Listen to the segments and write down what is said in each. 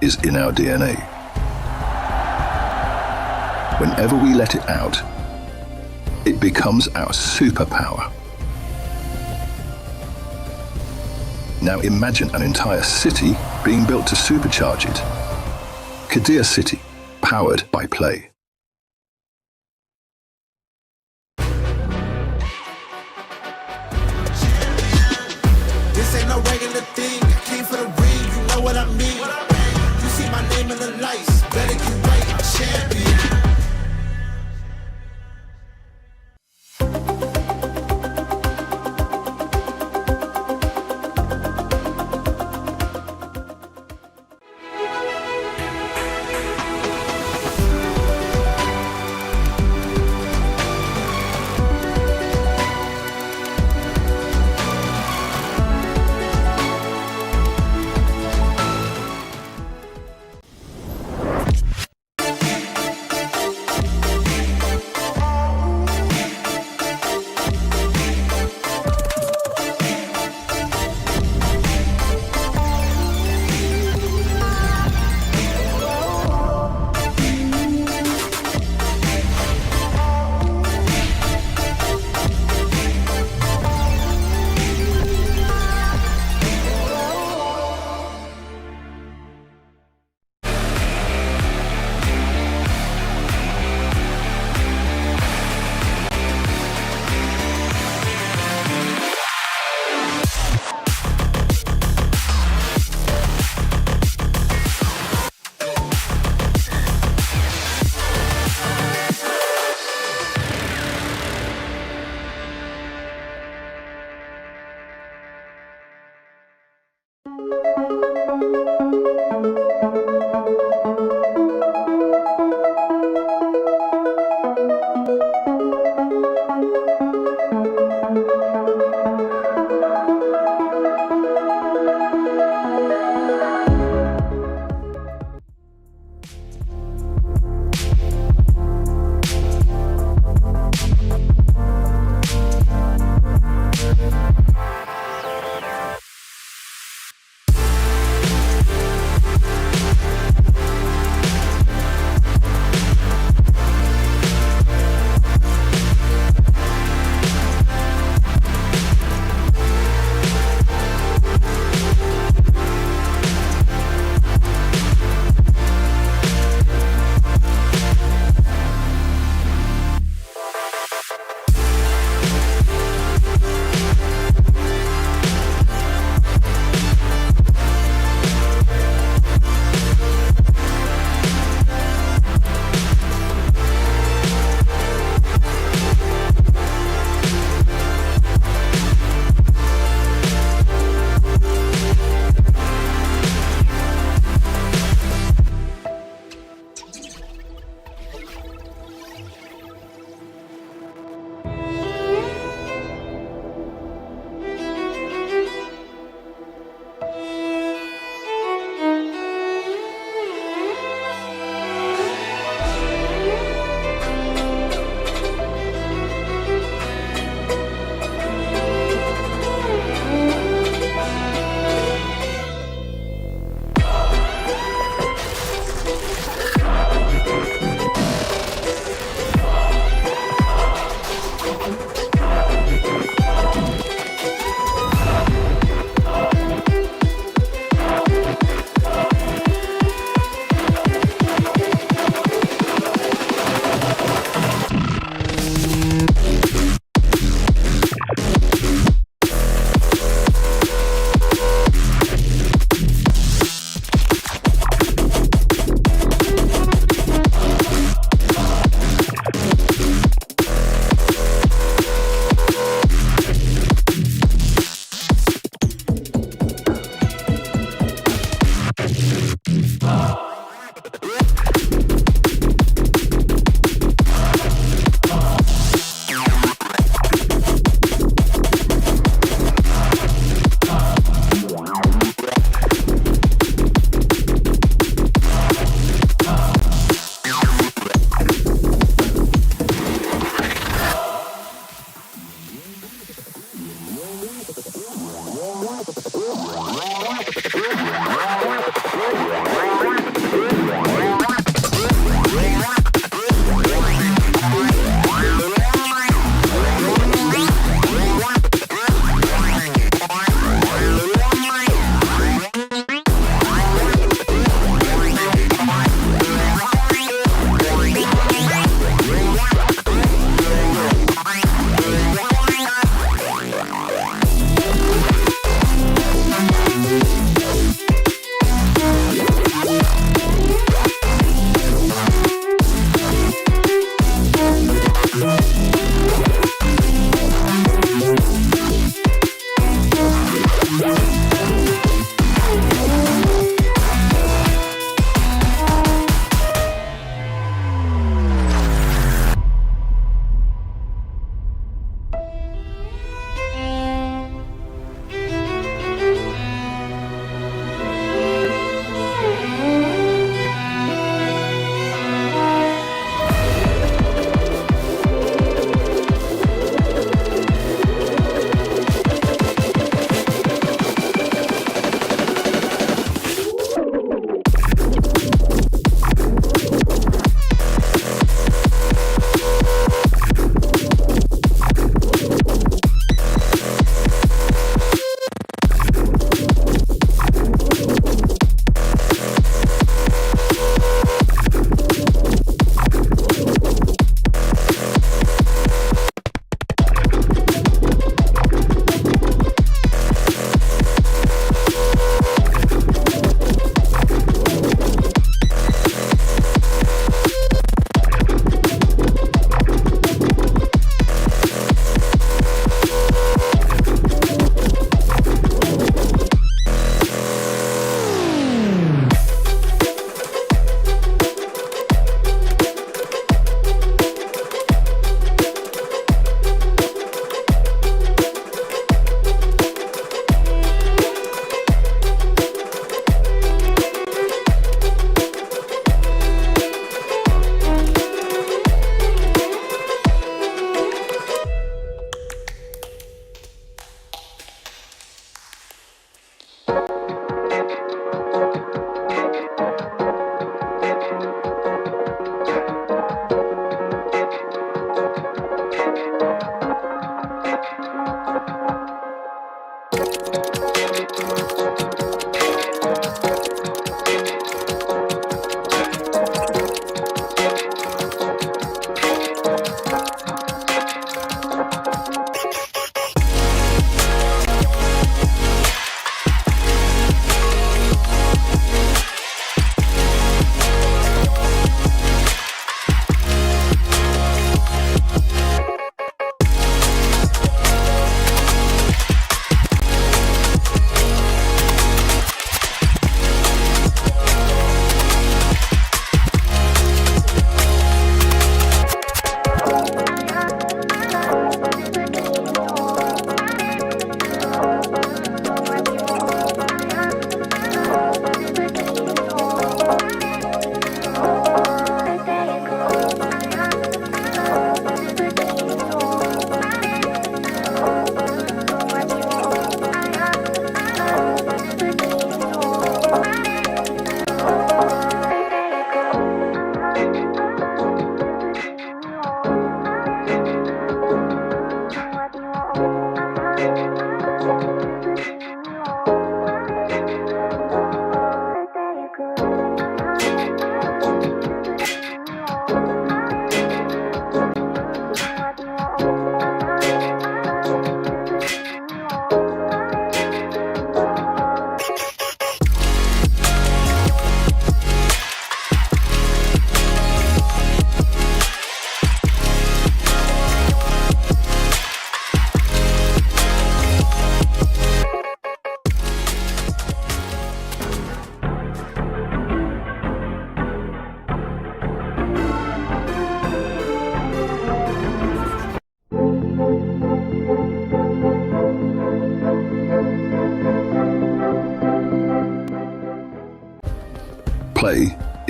is in our DNA. Whenever we let it out, it becomes our superpower. Now imagine an entire city being built to supercharge it. Kadir City, powered by play. This ain't no regular thing. I came for the ring, you know what I mean. You see my name in the lights, better get right, I'm champion.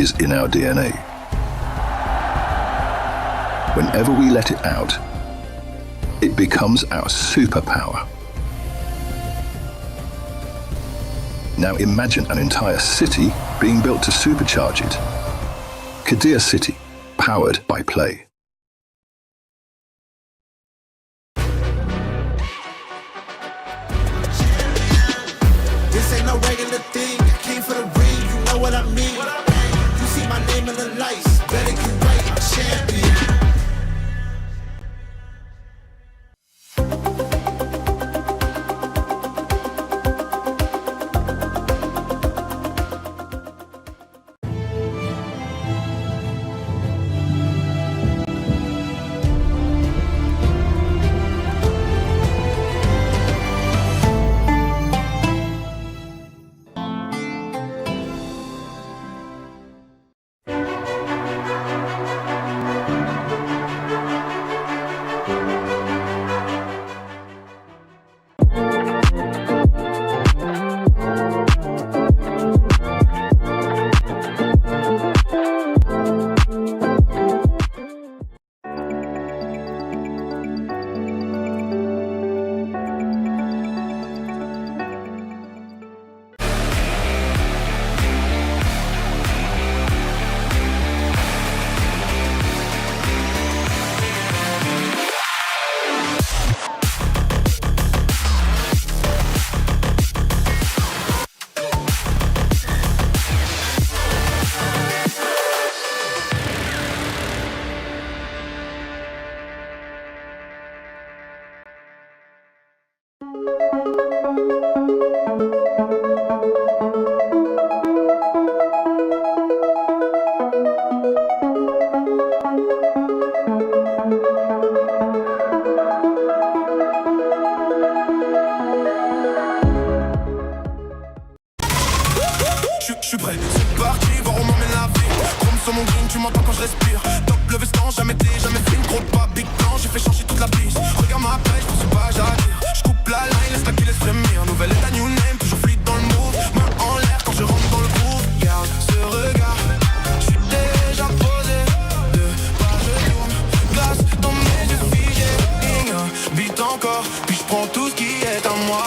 is in our DNA. Whenever we let it out, it becomes our superpower. Now imagine an entire city being built to supercharge it. Kadir City, powered by play. This ain't no regular thing. I came for the ring, you know what I mean. You see my name in the lights, better get right, I'm champion. Je suis prêt, c'est parti, voir où m'emmène la vie. Chrome sur mon green, tu m'entends quand je respire. Top le veston, jamais fait une gros pas big plan, j'ai fait changer toute la piste. Regarde ma pêche, je pense pas j'attire. Je coupe la line, laisse la qui laisse frémir. Nouvelle état, new name, toujours fluide dans le move. Main en l'air quand je rentre dans le groove. Garde ce regard, je suis déjà posé. Deux pas je tourne, glace dans mes yeux figés. Vite encore, puis je prends tout ce qui est à moi.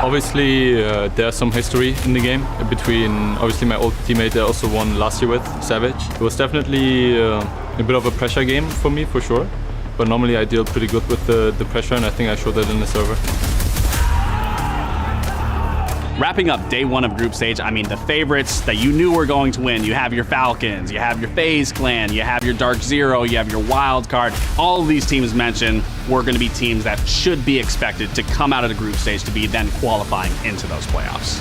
Obviously, there's some history in the game between, obviously, my old teammate that I also won last year with, Savage. It was definitely a bit of a pressure game for me, for sure. But normally I deal pretty good with the pressure, and I think I showed that in the server. Wrapping up day one of group stage, I mean, the favorites that you knew were going to win. You have your Falcons, you have your FaZe Clan, you have your Dark Zero, you have your Wild Card. All of these teams mentioned were going to be teams that should be expected to come out of the group stage to be then qualifying into those playoffs.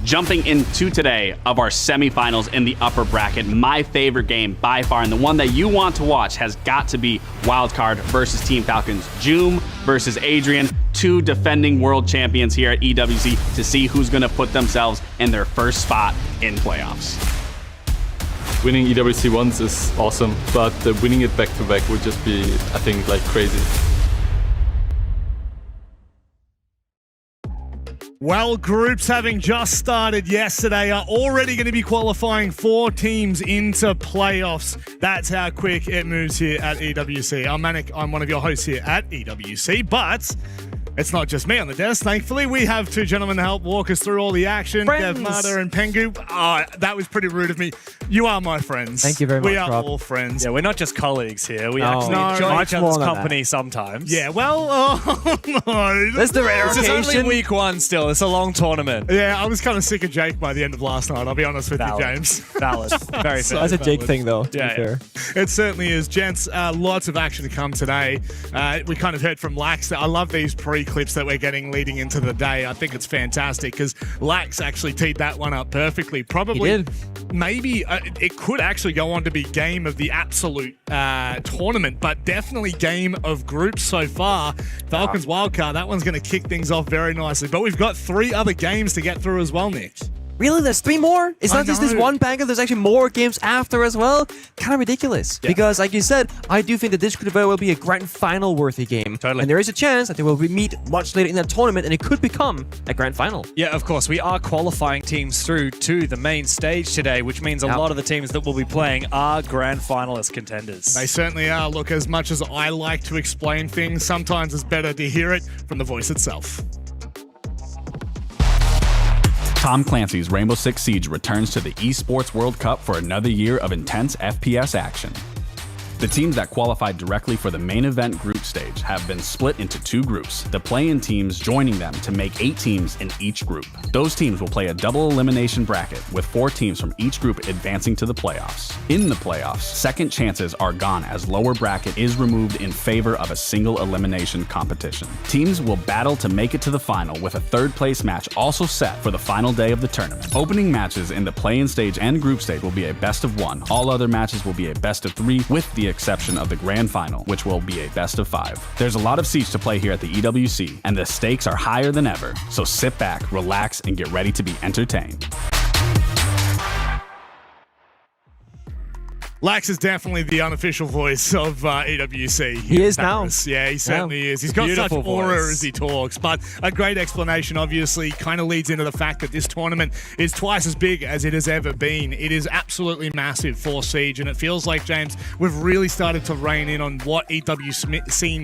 Jumping into today of our semifinals in the upper bracket, my favorite game by far, and the one that you want to watch, has got to be Wildcard versus Team Falcons. Joom versus Adrian, two defending world champions here at EWC, to see who's going to put themselves in their first spot in playoffs. Winning EWC once is awesome, but winning it back-to-back would just be, I think, like crazy. Well, groups having just started yesterday are already going to be qualifying 4 teams into playoffs. That's how quick it moves here at EWC. I'm Manic. I'm one of your hosts here at EWC, but It's not just me on the desk. Thankfully, we have two gentlemen to help walk us through all the action. Friends. Dev Mata and Pengu. Oh, that was pretty rude of me. You are my friends. Thank you very much, We are Rob. all friends. Yeah, we're not just colleagues here. We No. actually No. enjoy Much each other's more than company sometimes. Yeah, well, oh no. That's the rare This is only occasion. week one still. It's a long tournament. Yeah, I was kind of sick of Jake by the end of last night, I'll be honest with you, Valid. James. Valid. Very fair. That's a Jake valid. thing, though, to Yeah, be fair. It certainly is. Gents, lots of action to come today. We kind of heard from Lax that I love these pre-clips that we're getting leading into the day. I think it's fantastic because Lax actually teed that one up perfectly. Probably, He did. maybe it could actually go on to be game of the absolute tournament, but definitely game of groups so far. Falcons wildcard, that one's going to kick things off very nicely. But we've got 3 other games to get through as well, Nick. Really? There's 3 more? It's I not just this know. one banger, there's actually more games after as well. Kind of ridiculous. Because, like you said, I do think that this could very well be a grand final worthy game. Totally. And there is a chance that they will meet much later in that tournament and it could become a grand final. Yeah, of course. We are qualifying teams through to the main stage today, which means a Yep. lot of the teams that will be playing are grand finalist contenders. They certainly are. Look, as much as I like to explain things, sometimes it's better to hear it from the voice itself. Tom Clancy's Rainbow Six Siege returns to the Esports World Cup for another year of intense FPS action. The teams that qualified directly for the main event group stage have been split into 2 groups, the play-in teams joining them to make 8 teams in each group. Those teams will play a double elimination bracket, with 4 teams from each group advancing to the playoffs. In the playoffs, second chances are gone as lower bracket is removed in favor of a single elimination competition. Teams will battle to make it to the final, with a 3rd place match also set for the final day of the tournament. Opening matches in the play-in stage and group stage will be a best of 1. All other matches will be a best of 3, with the exception of the grand final, which will be a best of 5. There's a lot of Siege to play here at the EWC, and the stakes are higher than ever, so sit back, relax, and get ready to be entertained. Lax is definitely the unofficial voice of EWC. He is now. Yeah, he certainly is. He's got such Beautiful aura voice. as he talks. But a great explanation, obviously, kind of leads into the fact that this tournament is twice as big as it has ever been. It is absolutely massive for Siege, and it feels like, James, we've really started to rein in on what EWC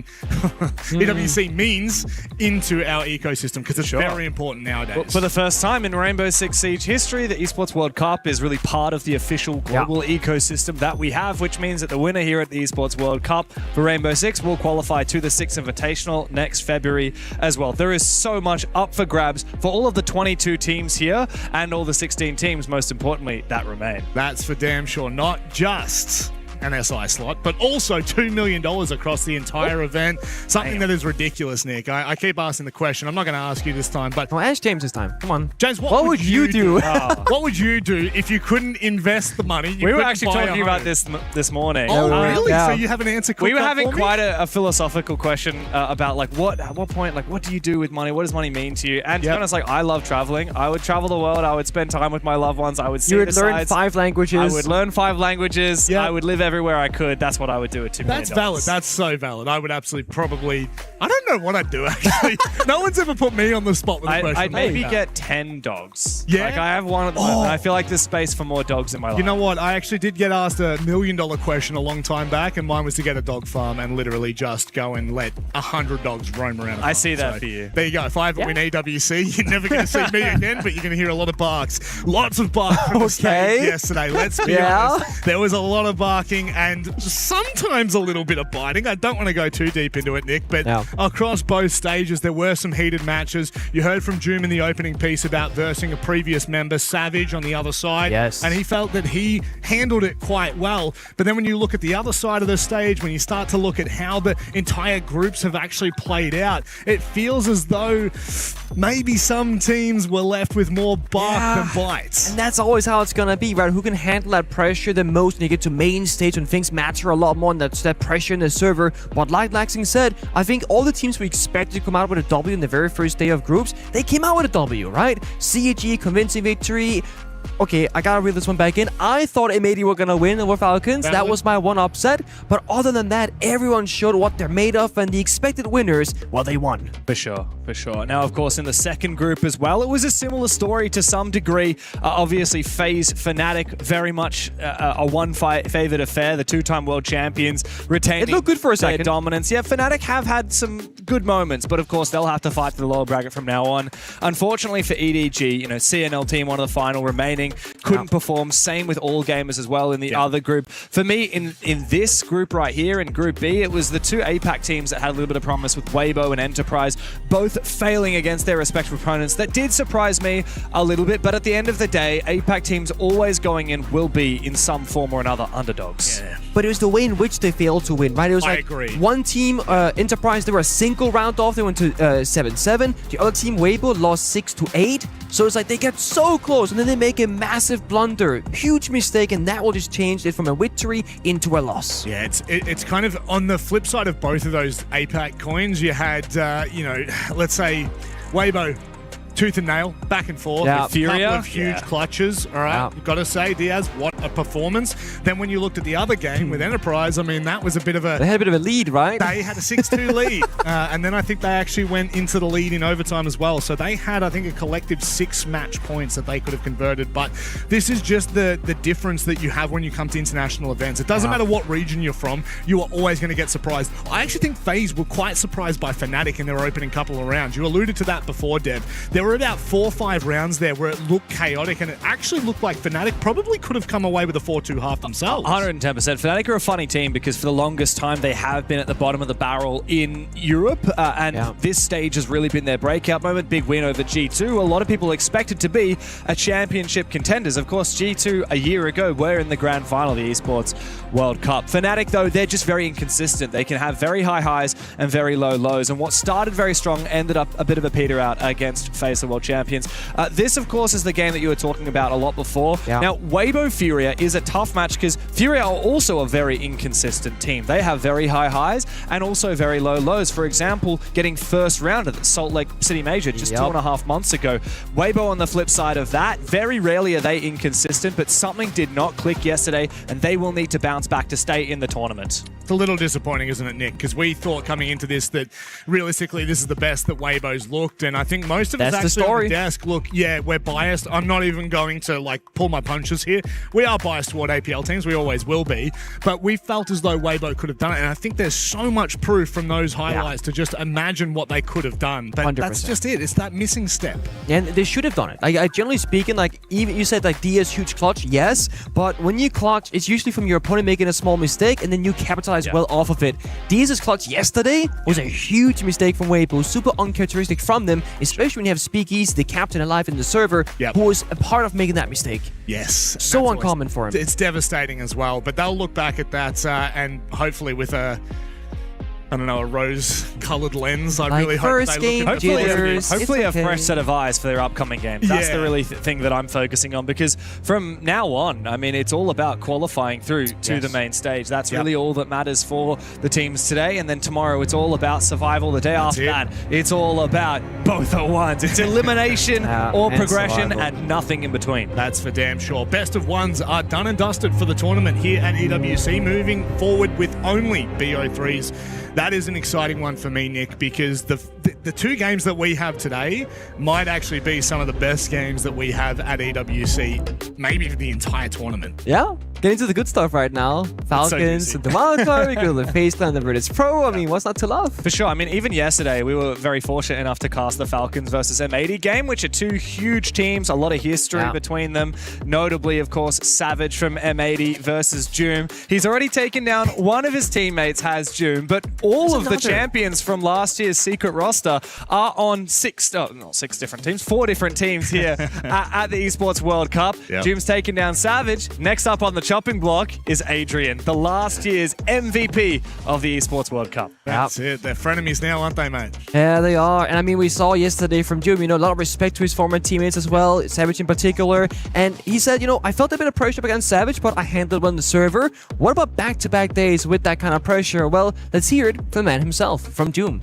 means into our ecosystem, because it's very important nowadays. For the first time in Rainbow Six Siege history, the Esports World Cup is really part of the official global ecosystem that we have, which means that the winner here at the Esports World Cup for Rainbow Six will qualify to the Six Invitational next February as well. There is so much up for grabs for all of the 22 teams here and all the 16 teams, most importantly, that remain. That's for damn sure. Not just an SI slot, but also $2 million across the entire event. Something that is ridiculous, Nick. I keep asking the question. I'm not going to ask you this time, but No, ask James this time. Come on. James, What would you do? What would you do if you couldn't invest the money? We were actually talking about this morning. Oh, really? Yeah. So you have an answer? We were cooked up having for me? quite a philosophical question about like at what point, like what do you do with money? What does money mean to you? And to be honest, like I love traveling. I would travel the world. I would spend time with my loved ones. I would see You would the learn sights. 5 languages. I would learn 5 languages. Yeah. I would live everywhere I could. That's what I would do with $2 million. That's valid. That's so valid. I would absolutely probably. I don't know what I'd do, actually. No one's ever put me on the spot with a question. I'd maybe like get that. 10 dogs. Yeah? Like I have one at the moment. I feel like there's space for more dogs in my life. You know what? I actually did get asked $1 million question a long time back, and mine was to get a dog farm and literally just go and let 100 dogs roam around. I see that for you. There you go. If I ever win EWC, you're never going to see me again, but you're going to hear a lot of barks. Lots of bark from the stage yesterday. Let's be honest. There was a lot of barking and sometimes a little bit of biting. I don't want to go too deep into it, Nick, but across both stages, there were some heated matches. You heard from Joom in the opening piece about versing a previous member, Savage, on the other side. Yes. And he felt that he handled it quite well. But then when you look at the other side of the stage, when you start to look at how the entire groups have actually played out, it feels as though maybe some teams were left with more bark than bites. And that's always how it's gonna be, right? Who can handle that pressure the most when you get to main stage when things matter a lot more, and that's that pressure in the server. But like Laxing said, I think all the teams we expected to come out with a W in the very first day of groups, they came out with a W, right? CEG, convincing victory. okay, I gotta reel this one back in. I thought M80 were gonna win over Falcons. That was my one upset. But other than that, everyone showed what they're made of, and the expected winners, well, they won. For sure, for sure. Now, of course, in the second group as well, it was a similar story to some degree. Obviously, FaZe, Fnatic, very much a one-favored affair. The two-time world champions retaining It looked good for a their second. dominance. Yeah, Fnatic have had some good moments, but of course, they'll have to fight for the lower bracket from now on. Unfortunately for EDG, CNL team, one of the final remaining, couldn't perform. Same with All Gamers as well in the other group. For me, in this group right here, in Group B, it was the two APAC teams that had a little bit of promise with Weibo and Enterprise, both failing against their respective opponents. That did surprise me a little bit, but at the end of the day, APAC teams always going in will be, in some form or another, underdogs. Yeah. But it was the way in which they failed to win, right? It was I like agree. one team, Enterprise, they were a single round off. They went to 7-7. The other team, Weibo, lost 6-8. So it's like they get so close, and then they make a massive blunder, huge mistake, and that will just change it from a victory into a loss. Yeah, it's kind of on the flip side of both of those APAC coins. You had, let's say, Weibo, tooth and nail, back and forth. Yeah. A couple Furia. of huge clutches. All right, Yeah. you've got to say, Diaz, what a performance. Then when you looked at the other game with Enterprise, I mean, that was a bit of They a... had a bit of a lead, right? They had a 6-2 lead, and then I think they actually went into the lead in overtime as well. So they had, I think, a collective 6 match points that they could have converted. But this is just the difference that you have when you come to international events. It doesn't matter what region you're from, you are always going to get surprised. I actually think FaZe were quite surprised by Fnatic in their opening couple of rounds. You alluded to that before, Dev. There were about 4 or 5 rounds there where it looked chaotic, and it actually looked like Fnatic probably could have come away with a 4-2 half themselves. 110%. Fnatic are a funny team because for the longest time they have been at the bottom of the barrel in Europe, and this stage has really been their breakout moment. Big win over G2. A lot of people expected to be a championship contenders. Of course, G2 a year ago were in the grand final of the Esports World Cup. Fnatic, though, they're just very inconsistent. They can have very high highs and very low lows, and what started very strong ended up a bit of a peter out against FaZe, the world champions. This, of course, is the game that you were talking about a lot before. Yeah. Now, Weibo Furia is a tough match because Furia are also a very inconsistent team. They have very high highs and also very low lows. For example, getting first round at the Salt Lake City Major just 2.5 months ago. Weibo, on the flip side of that, very rarely are they inconsistent, but something did not click yesterday, and they will need to bounce back to stay in the tournament. It's a little disappointing, isn't it, Nick? Because we thought coming into this that realistically this is the best that Weibo's looked, and I think most of us That's the actually on the story. desk look, yeah, we're biased. I'm not even going to pull my punches here. We are biased toward APL teams. We always will be. But we felt as though Weibo could have done it, and I think there's so much proof from those highlights to just imagine what they could have done. But 100%. that's just it. It's that missing step. And they should have done it. Generally speaking, even you said Diaz huge clutch, yes, but when you clutch, it's usually from your opponent making a small mistake and then you capitalize well off of it. Diaz's clutch yesterday was a huge mistake from Weibo, super uncharacteristic from them, especially when you have Speakeasy, the captain alive in the server, who was a part of making that mistake. Yes. So That's uncommon for him. It's devastating as well, but they'll look back at that and hopefully with a rose-colored lens. I really hope first they game, look at the jitters. Hopefully It's a okay. fresh set of eyes for their upcoming games. That's Yeah. the really thing that I'm focusing on, because from now on, I mean, it's all about qualifying through to the main stage. That's really all that matters for the teams today. And then tomorrow, it's all about survival. The day after that, it's all about both at once. It's elimination or and progression survival. and nothing in between. That's for damn sure. Best of ones are done and dusted for the tournament here at EWC, moving forward with only BO3s. That is an exciting one for me, Nick, because the 2 games that we have today might actually be some of the best games that we have at EWC, maybe for the entire tournament. Yeah, getting to the good stuff right now. Falcons, juicy. the wildcard, we go to the FaceTime, the Virtus Pro. I mean, what's not to love? For sure. I mean, even yesterday, we were very fortunate enough to cast the Falcons versus M80 game, which are 2 huge teams, a lot of history between them. Notably, of course, Savage from M80 versus Doom. He's already taken down one of his teammates, has Doom, but all of the champions from last year's secret roster are on 4 different teams here at the Esports World Cup. Doom's taken down Savage. Next up on the chopping block is Adrian, the last year's MVP of the Esports World Cup. That's it. They're frenemies now, aren't they, mate? Yeah, they are. And I mean, we saw yesterday from Doom, a lot of respect to his former teammates as well, Savage in particular. And he said, I felt a bit of pressure against Savage, but I handled it on the server. What about back-to-back days with that kind of pressure? Well, let's hear it from the man himself, from Doom.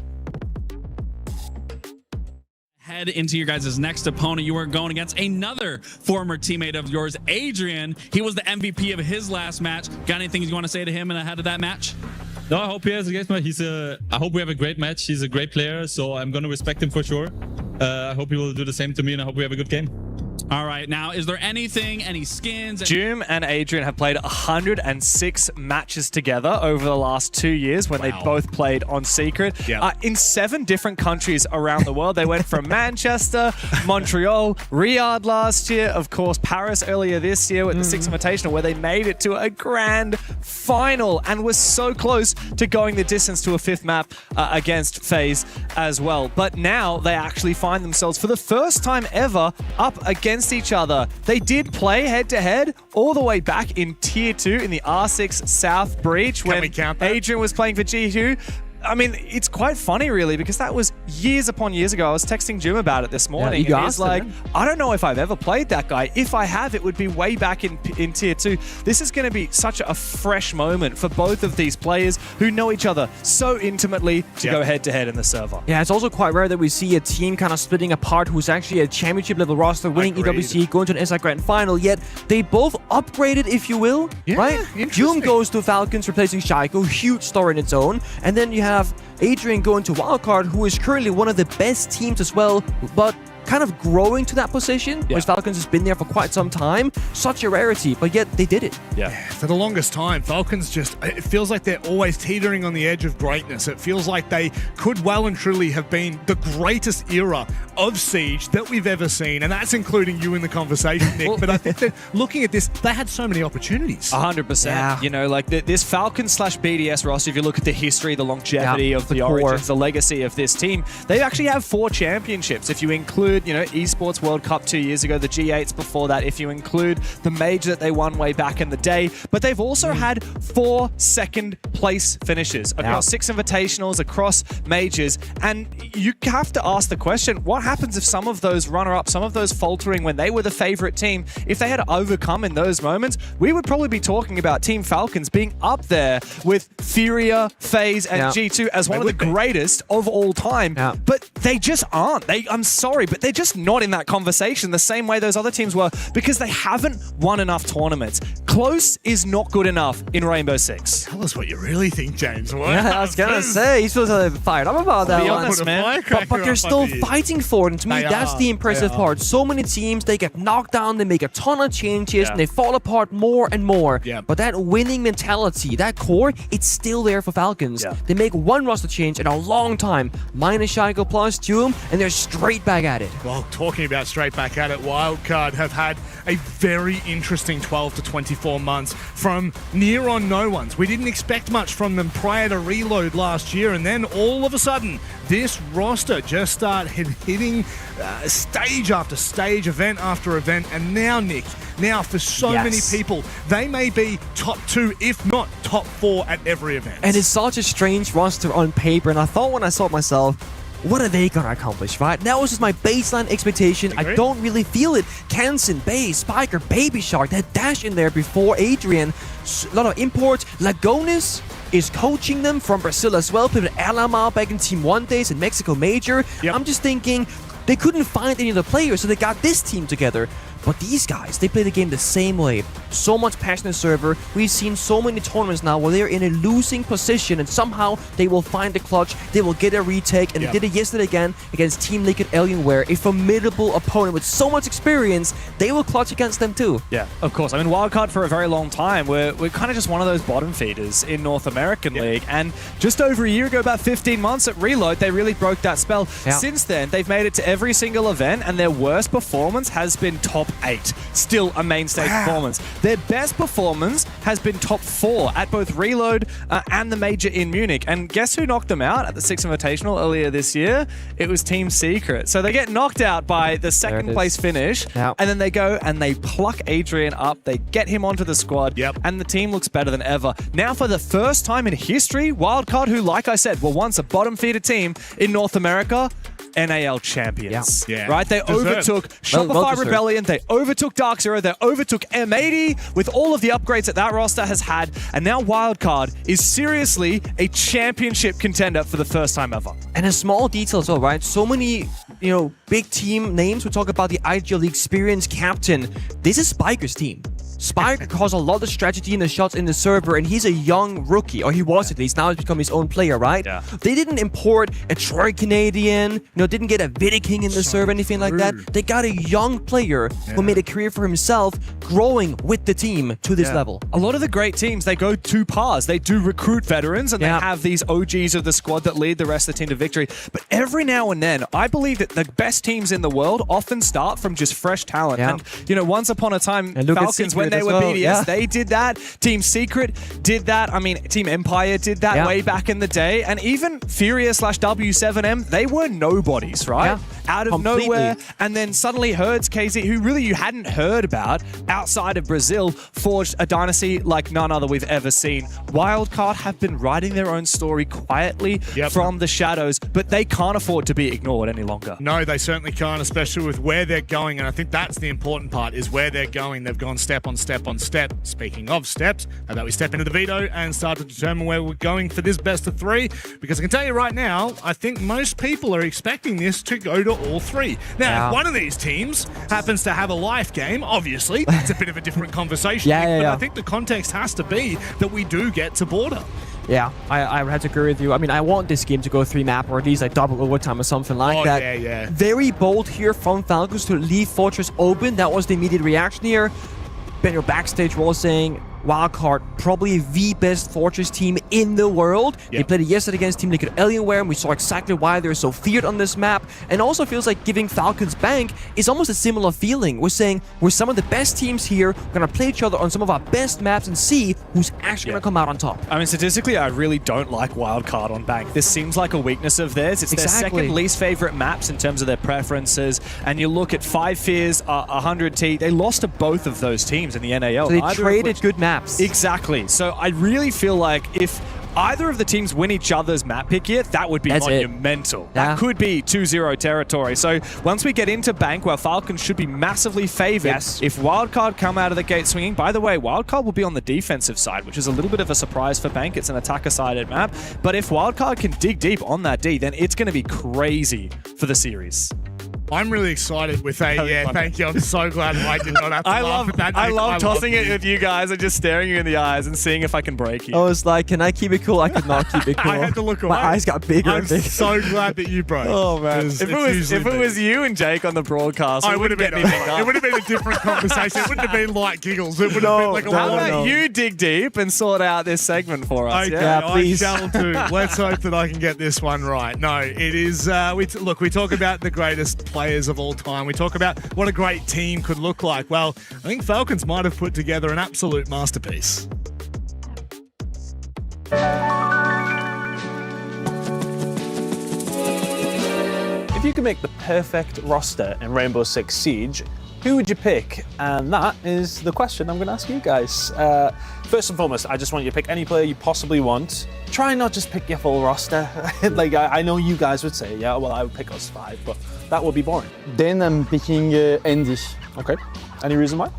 head into your guys' next opponent. You are going against another former teammate of yours, Adrian. He was the MVP of his last match. Got anything you want to say to him ahead of that match? No, I hope he has a great match. I hope we have a great match. He's a great player, so I'm going to respect him for sure. I hope he will do the same to me, and I hope we have a good game. All right, now, is there anything, any skins? Doom and Adrian have played 106 matches together over the last 2 years when they both played on Secret. In 7 different countries around the world. They went from Manchester, Montreal, Riyadh last year, of course, Paris earlier this year with the Six Invitational, where they made it to a grand final and was so close to going the distance to a 5th map against FaZe as well. But now they actually find themselves, for the first time ever, up against each other. They did play head-to-head all the way back in Tier 2 in the R6 South Breach when Adrian was playing for G2. I mean, it's quite funny, really, because that was years upon years ago. I was texting Jim about it this morning. Yeah, and he's like, I don't know if I've ever played that guy. If I have, it would be way back in Tier 2. This is going to be such a fresh moment for both of these players who know each other so intimately to go head-to-head in the server. Yeah, it's also quite rare that we see a team kind of splitting apart who's actually a championship-level roster, winning EWC, going to an SI Grand Final, yet they both upgraded, if you will, right? Doom goes to Falcons, replacing Shaiko, huge story in its own, and then you have Adrian going to Wildcard, who is currently one of the best teams as well, but kind of growing to that position, whereas Falcons has been there for quite some time. Such a rarity, but yet they did it. For the longest time, Falcons just, it feels like they're always teetering on the edge of greatness. It feels like they could well and truly have been the greatest era of Siege that we've ever seen, and that's including you in the conversation, Nick. But I think that looking at this, they had so many opportunities. 100%. You know, like this Falcons/BDS roster, if you look at the history, the longevity of the origins, the legacy of this team, they actually have 4 championships. If you include, you know, Esports World Cup 2 years ago, the G8s before that, if you include the major that they won way back in the day. But they've also had 4 second place finishes across 6 invitationals, across majors. And you have to ask the question, what happens if some of those runner-ups, some of those faltering when they were the favorite team, if they had overcome in those moments, we would probably be talking about Team Falcons being up there with Furia, FaZe, and G2 as one of the greatest of all time. But they just aren't. I'm sorry, but they're just not in that conversation the same way those other teams were, because they haven't won enough tournaments. Close is not good enough in Rainbow Six. Tell us what you really think, James. I was gonna say, he's supposed to be fired up about that one. Man. But they're still fighting for it, and to me, that's the impressive part. So many teams, they get knocked down, they make a ton of changes, and they fall apart more and more. But that winning mentality, that core, it's still there for Falcons. They make one roster change in a long time, minus Shaiko plus Doom, and they're straight back at it. Well, talking about straight back at it, Wildcard have had a very interesting 12 to 24 months from near on no ones. We didn't expect much from them prior to Reload last year, and then all of a sudden, this roster just started hitting stage after stage, event after event, and now, Nick, for so many people, they may be top 2, if not top 4 at every event. And it's such a strange roster on paper, and I thought when I saw it myself, what are they gonna accomplish, right? That was just my baseline expectation. I don't really feel it. Kansen, Bay, Spiker, Baby Shark, that dash in there before Adrian. A lot of imports. Lagonis is coaching them from Brazil as well. Played with Alama back in Team 1 days in Mexico Major. I'm just thinking, they couldn't find any of the players, so they got this team together. But these guys, they play the game the same way. So much passionate server. We've seen so many tournaments now where they're in a losing position and somehow they will find the clutch, they will get a retake, and they did it yesterday again against Team Liquid Alienware, a formidable opponent with so much experience. They will clutch against them too. Yeah, of course. I mean, Wildcard for a very long time, we're kind of just one of those bottom feeders in North American League. And just over a year ago, about 15 months at Reload, they really broke that spell. Since then, they've made it to every single event, and their worst performance has been top 8. Still a mainstay performance. Their best performance has been top 4 at both Reload and the Major in Munich. And guess who knocked them out at the 6th Invitational earlier this year? It was Team Secret. So they get knocked out by the second place finish, and then they go and they pluck Adrian up. They get him onto the squad, and the team looks better than ever. Now, for the first time in history, Wildcard, who, like I said, were once a bottom feeder team in North America, NAL champions. Right? They overtook Shopify Rebellion, they overtook Dark Zero, they overtook M80 with all of the upgrades that roster has had, and now Wildcard is seriously a championship contender for the first time ever. And a small detail as well, right? So many, big team names, we talk about the IGL Experience captain. This is Spiker's team. Spiker has a lot of strategy in the shots in the server, and he's a young rookie, or he was at least. Now he's become his own player, right? Yeah. They didn't import a Troy Canadian, didn't get a Vidiking in the server, anything like that. They got a young player who made a career for himself, growing with the team to this level. A lot of the great teams, they go two paths. They do recruit veterans, and they have these OGs of the squad that lead the rest of the team to victory. But every now and then, I believe that the best teams in the world often start from just fresh talent. Yeah. And, once upon a time, Falcons, when they were BDS, they did that. Team Secret did that. I mean, Team Empire did that way back in the day. And even Furia/W7M, they were nobodies, right? Yeah. Out of nowhere. And then suddenly Herds, KZ, who really you hadn't heard about outside of Brazil, forged a dynasty like none other we've ever seen. Wildcard have been writing their own story quietly from the shadows, but they can't afford to be ignored any longer. No, they certainly can't, especially with where they're going. And I think that's the important part, is where they're going. They've gone step on step on step. Speaking of steps, how about we step into the veto and start to determine where we're going for this best of 3? Because I can tell you right now, I think most people are expecting this to go to all 3. Now, if one of these teams happens to have a life game, obviously, it's a bit of a different conversation. But I think the context has to be that we do get to border. Yeah, I would have to agree with you. I mean, I want this game to go 3-map, or at least like double overtime or something like that. Yeah. Very bold here from Falcons to leave Fortress open. That was the immediate reaction here. Benio backstage was saying, Wildcard, probably the best Fortress team in the world. They played it yesterday against Team Liquid Alienware, and we saw exactly why they're so feared on this map. And also feels like giving Falcons Bank is almost a similar feeling. We're saying we're some of the best teams here. We're going to play each other on some of our best maps and see who's actually going to come out on top. I mean, statistically, I really don't like Wildcard on Bank. This seems like a weakness of theirs. It's their second least favorite maps in terms of their preferences. And you look at 5 Fears, 100T, they lost to both of those teams in the NAL. So they traded good maps. Exactly. So I really feel like if either of the teams win each other's map pick here, that would be monumental. That could be 2-0 territory. So once we get into Bank, where Falcons should be massively favored, if Wildcard come out of the gate swinging, by the way, Wildcard will be on the defensive side, which is a little bit of a surprise for Bank. It's an attacker-sided map. But if Wildcard can dig deep on that D, then it's going to be crazy for the series. I'm really excited with thank you. I'm so glad I did not have to laugh at that. I love tossing it with you guys and just staring you in the eyes and seeing if I can break you. I was like, can I keep it cool? I could not keep it cool. I had to look away. My eyes got bigger I'm and bigger. so glad that you broke. Oh, man. If it was you and Jake on the broadcast, it would have been a different conversation. It wouldn't have been like giggles. It would have been like a how about you dig deep and sort out this segment for us? Okay, please. I shall do. Let's hope that I can get this one right. No, it is... we talk about the greatest players of all time. We talk about what a great team could look like. Well, I think Falcons might have put together an absolute masterpiece. If you could make the perfect roster in Rainbow Six Siege, who would you pick? And that is the question I'm going to ask you guys. First and foremost, I just want you to pick any player you possibly want. Try and not just pick your full roster. I know you guys would say, yeah, well, I would pick us 5, but that would be boring. Then I'm picking Andy. Okay. Any reason why?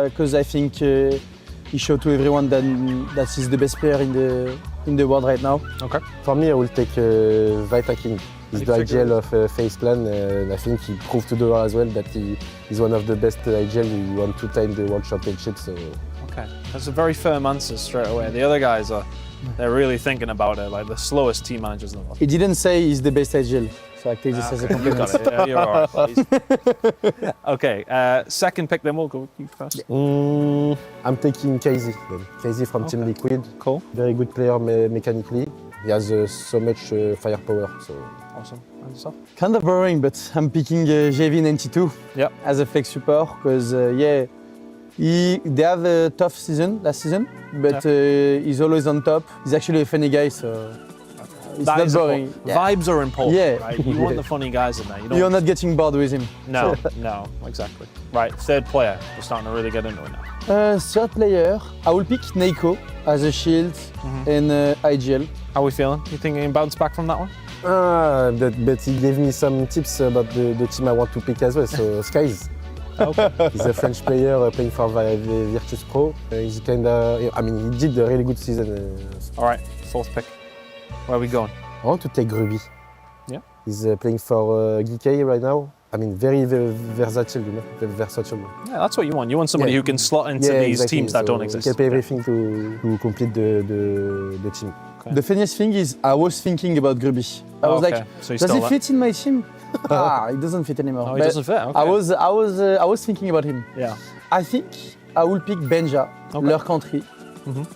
Because I think he showed to everyone that he's the best player in the world right now. Okay. For me, I will take Vita King. He's the IGL of Face Plan, and I think he proved to the world as well that he's one of the best IGL. He won 2 times the World Championship. So. Okay, that's a very firm answer straight away. The other guys they're really thinking about it, like the slowest team managers in the world. He didn't say he's the best IGL, so I take this as a compliment. You got it. Yeah, you're all right. Okay, second pick, then we'll go with you first. I'm taking KZ then. KZ from Team Liquid. Cool. Very good player mechanically. He has so much firepower. So. Awesome. And yourself? Kind of boring, but I'm picking JV92 as a flex support because, they have a tough season last season, but he's always on top. He's actually a funny guy, so it's not boring. Vibes are important, right? You want the funny guys in there. You're not getting bored with him. No, exactly. Right, third player. We're starting to really get into it now. Third player, I will pick Neiko as a shield and IGL. How are we feeling? You think he can bounce back from that one? But he gave me some tips about the team I want to pick as well, so Skies. Okay. He's a French player playing for Virtus Pro. He's he did a really good season. All right, fourth pick. Where are we going? I want to take Ruby. Yeah. He's playing for GK right now. I mean, very versatile, you know, very versatile. Yeah, that's what you want. You want somebody who can slot into these teams that don't exist. Keep everything to complete the team. Okay. The funniest thing is, I was thinking about Grubby. I was like, so does he fit in my team? It doesn't fit anymore. Oh, he doesn't fit. Okay. I was thinking about him. Yeah. I think I will pick Benja, Lurk country.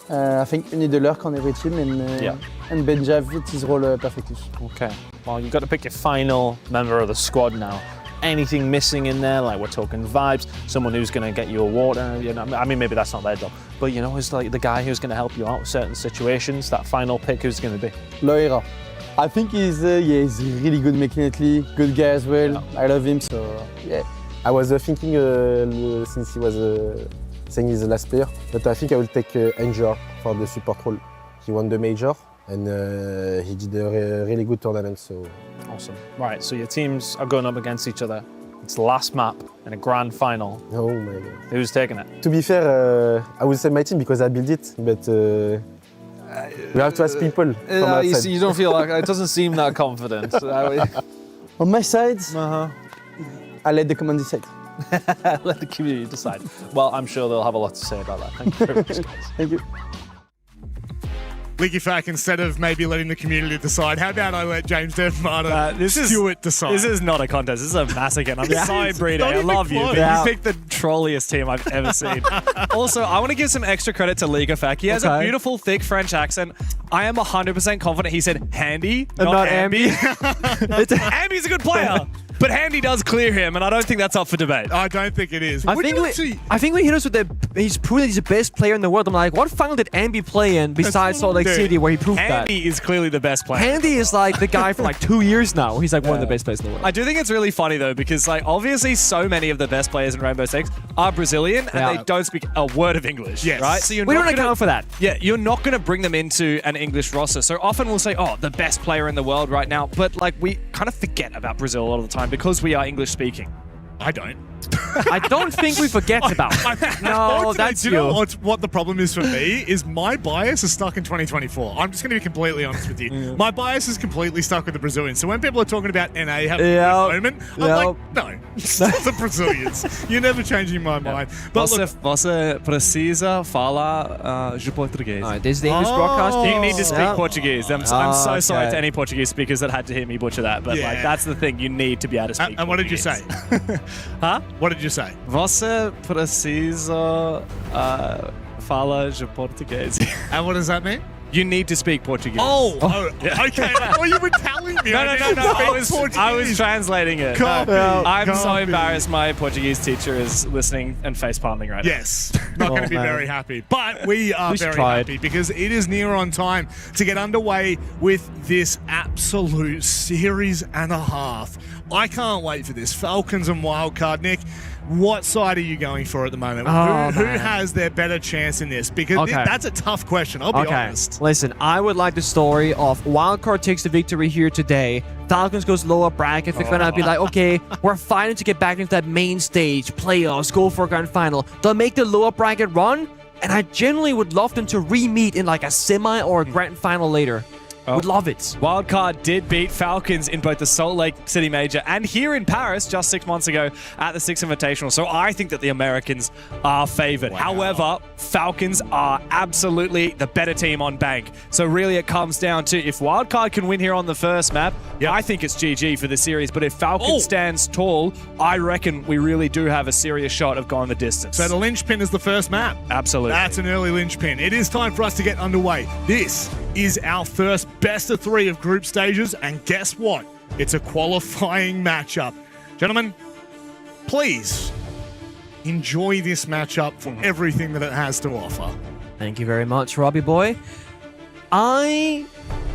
I think you need a Lurk on every team, and Benja fits his role perfectly. Okay. Well, you've got to pick your final member of the squad now. Anything missing in there? Like, we're talking vibes, someone who's going to get you a water. You know, I mean, maybe that's not their job, but you know, it's like the guy who's going to help you out with certain situations. That final pick, who's going to be? Loira. I think he's really good mechanically, good guy as well. Yeah. I love him, so yeah. I was thinking since he was saying he's the last player, but I think I will take Angel for the support role. He won the major and he did a really good tournament. So awesome. Right, so your teams are going up against each other. It's the last map in a grand final. Oh my god. Who's taking it? To be fair, I would say my team because I built it, but we have to ask people from outside. You don't feel like it doesn't seem that confident. On my side, I let the community decide. Let the community decide. Well, I'm sure they'll have a lot to say about that. Thank you very much, guys. Thank you. Ligifac, instead of maybe letting the community decide, how about I let James Devmarter Stewart decide? This is not a contest. This is a massacre. I'm sorry, Brito. I love you. But you picked the trolliest team I've ever seen. Also, I want to give some extra credit to Ligifac. He has a beautiful, thick French accent. I am 100% confident he said Handy, not Ambi. Ambi's a good player. But Handy does clear him, and I don't think that's up for debate. I don't think it is. I think when he hit us with he's proven he's the best player in the world. I'm like, what final did Ambi play in besides Salt Lake City where he proved that? Handy is clearly the best player. Handy is like the guy for like 2 years now. He's like one of the best players in the world. I do think it's really funny though, because like obviously so many of the best players in Rainbow Six are Brazilian and they don't speak a word of English. Yes. Right? So we don't account for that. Yeah, you're not going to bring them into an English roster. So often we'll say, oh, the best player in the world right now. But like we kind of forget about Brazil a lot of the time because we are English speaking. I don't. I don't think we forget about it. No, that's you. Do you know what the problem is for me? Is my bias is stuck in 2024. I'm just going to be completely honest with you. My bias is completely stuck with the Brazilians. So when people are talking about NA having a good moment, I'm like, no, it's the Brazilians. You're never changing my mind. But Você precisa falar de português. This is the English broadcast. You need to speak Portuguese. I'm so sorry to any Portuguese speakers that had to hear me butcher that. But like that's the thing. You need to be able to speak And what did you say? Huh? What did you say? Você precisa falar de português. And what does that mean? You need to speak Portuguese. Okay. I thought you were telling me. No. I was translating it. I'm so embarrassed. My Portuguese teacher is listening and face palming right now. Yes. Not going to be very happy. But we are very happy because it is near on time to get underway with this absolute series and a half. I can't wait for this. Falcons and Wildcard. Nick, what side are you going for at the moment? Who has their better chance in this? Because that's a tough question, I'll be honest. Listen, I would like the story of Wildcard takes the victory here today. Falcons goes lower bracket. They're gonna be like, okay, we're fighting to get back into that main stage, playoffs, go for a grand final. They'll make the lower bracket run, and I genuinely would love them to re-meet in like a semi or a grand final later. Would love it. Wildcard did beat Falcons in both the Salt Lake City Major and here in Paris just 6 months ago at the Six Invitational. So I think that the Americans are favored. However, Falcons are absolutely the better team on bank. So really it comes down to if Wildcard can win here on the first map, I think it's GG for the series. But if Falcons stands tall, I reckon we really do have a serious shot of going the distance. So the linchpin is the first map. Absolutely. That's an early linchpin. It is time for us to get underway. This is our first best of 3 of group stages, and guess what? It's a qualifying matchup. Gentlemen, please enjoy this matchup for everything that it has to offer. Thank you very much, Robbie boy. I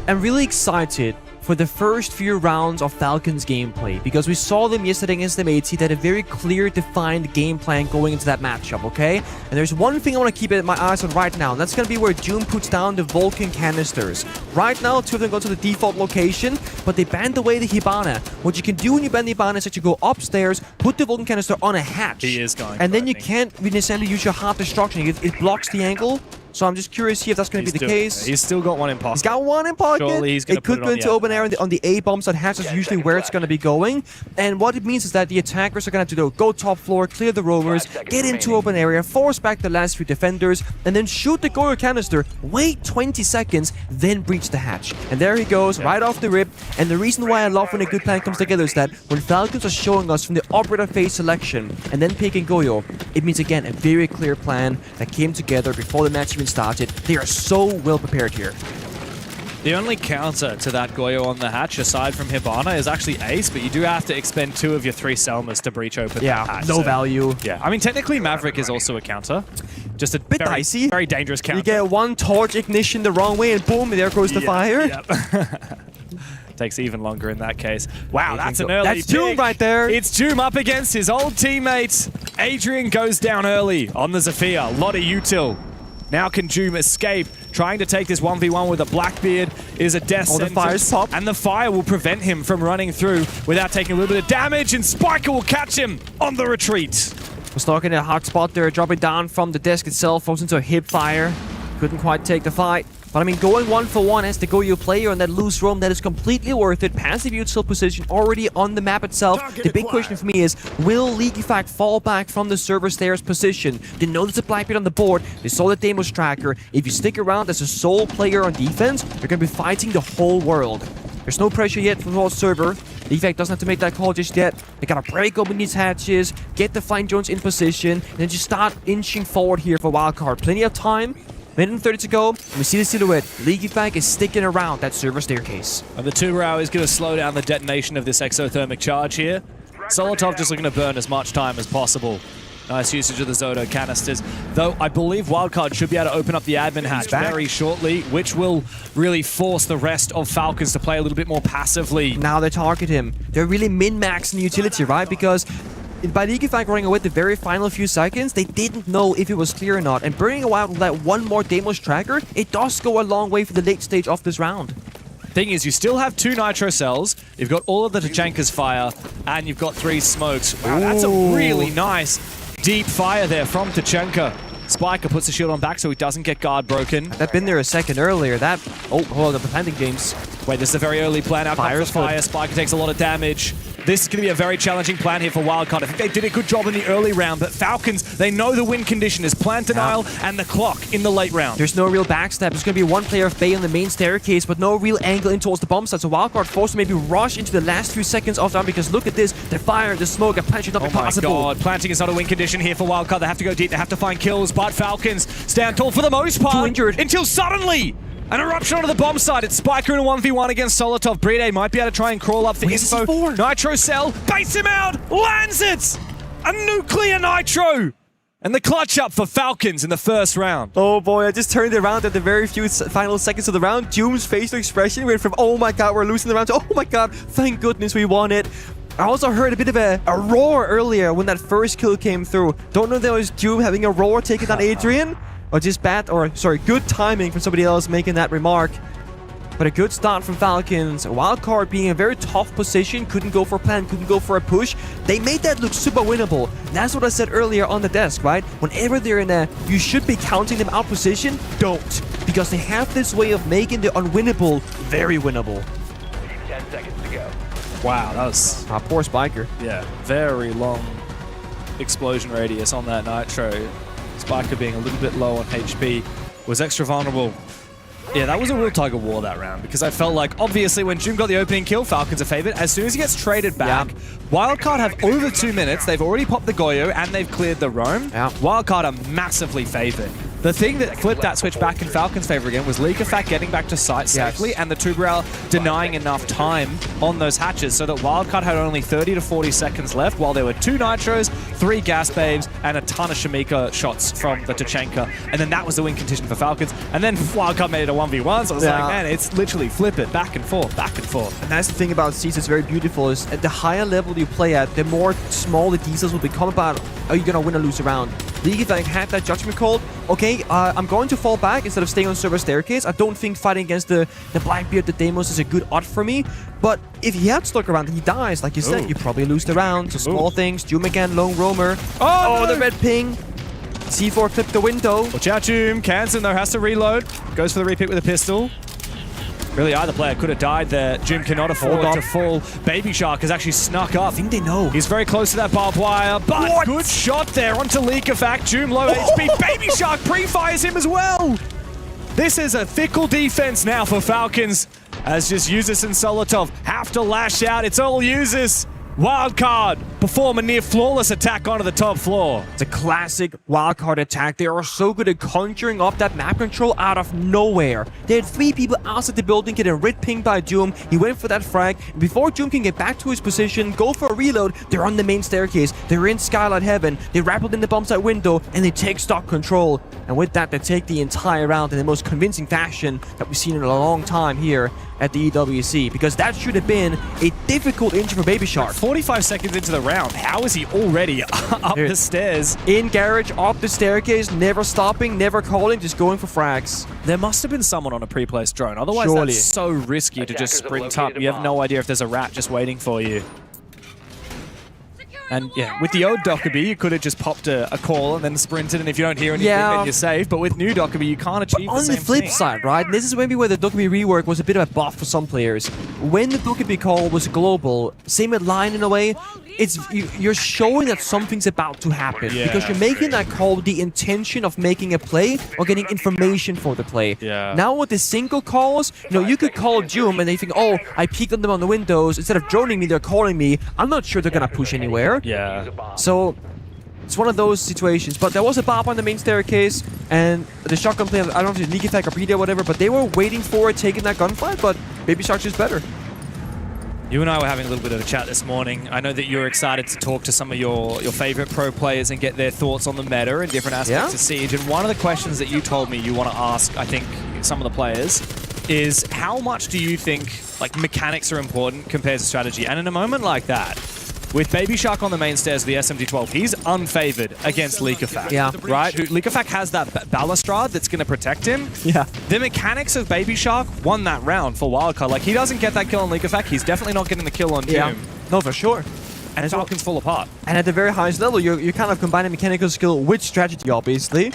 am really excited for the first few rounds of Falcons gameplay because we saw them yesterday against them 80 that had a very clear, defined game plan going into that matchup, okay? And there's one thing I want to keep my eyes on right now, and that's going to be where Doom puts down the Vulcan canisters. Right now, 2 of them go to the default location, but they banned away the Hibana. What you can do when you ban the Hibana is that you go upstairs, put the Vulcan canister on a hatch. He is going. And then you can't necessarily use your hard destruction. It blocks the angle. So I'm just curious here if that's going to be the case. He's still got one in pocket. He's got one in pocket. Surely he's gonna it could put it go on into the open air on the A bomb, so hatch is usually where it's going to be going. And what it means is that the attackers are going to have to go top floor, clear the roamers, get into open area, force back the last few defenders, and then shoot the Goyo canister, wait 20 seconds, then breach the hatch. And there he goes, right off the rip. And the reason why I love when a good plan comes together is that when Falcons are showing us from the operator phase selection and then picking Goyo, it means again a very clear plan that came together before the match even started. They are so well prepared here. The only counter to that Goyo on the hatch, aside from Hibana, is actually Ace, but you do have to expend 2 of your 3 Selmas to breach open that hatch. No value. Yeah, I mean, technically Maverick is also a counter. Just a bit dicey. Very dangerous counter. You get one torch ignition the wrong way and boom, there goes the fire. Yep. Takes even longer in that case. Wow, that's an early That's Doom right there. It's Doom up against his old teammate. Adrian goes down early on the Zafir. Lot of util. Now can Doom escape? Trying to take this 1v1 with a Blackbeard is a death sentence. The fire's pop. And the fire will prevent him from running through without taking a little bit of damage, and Spiker will catch him on the retreat. Was talking a hot spot there, dropping down from the desk itself, falls into a hip fire. Couldn't quite take the fight. But I mean, going 1-for-1 as the Goyo player on that loose roam, that is completely worth it. Passive util position already on the map itself. The big question for me is, will Leaguefact fall back from the server stairs position? They know there's a Blackbeard on the board. They saw the Deimos tracker. If you stick around as a sole player on defense, you're going to be fighting the whole world. There's no pressure yet from the whole server. Leaguefact doesn't have to make that call just yet. They gotta break open these hatches, get the Flying Jones in position, and then just start inching forward here for wildcard. Plenty of time. Minute and 30 to go. We see the silhouette. Leaguefact is sticking around that server staircase. And the Tubarão is going to slow down the detonation of this exothermic charge here. Solotov just looking to burn as much time as possible. Nice usage of the Zodo canisters. Though I believe Wildcard should be able to open up the admin hatch very shortly, which will really force the rest of Falcons to play a little bit more passively. Now they target him. They're really min-maxing the utility, right? Because by Leaguefact running away the very final few seconds, they didn't know if it was clear or not. And burning away with that one more Deimos tracker, it does go a long way for the late stage of this round. Thing is, you still have 2 nitro cells, you've got all of the Tachanka's fire, and you've got 3 smokes. Wow, that's a really nice deep fire there from Tachanka. Spiker puts the shield on back so he doesn't get guard broken. That been there a second earlier. That... Oh, hold on, the planting games. Wait, this is a very early plan. Out comes the fire. Spiker takes a lot of damage. This is going to be a very challenging plan here for Wildcard. I think they did a good job in the early round, but Falcons, they know the win condition is plant denial and the clock in the late round. There's no real backstab. There's going to be one player of Bay on the main staircase, but no real angle in towards the bomb site. So Wildcard forced to maybe rush into the last few seconds of time, because look at this. The fire, the smoke, a plant should not be possible. Oh my god, planting is not a win condition here for Wildcard. They have to go deep, they have to find kills, but Falcons stand tall for the most part. 2 injured. Until suddenly, an eruption onto the bomb site. It's Spiker in a 1v1 against Solotov. Brede might be able to try and crawl up for info. Nitro cell, baits him out, lands it! A nuclear nitro! And the clutch up for Falcons in the first round. Oh boy, I just turned around at the very few final seconds of the round. Doom's facial expression went from, oh my god, we're losing the round, to, oh my god, thank goodness we won it. I also heard a bit of a roar earlier when that first kill came through. Don't know if that was Doom having a roar taking down Adrian, or just good timing from somebody else making that remark. But a good start from Falcons. Wildcard being in a very tough position, couldn't go for a plan, couldn't go for a push. They made that look super winnable. That's what I said earlier on the desk, right? Whenever they're in a you should be counting them out position, don't. Because they have this way of making the unwinnable very winnable. 10 seconds to go. Wow, that was... poor Spiker. Yeah, very long explosion radius on that nitro. Spiker being a little bit low on HP was extra vulnerable. Yeah, that was a real tug of war that round, because I felt like, obviously, when Doom got the opening kill, Falcons are favored. As soon as he gets traded back, Wildcard have over 2 minutes. They've already popped the Goyo, and they've cleared the roam. Wildcard are massively favored. The thing that flipped that switch back in Falcons' favor again was Leaguefact getting back to site safely, and the Tubarão denying enough time on those hatches so that Wildcard had only 30 to 40 seconds left, while there were 2 nitros, 3 gas babes, and a ton of Shamika shots from the Tachanka. And then that was the win condition for Falcons. And then Wildcard made it a 1v1, so I was like, man, it's literally flip it, back and forth, back and forth. And that's the thing about Seas, it's very beautiful, is at the higher level you play at, the more small the details will become about, are you going to win or lose a round? Leaguefact had that judgment call. Okay, I'm going to fall back instead of staying on server staircase. I don't think fighting against the Blackbeard, the Deimos is a good odd for me. But if he had stuck around and he dies, like you said, you probably lose the round. So small things. Doom again, lone roamer. Oh, no. The red ping. C4 clipped the window. Watch out, Joom. Kansan, though, has to reload. Goes for the repick with a pistol. Really, either player could have died there. Joom cannot afford to fall. Baby Shark has actually snuck up. I think they know. He's very close to that barbed wire, but good shot there onto Leakafact. Joom low HP. Baby Shark pre-fires him as well. This is a fickle defense now for Falcons, as just Yuzis and Solotov have to lash out. It's all Yuzis. Wildcard perform a near flawless attack onto the top floor. It's a classic wildcard attack. They are so good at conjuring up that map control out of nowhere. They had 3 people outside the building getting red pinged by Doom. He went for that frag. And before Doom can get back to his position, go for a reload, they're on the main staircase. They're in Skylight Heaven. They rappelled in the bomb site window and they take stock control. And with that, they take the entire round in the most convincing fashion that we've seen in a long time here at the EWC, because that should have been a difficult injury for Baby Shark. 45 seconds into the round, how is he already up the stairs? In garage, up the staircase, never stopping, never calling, just going for frags. There must have been someone on a pre-placed drone, otherwise Surely. that's so risky to just sprint up. You have no idea if there's a rat just waiting for you. And yeah, with the old Dockerby, you could have just popped a call and then sprinted, and if you don't hear anything, then you're safe. But with new Dockerby, you can't achieve but on the flip side, right? This is maybe where the Dockerby rework was a bit of a buff for some players. When the Dockerby call was global, same with line in a way, you're showing that something's about to happen because you're making that call with the intention of making a play or getting information for the play. Now with the single calls, you could call Doom and they think, oh, I peeked on them on the windows. Instead of droning me, they're calling me. I'm not sure they're gonna push anywhere. So it's one of those situations. But there was a bomb on the main staircase, and the shotgun player, I don't know if it's Leaky Attack or PD or whatever, but they were waiting for it, taking that gunfight, but Baby Shark's just better. You and I were having a little bit of a chat this morning. I know that you're excited to talk to some of your favorite pro players and get their thoughts on the meta and different aspects of Siege. And one of the questions that you told me you want to ask, I think, some of the players, is how much do you think mechanics are important compared to strategy? And in a moment like that, with Baby Shark on the main stairs of the SMG-12, he's unfavored against Leakafact. Right? Leakafact has that balustrade that's going to protect him. The mechanics of Baby Shark won that round for Wildcard. He doesn't get that kill on Leakafact, he's definitely not getting the kill on Doom. No, for sure. And Falcons fall apart. And at the very highest level, you're kind of combining mechanical skill with strategy, obviously.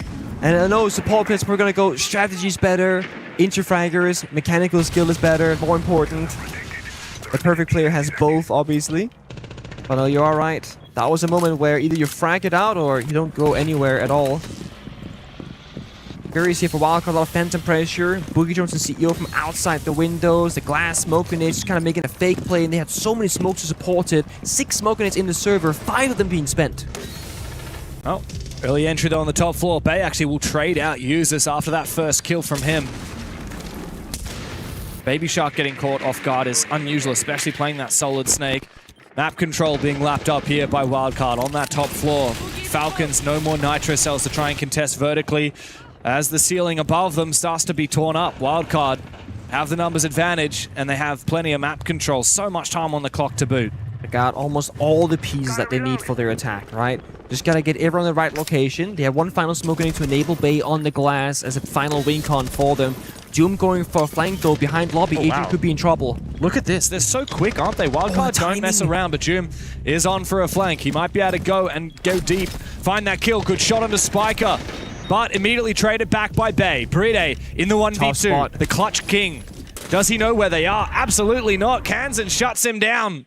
And I know support players are going to go, strategy's better, interfraggers, mechanical skill is better, more important. The perfect player has both, obviously. But no, you're alright. That was a moment where either you frag it out or you don't go anywhere at all. Very safe for Wildcard, a lot of phantom pressure. Boogie Jones and CEO from outside the windows. The glass smoke grenades just kind of making a fake play, and they had so many smokes to support it. 6 smoke grenades in the server, 5 of them being spent. Oh, early entry though on the top floor. Bay actually will trade out Yuzis after that first kill from him. Baby Shark getting caught off guard is unusual, especially playing that solid snake. Map control being lapped up here by Wildcard on that top floor. Falcons, no more nitro cells to try and contest vertically as the ceiling above them starts to be torn up. Wildcard have the numbers advantage and they have plenty of map control. So much time on the clock to boot. They got almost all the pieces that they need for their attack, right? Just gotta get everyone in the right location. They have one final smoke grenade to enable Bay on the glass as a final win con for them. Doom going for a flank though behind lobby. Adrian could be in trouble. Look at this. They're so quick, aren't they? Wildcard don't mess around, but Doom is on for a flank. He might be able to go deep. Find that kill. Good shot onto Spiker, but immediately traded back by Bay. Bride in the 1v2. The Clutch King. Does he know where they are? Absolutely not. Kansan shuts him down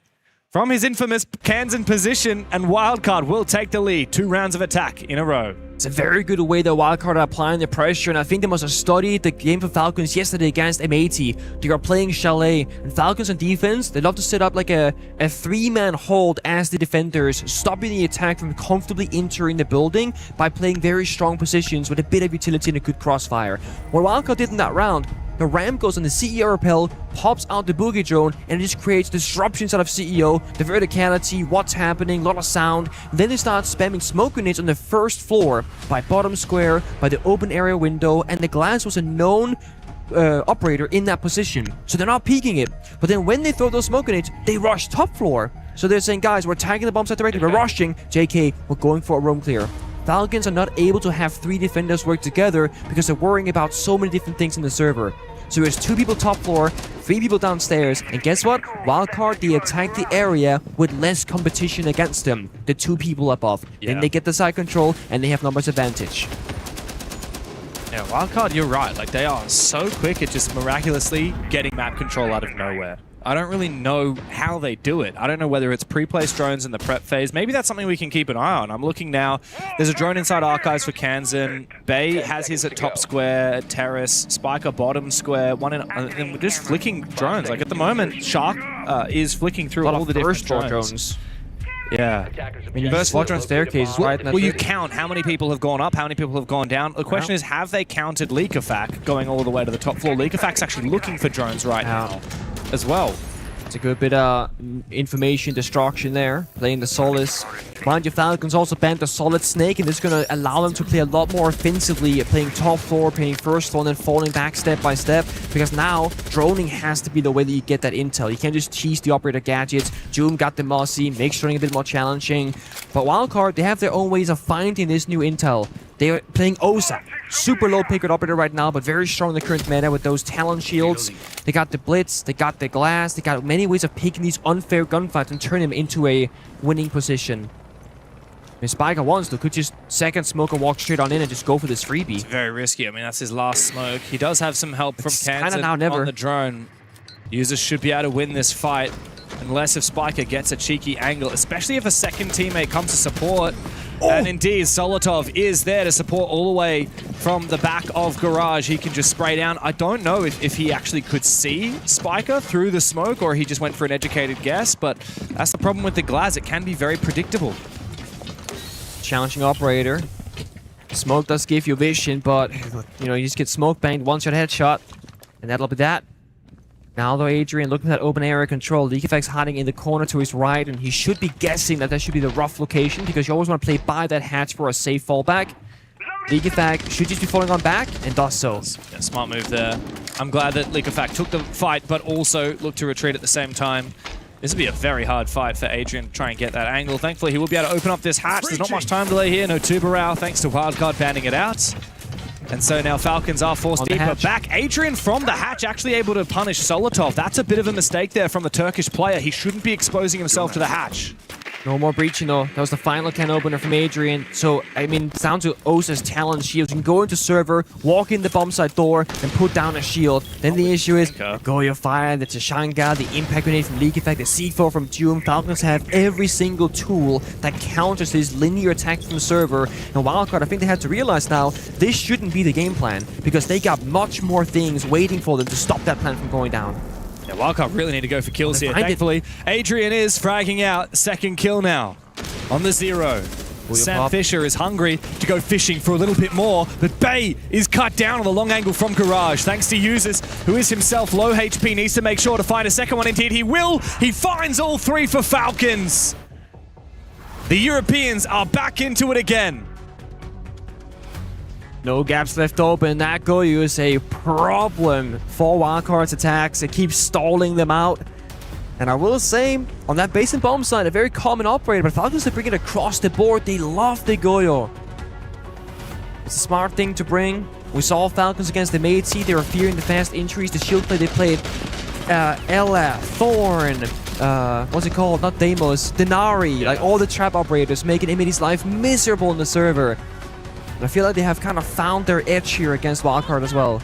from his infamous Kansan position, and Wildcard will take the lead. 2 rounds of attack in a row. It's a very good way that Wildcard are applying the pressure, and I think they must have studied the game for Falcons yesterday against M80. They are playing Chalet, and Falcons on defense, they love to set up like a 3-man hold as the defenders, stopping the attack from comfortably entering the building by playing very strong positions with a bit of utility and a good crossfire. What Wildcard did in that round, the ramp goes on the CEO rappel, pops out the boogie drone, and it just creates disruptions out of CEO, the verticality, what's happening, a lot of sound. Then they start spamming smoke grenades on the first floor, by bottom square, by the open area window, and the glass was a known operator in that position. So they're not peeking it. But then when they throw those smoke grenades, they rush top floor. So they're saying, guys, we're tagging the bomb site directly, we're rushing. JK, we're going for a roam clear. Falcons are not able to have 3 defenders work together because they're worrying about so many different things in the server. So there's 2 people top floor, 3 people downstairs, and guess what? Wildcard, they attack the area with less competition against them. The 2 people above. Then they get the side control, and they have numbers advantage. Yeah, Wildcard, you're right. Like, they are so quick at just miraculously getting map control out of nowhere. I don't really know how they do it. I don't know whether it's pre-placed drones in the prep phase. Maybe that's something we can keep an eye on. I'm looking now. There's a drone inside Archives for Kansan. Bay has his at top square, at terrace. Spiker bottom square. One in, and we're just flicking drones. Like, at the moment, Shark is flicking through all the different drones. Yeah. I mean, first quadrant staircases, right? Well, you count how many people have gone up, how many people have gone down. The question is, have they counted Leakafak going all the way to the top floor? Leakafak's actually looking for drones right now as well. It's a good bit of information destruction there, playing the Solace. Mind you, Falcons also banned the Solid Snake, and this is going to allow them to play a lot more offensively, playing top floor, playing first floor, and then falling back step by step, because now droning has to be the way that you get that intel. You can't just cheese the operator gadgets. Joom got the Mossy, makes droning a bit more challenging. But Wildcard, they have their own ways of finding this new intel. They are playing Osa. Super low pick operator right now, but very strong in the current meta with those Talon shields. They got the Blitz, they got the Glass, they got many ways of picking these unfair gunfights and turn them into a winning position. And Spiker wants to could just second smoke and walk straight on in and just go for this freebie. It's very risky. I mean, that's his last smoke. He does have some help from Kansan on the drone. Users should be able to win this fight, unless if Spiker gets a cheeky angle, especially if a second teammate comes to support. And indeed, Solotov is there to support all the way from the back of Garage. He can just spray down. I don't know if he actually could see Spiker through the smoke or he just went for an educated guess, but that's the problem with the Glaz. It can be very predictable. Challenging operator. Smoke does give you vision, but you know, you just get smoke banged, one-shot headshot, and that'll be that. Now though, Adrian looking at that open area control. Leakafak's hiding in the corner to his right, and he should be guessing that should be the rough location, because you always want to play by that hatch for a safe fallback. Leakafak should just be falling on back, and does so. Yeah, smart move there. I'm glad that Leakafak took the fight, but also looked to retreat at the same time. This will be a very hard fight for Adrian to try and get that angle. Thankfully, he will be able to open up this hatch. There's not much time delay here. No Tubarao, thanks to Wildcard banning it out. And so now Falcons are forced deeper back. Adrian from the hatch actually able to punish Solotov. That's a bit of a mistake there from the Turkish player. He shouldn't be exposing himself to the hatch. No more breaching though. That was the final can opener from Adrian. So, I mean, it's down to Osa's Talon shields. You can go into server, walk in the bomb site door, and put down a shield. Then the issue is Goyo Fire, the Tashanga, the Impact Grenade from Leakafak, the C4 from Doom. Falcons have every single tool that counters this linear attack from the server. And Wildcard, I think they have to realize now, this shouldn't be the game plan, because they got much more things waiting for them to stop that plan from going down. Yeah, Wildcard really need to go for kills here. Thankfully, Adrian is fragging out. Second kill now on the 0. Sam Fisher is hungry to go fishing for a little bit more, but Bay is cut down on the long angle from Garage. Thanks to Users, who is himself low HP, needs to make sure to find a second one. Indeed, he will. He finds all 3 for Falcons. The Europeans are back into it again. No gaps left open. That Goyu is a problem for Wildcard's attacks. It keeps stalling them out. And I will say, on that base and bomb side, a very common operator, but Falcons are bringing it across the board. They love the Goyo. It's a smart thing to bring. We saw Falcons against the Made Sea. They were fearing the fast injuries. The shield play they played, Ella, Thorn, what's it called? Not Deimos, Denari, like all the trap operators, making Emity's life miserable in the server. And I feel like they have kind of found their edge here against Wildcard as well.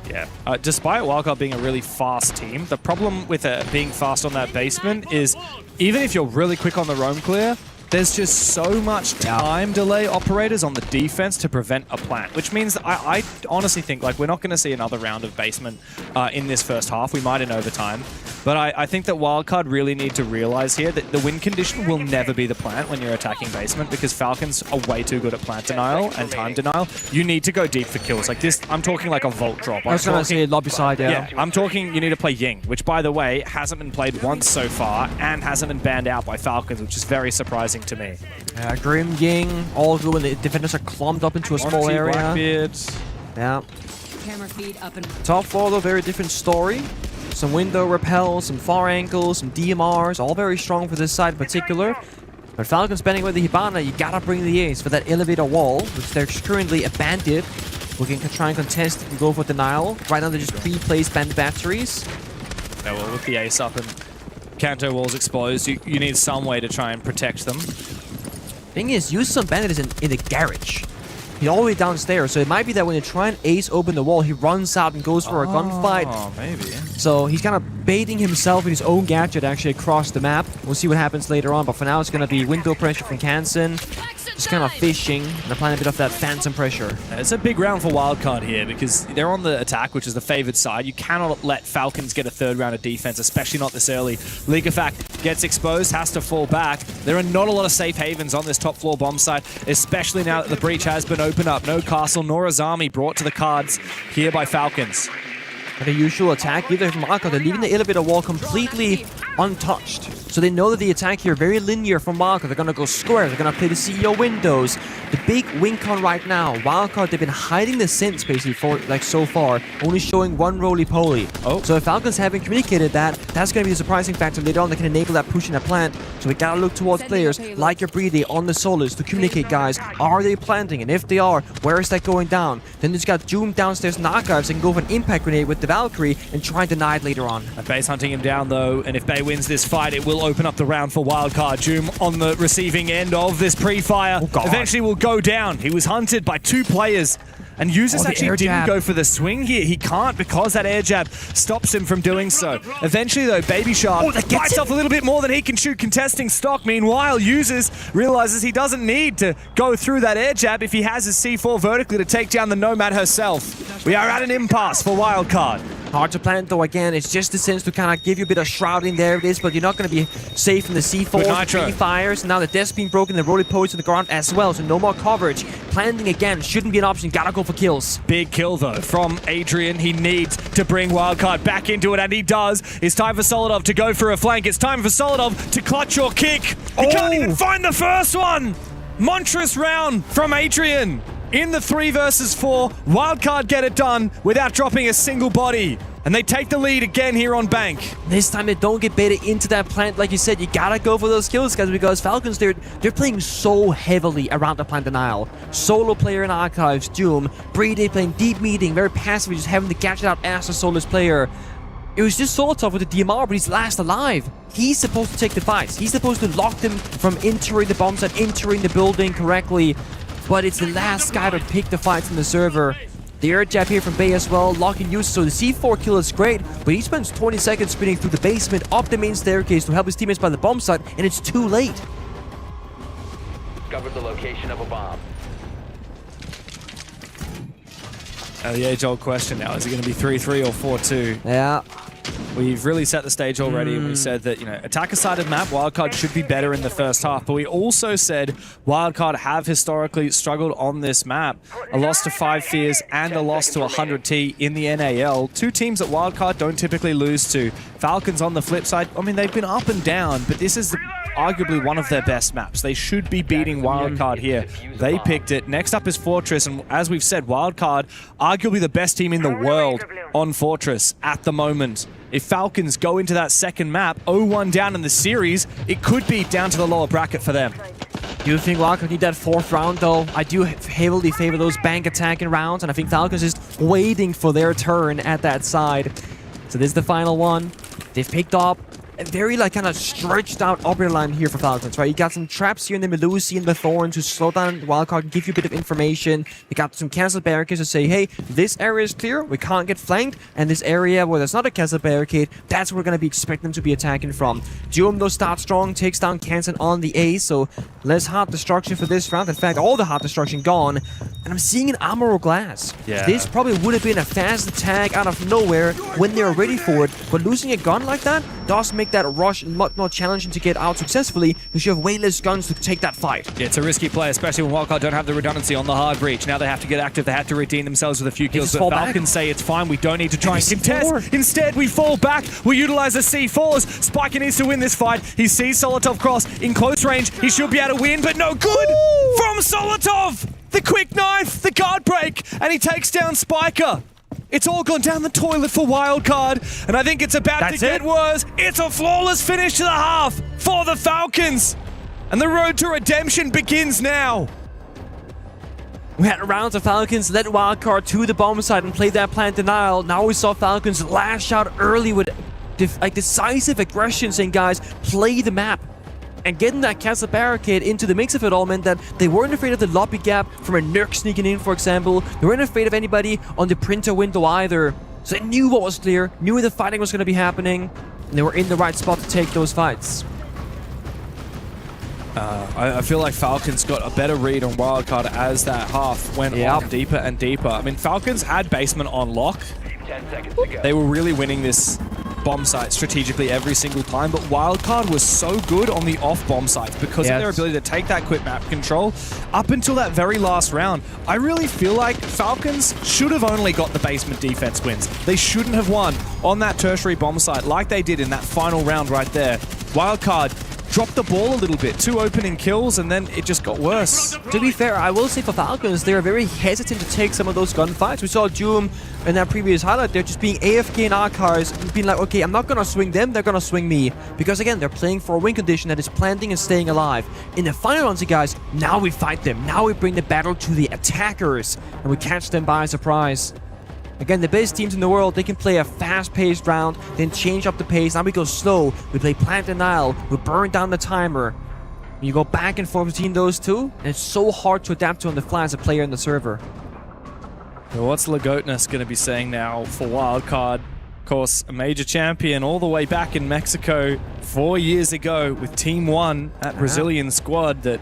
Yeah, despite Wildcard being a really fast team, the problem with being fast on that basement is even if you're really quick on the roam clear, there's just so much time delay operators on the defense to prevent a plant, which means that I honestly think like we're not going to see another round of basement in this first half. We might in overtime. But I think that Wildcard really need to realize here that the win condition will never be the plant when you're attacking basement, because Falcons are way too good at plant denial and time denial. You need to go deep for kills. Like this, I'm talking like a vault drop. I was going to say lobby side, yeah. I'm talking you need to play Ying, which by the way, hasn't been played once so far and hasn't been banned out by Falcons, which is very surprising to me. Grim, Ying, all good when the defenders are clumped up into a small area. Blackbeard. Yeah. Camera feed up and Top 4 though, very different story. Some window repels, some far angles, some DMRs, all very strong for this side in particular. But Falcons spending with the Hibana, you gotta bring the ace for that elevator wall, which they're currently abandoned We can try and contest and go for denial. Right now, they're just pre-placed bandit batteries. Yeah, well, with the ace up and Kanto walls exposed, you need some way to try and protect them. Thing is, use some bandits in the garage. He's all the way downstairs, so it might be that when they try and ace open the wall, he runs out and goes for a gunfight. Oh, maybe. So he's kind of baiting himself in his own gadget actually across the map. We'll see what happens later on, but for now it's going to be window pressure from Kansen. Just kind of fishing and applying a bit of that phantom pressure. It's a big round for Wildcard here because they're on the attack, which is the favored side. You cannot let Falcons get a third round of defense, especially not this early. League of Fact gets exposed, has to fall back. There are not a lot of safe havens on this top floor bomb site, especially now that the breach has been opened up. No castle, nor Azami brought to the cards here by Falcons. And the usual attack, either from Wildcard, they're leaving the elevator wall completely untouched. So they know that the attack here very linear from Wildcard. They're going to go square. They're going to play the CEO windows. The big win con right now. Wildcard, they've been hiding the synths basically for so far, only showing one roly-poly. So if Falcons haven't communicated that, that's going to be the surprising factor later on. They can enable that push in a plant. So we got to look towards players like your Breedy on the Solus to communicate, guys. Are they planting? And if they are, where is that going down? Then there's got Doom downstairs in Archives and go for an impact grenade with the Valkyrie and try and deny it later on. Bay's hunting him down though, and if Bay wins this fight, it will open up the round for Wildcard. Doom on the receiving end of this pre-fire. Eventually will go down. He was hunted by two players. And Users actually didn't go for the swing here. He can't because that air jab stops him from doing so. Eventually, though, Baby Shark bites off a little bit more than he can shoot contesting stock. Meanwhile, Users realizes he doesn't need to go through that air jab if he has his C4 vertically to take down the Nomad herself. We are at an impasse for Wildcard. Hard to plant though, again, it's just the sense to kind of give you a bit of shrouding there it is, but you're not going to be safe from the C4, 3 fires. Now the desk being broken, the roly poles to the ground as well, so no more coverage. Planting again shouldn't be an option, gotta go for kills. Big kill though from Adrian. He needs to bring Wildcard back into it, and he does. It's time for Solidov to go for a flank. It's time for Solidov to clutch your kick. He can't even find the first one. Monstrous round from Adrian. In the 3 versus 4, Wildcard get it done without dropping a single body. And they take the lead again here on Bank. This time they don't get baited into that plant. Like you said, you gotta go for those kills, guys, because Falcons, they're playing so heavily around the plant denial. Solo player in Archives, Doom. Breedy playing deep meeting, very passively, just having to catch it out as a solus player. It was just so tough with the DMR, but he's last alive. He's supposed to take the fights. He's supposed to lock them from entering the bomb site, entering the building correctly. But it's the last guy to pick the fights in the server. The air jab here from Bay as well, locking use. So the C4 kill is great, but he spends 20 seconds spinning through the basement, up the main staircase to help his teammates by the bomb site, and it's too late. Discovered the location of a bomb. The age-old question now, is it going to be 3-3 or 4-2? Yeah. We've really set the stage already, and we said that, attacker-sided map, Wildcard should be better in the first half, but we also said Wildcard have historically struggled on this map. A loss to 5 Fears and a loss to 100T in the NAL. 2 teams that Wildcard don't typically lose to. Falcons on the flip side, I mean, they've been up and down, but this is arguably one of their best maps. They should be beating Wildcard here. They picked it. Next up is Fortress, and as we've said, Wildcard, arguably the best team in the world on Fortress at the moment. If Falcons go into that second map, 0-1 down in the series, it could be down to the lower bracket for them. Do you think Wildcard need that 4th round, though? I do heavily favor those bank attacking rounds, and I think Falcons is waiting for their turn at that side. So this is the final one. They've picked up a very kind of stretched out upper line here for Falcons, right? You got some traps here in the Melusi and the Thorn to slow down Wildcard and give you a bit of information. You got some cancel barricades to say, hey, this area is clear, we can't get flanked, and this area where there's not a cancel barricade, that's where we're going to be expecting them to be attacking from. Doom, though, starts strong, takes down Kansen on the A, so less hard destruction for this round. In fact, all the hard destruction gone, and I'm seeing an Armor Glass. Yeah. This probably would have been a fast attack out of nowhere when they were ready for it, but losing a gun like that does make that rush much more challenging to get out successfully because you have way less guns to take that fight. Yeah, it's a risky play, especially when Wildcard don't have the redundancy on the hard breach. Now they have to get active, they have to redeem themselves with a few kills, but Falcons say it's fine, we don't need to try and contest. Instead, we fall back, we utilize the C4s. Spiker needs to win this fight. He sees Solotov cross in close range. He should be able to win, but no good from Solotov! The quick knife, the guard break, and he takes down Spiker. It's all gone down the toilet for Wildcard, and I think it's about to get worse. It's a flawless finish to the half for the Falcons, and the road to redemption begins now. We had rounds of Falcons led wildcard to the bomb site and played that plant denial. Now we saw Falcons lash out early with decisive aggression, saying, guys, play the map. And getting that castle barricade into the mix of it all meant that they weren't afraid of the lobby gap from a Nurk sneaking in, for example. They weren't afraid of anybody on the printer window either. So they knew what was clear, knew the fighting was going to be happening, and they were in the right spot to take those fights. I feel like Falcons got a better read on wildcard as that half went on deeper and deeper. I mean, Falcons had basement on lock. 10 seconds to go. They were really winning this bomb site strategically every single time, but wildcard was so good on the off bomb sites because of their ability to take that quick map control up until that very last round. I really feel like Falcons should have only got the basement defense wins. They shouldn't have won on that tertiary bomb site like they did in that final round right there. Wildcard dropped the ball a little bit. 2 opening kills, and then it just got worse. To be fair, I will say for Falcons, they are very hesitant to take some of those gunfights. We saw Doom in that previous highlight. They're just being AFK in our cars and being like, okay, I'm not going to swing them, they're going to swing me. Because again, they're playing for a win condition that is planting and staying alive. In the final rounds, you guys, now we fight them. Now we bring the battle to the attackers, and we catch them by surprise. Again, the best teams in the world, they can play a fast-paced round, then change up the pace. Now we go slow. We play plant denial. We burn down the timer. You go back and forth between those two, and it's so hard to adapt to on the fly as a player in the server. Well, what's Lagotness going to be saying now for wildcard? Of course, a major champion all the way back in Mexico 4 years ago with Team 1, that Brazilian squad that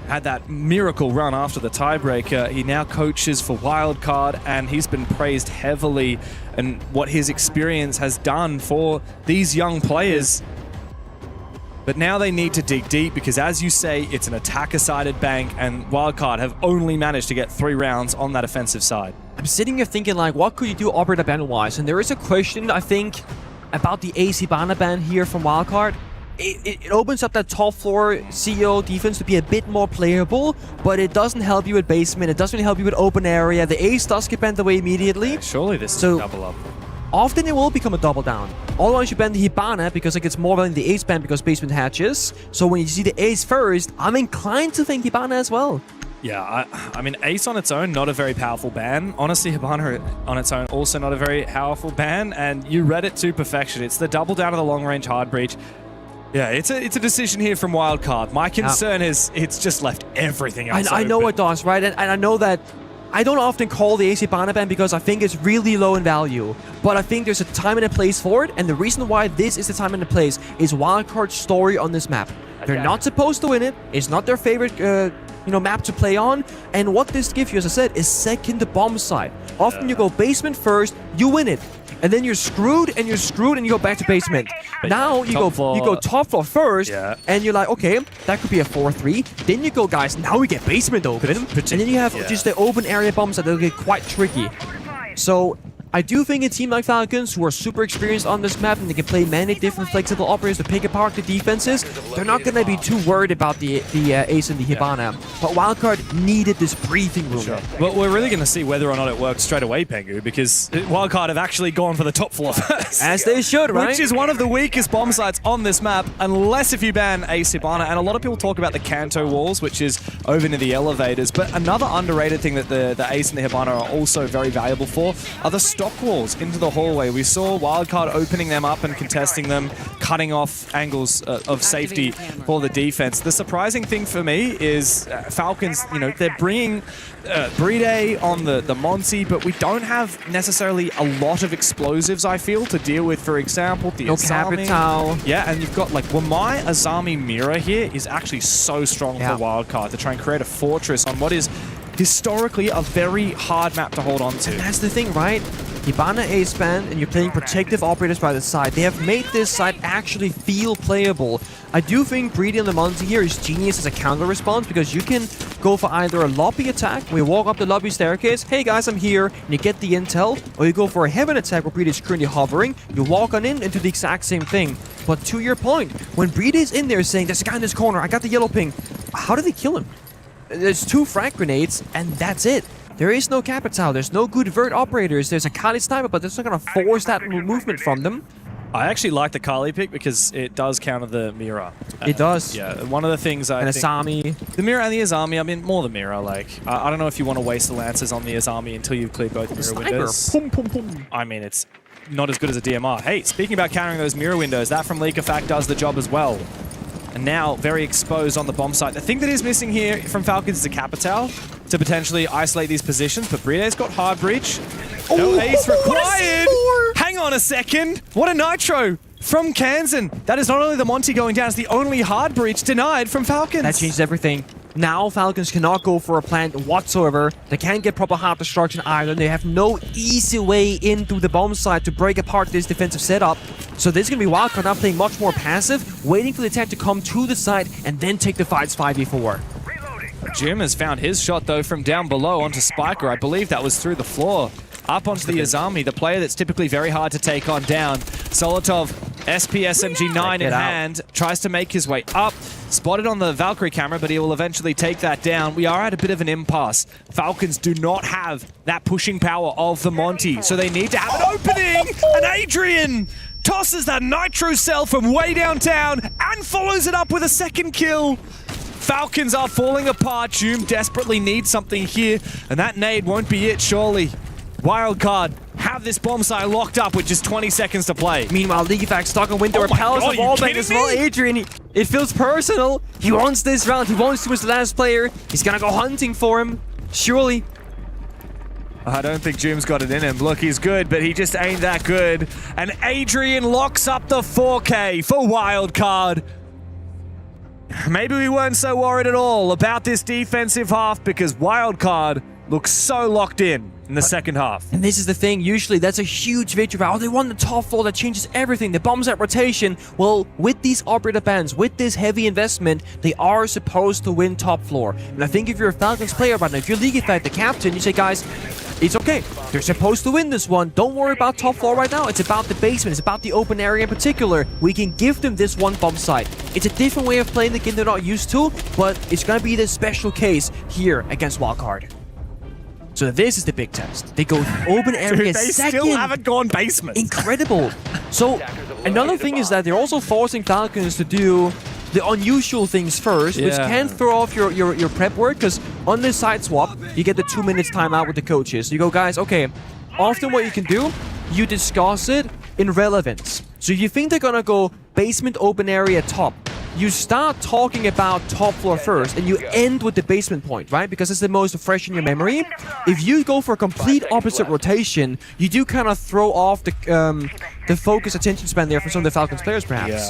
had that miracle run after the tiebreaker. He now coaches for wildcard, and he's been praised heavily and what his experience has done for these young players. But now they need to dig deep because, as you say, it's an attacker-sided bank, and wildcard have only managed to get 3 rounds on that offensive side. I'm sitting here thinking, like, what could you do operator ban-wise? And there is a question, I think, about the AC Bana ban here from wildcard. It opens up that top floor CEO defense to be a bit more playable, but it doesn't help you with basement, it doesn't really help you with open area. The ace does get banned away immediately. Yeah, surely this is a double up. Often it will become a double down. Otherwise you ban the Hibana because it gets more value than the ace ban because basement hatches. So when you see the ace first, I'm inclined to think Hibana as well. Yeah, I mean, Ace on its own, not a very powerful ban. Honestly, Hibana on its own, also not a very powerful ban, and you read it to perfection. It's the double down of the long-range hard breach. Yeah, it's a decision here from wildcard. My concern is it's just left everything else I know it does, right? And I know that I don't often call the AC Bana ban because I think it's really low in value. But I think there's a time and a place for it, and the reason why this is the time and the place is wildcard's story on this map. They're not supposed to win it. It's not their favorite map to play on. And what this gives you, as I said, is second bomb site. Often you go basement first, you win it. And then you're screwed, and you go back to basement. Now you go top floor first, and you're like, okay, that could be a 4-3. Then you go, guys, now we get basement open, and then you have just the open area bombs that will get quite tricky. So I do think a team like Falcons, who are super experienced on this map and they can play many different flexible operators to pick apart the defenses, they're not going to be too worried about the Ace and the Hibana. But wildcard needed this breathing room. Sure. Well, we're really going to see whether or not it works straight away, Pengu, because wildcard have actually gone for the top floor first. As they should, right? Which is one of the weakest bomb sites on this map, unless if you ban Ace Hibana. And a lot of people talk about the Kanto walls, which is over near the elevators. But another underrated thing that the Ace and the Hibana are also very valuable for are the stock walls into the hallway. We saw wildcard opening them up and contesting them, cutting off angles of safety for the defense. The surprising thing for me is Falcons, they're bringing Bride on the Monty, but we don't have necessarily a lot of explosives, I feel, to deal with. For example, the Azami. Capital. Yeah, and you've got Wamai Azami Mirror here is actually so strong for wildcard to try and create a fortress on what is historically a very hard map to hold on to. And that's the thing, right? Hibana Ace ban, and you're playing protective operators by the side. They have made this side actually feel playable. I do think Breedy on the Monty here is genius as a counter response because you can go for either a lobby attack where you walk up the lobby staircase, hey guys, I'm here, and you get the intel, or you go for a heaven attack where Breedy is currently hovering, you walk on in and do the exact same thing. But to your point, when Breedy is in there saying, there's a guy in this corner, I got the yellow ping, how did they kill him? There's 2 frag grenades, and that's it. There is no Capital, there's no good vert operators, there's a Kali sniper, but that's not going to force that movement from them. I actually like the Kali pick because it does counter the Mira. It does. Yeah, one of the things I and think... Asami. The Mira and the Azami, I mean, more the Mira. Like, I don't know if you want to waste the Lancers on the Azami until you've cleared both Mira windows. Pum, pum, pum. I mean, it's not as good as a DMR. Hey, speaking about countering those Mira windows, that from Leak Effect does the job as well. And now, very exposed on the bomb site. The thing that is missing here from Falcons is a Capital to potentially isolate these positions, but Bride's got hard breach. No ace required! Hang on a second! What a nitro from Kansan! That is not only the Monty going down, it's the only hard breach denied from Falcons. That changes everything. Now Falcons cannot go for a plant whatsoever. They can't get proper hard destruction either. They have no easy way in through the bomb site to break apart this defensive setup. So this is going to be Wildcard now playing much more passive, waiting for the attack to come to the site and then take the fights 5v4. Jim has found his shot though from down below onto Spiker. I believe that was through the floor. Up onto the Azami, the player that's typically very hard to take on down. Solotov, SP-SMG-9 in hand, tries to make his way up. Spotted on the Valkyrie camera, but he will eventually take that down. We are at a bit of an impasse. Falcons do not have that pushing power of the Monty, so they need to have an opening! And Adrian tosses that Nitro cell from way downtown and follows it up with a second kill. Falcons are falling apart. Joom desperately needs something here, and that nade won't be it, surely. Wildcard have this bomb site locked up with just 20 seconds to play. Meanwhile, Leakyfax stuck on window repels the wallbang as well. Adrian, it feels personal. He wants this round. He wants to be the last player. He's gonna go hunting for him. Surely. I don't think Joom's got it in him. Look, he's good, but he just ain't that good. And Adrian locks up the 4K for Wildcard. Maybe we weren't so worried at all about this defensive half because Wildcard looks so locked in the second half. And this is the thing, usually that's a huge victory. Oh, they won the top floor, that changes everything. The bombs at rotation. Well, with these operator bans, with this heavy investment, they are supposed to win top floor. And I think if you're a Falcons player right now, if you're League Effect, the captain, you say, guys, it's okay. They're supposed to win this one. Don't worry about top floor right now. It's about the basement. It's about the open area in particular. We can give them this one bomb site. It's a different way of playing the game they're not used to, but it's going to be this special case here against Wildcard. So this is the big test. They go open area Dude, they second. still haven't gone basement. Incredible. So another thing is that they're also forcing Falcons to do the unusual things first, which can throw off your prep work, because on this side swap, you get the 2 minutes timeout with the coaches. You go, guys, okay, often what you can do, you discuss it in relevance. So if you think they're gonna go basement, open area, top, you start talking about top floor first, and you end with the basement point, right? Because it's the most fresh in your memory. If you go for a complete opposite rotation, you do kind of throw off the focus attention span there from some of the Falcons players, perhaps.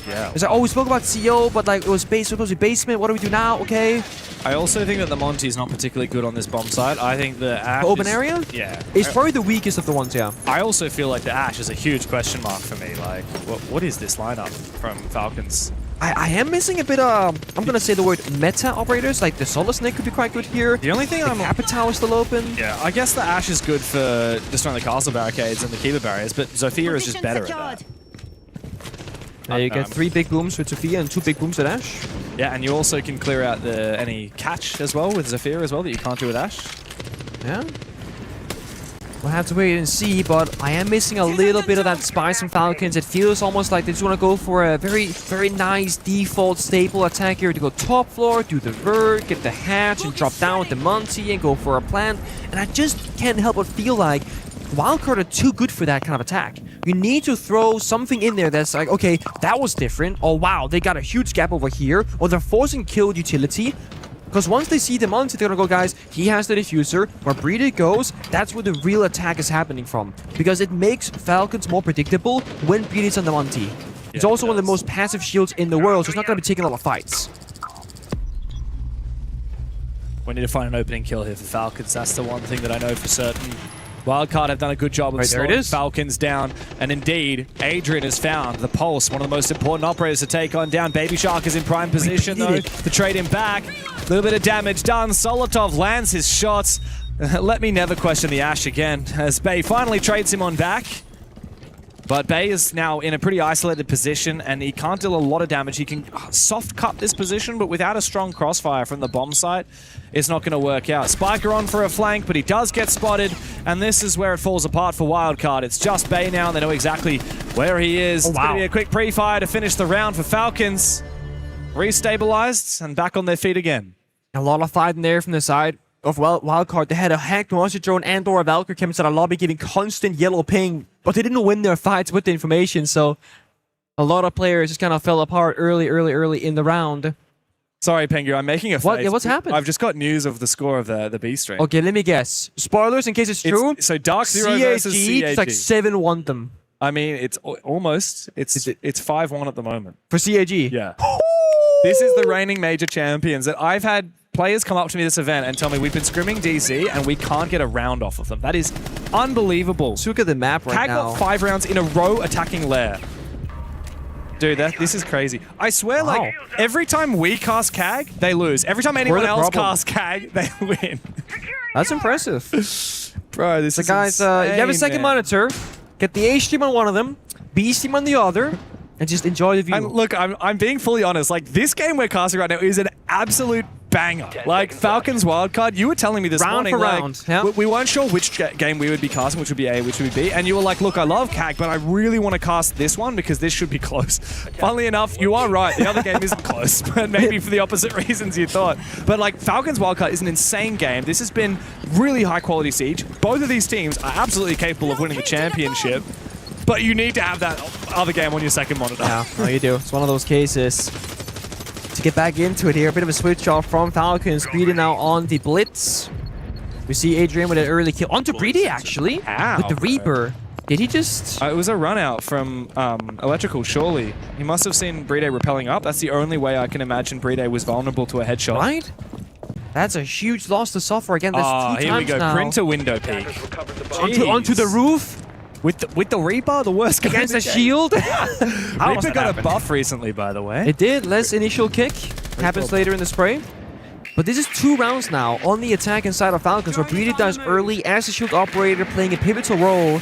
Yeah. It's like, oh, we spoke about CO, but like it was supposed to be basement. What do we do now? Okay. I also think that the Monty is not particularly good on this bomb site. I think the Ash open area? Yeah. It's probably the weakest of the ones, yeah. I also feel like the Ash is a huge question mark for me. Like, what is this lineup from Falcons? I am missing a bit of, I'm going to say the word meta operators, like the Solar Snake could be quite good here. The only thing the Capital is still open. Yeah, I guess the Ash is good for destroying the castle barricades and the keeper barriers, but Zofia is just better at that. You get 3 big booms with Zofia and 2 big booms with Ash. Yeah, and you also can clear out any catch as well with Zofia as well that you can't do with Ash. Yeah. We'll have to wait and see, but I am missing a little bit of that spice from Falcons. It feels almost like they just want to go for a very, very nice default staple attack here to go top floor, do the vert, get the hatch, and drop down with the Monty and go for a plant. And I just can't help but feel like Wildcard are too good for that kind of attack. You need to throw something in there that's like, okay, that was different. Oh, wow, they got a huge gap over here. Or they're forcing killed utility. Because once they see the Monty, they're gonna go, guys, he has the diffuser. Where Breeder goes, that's where the real attack is happening from. Because it makes Falcons more predictable when Breeder's on the Monty. It's also one of the most passive shields in the world, so it's not gonna be taking a lot of fights. We need to find an opening kill here for Falcons. That's the one thing that I know for certain. Wildcard have done a good job of slowing Falcons down. And indeed, Adrian has found the Pulse, one of the most important operators to take on down. Baby Shark is in prime position, though, to trade him back. A little bit of damage done. Solotov lands his shots. Let me never question the Ash again, as Bay finally trades him on back. But Bay is now in a pretty isolated position, and he can't deal a lot of damage. He can soft cut this position, but without a strong crossfire from the bomb site, it's not going to work out. Spiker on for a flank, but he does get spotted, and this is where it falls apart for Wildcard. It's just Bay now, and they know exactly where he is. It's going to be a quick pre-fire to finish the round for Falcons. Restabilized and back on their feet again. A lot of fighting there from the side of Wildcard. They had a hacked monster drone and or a Valkyrie came inside a lobby giving constant yellow ping, but they didn't win their fights with the information, so a lot of players just kind of fell apart early in the round. Sorry, Pengu, I'm making a face. What's happened? I've just got news of the score of the B stream. Okay, let me guess. Spoilers in case it's true. So Dark Zero versus CAG. It's like 7-1 them. I mean, it's almost. It's 5-1 at the moment. For CAG? Yeah. This is the reigning major champions that I've had players come up to me this event and tell me we've been scrimming DC and we can't get a round off of them. That is unbelievable. Let's look at the map right now. Got 5 rounds in a row attacking Lair. Dude, this is crazy. I swear, like, every time we cast CAG, they lose. Every time anyone else casts CAG, they win. That's impressive. Bro, this is guys, insane, you have a second monitor, get the A stream on one of them, B stream on the other, and just enjoy the view. And look, I'm being fully honest. Like, this game we're casting right now is an absolute banger. Like, Falcons Wildcard, you were telling me this morning, like, we weren't sure which game we would be casting, which would be A, which would be B, and you were like, look, I love CAG, but I really want to cast this one because this should be close. Funnily enough, you are right. The other game isn't close, but maybe for the opposite reasons you thought. But, like, Falcons Wildcard is an insane game. This has been really high-quality Siege. Both of these teams are absolutely capable of winning the championship. But you need to have that other game on your second monitor. Yeah, no, you do. It's one of those cases. To get back into it here, a bit of a switch off from Falcons. Breedy now on the Blitz. We see Adrian with an early kill. Onto Breedy, actually. With the Reaper. Did he just... it was a run out from Electrical, surely. He must have seen Breedy repelling up. That's the only way I can imagine Breedy was vulnerable to a headshot. Right? That's a huge loss to suffer again. That's 2 here we times go. now. Printer window peek. Onto the roof. With the Reaper, the worst guy against the shield. Reaper got a buff recently, by the way. It did. Less initial kick. Happens later in the spray. But this is 2 rounds now on the attacking side of Falcons, where Breedy dies early as a shield operator, playing a pivotal role.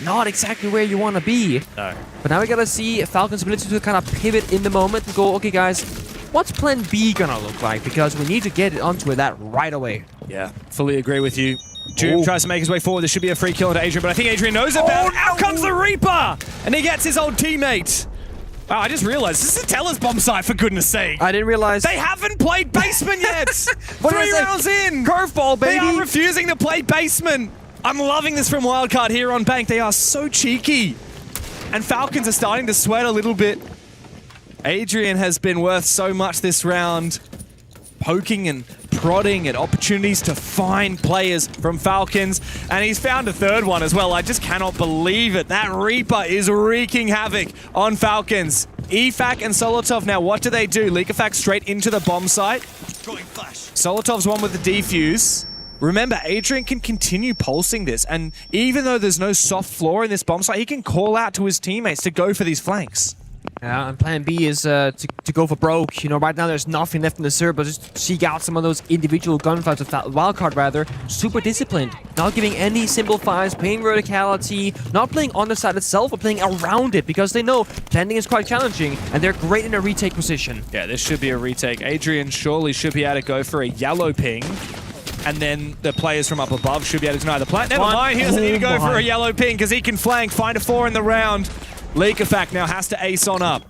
Not exactly where you want to be. No. But now we gotta see Falcons' ability to kind of pivot in the moment and go, okay, guys, what's plan B gonna look like? Because we need to get it onto that right away. Yeah, fully agree with you. Doom tries to make his way forward. There should be a free kill into Adrian, but I think Adrian knows about it. Out comes the Reaper! And he gets his old teammate. Oh, I just realized, this is a Teller's bomb site, for goodness sake. I didn't realize. They haven't played basement yet! 3 rounds in! Curveball, baby! They are refusing to play basement! I'm loving this from Wildcard here on Bank. They are so cheeky. And Falcons are starting to sweat a little bit. Adrian has been worth so much this round. Poking and prodding at opportunities to find players from Falcons. And he's found a 3rd one as well. I just cannot believe it. That Reaper is wreaking havoc on Falcons. EFAC and Solotov now, what do they do? Leakafac straight into the bomb site. Solotov's one with the defuse. Remember, Adrian can continue pulsing this, and even though there's no soft floor in this bomb site, he can call out to his teammates to go for these flanks. Yeah, and plan B is to go for broke. You know, right now there's nothing left in the server, but just seek out some of those individual gunfights with Wildcard, rather. Super disciplined. Not giving any simple fires, playing verticality, not playing on the side itself, but playing around it, because they know planning is quite challenging, and they're great in a retake position. Yeah, this should be a retake. Adrian surely should be able to go for a yellow ping. And then the players from up above should be able to deny the plant. Never mind, he doesn't need to go for a yellow ping because he can flank, find a 4 in the round. Leakafac now has to ace on up.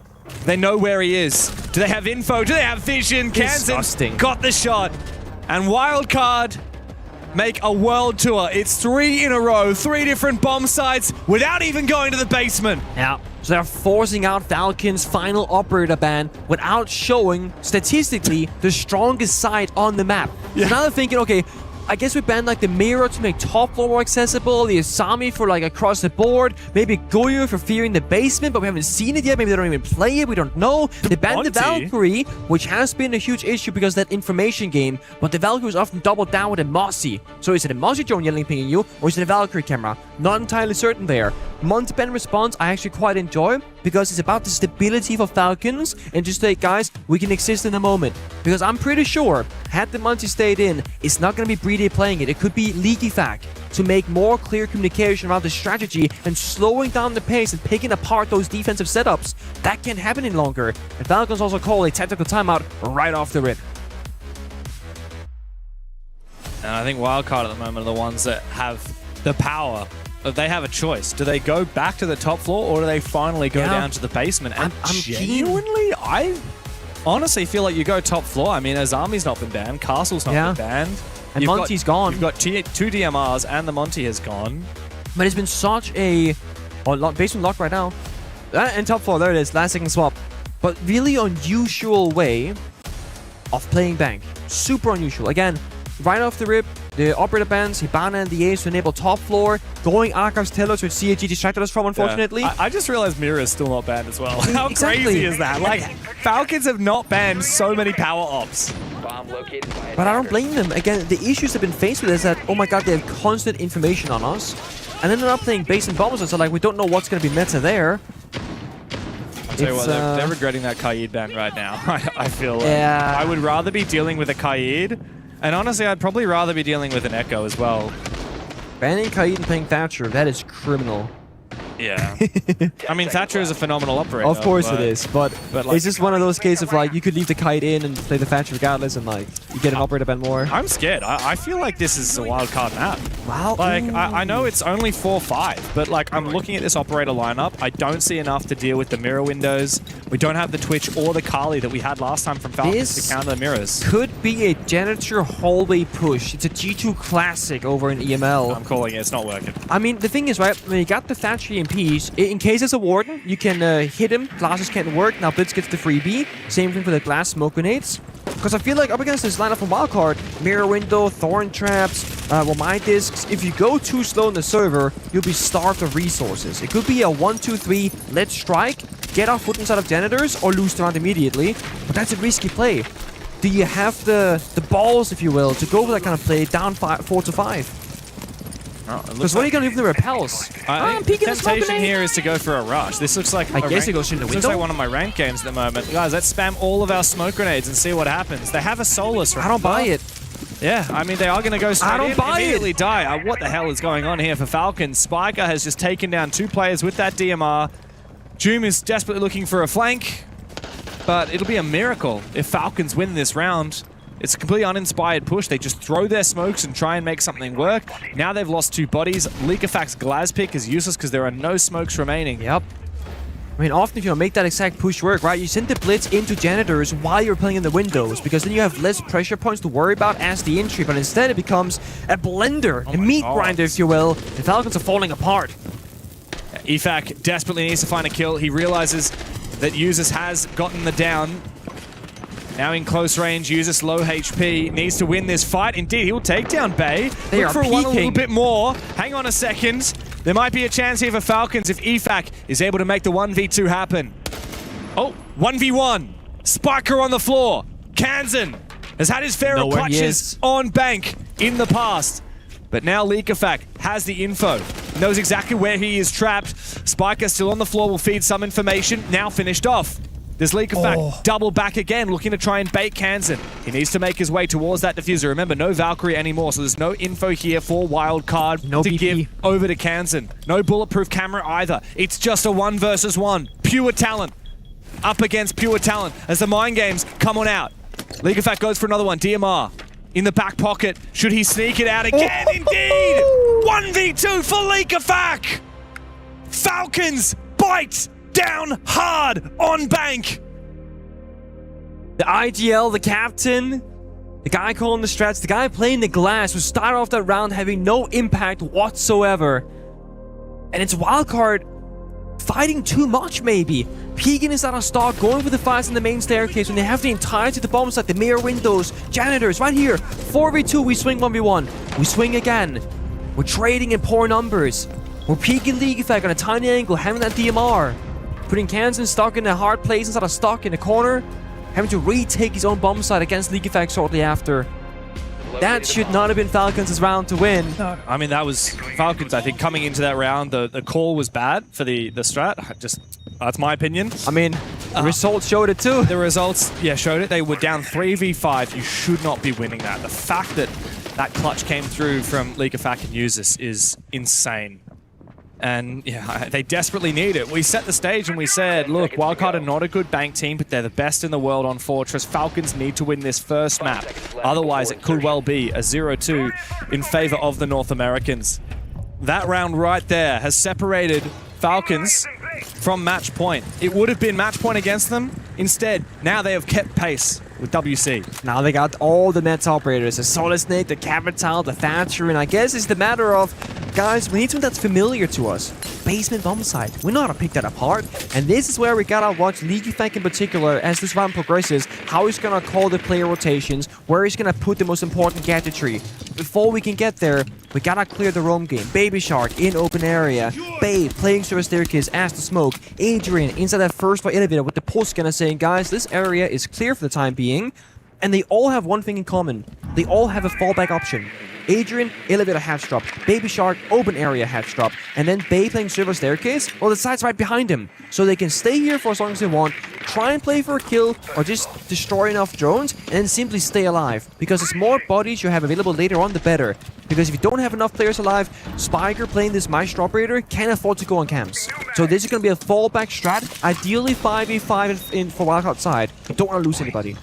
They know where he is. Do they have info? Do they have vision? Kansan got the shot. And Wildcard make a world tour. It's 3 in a row, 3 different bomb sites without even going to the basement. Yeah, so they're forcing out Falcon's final operator ban without showing, statistically, the strongest side on the map. Yeah. So now they're thinking, okay, I guess we banned like the Mirror to make top floor more accessible, the Asami for like across the board, maybe Goyo for fearing the basement, but we haven't seen it yet. Maybe they don't even play it. We don't know. They banned the Valkyrie, which has been a huge issue because of that information game, but the Valkyrie is often doubled down with a Mossy. So is it a Mossy drone yelling pinging you, or is it a Valkyrie camera? Not entirely certain there. Monty-Ben response I actually quite enjoy because it's about the stability for Falcons and just say, guys, we can exist in the moment. Because I'm pretty sure, had the Monty stayed in, it's not going to be Breedy playing it. It could be Leakyfac to make more clear communication around the strategy and slowing down the pace and picking apart those defensive setups. That can't happen any longer. And Falcons also call a tactical timeout right off the rip. And I think Wildcard at the moment are the ones that have the power. They have a choice. Do they go back to the top floor or do they finally go down to the basement? And I'm genuinely, I honestly feel like you go top floor. I mean, Azami's not been banned. Castle's not been banned. And Monty's gone. You've got two DMRs and the Monty has gone. But it's been such a... basement locked right now. And top floor, there it is. Last second swap. But really unusual way of playing Bank. Super unusual. Again, right off the rip, the operator bans Hibana and the Ace to enable top floor. Going Archives Telos, which CAG distracted us from, unfortunately. Yeah. I just realized Mira is still not banned as well. How crazy is that? Like, Falcons have not banned so many power ops. But I don't blame them. Again, the issues they've been faced with is that, oh my god, they have constant information on us. And then they're not playing base and bombs, so like, we don't know what's going to be meta there. I'll tell you what, they're regretting that Kaid ban right now. I feel like I would rather be dealing with a Kaid. And honestly, I'd probably rather be dealing with an Echo as well. Banning Kaid and playing Thatcher, that is criminal. Yeah. I mean, Thatcher is a phenomenal operator. Of course it is, but like, it's just one of those cases of like, you could leave the Kaid in and play the Thatcher regardless, and like, you get an operator ban more. I'm scared. I feel like this is a wild card map. Wow. Like, I know it's only 4-5, but like, I'm looking at this operator lineup. I don't see enough to deal with the mirror windows. We don't have the Twitch or the Kali that we had last time from Falcons to counter the mirrors. Could be a janitor hallway push. It's a G2 classic over in EML. I'm calling it. It's not working. I mean, the thing is, right, when you got the Thatcher EMPs, in case it's a Warden, you can hit him. Glasses can't work. Now Blitz gets the freebie. Same thing for the glass smoke grenades. Because I feel like up against this lineup from Wildcard, Mirror Window, Thorn Traps, my discs, if you go too slow in the server, you'll be starved of resources. It could be a 1-2-3, let's strike, get our foot inside of janitors, or lose the round immediately. But that's a risky play. Do you have the balls, if you will, to go for that kind of play down 4-5? Because what are you going to do for the repels? I think the temptation here is to go for a rush. This looks like I guess it goes in the window. Looks like one of my ranked games at the moment. Guys, let's spam all of our smoke grenades and see what happens. They have a Solus. I don't buy it. Yeah, I mean, they are going to go straight in, immediately it. die. What the hell is going on here for Falcons? Spiker has just taken down 2 players with that DMR. Joom is desperately looking for a flank, but it'll be a miracle if Falcons win this round. It's a completely uninspired push. They just throw their smokes and try and make something work. Now they've lost 2 bodies. Leakafac's Glaz pick is useless because there are no smokes remaining. Yep. I mean, often if you make that exact push work, right, you send the Blitz into janitors while you're playing in the windows, because then you have less pressure points to worry about as the entry, but instead it becomes a blender, a meat grinder, if you will, and Falcons are falling apart. EFAC desperately needs to find a kill. He realizes that Usus has gotten the down. Now in close range, Usus low HP, needs to win this fight. Indeed, he will take down Bay. They Look are for peeking. one a little bit more. Hang on a second. There might be a chance here for Falcons if EFAC is able to make the 1v2 happen. Oh, 1v1. Spiker on the floor. Kansan has had his fair of clutches on Bank in the past. But now Leakafac has the info, knows exactly where he is trapped. Spiker still on the floor, will feed some information, now finished off. There's Leakafac double back again, looking to try and bait Kansan. He needs to make his way towards that diffuser. Remember, no Valkyrie anymore, so there's no info here for Wildcard to give over to Kansan. No bulletproof camera either. It's just a 1 versus 1. Pure talent. Up against pure talent as the mind games come on out. Leakafac goes for another one. DMR in the back pocket. Should he sneak it out again? Indeed! 1v2 for Leakafac! Falcons bite down hard on Bank. The IGL, the captain, the guy calling the strats, the guy playing the glass who started off that round having no impact whatsoever. And it's Wildcard fighting too much, maybe. Pegan is out of stock, going for the fights in the main staircase when they have the entirety of the bomb site, the mirror windows, janitors, right here. 4v2, we swing 1v1. We swing again. We're trading in poor numbers. We're peeking Leakafac on a tiny angle, having that DMR. Putting Kansan stuck in a hard place instead of stuck in a corner. Having to retake his own bomb site against Leakafac shortly after. That should not have been Falcons' round to win. No, I mean, that was Falcons, I think, coming into that round. The call was bad for the strat. That's my opinion. I mean, the results showed it too. The results, yeah, showed it. They were down 3v5. You should not be winning that. The fact that that clutch came through from League of Fact and Users is insane. And yeah, they desperately need it. We set the stage and we said, look, Wildcard are not a good bank team, but they're the best in the world on Fortress. Falcons need to win this first map. Otherwise, it could well be a 0-2 in favor of the North Americans. That round right there has separated Falcons from match point. It would have been match point against them. Instead, now they have kept pace with WC. Now they got all the Nets operators, the Solid Snake, the Capital, the Thatcher, and I guess it's the matter of, guys, we need something that's familiar to us. Basement bomb site. We know how to pick that apart. And this is where we gotta watch League of Fact in particular as this round progresses, how he's gonna call the player rotations, where he's gonna put the most important gadgetry. Before we can get there, we gotta clear the roam game. Baby Shark in open area. Babe playing through a staircase as the smoke. Adrian inside that first floor elevator with the pulse gunner saying, guys, this area is clear for the time being. And they all have one thing in common. They all have a fallback option. Adrian, elevator hatch drop. Baby Shark, open area hatch drop. And then Bay playing server staircase, well, the site's right behind him. So they can stay here for as long as they want, try and play for a kill, or just destroy enough drones, and then simply stay alive. Because the more bodies you have available later on, the better. Because if you don't have enough players alive, Spiker playing this Maestro operator can't afford to go on camps. So this is going to be a fallback strat, ideally 5v5 in for Wildcard side. You don't want to lose anybody.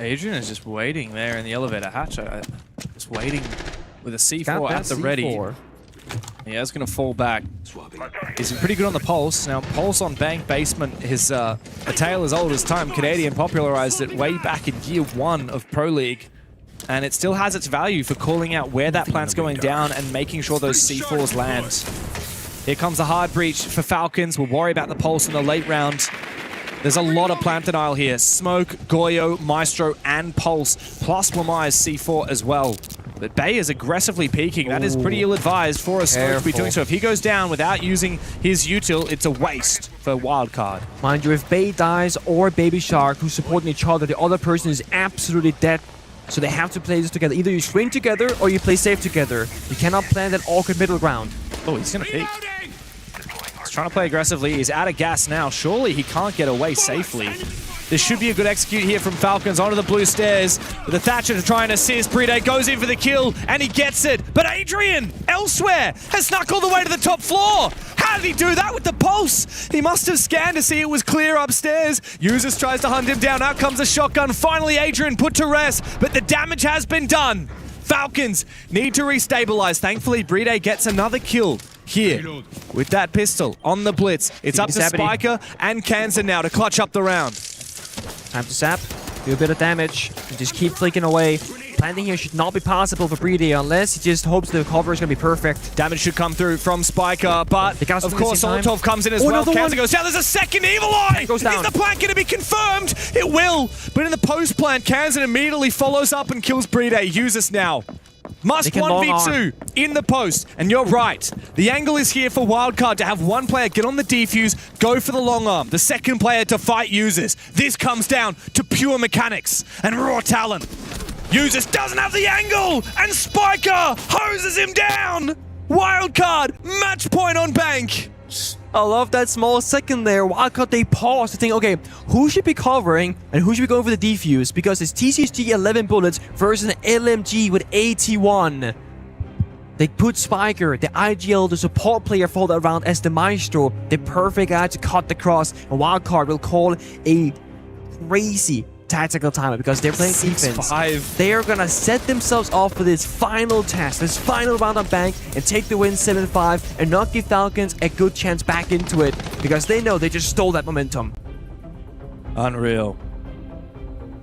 Adrian is just waiting there in the elevator hatch. Just waiting with a C4 at the ready. Yeah, it's going to fall back. He's pretty good on the Pulse. Now, Pulse on Bank Basement is a tale as old as time. Canadian popularized it way back in Year 1 of Pro League. And it still has its value for calling out where that plant's going down and making sure those C4s land. Here comes the hard breach for Falcons. We'll worry about the Pulse in the late round. There's a lot of plant denial here. Smoke, Goyo, Maestro, and Pulse, plus Wamai's C4 as well. But Bay is aggressively peeking. That is pretty ill-advised for a Smoke to be doing so. If he goes down without using his util, it's a waste for Wildcard. Mind you, if Bay dies or Baby Shark, who's supporting each other, the other person is absolutely dead. So they have to play this together. Either you swing together or you play safe together. You cannot play that awkward middle ground. Oh, he's going to peek. He's trying to play aggressively. He's out of gas now. Surely he can't get away safely. This should be a good execute here from Falcons onto the blue stairs. With the Thatcher to try and assist. Bride goes in for the kill, and he gets it. But Adrian, elsewhere, has snuck all the way to the top floor. How did he do that with the Pulse? He must have scanned to see it was clear upstairs. Users tries to hunt him down. Out comes a shotgun. Finally, Adrian put to rest, but the damage has been done. Falcons need to restabilize. Thankfully, Bride gets another kill here with that pistol on the blitz. It's up to Spiker and Kansan now to clutch up the round. Time to sap, do a bit of damage, and just keep flicking away. Planting here should not be possible for Bride unless he just hopes the cover is going to be perfect. Damage should come through from Spiker, but of course Solotov comes in as well. Kansan goes down. There's a second Evil Eye! Is the plant going to be confirmed? It will, but in the post plant, Kansan immediately follows up and kills Bride. Use us now. Must 1v2 in the post. And you're right. The angle is here for Wildcard to have one player get on the defuse, go for the long arm. The second player to fight Users. This comes down to pure mechanics and raw talent. Users doesn't have the angle, and Spiker hoses him down. Wildcard, match point on Bank. I love that small second there. Wildcard, they pause to think, okay, who should be covering and who should be going for the defuse? Because it's TCSG 11 bullets versus an LMG with 81. They put Spiker, the IGL, the support player for that round as the Maestro, the perfect guy to cut the cross. And Wildcard will call a crazy tactical timer because they're playing defense. They are gonna set themselves off for this final test, this final round on Bank, and take the win 7-5 and not give Falcons a good chance back into it because they know they just stole that momentum. Unreal.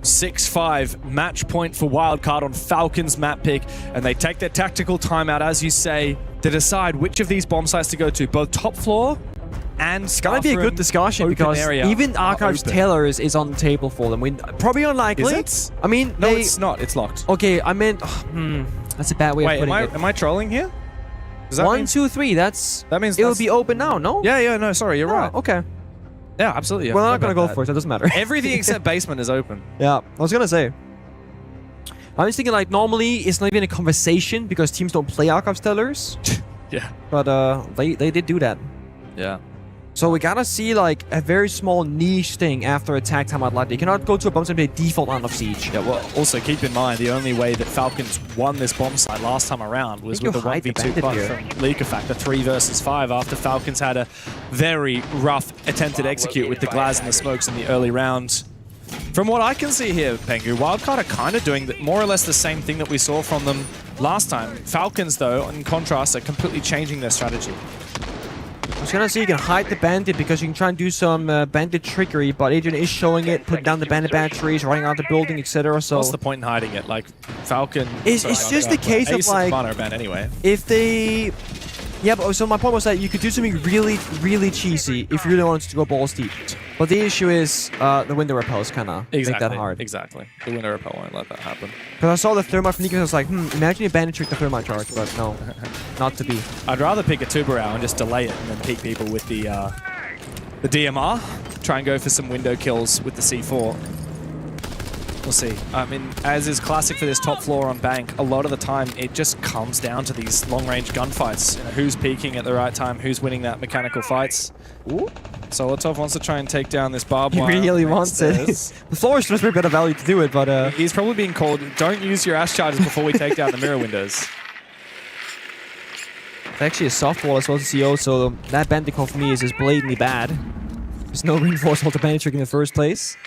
6-5 match point for Wildcard on Falcons map pick, and they take their tactical timeout, as you say, to decide which of these bomb sites to go to, both top floor and it's gonna be a good discussion because even Archives Taylor's is on the table for them. Probably unlikely. Is it? I mean, no, it's not. It's locked. Okay, I meant that's a bad way of putting it. Am I trolling here? 1, 2, 3. That means it will be open now. No? Yeah. No, sorry, you're right. Okay. Yeah, absolutely. We're not going to go for it, so it doesn't matter. Everything except basement is open. Yeah, I was going to say. I was thinking, like, normally it's not even a conversation because teams don't play Archive Stellars. Yeah. But they did do that. Yeah. So we gotta see, like, a very small niche thing after attack timeout like that. You cannot go to a bomb site and play default round of Siege. Yeah, well, also keep in mind, the only way that Falcons won this bomb site last time around was with the 1v2 putt from Leakafact, the 3 versus 5, after Falcons had a very rough attempt at execute with the Glaz and the smokes in the early round. From what I can see here, Pengu, Wildcard are kind of doing more or less the same thing that we saw from them last time. Falcons, though, in contrast, are completely changing their strategy. I was gonna say you can hide the bandit because you can try and do some bandit trickery, but Adrian is showing it, putting down the bandit batteries, running out the building, etc. So what's the point in hiding it? Like, Falcon... It's just the case of, like, anyway. if they... Yeah, but so my point was that you could do something really, really cheesy if you really wanted to go balls deep. But the issue is the window repels kind of make that hard. Exactly. The window repel won't let that happen. Because I saw the thermite from Nico and I was like, imagine you bandit trick the thermite charge, but no, not to be. I'd rather pick a Tubarão and just delay it and then peek people with the DMR. Try and go for some window kills with the C4. We'll see. I mean, as is classic for this top floor on Bank, a lot of the time it just comes down to these long-range gunfights. You know, who's peaking at the right time, who's winning that mechanical fights. Ooh. Solotov wants to try and take down this barbed wire. He really wants it. The floor is just a bit of value to do it, but... He's probably being called, don't use your ash charges before we take down the mirror windows. It's actually a soft wall as well as CO, so that bandit call for me is just blatantly bad. There's no reinforcement to bandit trick in the first place.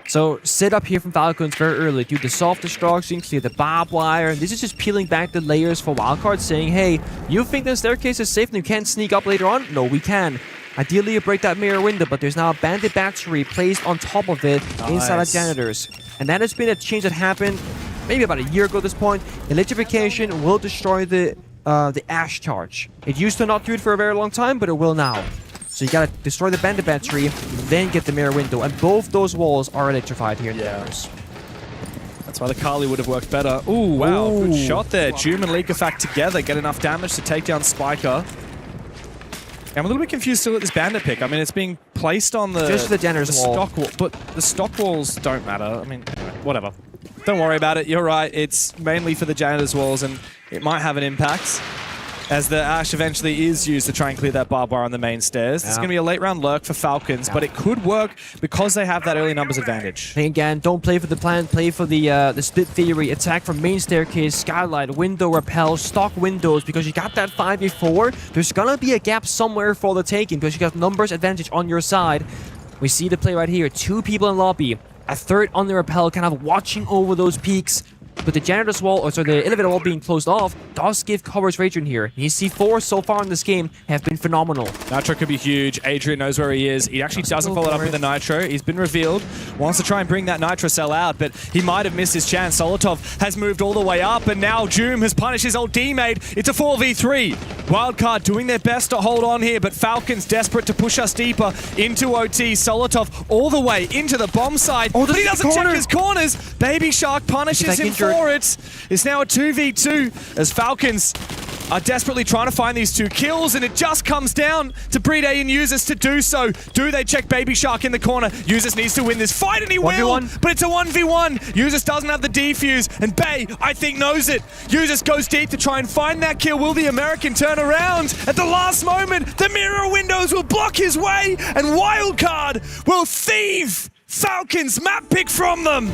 So, set up here from Falcons very early. Do the soft destruction, clear the barbed wire. And this is just peeling back the layers for Wildcard, saying, hey, you think the staircase is safe and you can't sneak up later on? No, we can. Ideally, you break that mirror window, but there's now a bandit battery placed on top of it inside the janitors. And that has been a change that happened maybe about a year ago at this point. Electrification will destroy the ash charge. It used to not do it for a very long time, but it will now. So you gotta destroy the bandit battery, then get the mirror window. And both those walls are electrified here in the others. That's why the Kali would have worked better. Ooh, wow, good shot there. Doom and Leakafact together get enough damage to take down Spiker. I'm a little bit confused still at this bandit pick. I mean, it's being placed on the... Just the janitor's wall. Stock wall. But the stock walls don't matter. I mean, anyway, whatever. Don't worry about it. You're right. It's mainly for the janitor's walls, and it might have an impact. As the Ash eventually is used to try and clear that barbed wire on the main stairs. This is going to be a late round lurk for Falcons, but it could work because they have that early numbers advantage. And again, don't play for the plan, play for the split theory. Attack from main staircase, skylight, window repel, stock windows, because you got that 5v4. There's going to be a gap somewhere for the taking because you got numbers advantage on your side. We see the play right here. 2 people in lobby, a third on the repel, kind of watching over those peaks. But the janitor's wall, or sorry, the elevator wall being closed off, does give coverage for Adrian here. His C4 so far in this game have been phenomenal. Nitro could be huge. Adrian knows where he is. He actually doesn't follow it up with the Nitro. He's been revealed. Wants to try and bring that Nitro cell out, but he might have missed his chance. Solotov has moved all the way up, and now Doom has punished his old teammate. It's a 4v3. Wildcard doing their best to hold on here, but Falcons desperate to push us deeper into OT. Solotov all the way into the bomb side, but he doesn't check his corners. Baby Shark punishes him for it. It's now a 2v2 as Falcons are desperately trying to find these 2 kills, and it just comes down to Breed A and Users to do so. Do they check Baby Shark in the corner? Users needs to win this fight, and he will, but it's a 1v1. Users doesn't have the defuse, and Bay, I think, knows it. Users goes deep to try and find that kill. Will the American turn around? At the last moment, the mirror windows will block his way, and Wildcard will thieve Falcons map pick from them.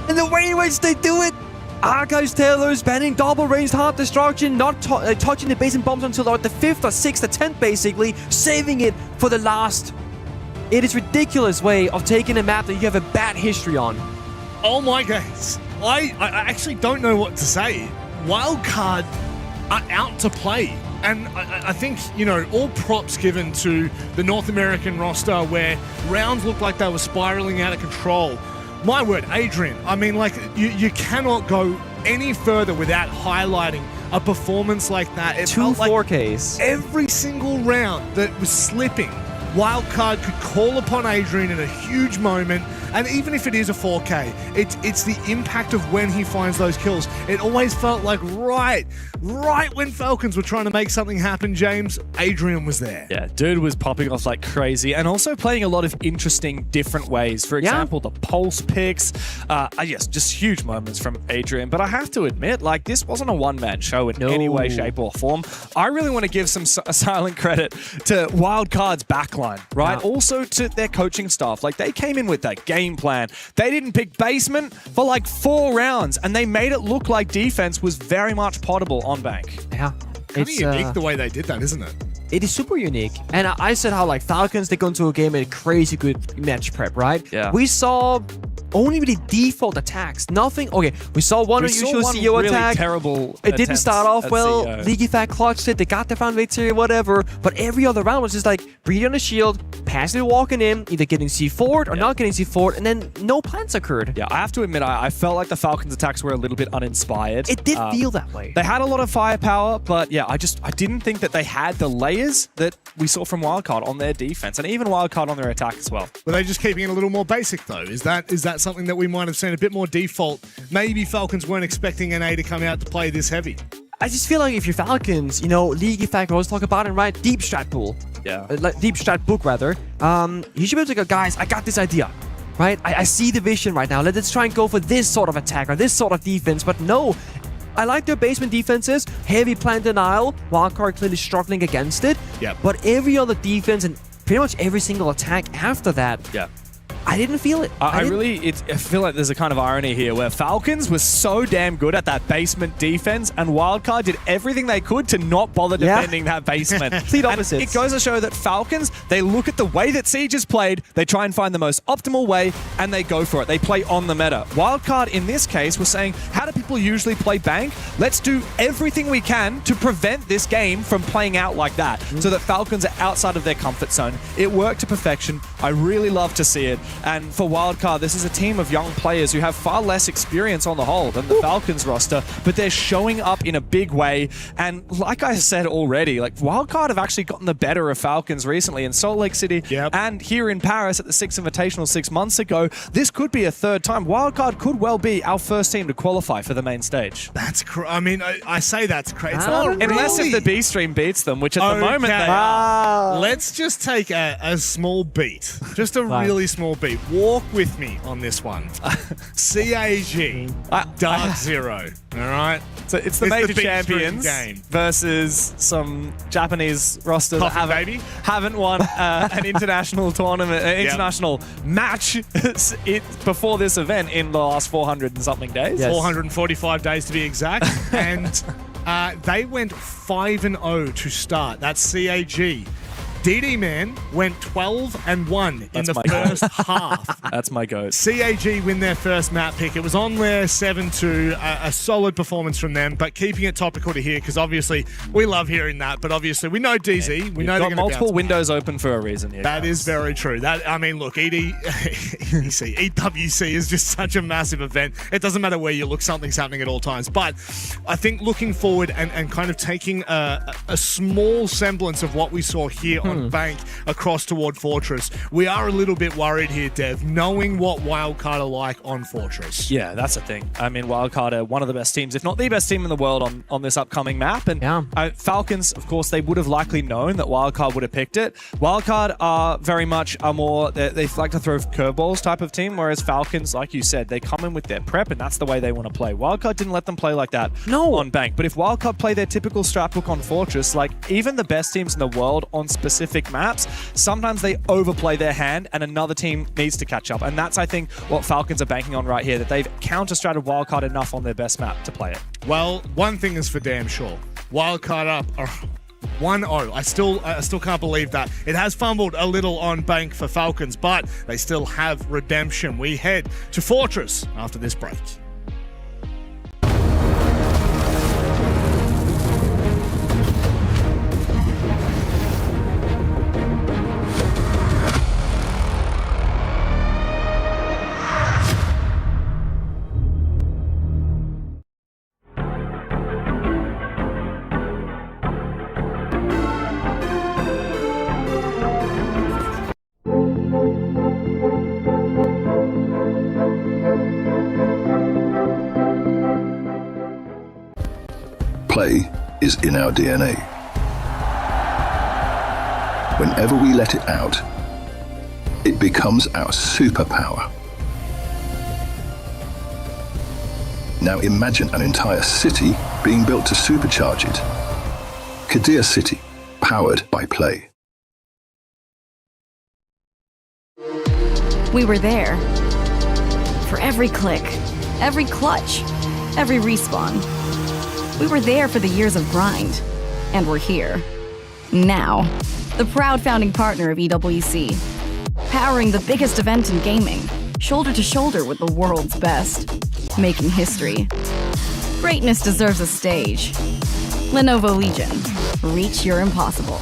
And the way in which they do it, Archives Taylor's banning double ranged hard destruction, not touching the base and bombs until like the 5th or 6th or 10th basically, saving it for the last. It is a ridiculous way of taking a map that you have a bad history on. Oh my goodness. I actually don't know what to say. Wildcard are out to play. And I think, you know, all props given to the North American roster where rounds looked like they were spiraling out of control. My word, Adrian, I mean, like, you cannot go any further without highlighting a performance like that. It 2 felt like 4Ks. every single round that was slipping Wildcard could call upon Adrian in a huge moment, and even if it is a 4K, it's the impact of when he finds those kills. It always felt like right when Falcons were trying to make something happen, James, Adrian was there. Yeah, dude was popping off like crazy and also playing a lot of interesting different ways. For example, the pulse picks. Yes, just huge moments from Adrian. But I have to admit, like, this wasn't a one-man show in any way, shape, or form. I really want to give some silent credit to Wildcard's backline, right? Yeah. Also to their coaching staff. Like, they came in with that game plan. They didn't pick basement for like 4 rounds, and they made it look like defense was very much potable on bank. Yeah. Kind of unique the way they did that, isn't it? It is super unique. And I said how, like, Falcons, they go into a game with a crazy good match prep, right? Yeah. We saw only the default attacks. Nothing. Okay, we saw one unusual CEO really attack. Terrible. It didn't start off well. CEO. League Effect clutched it. They got the round victory, whatever. But every other round was just like breathing on the shield, passively walking in, either getting C4'd or not getting C4'd, and then no plans occurred. Yeah, I have to admit, I felt like the Falcons' attacks were a little bit uninspired. It did feel that way. They had a lot of firepower, but yeah, I didn't think that they had the layers that we saw from Wildcard on their defense, and even Wildcard on their attack as well. Were they just keeping it a little more basic, though? Is that something that we might have seen a bit more default? Maybe Falcons weren't expecting NA to come out to play this heavy. I just feel like if you're Falcons, you know, League Effect, I always talk about it, right? Deep strat pool. Yeah. Like deep strat book, rather. You should be able to go, guys, I got this idea. Right? I see the vision right now. Let's try and go for this sort of attack or this sort of defense. But no, I like their basement defenses. Heavy plant denial. Wildcard clearly struggling against it. Yep. But every other defense and pretty much every single attack after that, Yeah. I didn't feel it. I feel like there's a kind of irony here where Falcons was so damn good at that basement defense, and Wildcard did everything they could to not bother defending that basement. Complete opposites. And it goes to show that Falcons, they look at the way that Siege is played, they try and find the most optimal way, and they go for it. They play on the meta. Wildcard, in this case, was saying, how do people usually play bank? Let's do everything we can to prevent this game from playing out like that, so that Falcons are outside of their comfort zone. It worked to perfection. I really love to see it. And for Wildcard, this is a team of young players who have far less experience on the whole than the Falcons roster, but they're showing up in a big way. And like I said already, like, Wildcard have actually gotten the better of Falcons recently in Salt Lake City and here in Paris at the Six Invitational 6 months ago. This could be a third time. Wildcard could well be our first team to qualify for the main stage. That's I mean, I say that's crazy. Unless if the B stream beats them, which at the moment they are. Let's just take a small beat. Just a really small beat. Walk with me on this one. CAG, Dark Zero. All right? So it's the major big champions game versus some Japanese roster that haven't won an international tournament, international match before this event in the last 400 and something days. Yes. 445 days to be exact. And they went 5-0 to start. That's CAG. DD Man went 12-1 in the first half. That's my goat. CAG win their first map pick. It was on there 7-2, a solid performance from them, but keeping it topical to hear because obviously we love hearing that. But obviously we know DZ. We know they're got multiple windows open for a reason here. That is very true. I mean, look, EWC is just such a massive event. It doesn't matter where you look, something's happening at all times. But I think looking forward and kind of taking a small semblance of what we saw here on Bank across toward Fortress, we are a little bit worried here, Dev, knowing what Wildcard are like on Fortress. Yeah, that's the thing. I mean, Wildcard are one of the best teams, if not the best team in the world on this upcoming map. And Falcons, of course, they would have likely known that Wildcard would have picked it. Wildcard are very much a more, they like to throw curveballs type of team, whereas Falcons, like you said, they come in with their prep, and that's the way they want to play. Wildcard didn't let them play like that on Bank. But if Wildcard play their typical strat book on Fortress, like even the best teams in the world on specific maps, sometimes they overplay their hand and another team needs to catch up. And that's, I think, what Falcons are banking on right here, that they've counter-stratted Wildcard enough on their best map to play it. Well, one thing is for damn sure. Wildcard up 1-0. I still can't believe that. It has fumbled a little on Bank for Falcons, but they still have redemption. We head to Fortress after this break. play is in our DNA. Whenever we let it out, it becomes our superpower. Now imagine an entire city being built to supercharge it. Kadir City, powered by play. We were there. For every click, every clutch, every respawn. We were there for the years of grind. And we're here. Now. The proud founding partner of EWC. Powering the biggest event in gaming. Shoulder to shoulder with the world's best. Making history. Greatness deserves a stage. Lenovo Legion. Reach your impossible.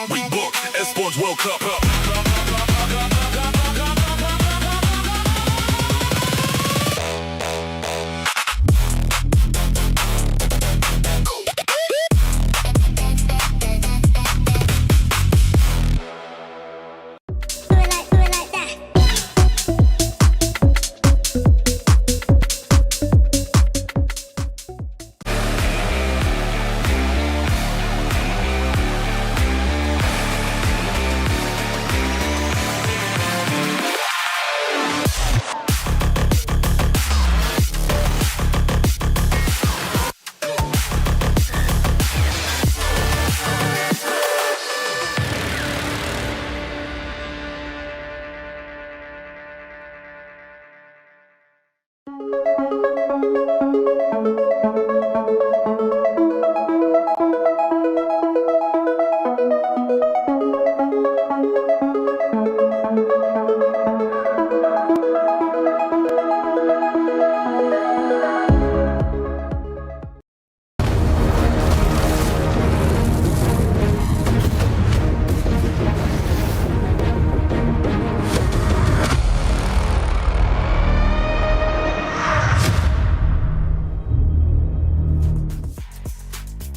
We book Esports World Cup.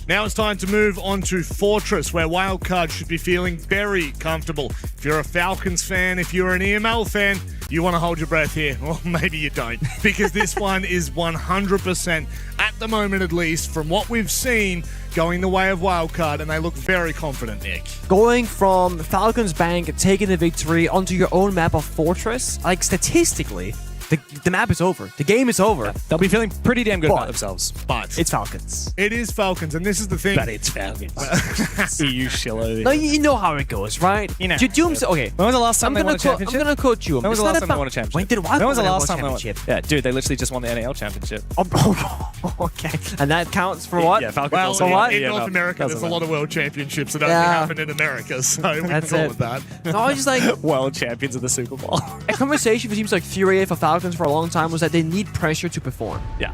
Now it's time to move on to Fortress, where Wildcard should be feeling very comfortable. If you're a Falcons fan, if you're an EML fan, you want to hold your breath here. Well, maybe you don't, because this one is 100%, at the moment at least, from what we've seen, going the way of Wildcard, and they look very confident, Nick. Going from Falcons Bank, taking the victory onto your own map of Fortress, like statistically, the map is over. The game is over. Yeah, they'll be feeling pretty damn good about themselves. But it's Falcons. It is Falcons, and this is the thing. But it's Falcons. You shillo. No, you know how it goes, right? You know. Okay. When was the last time they won a championship? I'm going to quote you. When was the last time they won a championship? When did Wildcard When was the win last a time they won? championship? Yeah, dude, they literally just won the NAL championship. Oh, okay. And that counts for what? Yeah, Falcons. Well, also in won. North America, there's a lot of world championships that only happen in America, so we can call it that. No, I was just like... World champions of the Super Bowl. A conversation for teams like Fury for Falcons for a long time was that they need pressure to perform. Yeah.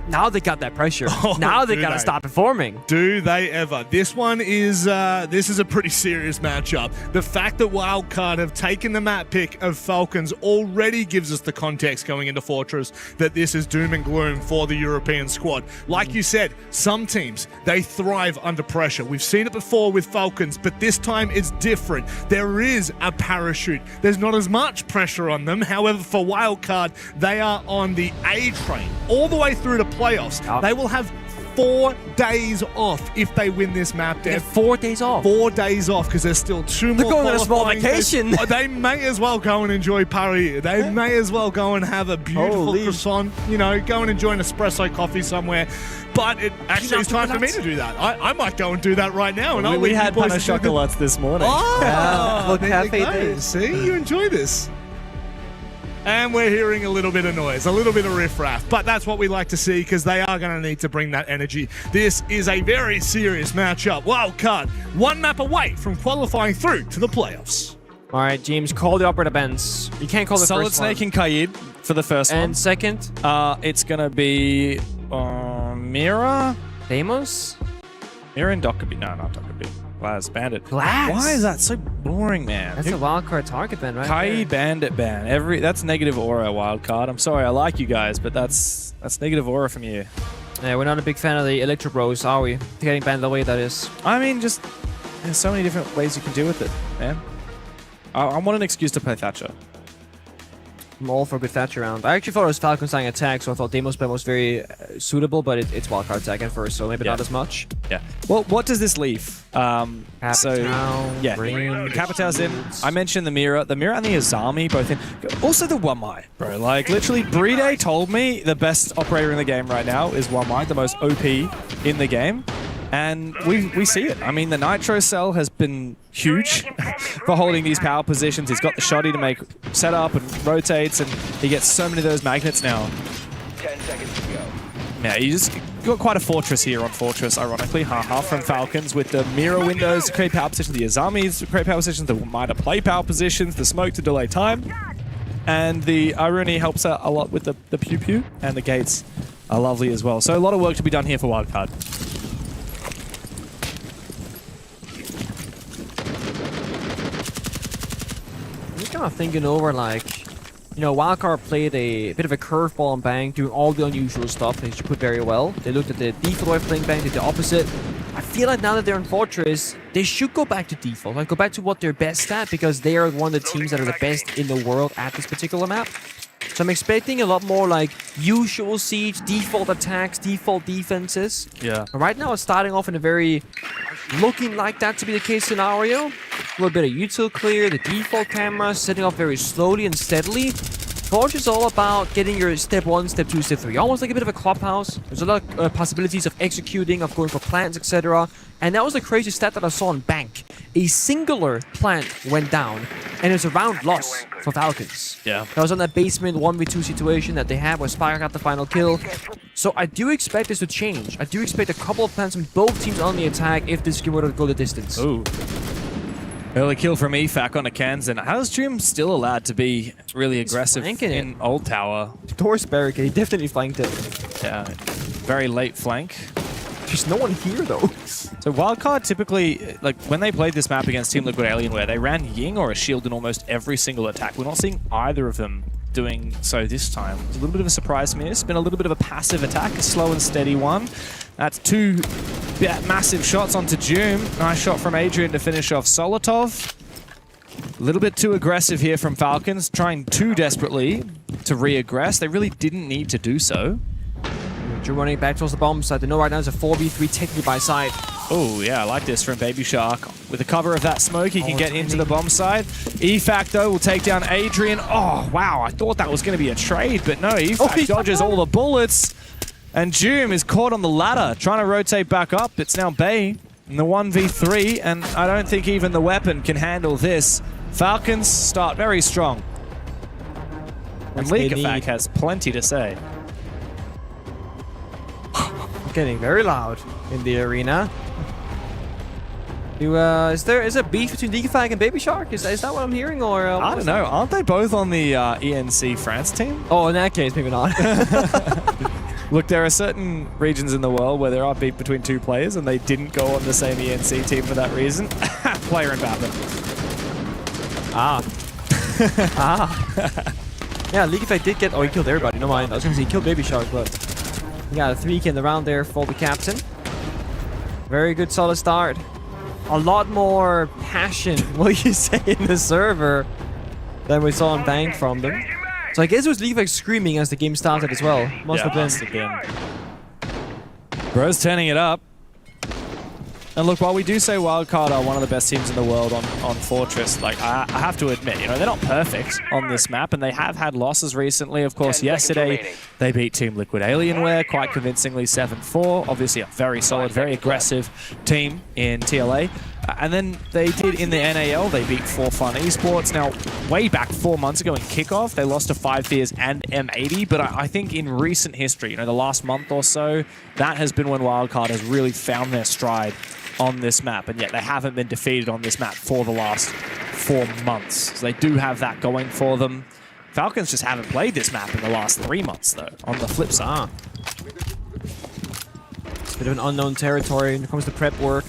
Now they got that pressure. Now they got to stop performing. Do they ever? This one is this is a pretty serious matchup. The fact that Wildcard have taken the map pick of Falcons already gives us the context going into Fortress that this is doom and gloom for the European squad. Like you said, some teams, they thrive under pressure. We've seen it before with Falcons, but this time it's different. There is a parachute. There's not as much pressure on them. However, for Wildcard, they are on the A train all the way through to playoffs. They will have 4 days off if they win this map, Dev. 4 days off? 4 days off, because there's still 2 more. They're going on a small vacation. They may as well go and enjoy Paris. They may as well go and have a beautiful croissant, go and enjoy an espresso coffee somewhere. But it actually is time for me to do that. I might go and do that right now. And we had pan au chocolats this morning. Oh, Look, there you cafe go. days. See, you enjoy this. And we're hearing a little bit of noise, a little bit of riffraff. But that's what we like to see because they are going to need to bring that energy. This is a very serious matchup. Wildcard, one map away from qualifying through to the playoffs. All right, James, call the operator bands. You can't call the Solid first one. Snake and Kaid for the first one. And second? It's going to be Mira? Deimos? Mira and Dockerby. No, not Dockerby. Glass, Bandit. Glass? Why is that so boring, man? That's a wildcard target ban, right? Kaid, Bandit ban. That's negative aura wildcard. I'm sorry, I like you guys, but that's negative aura from you. Yeah, we're not a big fan of the Electro Bros, are we? Getting banned the way that is. I mean, just there's so many different ways you can do with it, man. I want an excuse to play Thatcher. I'm all for a good Thatcher round. I actually thought it was Falcon saying attack, so I thought Deimos ban was very suitable, but it's wildcard attack and first, so maybe not as much. Yeah. Well, what does this leave? Capitao, Capitao's in. I mentioned the Mira. The Mira and the Azami both in. Also the Wamai, bro. Like, literally, Bride told me the best operator in the game right now is Wamai, the most OP in the game. And we see it. I mean, the Nitro Cell has been huge for holding these power positions. He's got the shoddy to make setup and rotates, and he gets so many of those magnets now. 10 seconds to go. Yeah, you just got quite a fortress here on Fortress, ironically. Haha from Falcons with the mirror windows to create power positions, the Azamis to create power positions, the Mida play power positions, the smoke to delay time. And the Irony helps out a lot with the Pew Pew, and the gates are lovely as well. So a lot of work to be done here for Wildcard. I'm kind of thinking over, like, you know, Wildcard played a bit of a curveball on Bang, doing all the unusual stuff. They should put very well. They looked at the default way of playing Bang, did the opposite. I feel like now that they're in Fortress, they should go back to default, like go back to what they're best at, because they are one of the teams that are the best in the world at this particular map. So I'm expecting a lot more like usual Siege, default attacks, default defenses. Yeah. And right now it's starting off in a very looking like that to be the case scenario. A little bit of util clear, the default camera, setting up very slowly and steadily. Forge is all about getting your step 1, step 2, step 3. Almost like a bit of a clubhouse. There's a lot of possibilities of executing, of going for plants, etc. And that was the crazy stat that I saw in Bank. A singular plant went down, and it's a round loss for Falcons. Yeah. That was on that basement 1v2 situation that they had where Spire got the final kill. So I do expect this to change. I do expect a couple of plants from both teams on the attack if this game were to go the distance. Ooh. Early kill from EFAC on a Kansan. How's Jim still allowed to be really aggressive in Old Tower? Doors barricade, he definitely flanked it. Yeah, very late flank. There's no one here though. So Wildcard typically, like when they played this map against Team Liquid Alienware, they ran Ying or a shield in almost every single attack. We're not seeing either of them doing so this time. It's a little bit of a surprise to me. It's been a little bit of a passive attack, a slow and steady one. That's 2 massive shots onto Doom. Nice shot from Adrian to finish off Solotov. A little bit too aggressive here from Falcons, trying too desperately to re-aggress. They really didn't need to do so. Doom running back towards the bomb side. They know right now it's a 4v3 technically by side. Oh, yeah, I like this from Baby Shark. With the cover of that smoke, he can get into the bomb side. EFAC, though, will take down Adrian. Oh, wow, I thought that was going to be a trade, but no, EFAC dodges all the bullets. And Doom is caught on the ladder, trying to rotate back up. It's now Bay in the 1v3, and I don't think even the weapon can handle this. Falcons start very strong. And Leaguefac has plenty to say. Getting very loud in the arena. Is there beef between Leaguefac and Baby Shark? Is that what I'm hearing, or I don't know. Aren't they both on the ENC France team? Oh, in that case, maybe not. Look, there are certain regions in the world where there are beef between 2 players, and they didn't go on the same ENC team for that reason. Player in Batman. Yeah, Leaguefac did get. Oh, he killed everybody. No mind. I was going to say he killed Baby Shark, but he got a 3 in the round there for the captain. Very good, solid start. A lot more passion, will you say, in the server than we saw in Bang from them. So I guess it was Leaguefac screaming as the game started as well. Must have been. Bro's turning it up. And look, while we do say Wildcard are one of the best teams in the world on Fortress, like I have to admit, you know, they're not perfect on this map, and they have had losses recently. Of course, yesterday they beat Team Liquid Alienware quite convincingly 7-4. Obviously a very solid, very aggressive team in TLA. And then they did in the NAL, they beat 4 Fun Esports. Now, way back 4 months ago in kickoff, they lost to 5 Fears and M80. But I think in recent history, the last month or so, that has been when Wildcard has really found their stride on this map. And yet they haven't been defeated on this map for the last 4 months. So they do have that going for them. Falcons just haven't played this map in the last 3 months, though, on the flip side. It's a bit of an unknown territory when it comes to prep work,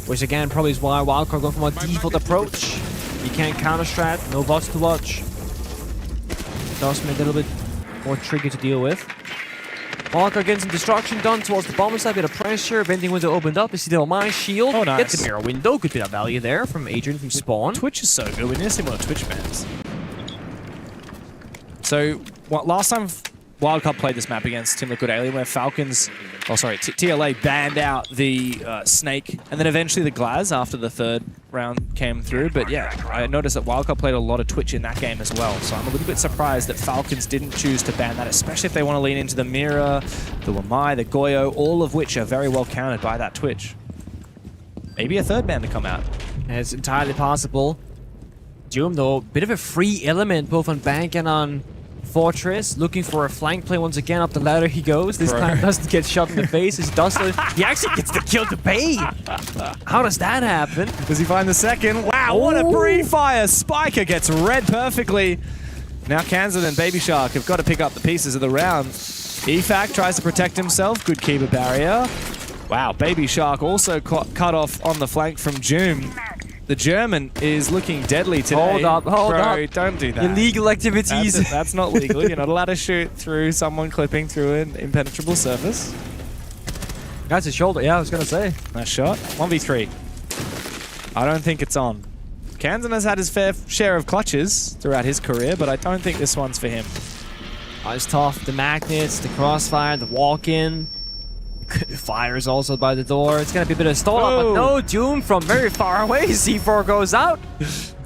which again probably is why Wildcard going from a default approach. You can't counter-strat, no bots to watch. It does make it a little bit more tricky to deal with. Wildcard getting some destruction done towards the bomber side, bit of pressure, venting window opened up, you see the my shield. Oh, nice. Gets a mirror window, good bit of value there from Adrian from Spawn. Twitch is so good, we need to see more Twitch bans. So, last time Wildcard played this map against Team Liquid Alien, where Falcons, TLA banned out the Snake, and then eventually the Glaz after the 3rd round came through. But yeah, I noticed that Wildcard played a lot of Twitch in that game as well. So I'm a little bit surprised that Falcons didn't choose to ban that, especially if they want to lean into the Mira, the Wamai, the Goyo, all of which are very well countered by that Twitch. Maybe a 3rd ban to come out. It's entirely possible. Doom, though, bit of a free element both on Bank and on Fortress, looking for a flank play once again. Up the ladder he goes. This time doesn't get shot in the face. He actually gets the kill to pay. How does that happen? Does he find the second? Wow, what a pre-fire. Spiker gets read perfectly. Now Kansan and Baby Shark have got to pick up the pieces of the round. EFAC tries to protect himself. Good keeper barrier. Wow, Baby Shark also cut off on the flank from Joom. The German is looking deadly today. Hold up. Bro, don't do that. Illegal activities. That's not legal. You're not allowed to shoot through someone clipping through an impenetrable surface. That's his shoulder. Yeah, I was going to say. Nice shot. 1v3. I don't think it's on. Kansan has had his fair share of clutches throughout his career, but I don't think this one's for him. Oh, it's tough. The magnets, the crossfire, the walk-in. Fires also by the door. It's going to be a bit of stall up, but no, Doom from very far away. C4 goes out.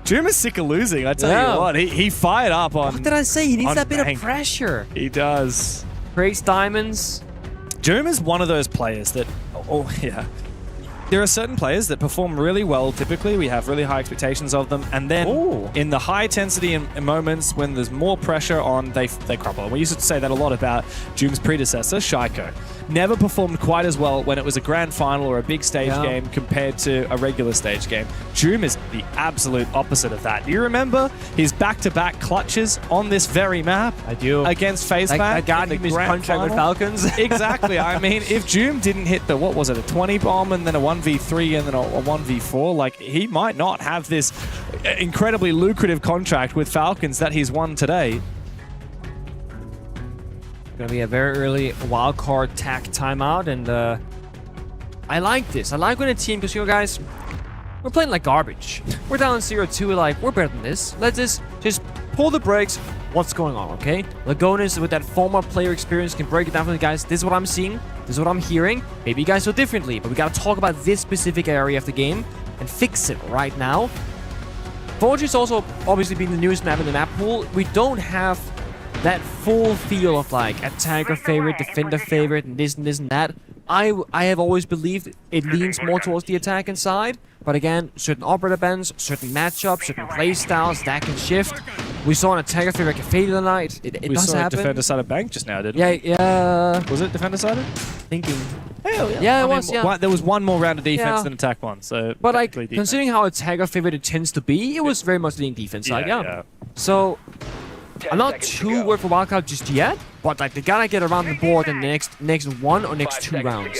Doom is sick of losing, I tell you what. He fired up on... What did I say? He needs that bit Bank. of pressure. He does. Creates diamonds. Doom is one of those players that... Oh, yeah. There are certain players that perform really well typically. We have really high expectations of them. And then in the high intensity moments when there's more pressure on, they crumble. And we used to say that a lot about Doom's predecessor, Shaiko. Never performed quite as well when it was a grand final or a big stage game compared to a regular stage game. Doom is the absolute opposite of that. Do you remember his back-to-back clutches on this very map? I do. Against FaZe That got him his contract with Falcons. Exactly. I mean, if Doom didn't hit the, what was it, a 20 bomb and then a 1v3 and then a 1v4, like, he might not have this incredibly lucrative contract with Falcons that he's won today. Gonna be a very early wildcard tack timeout, and I like this. I like when a team, because you guys, we're playing like garbage. We're down 0-2, we're like, we're better than this. Let's just pull the brakes. What's going on, okay? Lagonis, with that former player experience, can break it down for the guys. This is what I'm seeing. This is what I'm hearing. Maybe you guys do differently, but we gotta talk about this specific area of the game and fix it right now. Forge also obviously being the newest map in the map pool. We don't have that full feel of like attacker favorite, defender favorite, and this and that. I have always believed it leans more towards the attacking side, but again, certain operator bans, certain matchups, certain play styles, that can shift. We saw an attacker favorite get faded tonight. It we does saw happen. Defender side of Bank just now, didn't we? Yeah. Was it Defender sided? Thinking. Hell yeah. Yeah, it I mean, was, yeah. There was one more round of defense Yeah. than attack one, so... But like, defense. considering how attacker favorite it tends to be, it was very much leaning defense side, yeah. So, I'm not too worried for Wildcard just yet, but like, they gotta get around the board in the next one or next 2 rounds.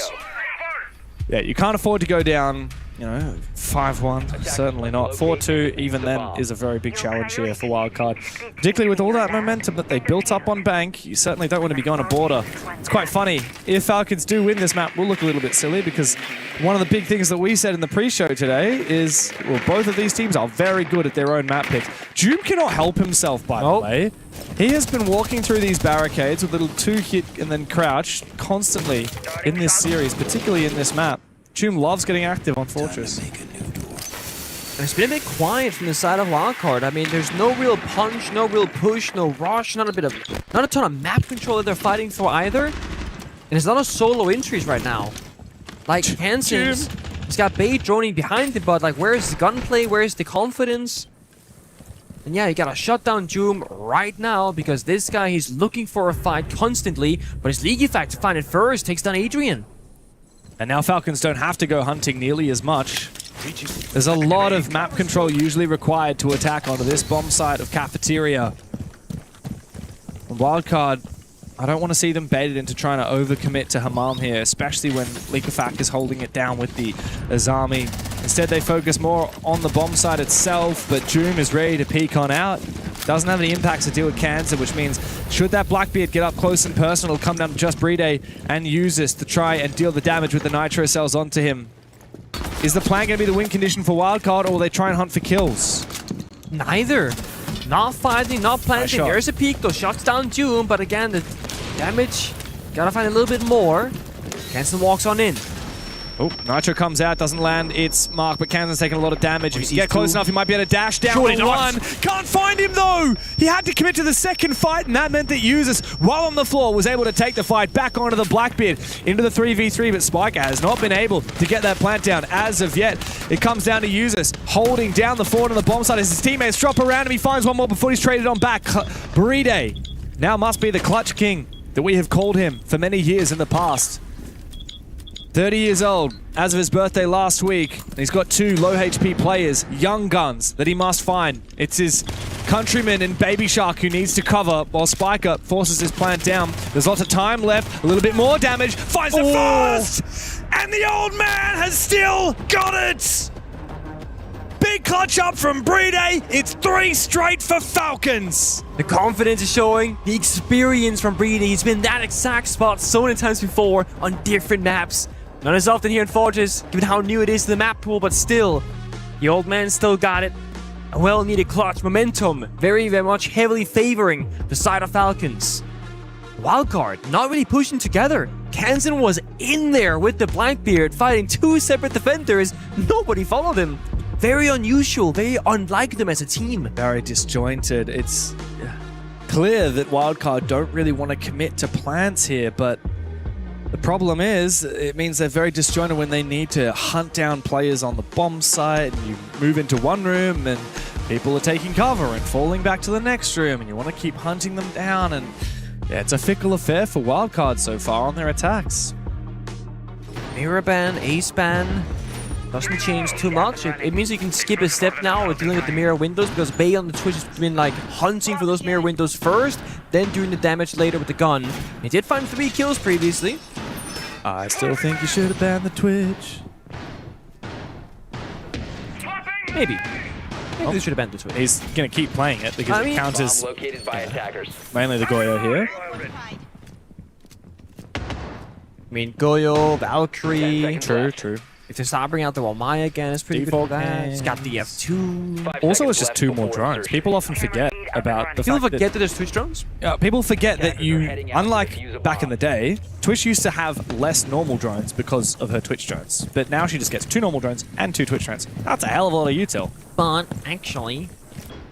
Yeah, you can't afford to go down, you know, 5-1. Certainly not. 4-2, even then, is a very big challenge here for Wildcard. Particularly with all that momentum that they built up on Bank, you certainly don't want to be going to border. It's quite funny. If Falcons do win this map, we'll look a little bit silly because one of the big things that we said in the pre-show today is, well, both of these teams are very good at their own map picks. Doom cannot help himself, by the way. He has been walking through these barricades with little 2-hit and then crouch constantly in this series, particularly in this map. Doom loves getting active on Fortress. And it's been a bit quiet from the side of Wildcard. I mean, there's no real punch, no real push, no rush, not a ton of map control that they're fighting for either. And it's not a solo entries right now. Like Hansen's He's got bait droning behind him, but like, where's the gunplay? Where's the confidence? And yeah, you gotta shut down Doom right now because this guy, he's looking for a fight constantly, but it's League Effect to find it first, takes down Adrian. And now Falcons don't have to go hunting nearly as much. There's a lot of map control usually required to attack onto this bomb site of Cafeteria. And Wildcard, I don't want to see them baited into trying to overcommit to Hammam here, especially when Leakafak is holding it down with the Azami. Instead, they focus more on the bomb site itself, but Doom is ready to peek on out. Doesn't have any impacts to deal with Cancer, which means should that Blackbeard get up close and personal, it'll come down to just Brede and use this to try and deal the damage with the Nitro cells onto him. Is the plan going to be the win condition for Wildcard, or will they try and hunt for kills? Neither. Not fighting, not planting. Nice There's a peek, though. Shuts down Doom, but again, the damage, gotta find a little bit more. Canson walks on in. Oh, Nitro comes out, doesn't land. It's Mark, but Kanson's taking a lot of damage. If he can get close enough, he might be able to dash down the one. Can't find him, though! He had to commit to the second fight, and that meant that Users, while on the floor, was able to take the fight back onto the Blackbeard, into the 3v3, but Spiker has not been able to get that plant down as of yet. It comes down to Users, holding down the forward on the bomb side as his teammates drop around him. He finds one more before he's traded on back. Brede now must be the clutch king that we have called him for many years in the past. 30 years old, as of his birthday last week. He's got 2 low HP players, young guns, that he must find. It's his countryman in Baby Shark who needs to cover while Spiker forces his plant down. There's lots of time left, a little bit more damage, finds the first! And the old man has still got it! Big clutch up from Brede. It's 3 straight for Falcons. The confidence is showing, the experience from Brede. He's been that exact spot so many times before on different maps. Not as often here in Fortress, given how new it is to the map pool, but still, the old man still got it. A well-needed clutch momentum, very, very much heavily favoring the side of Falcons. Wildcard, not really pushing together. Kansan was in there with the Blackbeard, fighting 2 separate defenders. Nobody followed him. Very unusual, very unlike them as a team. Very disjointed. It's clear that Wildcard don't really want to commit to plants here, but the problem is, it means they're very disjointed when they need to hunt down players on the bomb site, and you move into one room and people are taking cover and falling back to the next room, and you want to keep hunting them down, and yeah, it's a fickle affair for Wildcard so far on their attacks. Mirror ban, ace ban, doesn't change too much. It means you can skip a step now with dealing with the mirror windows, because Bay on the Twitch has been like hunting for those mirror windows first, then doing the damage later with the gun. He did find 3 kills previously. I still think you should have banned the Twitch. Maybe they should have banned the Twitch. He's going to keep playing it because it counters mainly the Goyo here. I mean, Goyo, Valkyrie. True. If they start bringing out the Walmaya again, it's pretty good for that. It's got the F2. Also, it's just 2 more drones. People often forget about the People fact forget that there's Twitch drones? Yeah, people forget that you, unlike back in the day, Twitch used to have less normal drones because of her Twitch drones. But now she just gets 2 normal drones and 2 Twitch drones. That's a hell of a lot of util. But actually,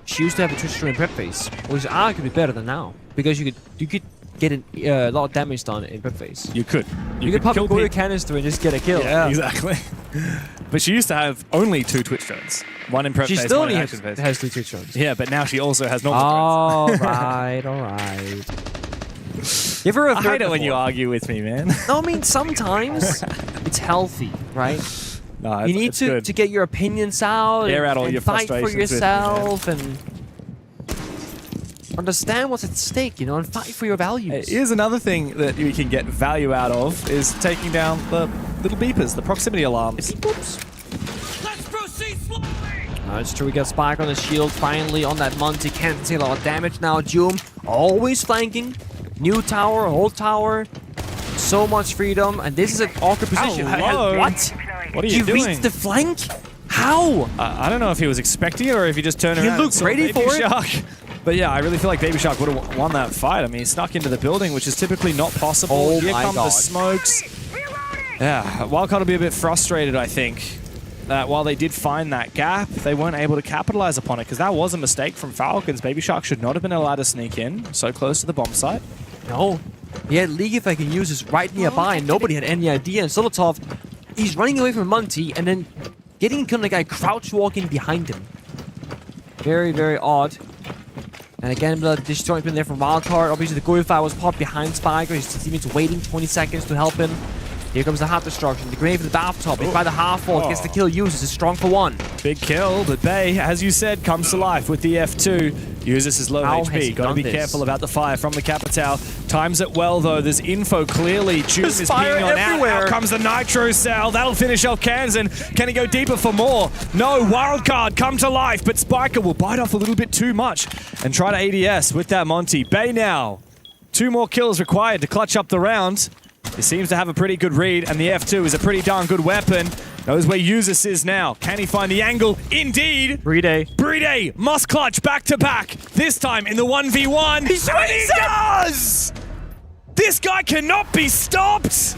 she used to have a Twitch drone in prep phase, which is arguably better than now, because you could get a lot of damage done in prep phase. You could. You could pop a Goyo canister and just get a kill. Yeah, exactly. But she used to have only 2 Twitch drones. One in prep phase, still one in only action phase. has 2 Twitch drones. Yeah, but now she also has normal drones. Alright. Give her a I hate it when you argue with me, man. No, I mean, sometimes it's healthy, right? No, you need to get your opinions out, Air out all and your fight for frustrations yourself, and understand what's at stake, and fight for your values. Here's another thing that we can get value out of is taking down the little beepers, the proximity alarms. Oops. It's true, we got Spike on the shield finally on that Monty. Can't take a lot of damage now. Doom always flanking. New tower, old tower. So much freedom, and this is an awkward position. Hello. What? What are you doing? Reached the flank? How? I don't know if he was expecting it or if he just turned around. He looked ready for it. But yeah, I really feel like Baby Shark would have won that fight. I mean, he snuck into the building, which is typically not possible. Oh Here my come God. the smokes. Yeah, Wildcard will be a bit frustrated, I think, that while they did find that gap, they weren't able to capitalize upon it, because that was a mistake from Falcons. Baby Shark should not have been allowed to sneak in so close to the bomb site. No. He had League if I can use this right nearby, and nobody had any idea. And Solotov, he's running away from Monty and then getting kind of like a crouch walking behind him. Very, very odd. And again, the disjointment there from Wildcard. Obviously, the Goify was popped behind Spiker. His teammates waiting 20 seconds to help him. Here comes the Heart Destruction. The grenade for the bathtub. It's by the half-wall. Gets the kill. Uses is strong for one. Big kill, but Bay, as you said, comes to life with the F2. Uses his low HP. Got to be careful about the fire from the Capital. Times it well, though. There's info clearly. June is being on out. Out comes the Nitro Cell. That'll finish off Kansan. Can he go deeper for more? No. Wildcard come to life, but Spiker will bite off a little bit too much and try to ADS with that Monty. Bay now. 2 more kills required to clutch up the round. He seems to have a pretty good read, and the F2 is a pretty darn good weapon. Knows where Usus is now. Can he find the angle? Indeed! Bride must clutch back to back. This time in the 1v1. He does! This guy cannot be stopped!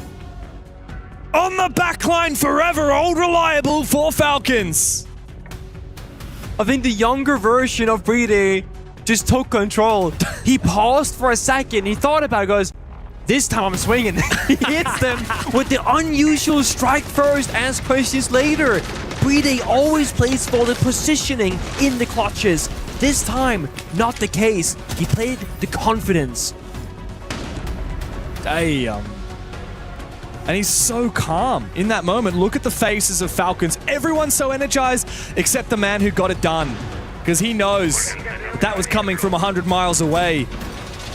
On the backline forever, old reliable for Falcons. I think the younger version of Bride just took control. He paused for a second. He thought about it, goes, this time I'm swinging. He hits them with the unusual strike first, ask questions later. Bride always plays for the positioning in the clutches. This time, not the case. He played the confidence. Damn. And he's so calm in that moment. Look at the faces of Falcons. Everyone's so energized except the man who got it done. Because he knows that was coming from 100 miles away.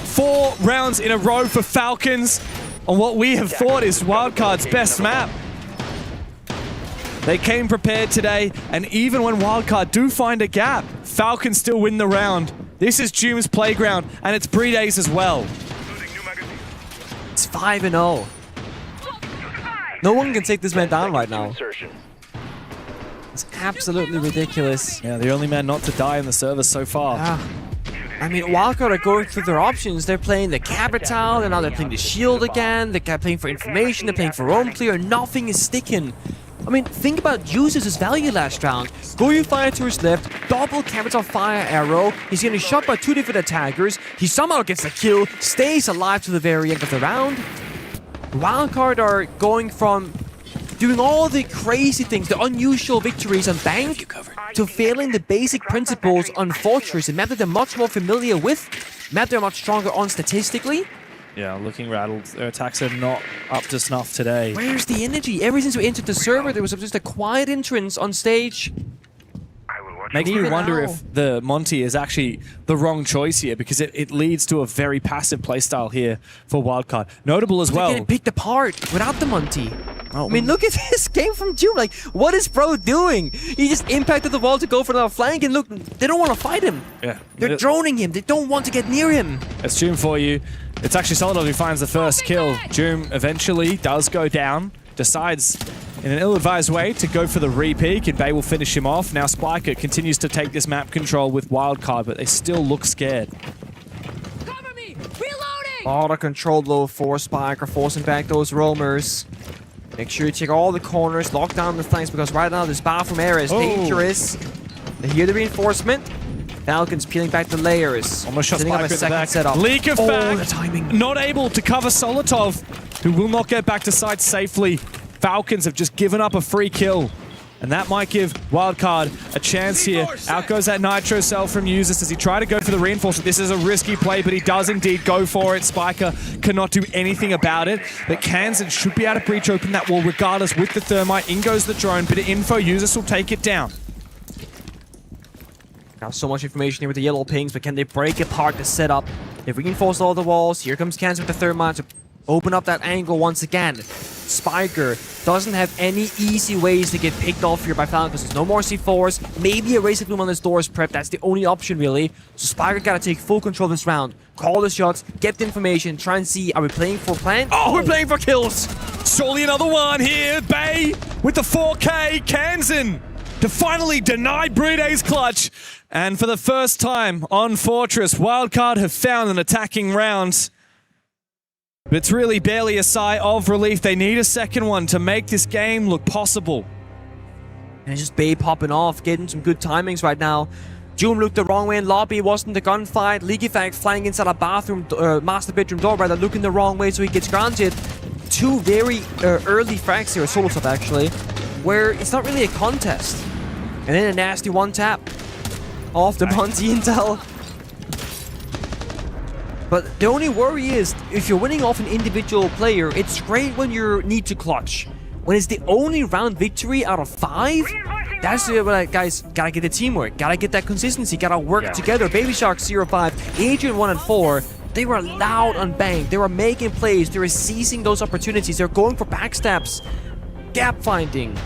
4 rounds in a row for Falcons on what we have thought is Wildcard's best map. They came prepared today, and even when Wildcard do find a gap, Falcons still win the round. This is Jume's playground, and it's Bride's as well. It's 5-0. No one can take this man down right now. It's absolutely ridiculous. Yeah, the only man not to die in the service so far. I mean, Wildcard are going through their options. They're playing the Capital, and now they're playing the Shield again. They're playing for information, they're playing for roam clear. Nothing is sticking. I mean, think about Usus' value last round. Goyu fire to his left, double Capital fire arrow. He's getting shot by 2 different attackers. He somehow gets a kill, stays alive to the very end of the round. Wildcard are going from doing all the crazy things, the unusual victories on Bank, to failing the basic principles on Fortress, a map that they're much more familiar with, map they're much stronger on statistically. Yeah, looking rattled. Their attacks are not up to snuff today. Where's the energy? Ever since we entered the server, there was just a quiet entrance on stage. Makes me wonder if the Monty is actually the wrong choice here, because it leads to a very passive playstyle here for Wildcard. Notable as well. They're getting picked apart without the Monty. I mean, look at this game from June. Like, what is Bro doing? He just impacted the wall to go for another flank, and look, they don't want to fight him. Yeah. They're droning him. They don't want to get near him. It's June for you. It's actually Solidov who finds the first kill. June eventually does go down, decides in an ill-advised way to go for the re-peek, and Bay will finish him off. Now Spiker continues to take this map control with Wildcard, but they still look scared. Cover me! Reloading! Out of control low for Spiker, forcing back those roamers. Make sure you check all the corners, lock down the flanks, because right now this bathroom area is dangerous. They hear the reinforcement. Falcons peeling back the layers. Almost shot Setting up Spiker a at the back. second setup. Leak of the fact, timing. not able to cover Solotov, who will not get back to site safely. Falcons have just given up a free kill, and that might give Wildcard a chance here. Out goes that Nitro Cell from Usus as he tried to go for the reinforcement. This is a risky play, but he does indeed go for it. Spiker cannot do anything about it, but Kansan should be able to breach open that wall regardless with the thermite. In goes the drone, bit of info, Usus will take it down. Got so much information here with the yellow pings, but can they break apart the setup? They've reinforced all the walls. Here comes Kansan with the thermite to open up that angle once again. Spiker doesn't have any easy ways to get picked off here by Falcons. There's no more C4s. Maybe a Razor Bloom on his doors prep. That's the only option, really. So Spiker gotta take full control of this round. Call the shots, get the information, try and see, are we playing for plan? Oh, we're playing for kills! Surely another one here. Bay with the 4K. Kansan to finally deny Bride's clutch. And for the first time on Fortress, Wildcard have found an attacking round. But it's really barely a sigh of relief. They need a second one to make this game look possible. And it's just Bay popping off, getting some good timings right now. June looked the wrong way in lobby, wasn't the gunfight. Leaky Fact flying inside a bathroom, master bedroom door, rather looking the wrong way so he gets granted. two very early frags here, solo top actually, where it's not really a contest. And then a nasty one tap off the Monty Intel. But the only worry is, if you're winning off an individual player, it's great when you need to clutch. When it's the only round victory out of 5, that's where, guys, gotta get the teamwork, gotta get that consistency, gotta work together. Baby Shark 0-5, Adrian 1 and 4. They were loud on Bank. They were making plays. They were seizing those opportunities. They're going for backstabs, gap finding.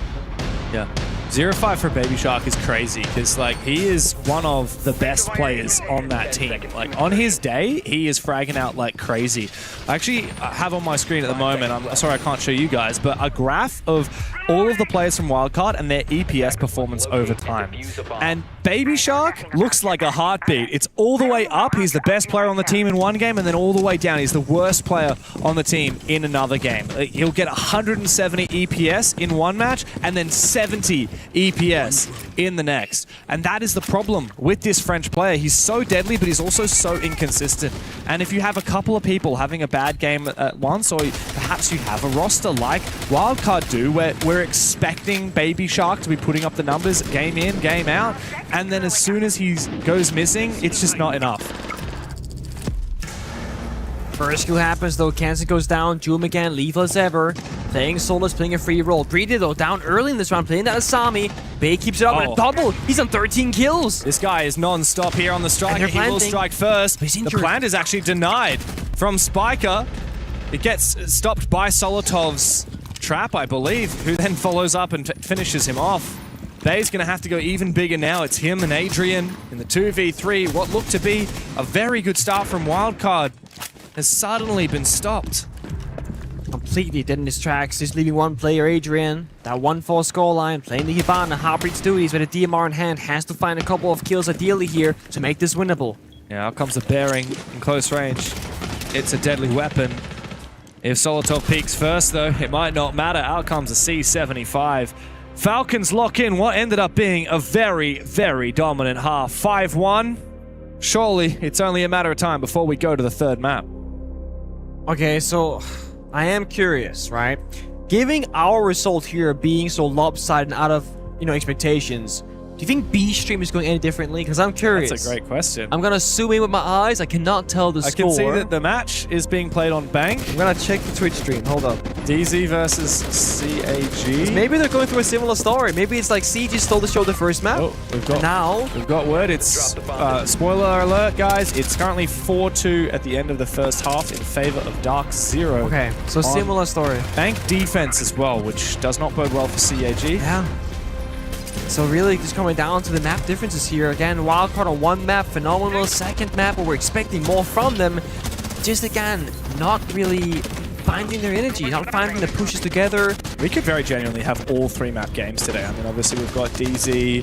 Yeah. 0-5 for Baby Shark is crazy because, like, he is one of the best players on that team. Like, on his day, he is fragging out like crazy. I actually have on my screen at the moment, I'm sorry I can't show you guys, but a graph of all of the players from Wildcard and their EPS performance over time. And Baby Shark looks like a heartbeat. It's all the way up. He's the best player on the team in one game, and then all the way down. He's the worst player on the team in another game. He'll get 170 EPS in one match, and then 70 EPS in the next. And that is the problem with this French player. He's so deadly, but he's also so inconsistent. And if you have a couple of people having a bad game at once, or perhaps you have a roster like Wildcard do, where we're expecting Baby Shark to be putting up the numbers game in, game out, and then as soon as he goes missing, it's just not enough. First kill happens though, Kansas goes down, Jum again, lethal as ever. Playing solos, playing a free roll. Greedy though, down early in this round, playing that Asami. Bay keeps it up with a double. He's on 13 kills. This guy is non-stop here on the striker. He will strike first. The plant is actually denied from Spiker. It gets stopped by Solotov's trap, I believe, who then follows up and finishes him off. Bay's going to have to go even bigger now. It's him and Adrian in the 2v3. What looked to be a very good start from Wildcard has suddenly been stopped. Completely dead in his tracks, just leaving one player, Adrian. That 1-4 scoreline, playing the Hibana, Heartbreak's duties with a DMR in hand, has to find a couple of kills ideally here to make this winnable. Yeah, out comes the bearing in close range. It's a deadly weapon. If Solotov peaks first though, it might not matter. Out comes a C75. Falcons lock in what ended up being a very, very dominant half. 5-1. Surely it's only a matter of time before we go to the third map. Okay, so I am curious, right? Given our result here being so lopsided and out of, expectations, do you think B stream is going any differently? Because I'm curious. That's a great question. I'm going to zoom in with my eyes. I cannot tell the score. I can see that the match is being played on Bank. I'm going to check the Twitch stream. Hold up. DZ versus CAG. Maybe they're going through a similar story. Maybe it's like CG stole the show the first map. Oh, we've got word. It's spoiler alert, guys. It's currently 4-2 at the end of the first half in favor of Dark Zero. Okay, so similar story. Bank defense as well, which does not bode well for CAG. Yeah. So really just coming down to the map differences here. Again, Wildcard on one map, phenomenal. Second map, where we're expecting more from them. Just again, not really finding their energy, not finding the pushes together. We could very genuinely have all 3 map games today. I mean, obviously we've got DZ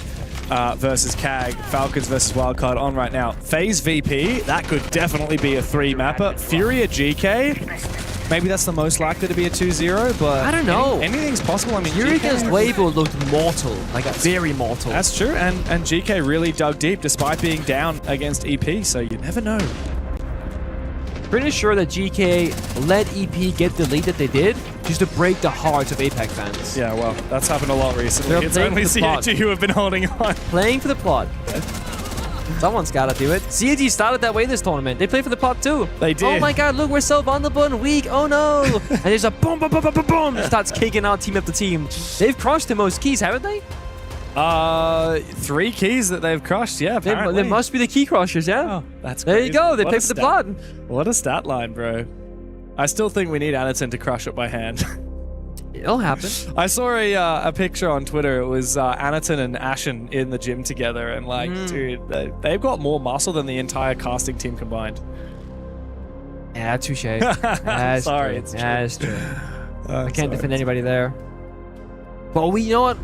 versus CAG, Falcons versus Wildcard on right now. FaZe VP, that could definitely be a 3-mapper. Furia GK, maybe that's the most likely to be a 2-0, but I don't know. Anything's possible. I mean, Fury against Weibo looked mortal, like very mortal. That's true, and GK really dug deep despite being down against EP, so you never know. Pretty sure that GK let EP get the lead that they did just to break the hearts of APAC fans. Yeah, well, that's happened a lot recently. It's only CAG who have been holding on. Playing for the plot. Someone's got to do it. CAG started that way this tournament. They played for the plot too. They did. Oh my god, look, we're so vulnerable and weak. Oh no. And there's a boom, boom, boom, boom, boom, boom. Starts kicking out team after team. They've crushed the most keys, haven't they? 3 keys that they've crushed, yeah, apparently. They must be the key crushers, yeah? Oh, that's there crazy. You go, they play for the plot. What a stat line, bro. I still think we need Anaton to crush it by hand. It'll happen. I saw a picture on Twitter. It was Anaton and Ashen in the gym together, and like, dude, they've got more muscle than the entire casting team combined. Yeah, touche. Sorry, it's true. Yeah, it's true. I can't defend anybody there. But you know what?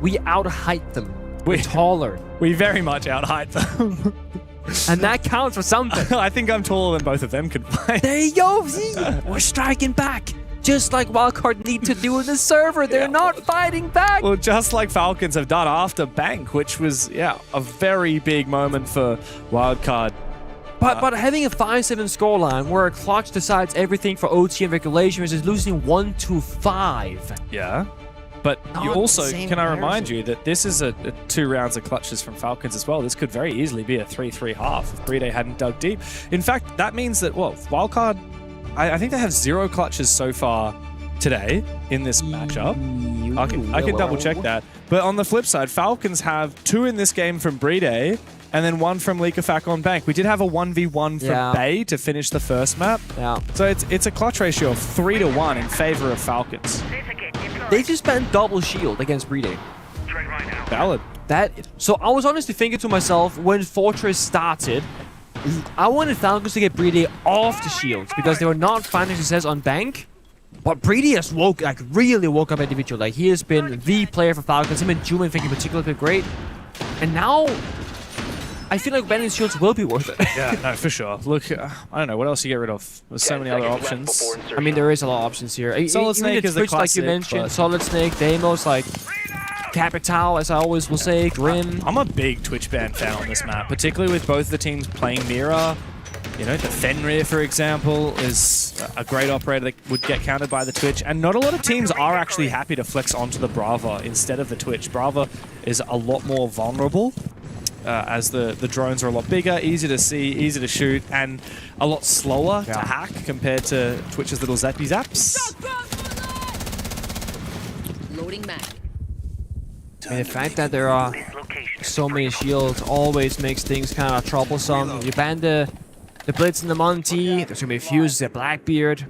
We out-height them. We're taller. We very much out-height them. And that counts for something. I think I'm taller than both of them combined. There you go. See? We're striking back. Just like Wildcard need to do in the server. They're not fighting back. Well, just like Falcons have done after Bank, which was, a very big moment for Wildcard. But having a 5-7 scoreline where a clutch decides everything for OT and regulation versus losing 1-5. Yeah. But you Not also, the same can I remind comparison. you that this is a 2 rounds of clutches from Falcons as well. This could very easily be a 3-3 half if Brede hadn't dug deep. In fact, that means that, well, Wildcard, I think they have 0 clutches so far today in this matchup. I can double check that. But on the flip side, Falcons have 2 in this game from Brede and then 1 from Leakafak on Bank. We did have a 1v1 from Bay to finish the first map. Yeah. So it's a clutch ratio of 3-1 in favor of Falcons. They just spent double shield against Brede. Valid. So I was honestly thinking to myself, when Fortress started, I wanted Falcons to get Brede off the shields because they were not finding success on Bank. But Brede has really woke up individual. Like, he has been the player for Falcons. Him and Juma, I think, in particular, have been great. And now, I feel like banning shields will be worth it. Yeah, no, for sure. Look, I don't know, what else you get rid of? There's so many other options. I mean, there is a lot of options here. Solid Snake is the Twitch, classic, like you mentioned, but- Solid Snake, Deimos, like Capital, as I always will say, Grim. I'm a big Twitch ban fan on this map, particularly with both the teams playing Mira. You know, the Fenrir, for example, is a great operator that would get countered by the Twitch. And not a lot of teams are actually happy to flex onto the Brava instead of the Twitch. Brava is a lot more vulnerable, as the drones are a lot bigger, easy to see, easy to shoot, and a lot slower to hack compared to Twitch's little zappy zaps. Loading mag. I mean, the fact that there are so many shields always makes things kind of troublesome. You ban the Blitz and the Monty, there's going to be fuses at Blackbeard.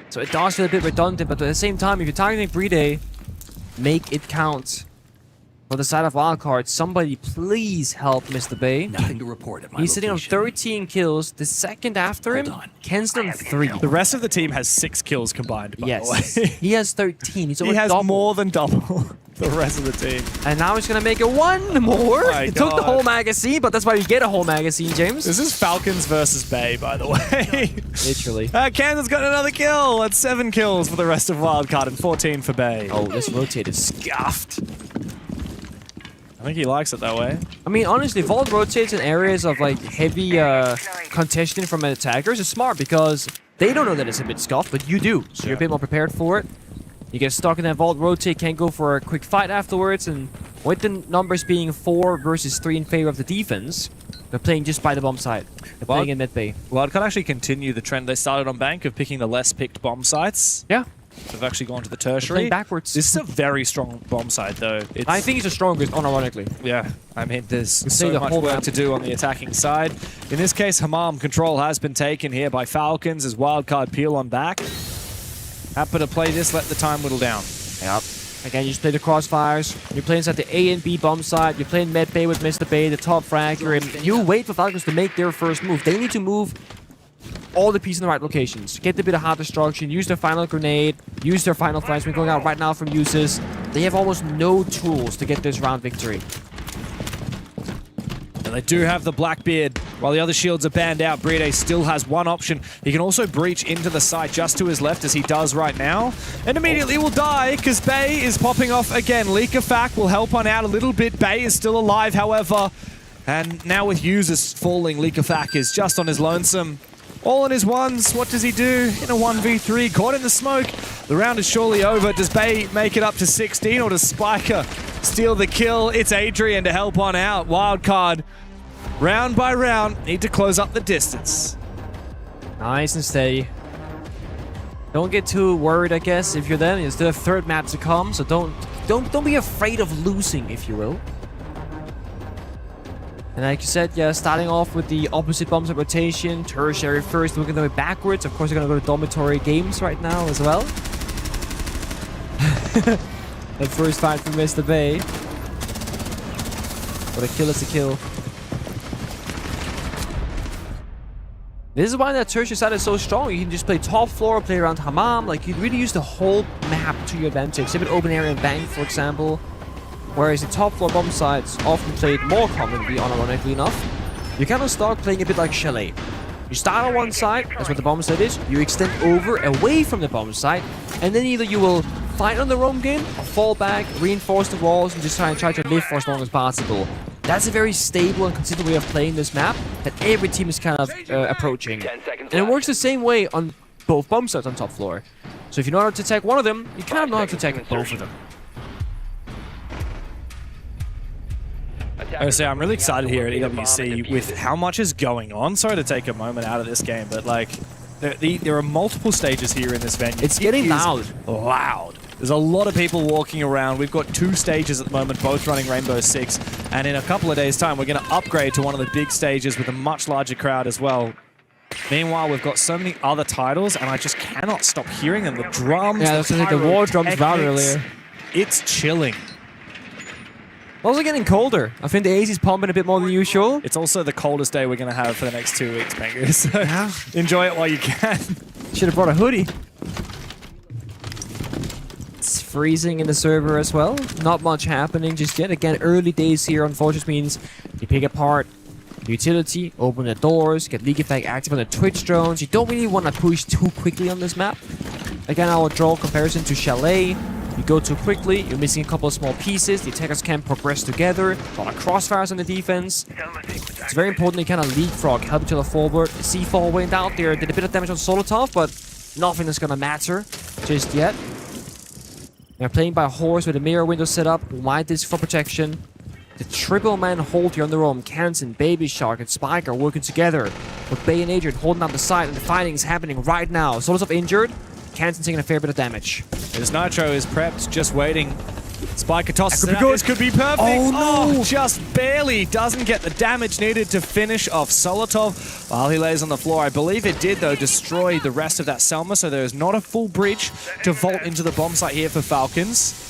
So it does feel a bit redundant, but at the same time, if you're targeting Brede, make it count. For the side of Wildcard, somebody please help Mr. Bay. Nothing to report at my He's sitting on 13 kills. The second after him, Kenston 3. The rest of the team has 6 kills combined, by the way. He has 13. He's He over has double. more than double the rest of the team. And now he's going to make it 1 more. Oh my It took the God. whole magazine, but that's why you get a whole magazine, James. This is Falcons versus Bay, by the way. Literally. Camden's got another kill. That's 7 kills for the rest of Wildcard and 14 for Bay. Oh, this rotate is scuffed. I think he likes it that way. I mean, honestly, Vault rotates in areas of like heavy contention from attackers is smart because they don't know that it's a bit scuffed, but you do. So you're a bit more prepared for it. You get stuck in that Vault rotate, can't go for a quick fight afterwards, and with the numbers being 4 versus 3 in favor of the defense, they're playing just by the bomb side. They're playing in mid bay. Wildcard actually continue the trend they started on Bank of picking the less picked bomb sites. Yeah. They've actually gone to the tertiary. Playing backwards. This is a very strong bomb site, though. I think it's the strongest, unironically. Yeah, I mean, there's say so the much whole work map. to do on the attacking side. In this case, Hammam control has been taken here by Falcons as Wildcard peel on back. Happy to play this, let the time whittle down. Yep. Again, you just play the crossfires. You're playing inside the A and B bomb side. You're playing med bay with Mr. Bay, the top fragger, and you wait for Falcons to make their first move. They need to move all the pieces in the right locations. Get a bit of hard destruction, use their final grenade, use their final flash. We're going out right now from uses. They have almost no tools to get this round victory. And they do have the Blackbeard. While the other shields are banned out, Brede still has one option. He can also breach into the site just to his left, as he does right now. And immediately will die, because Bay is popping off again. Leakafak will help on out a little bit. Bay is still alive, however. And now with users falling, Leakafak is just on his lonesome. All in his ones. What does he do in a 1v3? Caught in the smoke. The round is surely over. Does Bay make it up to 16, or does Spiker steal the kill? It's Adrian to help on out. Wildcard, round by round, need to close up the distance. Nice and steady. Don't get too worried, I guess, if you're them. There's still a third map to come, so don't be afraid of losing, if you will. And like you said, yeah, starting off with the opposite bombs of rotation, tertiary first, looking their way backwards. Of course, they're going to go to dormitory games right now as well. The first fight from Mr. Bay. But a kill is a kill. This is why that tertiary side is so strong. You can just play top floor, play around Hammam. Like, you really use the whole map to your advantage. Same with open area and Bank, for example. Whereas the top floor bomb sites often played more commonly, unironically enough. You kind of start playing a bit like Chalet. You start on one side, that's what the bomb site is. You extend over, away from the bomb site, and then either you will fight on the roam game, or fall back, reinforce the walls, and just try to live for as long as possible. That's a very stable and consistent way of playing this map that every team is kind of approaching. 10 seconds And it left. works the same way on both bomb sites on top floor. So if you know how to attack one of them, you kind of know how to attack both of them. I say I'm really excited here at EWC with how much is going on. Sorry to take a moment out of this game, but like there are multiple stages here in this venue. It's getting loud. Loud. There's a lot of people walking around. We've got 2 stages at the moment, both running Rainbow Six. And in a couple of days' time, we're going to upgrade to one of the big stages with a much larger crowd as well. Meanwhile, we've got so many other titles, and I just cannot stop hearing them. The drums, Yeah, that's like the war drums loud earlier. It's chilling. Also getting colder. I think the AC is pumping a bit more than usual. It's also the coldest day we're going to have for the next 2 weeks, bangers. So enjoy it while you can. Should have brought a hoodie. It's freezing in the server as well. Not much happening just yet. Again, early days here, unfortunately, means you pick apart the utility, open the doors, get leak effect active on the Twitch drones. You don't really want to push too quickly on this map. Again, I will draw a comparison to Chalet. You go too quickly, you're missing a couple of small pieces, the attackers can't progress together, a lot of crossfires on the defense. It's very important you kind of leapfrog, help each other forward. C4 went out there, did a bit of damage on Solotov, but nothing is gonna matter just yet. They're playing by horse with a mirror window set up, wide disc for protection. The triple man hold here on the roam. Kansen, Baby Shark, and Spike are working together. With Bay and Adrian holding down the side, and the fighting is happening right now. Solotov injured. Kansen taking a fair bit of damage. As Nitro is prepped, just waiting. Spiker tosses That could be it out. good. This could be perfect. Oh, no. Just barely doesn't get the damage needed to finish off Solotov while he lays on the floor. I believe it did, though, destroy the rest of that Selma, so there is not a full bridge to vault into the bomb site here for Falcons.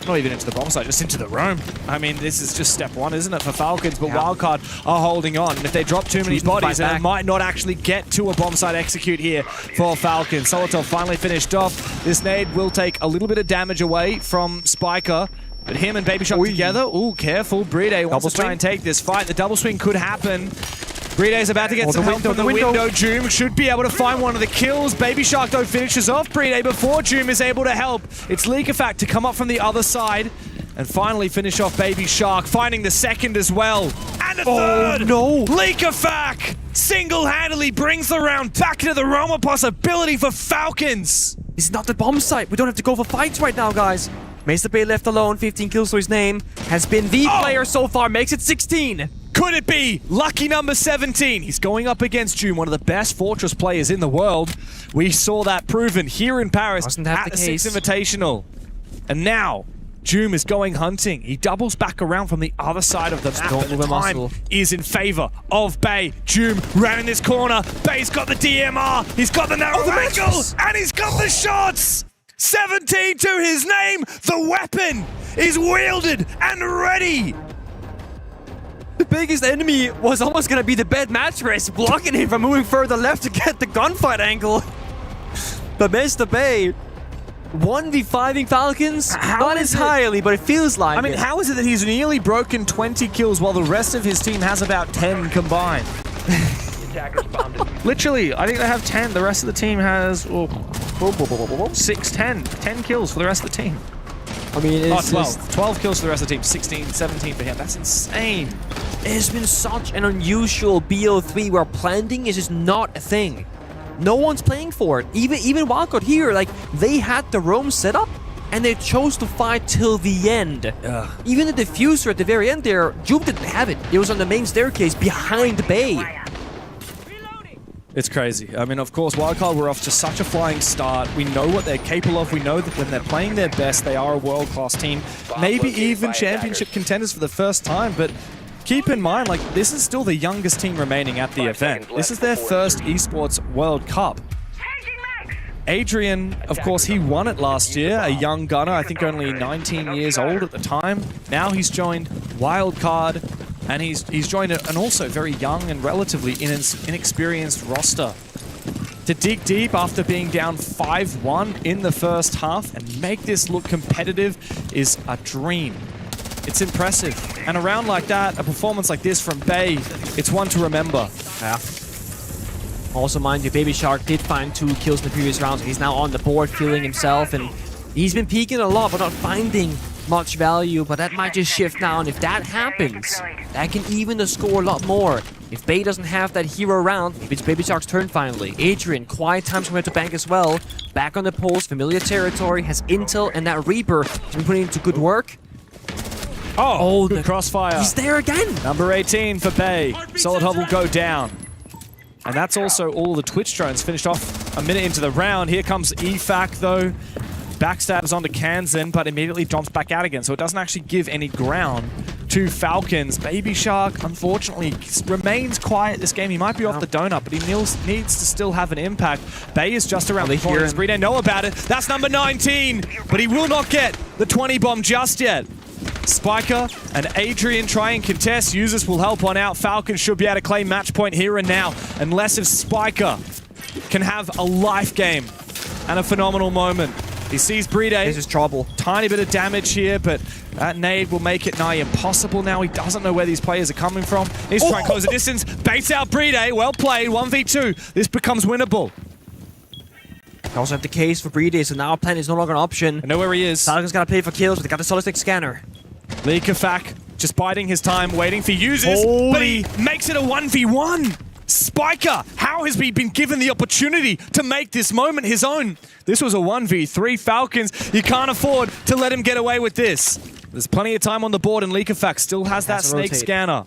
Not even into the bomb site, just into the roam. I mean, this is just step 1, isn't it, for Falcons? But Wildcard are holding on. And if they drop too many bodies, then it might not actually get to a bomb site execute here for Falcons. Solotov finally finished off. This nade will take a little bit of damage away from Spiker. But him and Baby Shark together, ooh, careful. Bride wants to try and take this fight. The double swing could happen. Bride's about to get some help from the window. Joom should be able to find one of the kills. Baby Shark, though, finishes off Bride before Joom is able to help. It's Leakafact to come up from the other side and finally finish off Baby Shark, finding the second as well. And a third! Oh, no! Leakafact single-handedly brings the round back into the realm of possibility for Falcons. This is not the bomb site. We don't have to go for fights right now, guys. Mr. Bay left alone, 15 kills to his name. Has been the player so far, makes it 16. Could it be lucky number 17? He's going up against Joom, one of the best Fortress players in the world. We saw that proven here in Paris at the Six Invitational. And now, Joom is going hunting. He doubles back around from the other side of the map, and the time is in favor of Bay. Joom round in this corner. Bay's got the DMR. He's got the narrow angle, and he's got the shots. 17 to his name. The weapon is wielded and ready. The biggest enemy was almost going to be the bed mattress, blocking him from moving further left to get the gunfight angle. But Mr. Bay, 1v5ing Falcons, not entirely, but it feels like I mean, how is it that he's nearly broken 20 kills while the rest of his team has about 10 combined? Literally, I think they have 10. The rest of the team has 10 kills for the rest of the team. I mean, it's 12 kills for the rest of the team, 16, 17 for him. That's insane. It's been such an unusual BO3 where planting is just not a thing. No one's playing for it. Even Wildcard here, like, they had the roam set up and they chose to fight till the end. Even the diffuser at the very end there, Joom didn't have it. It was on the main staircase behind Bay. It's crazy. I mean, of course, Wildcard were off to such a flying start. We know what they're capable of. We know that when they're playing their best, they are a world-class team. Maybe even championship contenders for the first time, but keep in mind, like, this is still the youngest team remaining at the event. This is their first Esports World Cup. Adrian, of course, he won it last year, a young gunner, I think only 19 years old at the time. Now he's joined Wildcard, and he's joined an also very young and relatively inexperienced roster. To dig deep after being down 5-1 in the first half and make this look competitive is a dream. It's impressive. And a round like that, a performance like this from Bay, it's one to remember. Yeah. Also, mind you, Baby Shark did find 2 kills in the previous round, so he's now on the board feeling himself, and he's been peeking a lot, but not finding much value, but that might just shift now. And if that happens, that can even the score a lot more. If Bay doesn't have that hero around, maybe it's Baby Shark's turn finally. Adrian, quiet times from to bank as well. Back on the post, familiar territory, has intel, and that Reaper has been putting into good work. Oh, good crossfire. He's there again. Number 18 for Bay. Solid Hub will go down. And that's also all the Twitch drones finished off a minute into the round. Here comes EFAC though. Backstabs onto Kansan, but immediately jumps back out again. So it doesn't actually give any ground to Falcons. Baby Shark, unfortunately, remains quiet this game. He might be off the donut, but he needs to still have an impact. Bay is just around the corner. Does Brede know about it? That's number 19, but he will not get the 20 bomb just yet. Spiker and Adrian try and contest. Users will help one out. Falcons should be able to claim match point here and now, unless if Spiker can have a life game and a phenomenal moment. He sees Brede. This is trouble. Tiny bit of damage here, but that nade will make it nigh impossible now. He doesn't know where these players are coming from. He's trying to close the distance. Baits out Brede. Well played. 1v2. This becomes winnable. Also have the case for Brede, so now plan is no longer an option. I know where he is. Falcons gotta play for kills, but they got the solid stick scanner. Leakafak just biding his time, waiting for users, but he makes it a 1v1. Spiker, how has he been given the opportunity to make this moment his own? This was a 1v3. Falcons, you can't afford to let him get away with this. There's plenty of time on the board, and Leakafak still has that snake scanner.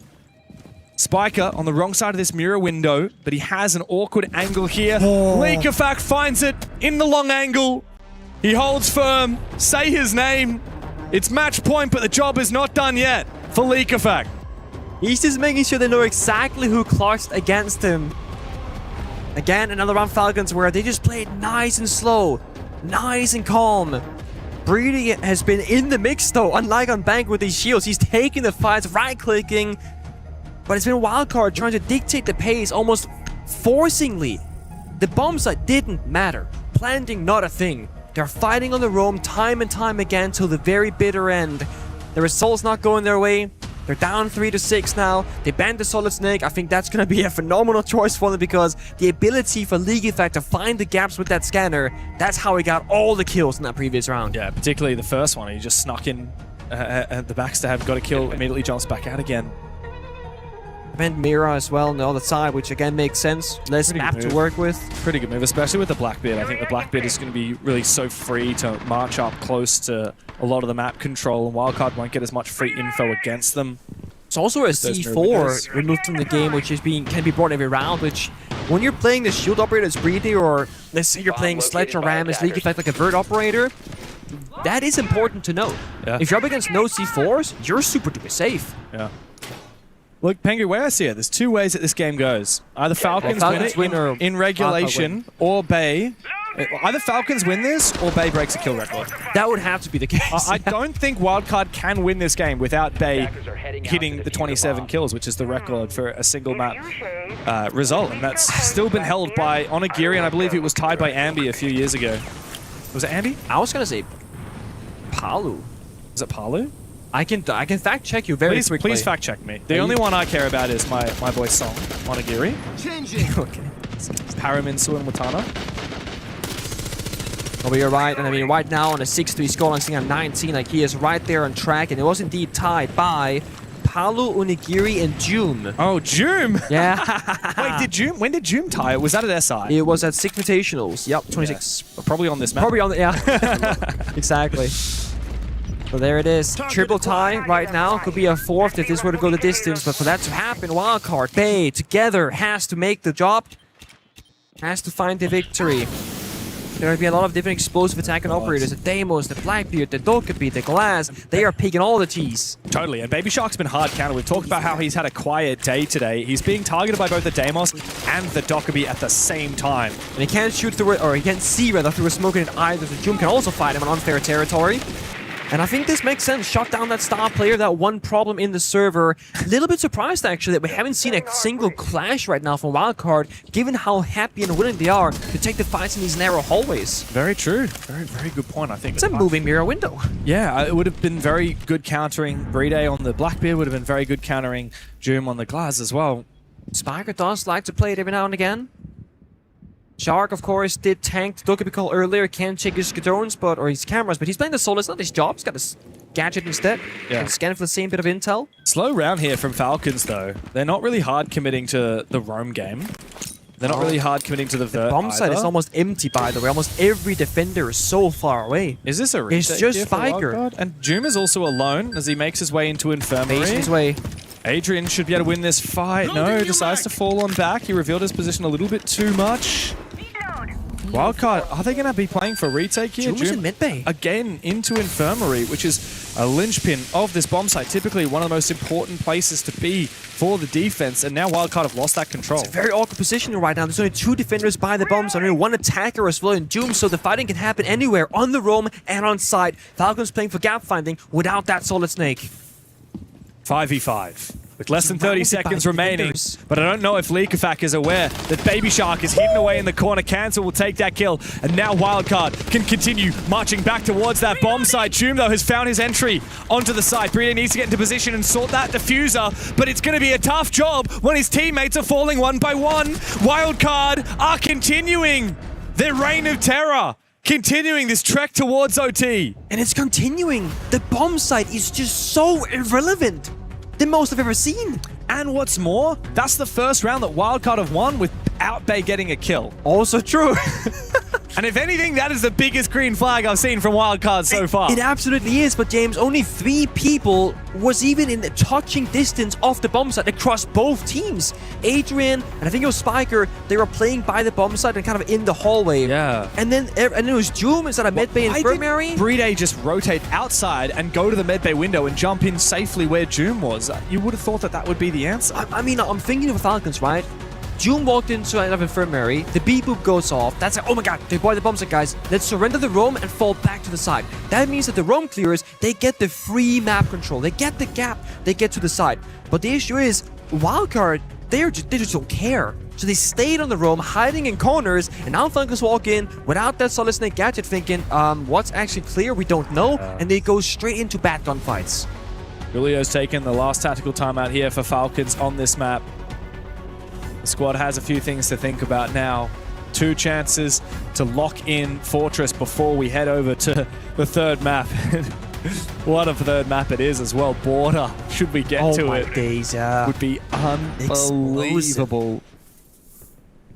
Spiker on the wrong side of this mirror window, but he has an awkward angle here. Leakafak finds it in the long angle. He holds firm. Say his name. It's match point, but the job is not done yet for Leakafak. He's just making sure they know exactly who clutched against him. Again, another round Falcons where they just played nice and slow, nice and calm. Brede has been in the mix though, unlike on Bank with these shields. He's taking the fights, right-clicking, but it's been Wildcard trying to dictate the pace almost forcingly. The bomb site didn't matter. Planting, not a thing. They're fighting on the roam time and time again till the very bitter end. The results not going their way. They're down 3-6 now. They banned the Solid Snake. I think that's going to be a phenomenal choice for them because the ability for Leakafak to find the gaps with that scanner, that's how he got all the kills in that previous round. Yeah, particularly the first one. He just snuck in at the backstab, got a kill, immediately jumps back out again. And Mira as well on the other side, which again makes sense. Less map to work with. Pretty good move, especially with the Blackbeard. I think the Blackbeard is going to be really so free to march up close to a lot of the map control, and Wildcard won't get as much free info against them. It's also a C4 removed from the game, which is can be brought every round, which when you're playing the shield operator as Brede, or let's say you're playing Sledge or Ram as Leakafak like a vert operator, that is important to note. Yeah. If you're up against no C4s, you're super duper safe. Yeah. Look, Pengu, where I see it, there's two ways that this game goes. Either Falcons win it in regulation, or Bay. Either Falcons win this, or Bay breaks a kill record. That would have to be the case. I don't think Wildcard can win this game without Bay hitting the 27 kills, which is the record for a single map result. And that's still been held by Onigiri, and I believe it was tied by Ambi a few years ago. Was it Ambi? I was going to say Palu. Is it Palu? I can fact check you very quickly. Please fact check me. The only one I care about is my boy's song, Onigiri. Okay. Paraminsu and Watana. Oh, but you're right, and I mean right now on a 6-3 scoreline sitting at 19, like he is right there on track, and it was indeed tied by Palu, Onigiri, and Joom. Oh, Joom! Yeah. Wait, when did Joom tie it? Was that at SI? It was at Six Invitationals. Yep, 26. Yeah. Probably on this map. Probably on the, yeah. Exactly. So there it is. Triple tie right now. Could be a fourth if this were to go the distance. But for that to happen, Wildcard, Bay, together, has to make the job. Has to find the victory. There will be a lot of different explosive attacking operators. The Deimos, the Blackbeard, the Dokkaebi, the Glass. They are picking all the T's. Totally. And Baby Shark's been hard countered. We've talked about how he's had a quiet day today. He's being targeted by both the Deimos and the Dokkaebi at the same time. And he can't shoot through it, or he can't see rather through a smoke in either. The Joom can also fight him on unfair territory. And I think this makes sense. Shut down that star player, that one problem in the server. A little bit surprised, actually, that we haven't seen a single clash right now from Wildcard, given how happy and willing they are to take the fights in these narrow hallways. Very true. Very, very good point, I think. It's a moving mirror window. Yeah, it would have been very good countering Brede on the Blackbeard, would have been very good countering Joom on the Glass as well. Spiker does like to play it every now and again. Shark, of course, did tank the Dokkaebi call earlier. Can't check his drones, or his cameras, but he's playing the solo. It's not his job. He's got to Gadget instead. Yeah. And scan for the same bit of intel. Slow round here from Falcons, though. They're not really hard committing to the roam game. They're not really hard committing to the vert Bomb site is almost empty, by the way. Almost every defender is so far away. Is this a retake? It's just here for Spiker. Wildcard? And Doom is also alone as he makes his way into Infirmary. Makes his way. Adrian should be able to win this fight. No, decides to fall on back. He revealed his position a little bit too much. Wildcard, are they going to be playing for retake here? Doom is in mid-bay. Again, into Infirmary, which is a linchpin of this bomb site. Typically one of the most important places to be for the defense, and now Wildcard have lost that control. It's a very awkward position right now. There's only 2 defenders by the bombs, only 1 attacker as well in Doom, so the fighting can happen anywhere, on the roam and on site. Falcons playing for gap finding without that Solid Snake. 5v5. With less than 30 seconds remaining. But I don't know if Leakafak is aware that Baby Shark is hidden away in the corner. Cancel will take that kill. And now Wildcard can continue marching back towards that bomb site. Doom, though, has found his entry onto the site. Breeder needs to get into position and sort that diffuser. But it's going to be a tough job when his teammates are falling one by one. Wildcard are continuing their reign of terror. Continuing this trek towards OT. And it's continuing. The bomb site is just so irrelevant. The most I've ever seen. And what's more, that's the first round that Wildcard have won without Bay getting a kill. Also true. And if anything, that is the biggest green flag I've seen from Wildcard so far. It absolutely is, but James, only 3 people was even in the touching distance of the bomb site across both teams. Adrian, and I think it was Spiker, they were playing by the bomb site and kind of in the hallway. Yeah. And then it was Doom instead of mid-bay Infirmary. Breeder just rotate outside and go to the mid-bay window and jump in safely where Doom was. You would have thought that that would be the answer. I mean, I'm thinking of the Falcons, right? Doom walked into an Infirmary, the B-boop goes off, that's like, oh my god, they bought the bomb site, guys. Let's surrender the roam and fall back to the side. That means that the roam clears, they get the free map control, they get the gap, they get to the side. But the issue is, Wildcard, they just don't care. So they stayed on the roam, hiding in corners, and now Falcons walk in without that Solid Snake gadget thinking, what's actually clear, we don't know, and they go straight into bad gunfights. Julio's taken the last tactical timeout here for Falcons on this map. The squad has a few things to think about now. 2 chances to lock in Fortress before we head over to the third map. What a third map it is as well. Border, should we get to it, days, would be unbelievable.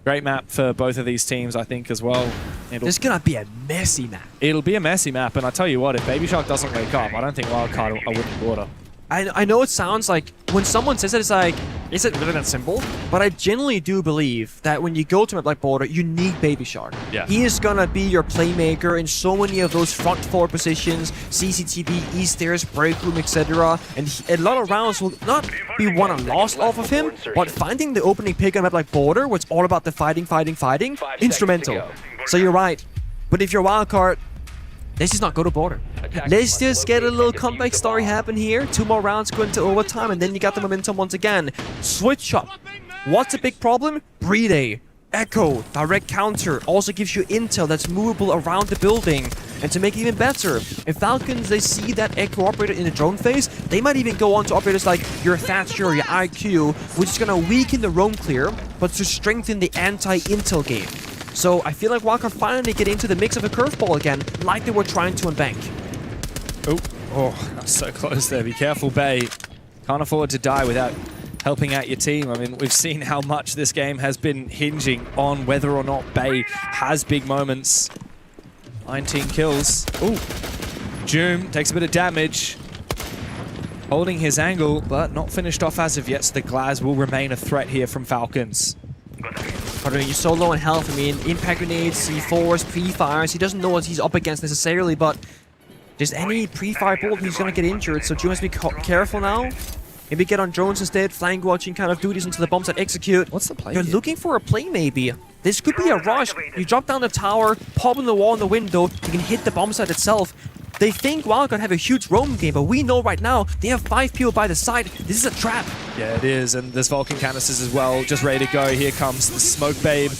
Great map for both of these teams, I think, as well. It's going to be a messy map. It'll be a messy map, and I tell you what, if Baby Shark doesn't wake up, I don't think Wildcard are winning Border. I know it sounds like, when someone says it, it's like, is it really that simple? But I genuinely do believe that when you go to a map like Border, you need Baby Shark. Yeah. He is gonna be your playmaker in so many of those front 4 positions, CCTV, E-stairs, break room, etc. And a lot of rounds will not be won and lost off of him, but finding the opening pick on a map like Border, where it's all about the fighting, instrumental. So you're right. But if you're Wildcard, let's just not go to Border. Let's just get a little comeback story happen here. 2 more rounds go into overtime, and then you got the momentum once again. Switch up. What's a big problem? Breeder. Echo, direct counter, also gives you intel that's movable around the building. And to make it even better, if Falcons, they see that Echo operator in the drone phase, they might even go on to operators like your Thatcher or your IQ, which is going to weaken the roam clear, but to strengthen the anti-intel game. So I feel like Wildcard finally get into the mix of a curveball again, like they were trying to on Bank. Oh, that's so close there. Be careful, Bay. Can't afford to die without helping out your team. I mean, we've seen how much this game has been hinging on whether or not Bay has big moments. 19 kills. Ooh. Joom takes a bit of damage. Holding his angle, but not finished off as of yet, so the Glaz will remain a threat here from Falcons. But I mean, you're so low in health. I mean, impact grenades, C4s, pre-fires. He doesn't know what he's up against necessarily, but just any pre-fire bullet, he's going to get injured. So Joom has to be careful now. Maybe get on drones instead, flank watching kind of duties until the bombs that execute. What's the play? You're looking for a play, maybe. This could be a rush. You drop down the tower, pop in the wall in the window, you can hit the bomb site itself. They think Wildcard have a huge roam game, but we know right now they have 5 people by the side. This is a trap. Yeah, it is, and there's Vulcan canisters as well, just ready to go. Here comes the Smoke Babe.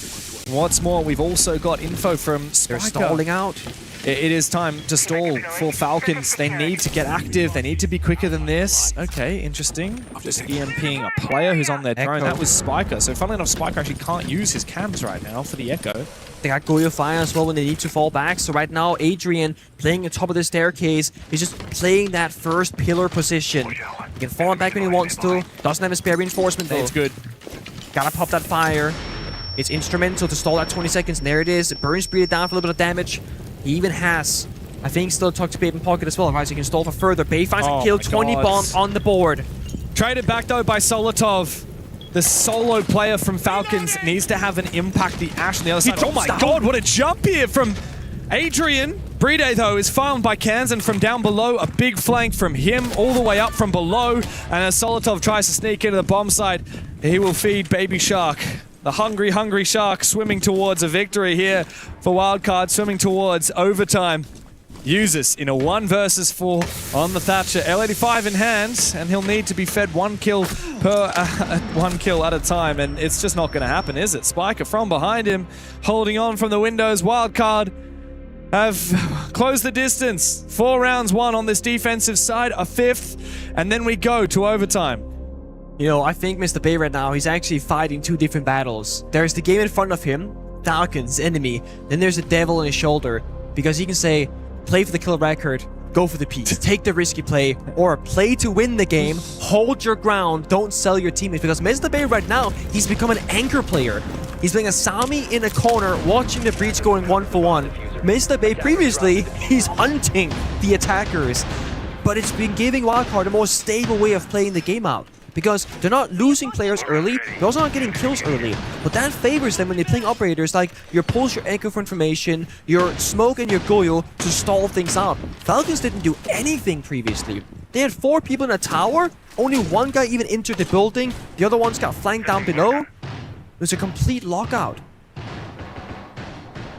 What's more, we've also got info from Spiker. They're stalling out. it is time to stall for Falcons. They need to get active. They need to be quicker than this. Okay, interesting. Just EMPing a player who's on their drone. That was Spiker. So funnily enough, Spiker actually can't use his cams right now for the Echo. They got Goyo Fire as well when they need to fall back. So right now, Adrian playing on top of the staircase. He's just playing that first pillar position. He can fall back when he wants to. Doesn't have a spare reinforcement though. It's good. Gotta pop that fire. It's instrumental to stall that 20 seconds. And there it is. It burns Breeder down for a little bit of damage. He even has, I think, still Toxic Babe in pocket as well. Right, so he can stall for further. Bay finds a kill. 20 bombs on the board. Traded back though by Solotov. The solo player from Falcons needs to have an impact. The Ash on the other side. Oh my god, what a jump here from Adrian. Brede, though, is found by Kansan from down below. A big flank from him all the way up from below. And as Solotov tries to sneak into the bomb site, he will feed Baby Shark. The hungry, hungry Shark swimming towards a victory here for Wildcard, swimming towards overtime. Uses in a 1 versus 4 on the Thatcher. L85 in hand, and he'll need to be fed 1 kill per 1 kill at a time, and it's just not going to happen, is it? Spiker from behind him, holding on from the windows. Wildcard have closed the distance. 4 rounds won on this defensive side, a 5th, and then we go to overtime. You know, I think Mr. Bay right now, he's actually fighting 2 different battles. There's the game in front of him, Falcons, enemy. Then there's the devil on his shoulder, because he can say, play for the kill record, go for the peak, take the risky play, or play to win the game, hold your ground, don't sell your teammates. Because Mr. Bay right now, he's become an anchor player. He's playing a Sami in a corner, watching the breach going 1-for-1. Mr. Bay previously, he's hunting the attackers. But it's been giving Wildcard a more stable way of playing the game out. Because they're not losing players early, they're also not getting kills early. But that favors them when they're playing operators like your pulse, your echo for information, your smoke, and your Goyo to stall things out. Falcons didn't do anything previously. They had 4 people in a tower, only 1 guy even entered the building, the other ones got flanked down below. It was a complete lockout.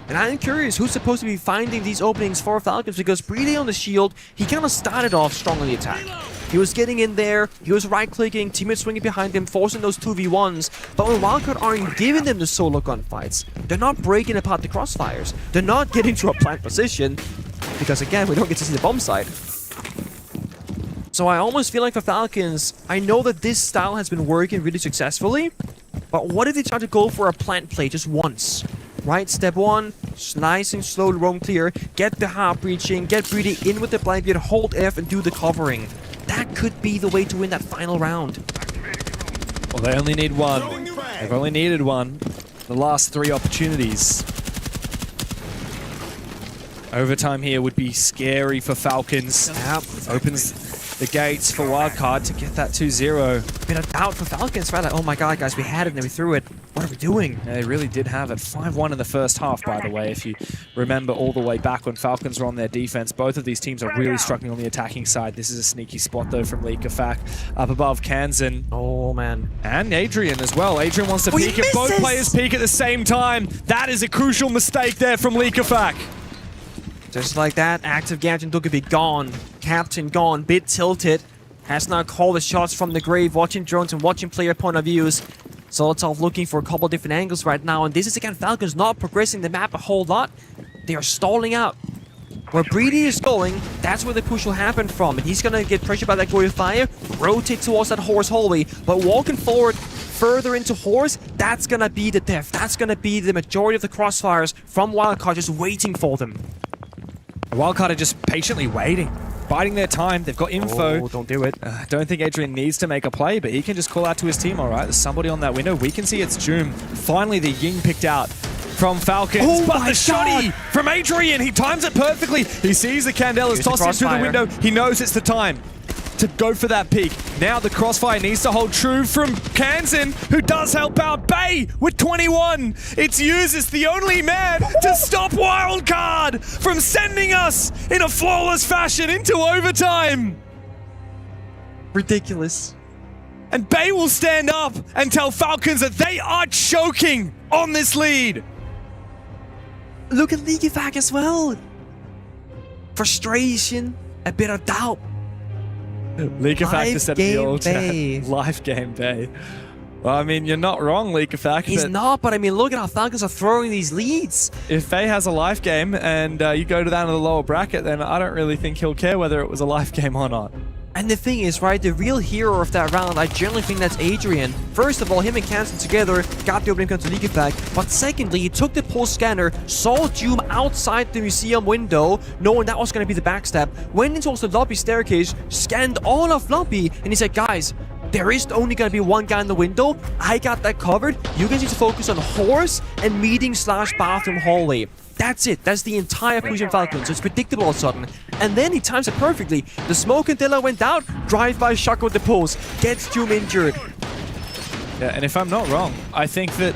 And I'm curious who's supposed to be finding these openings for Falcons, because Brede on the shield, he kind of started off strong on the attack. He was getting in there, he was right-clicking, teammates swinging behind him, forcing those 2v1s. But when Wildcard aren't giving them the solo gunfights, they're not breaking apart the crossfires. They're not getting to a plant position, because again, we don't get to see the bomb site. So I almost feel like for Falcons, I know that this style has been working really successfully, but what if they try to go for a plant play just once? Right, step 1, nice and slow roam clear, get the heart breaching, get Brede in with the blanket, hold F and do the covering. That could be the way to win that final round. Well, they only need 1. They've only needed 1. The last 3 opportunities. Overtime here would be scary for Falcons. Yep. Opens the gates for Wildcard to get that 2-0. Been a doubt for Falcons, right? Like, oh my god, guys, we had it and then we threw it. What are we doing? Yeah, they really did have it. 5-1 in the first half, by the way. If you remember all the way back when Falcons were on their defense, both of these teams are really struggling on the attacking side. This is a sneaky spot, though, from Leakafak up above Kansan. Oh, man. And Adrian as well. Adrian wants to peek it. Both players peek at the same time. That is a crucial mistake there from Leakafak. Just like that, active Gadget took a be gone. Captain gone, bit tilted. Has now called the shots from the grave, watching drones and watching player point of views. Solotov looking for a couple different angles right now, and this is again Falcons not progressing the map a whole lot. They are stalling out. Where Brede is going, that's where the push will happen from, and he's gonna get pressured by that Goyo Fire, rotate towards that Horse hallway, but walking forward further into Horse, that's gonna be the death. That's gonna be the majority of the crossfires from Wildcard just waiting for them. Wildcard are just patiently waiting, biding their time. They've got info. Oh, don't do it. Don't think Adrian needs to make a play, but he can just call out to his team. All right, there's somebody on that window. We can see it's Joom. Finally, the Ying picked out from Falcons. Oh but my the shotty from Adrian. He times it perfectly. He sees the Candela's tossed in through the window. He knows it's the time to go for that peak. Now the crossfire needs to hold true from Kansan, who does help out Bay with 21. It's Usus, the only man to stop Wildcard from sending us in a flawless fashion into overtime. Ridiculous. And Bay will stand up and tell Falcons that they are choking on this lead. Look at Leakafak as well. Frustration, a bit of doubt. Leakafak to set the old Bay. Live game Bay. Well, I mean, you're not wrong, Leakafak. He's not, but I mean, look at how Falcons are throwing these leads. If Faye has a life game and you go down to the lower bracket, then I don't really think he'll care whether it was a life game or not. And the thing is, right, the real hero of that round, I generally think that's Adrian. First of all, him and Kansan together got the opening to Leakafak, but secondly, he took the pulse scanner, saw Doom outside the museum window, knowing that was going to be the backstab, went into the lobby staircase, scanned all of lobby, and he said, guys, there is only going to be one guy in the window. I got that covered. You guys need to focus on horse and meeting/bathroom hallway. That's it. That's the entire push in Falcons. So it's predictable all of a sudden. And then he times it perfectly. The smoke and Dilla went out. Drive-by shot with the pulse. Gets Doom injured. Yeah, and if I'm not wrong, I think that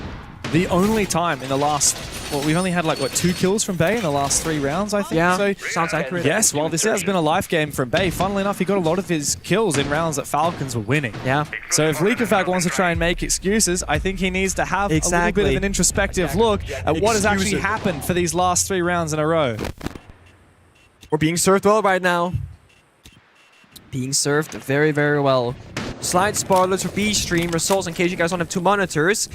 the only time in the last... Well, we've only had like, what, 2 kills from Bay in the last 3 rounds, I think? Yeah, so, sounds accurate. Yes, well, this has been a life game from Bay. Funnily enough, he got a lot of his kills in rounds that Falcons were winning. Yeah. So if Leakafak wants to try and make excuses, I think he needs to have a little bit of an introspective look at what has actually happened for these last 3 rounds in a row. We're being served well right now. Being served very, very well. Slight spoilers for B stream results in case you guys don't have 2 monitors.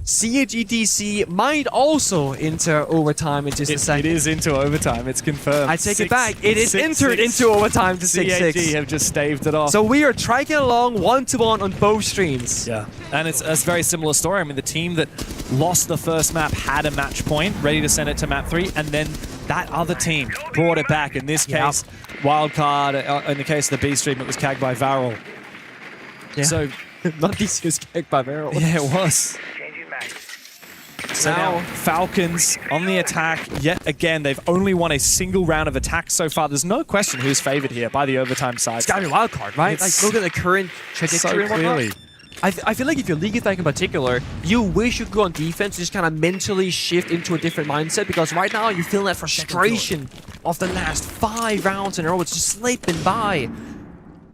CHEDC might also enter overtime in just a second. It is into overtime. It's confirmed. I take it back. It is entered into overtime to 6-6. CHE have just staved it off. So we are tracking along 1-1 on both streams. Yeah, and it's a very similar story. I mean, the team that lost the first map had a match point, ready to send it to map 3, and then that other team brought it back. In this case, wildcard. In the case of the B stream, it was cagged by Varel. Yeah. So, not DC was cagged by Varel. Yeah, it was. So now Falcons on the attack yet again. They've only won a single round of attack so far. There's no question who's favored here by the overtime side. It's gotta be wildcard, right? Like, look at the current trajectory. So clearly. I feel like if you're Leakafak in particular, you wish you could go on defense, just kind of mentally shift into a different mindset, because right now you feel that frustration of the last 5 rounds in a row. It's just slipping by.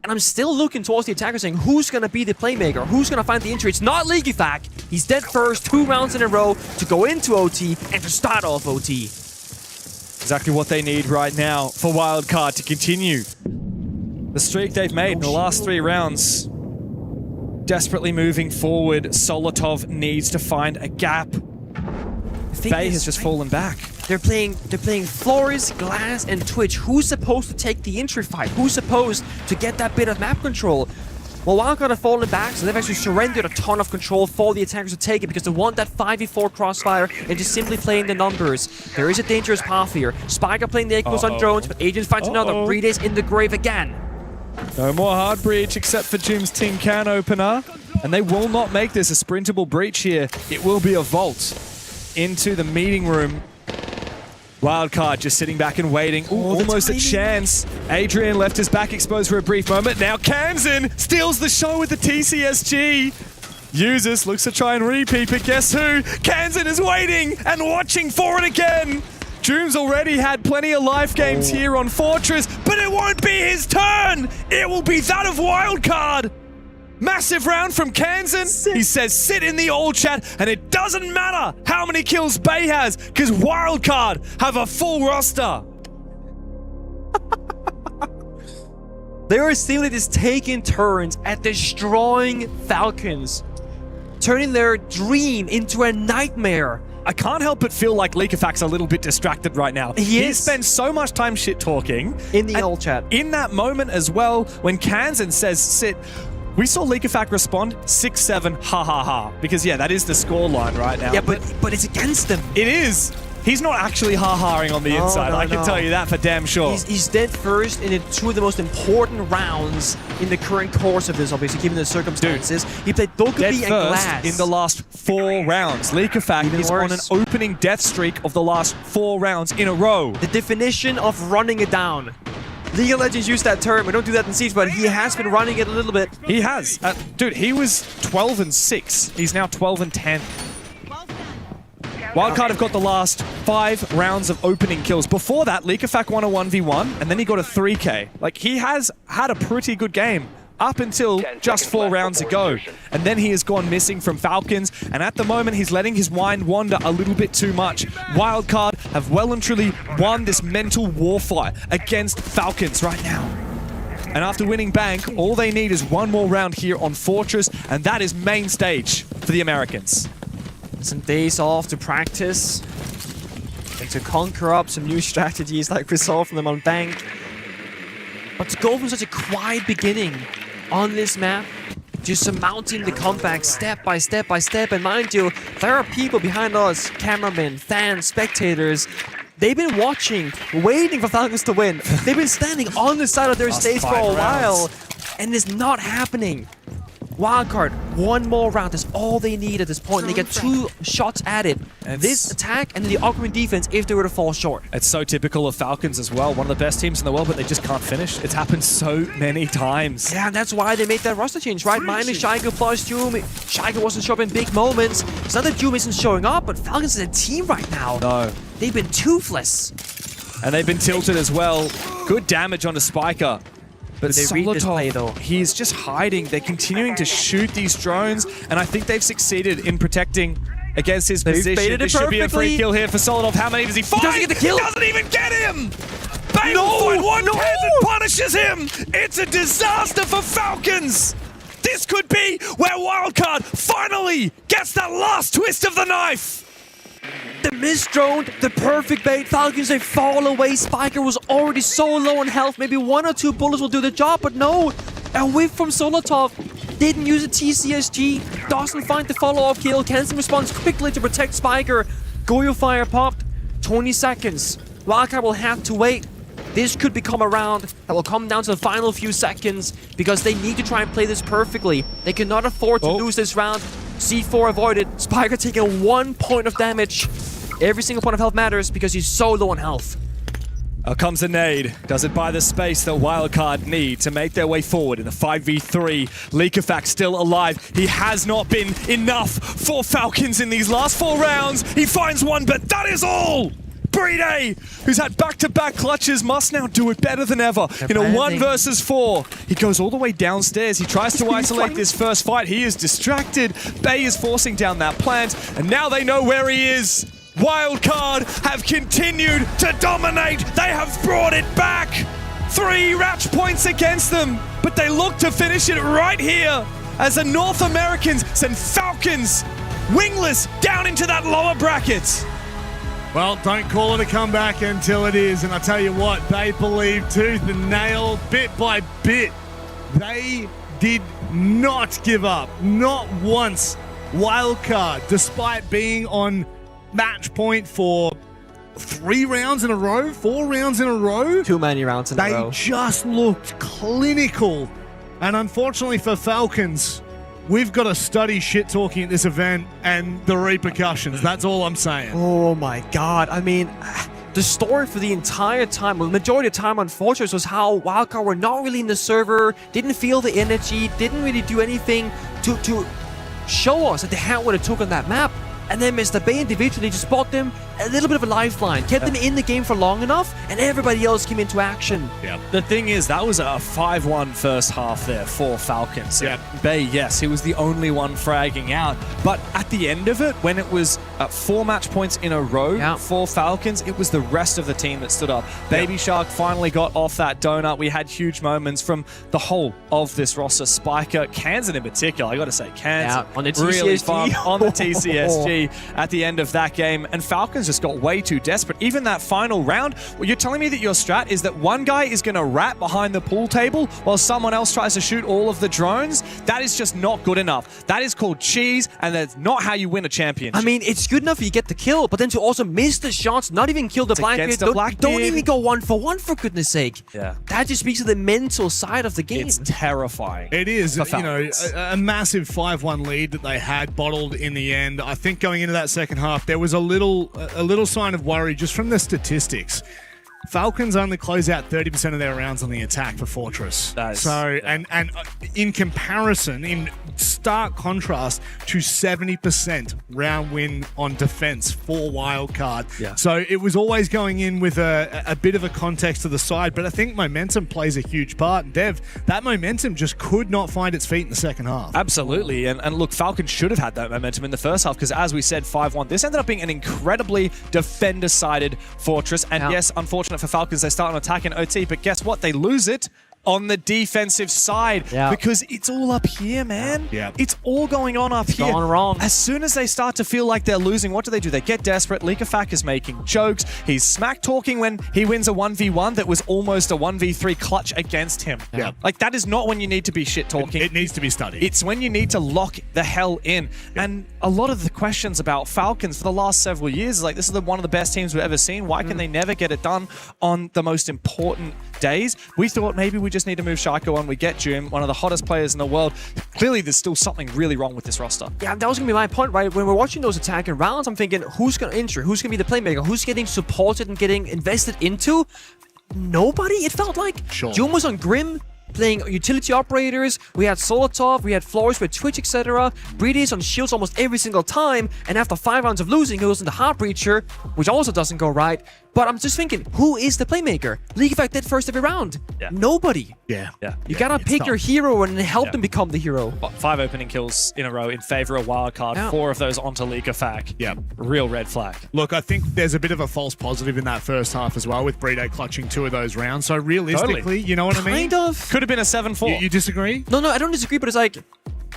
And I'm still looking towards the attacker saying, who's going to be the playmaker? Who's going to find the injury? It's not Leakafak. He's dead first, 2 rounds in a row to go into OT and to start off OT. Exactly what they need right now for Wildcard to continue the streak they've made in the last 3 rounds. Desperately moving forward, Solotov needs to find a gap. Faye has just fallen back. They're playing Flores, Glass, and Twitch. Who's supposed to take the entry fight? Who's supposed to get that bit of map control? Well, Wildcard have fallen back, so they've actually surrendered a ton of control for the attackers to take it, because they want that 5v4 crossfire and just simply playing the numbers. There is a dangerous path here. Spiker playing the echoes on drones, but Agent finds another. Breed is in the grave again. No more hard breach except for Jim's tin can opener. And they will not make this a sprintable breach here. It will be a vault into the meeting room. Wildcard just sitting back and waiting. Ooh, almost a chance. Adrian left his back exposed for a brief moment. Now Kansan steals the show with the TCSG. Users looks to try and repeat, but guess who? Kansan is waiting and watching for it again. Doom's already had plenty of life games here on Fortress, but it won't be his turn. It will be that of Wildcard. Massive round from Kansan. He says sit in the all chat, and it doesn't matter how many kills Bay has, because Wildcard have a full roster. They are seemingly just taking turns at destroying Falcons, turning their dream into a nightmare. I can't help but feel like Leakafak's a little bit distracted right now. He spends so much time shit-talking. In the old chat. In that moment as well, when Kansan says sit, we saw Leakafak respond 6-7, ha ha ha. Because yeah, that is the scoreline right now. Yeah, but it's against them. It is. He's not actually ha-haing on the inside. I can tell you that for damn sure. He's dead first in 2 of the most important rounds in the current course of this, obviously, given the circumstances. He played Dokkaebi and Glass. In the last 4 rounds. Leakafak is on an opening death streak of the last 4 rounds in a row. The definition of running it down. League of Legends use that term. We don't do that in Siege, but he has been running it a little bit. He has. Dude, he was 12-6. He's now 12-10. Wildcard have got the last 5 rounds of opening kills. Before that, Leakafak won a 1v1, and then he got a 3k. Like, he has had a pretty good game up until just 4 rounds ago. And then he has gone missing from Falcons, and at the moment, he's letting his mind wander a little bit too much. Wildcard have well and truly won this mental warfare against Falcons right now. And after winning Bank, all they need is one more round here on Fortress, and that is main stage for the Americans. Some days off to practice, and to conquer up some new strategies like we saw from them on Bank. But to go from such a quiet beginning on this map, just surmounting the comeback step by step by step. And mind you, there are people behind us, cameramen, fans, spectators. They've been watching, waiting for Falcons to win. They've been standing on the side of their stage for a while, and it's not happening. Wildcard, one more round is all they need at this point. And they get 2 shots at it. This attack and the Aquaman defense if they were to fall short. It's so typical of Falcons as well. One of the best teams in the world, but they just can't finish. It's happened so many times. Yeah, and that's why they made that roster change, right? Minus Shaigo plus Doom. Shaigo wasn't showing up in big moments. It's not that Doom isn't showing up, but Falcons is a team right now. No. They've been toothless. And they've been tilted as well. Good damage onto Spiker. But they read this play, though. He's just hiding. They're continuing to shoot these drones, and I think they've succeeded in protecting against his position. This should be a free kill here for Solidov. How many does he find? He doesn't get the kill. He doesn't even get him! Bane will find one hands and punishes him! It's a disaster for Falcons! This could be where Wildcard finally gets that last twist of the knife! The missed drone, the perfect bait. Falcons, they fall away. Spiker was already so low on health. Maybe 1 or 2 bullets will do the job, but no. A whiff from Solotov. Didn't use a TCSG. Doesn't find the follow-up kill. Kenson responds quickly to protect Spiker. Goyo fire popped. 20 seconds. Wildcard will have to wait. This could become a round that will come down to the final few seconds because they need to try and play this perfectly. They cannot afford to lose this round. C4 avoided. Spiker taking 1 point of damage. Every single point of health matters because he's so low on health. Out comes a nade. Does it buy the space that Wildcard need to make their way forward in the 5v3? Leakerfax still alive. He has not been enough for Falcons in these last 4 rounds. He finds one, but that is all! Brede, who's had back-to-back clutches, must now do it better than ever in a 1 versus 4. He goes all the way downstairs. He tries to isolate this first fight. He is distracted. Bay is forcing down that plant, and now they know where he is. Wildcard have continued to dominate. They have brought it back. 3 match points against them, but they look to finish it right here as the North Americans send Falcons wingless down into that lower bracket. Well, don't call it a comeback until it is. And I tell you what, they believe tooth and nail, bit by bit. They did not give up. Not once. Wildcard, despite being on match point for 3 rounds in a row, 4 rounds in a row. Too many rounds in a row. They just looked clinical. And unfortunately for Falcons, we've got to study shit-talking at this event and the repercussions. That's all I'm saying. Oh my god. I mean, the story for the entire time, well, the majority of time on Fortress was how Wildcard were not really in the server, didn't feel the energy, didn't really do anything to show us that they had what it took on that map. And then Mr. Bay individually just bought them a little bit of a lifeline, kept them in the game for long enough, and everybody else came into action. Yeah. The thing is, that was a 5-1 first half there for Falcons. Yeah. Bay, yes, he was the only one fragging out. But at the end of it, when it was 4 match points in a row for Falcons, it was the rest of the team that stood up. Baby Shark finally got off that donut. We had huge moments from the whole of this roster. Spiker, Kansan in particular, I got to say, Kansan on the TCSG. Really fun on the TCSG at the end of that game. And Falcons just got way too desperate. Even that final round, well, you're telling me that your strat is that one guy is going to rat behind the pool table while someone else tries to shoot all of the drones? That is just not good enough. That is called cheese, and that's not how you win a championship. I mean, it's good enough you get the kill, but then to also miss the shots, not even kill the Blackbeard, don't even go 1-for-1 for goodness sake. Yeah. That just speaks to the mental side of the game. It's terrifying. It is, you know, a massive 5-1 lead that they had bottled in the end. I think going into that second half, there was a little sign of worry just from the statistics. Falcons only close out 30% of their rounds on the attack for Fortress. And in comparison, in stark contrast to 70% round win on defense for Wildcard. Yeah. So it was always going in with a bit of a context to the side, but I think momentum plays a huge part. And Dev, that momentum just could not find its feet in the second half. Absolutely. And look, Falcons should have had that momentum in the first half because, as we said, 5-1. This ended up being an incredibly defender-sided Fortress. And yes, unfortunately for Falcons, they start an attack in OT, but guess what? They lose it on the defensive side because it's all up here, man. Yeah. It's all going on up here. Going wrong. As soon as they start to feel like they're losing, what do? They get desperate. Likafak is making jokes. He's smack talking when he wins a 1v1 that was almost a 1v3 clutch against him. Yeah. Like, that is not when you need to be shit talking. It needs to be studied. It's when you need to lock the hell in. And a lot of the questions about Falcons for the last several years is like, this is one of the best teams we've ever seen. Why can they never get it done on the most important days? We thought maybe we just need to move Shaiko on. We get Jim, one of the hottest players in the world. Clearly, there's still something really wrong with this roster. Yeah, that was going to be my point, right? When we're watching those attacking rounds, I'm thinking, who's going to injure? Who's going to be the playmaker? Who's getting supported and getting invested into? Nobody, it felt like. Sure. June was on Grim, playing utility operators. We had Solotov, we had Flores with Twitch, etc. Breedy's on shields almost every single time. And after 5 rounds of losing, he was in the Heartbreacher, which also doesn't go right. But I'm just thinking, who is the playmaker? League Effect did first every round. Yeah. Nobody. Yeah. You gotta pick your hero and help them become the hero. 5 opening kills in a row in favor of Wildcard. 4 of those onto Likafak. Yeah. Real red flag. Look, I think there's a bit of a false positive in that first half as well, with Breedo clutching 2 of those rounds. So realistically, you know what I mean? Kind of. Could have been a 7-4. You disagree? No, I don't disagree, but it's like,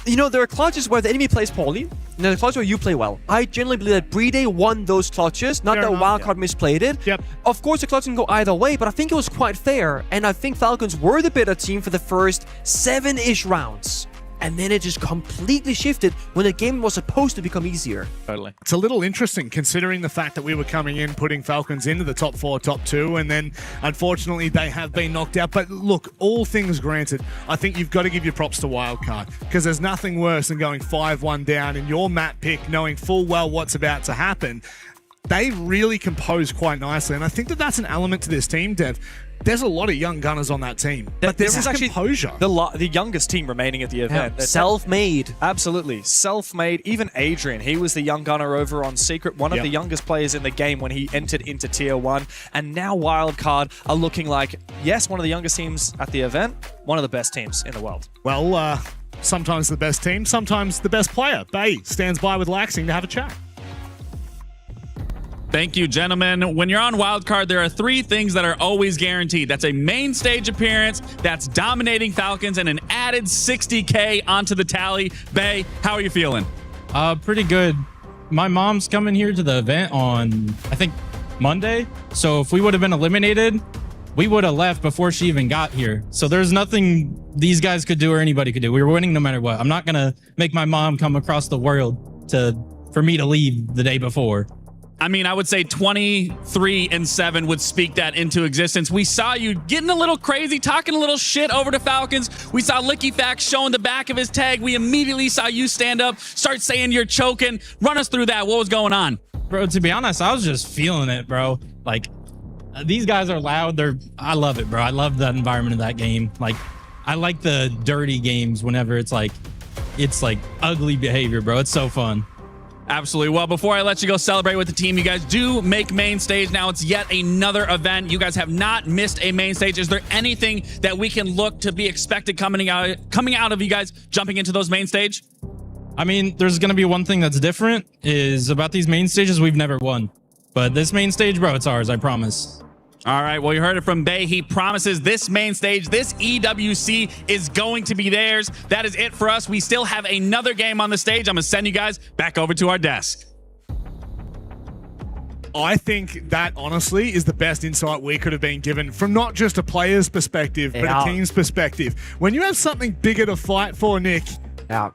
you know, there are clutches where the enemy plays poorly, and there are clutches where you play well. I generally believe that Breeday won those clutches, not that Wildcard misplayed it. Yep. Of course, the clutch can go either way, but I think it was quite fair, and I think Falcons were the better team for the first 7-ish rounds. And then it just completely shifted when the game was supposed to become easier. Totally. It's a little interesting considering the fact that we were coming in, putting Falcons into the top 4, top 2, and then unfortunately they have been knocked out. But look, all things granted, I think you've got to give your props to Wildcard, because there's nothing worse than going 5-1 down in your map pick, knowing full well what's about to happen. They really compose quite nicely, and I think that that's an element to this team, Dev. There's a lot of young gunners on that team. But this is actually composure. the youngest team remaining at the event. Yeah. Self-made. Absolutely. Self-made. Even Adrian, he was the young gunner over on Secret, one of the youngest players in the game when he entered into Tier 1. And now Wildcard are looking like, yes, one of the youngest teams at the event, one of the best teams in the world. Well, sometimes the best team, sometimes the best player. Bay stands by with Laxing to have a chat. Thank you, gentlemen. When you're on Wildcard, there are 3 things that are always guaranteed. That's a main stage appearance, that's dominating Falcons, and an added 60K onto the tally. Bay, how are you feeling? Pretty good. My mom's coming here to the event on, I think, Monday. So if we would have been eliminated, we would have left before she even got here. So there's nothing these guys could do or anybody could do. We were winning no matter what. I'm not going to make my mom come across the world for me to leave the day before. I mean, I would say 23-7 would speak that into existence. We saw you getting a little crazy, talking a little shit over the Falcons. We saw Likafak showing the back of his tag. We immediately saw you stand up, start saying you're choking. Run us through that. What was going on? Bro, to be honest, I was just feeling it, bro. Like, these guys are loud. I love it, bro. I love that environment of that game. Like, I like the dirty games whenever it's like ugly behavior, bro. It's so fun. Absolutely. Well, before I let you go celebrate with the team, you guys do make main stage. Now it's yet another event. You guys have not missed a main stage. Is there anything that we can look to be expected coming out of you guys jumping into those main stage? I mean, there's going to be one thing that's different is about these main stages we've never won. But this main stage, bro, it's ours, I promise. All right, well, you heard it from Bay. He promises this main stage, this EWC is going to be theirs. That is it for us. We still have another game on the stage. I'm going to send you guys back over to our desk. I think that, honestly, is the best insight we could have been given from not just a player's perspective, but a team's perspective. When you have something bigger to fight for, Nick,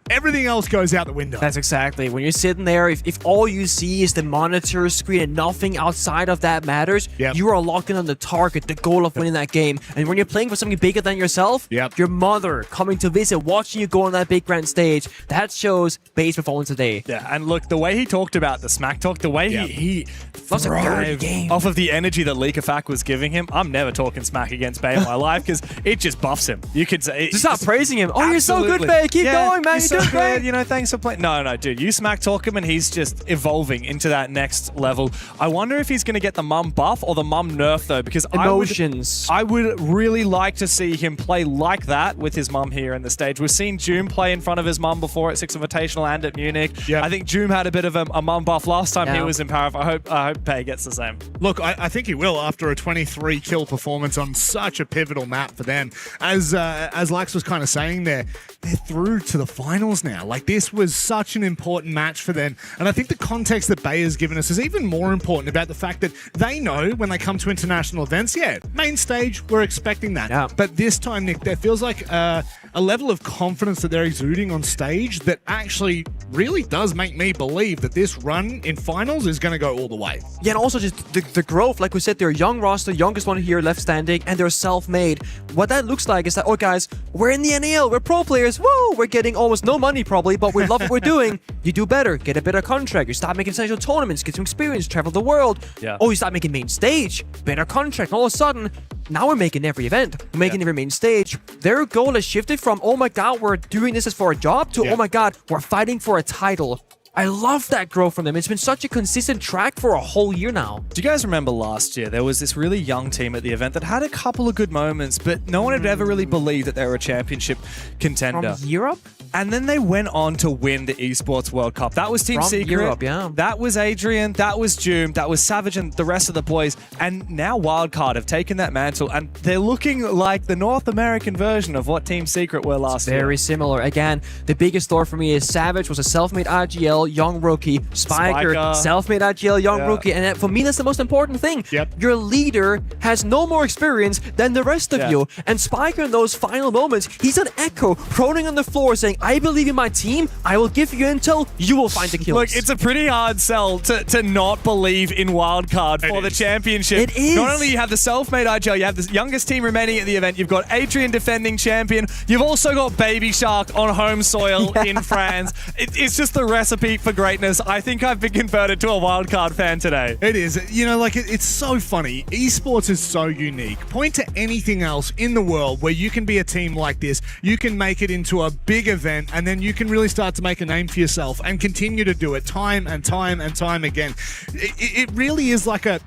everything else goes out the window. That's exactly. When you're sitting there, if all you see is the monitor screen and nothing outside of that matters, you are locking on the target, the goal of winning that game. And when you're playing for something bigger than yourself, your mother coming to visit, watching you go on that big grand stage, that shows Bay's performance today. Yeah, and look, the way he talked about the smack talk, the way he thrived off of the energy that Likafak was giving him. I'm never talking smack against Bay in my life because it just buffs him. You could say... Just start praising him. Oh, you're so good, Bay. Keep going, man. You're doing great. You know, thanks for playing. No, dude. You smack talk him and he's just evolving into that next level. I wonder if he's going to get the mum buff or the mum nerf, though, because emotions. I would really like to see him play like that with his mum here in the stage. We've seen Joom play in front of his mum before at Six Invitational and at Munich. Yep. I think Joom had a bit of a mum buff last time he was in Power. I hope Pei gets the same. Look, I think he will after a 23 kill performance on such a pivotal map for them. As Lax was kind of saying there, they're through to the finals now. Like, this was such an important match for them. And I think the context that Bay has given us is even more important about the fact that they know when they come to international events, main stage, we're expecting that. Yeah. But this time, Nick, there feels like a level of confidence that they're exuding on stage that actually really does make me believe that this run in finals is going to go all the way. Yeah, and also just the growth. Like we said, they're a young roster, youngest one here left standing, and they're self-made. What that looks like is that, oh guys, we're in the NAL, we're pro players, woo! We're getting almost no money probably, but we love what we're doing. You do better, get a better contract, you start making international tournaments, get some experience, travel the world. Yeah. Oh, you start making main stage, better contract, and all of a sudden, now we're making every event, we're making every main stage. Their goal has shifted from, oh my god, we're doing this as for a job, to, oh my god, we're fighting for a title. I love that growth from them. It's been such a consistent track for a whole year now. Do you guys remember last year? There was this really young team at the event that had a couple of good moments, but no one had ever really believed that they were a championship contender. From Europe? And then they went on to win the Esports World Cup. That was Team From Secret. Europe, yeah. That was Adrian. That was Joom. That was Savage and the rest of the boys. And now Wildcard have taken that mantle, and they're looking like the North American version of what Team Secret were last year. Very similar. Again, the biggest story for me is Savage was a self-made IGL, young rookie. Spiker. Self-made IGL, young rookie. And for me, that's the most important thing. Yep. Your leader has no more experience than the rest of you. And Spiker, in those final moments, he's an echo, proning on the floor, saying, I believe in my team, I will give you intel, you will find the kills. Look, it's a pretty hard sell to not believe in Wildcard for the championship. It is. Not only you have the self-made IGL, you have the youngest team remaining at the event, you've got Adrian defending champion, you've also got Baby Shark on home soil in France. It's just the recipe for greatness. I think I've been converted to a Wildcard fan today. It is. You know, like, it's so funny. Esports is so unique. Point to anything else in the world where you can be a team like this, you can make it into a big event, and then you can really start to make a name for yourself and continue to do it time and time and time again. It really is like a...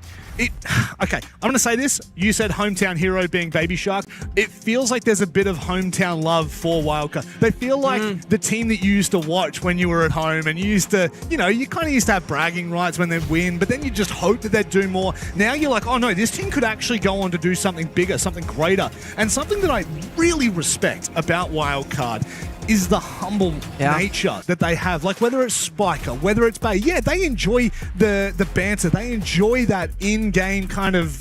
Okay, I'm going to say this. You said hometown hero being Baby Shark. It feels like there's a bit of hometown love for Wildcard. They feel like the team that you used to watch when you were at home, and you used to, you know, you kind of used to have bragging rights when they win, but then you just hope that they'd do more. Now you're like, oh no, this team could actually go on to do something bigger, something greater. And something that I really respect about Wildcard is the humble nature that they have. Like, whether it's Spiker, whether it's Bay, they enjoy the banter. They enjoy that in-game kind of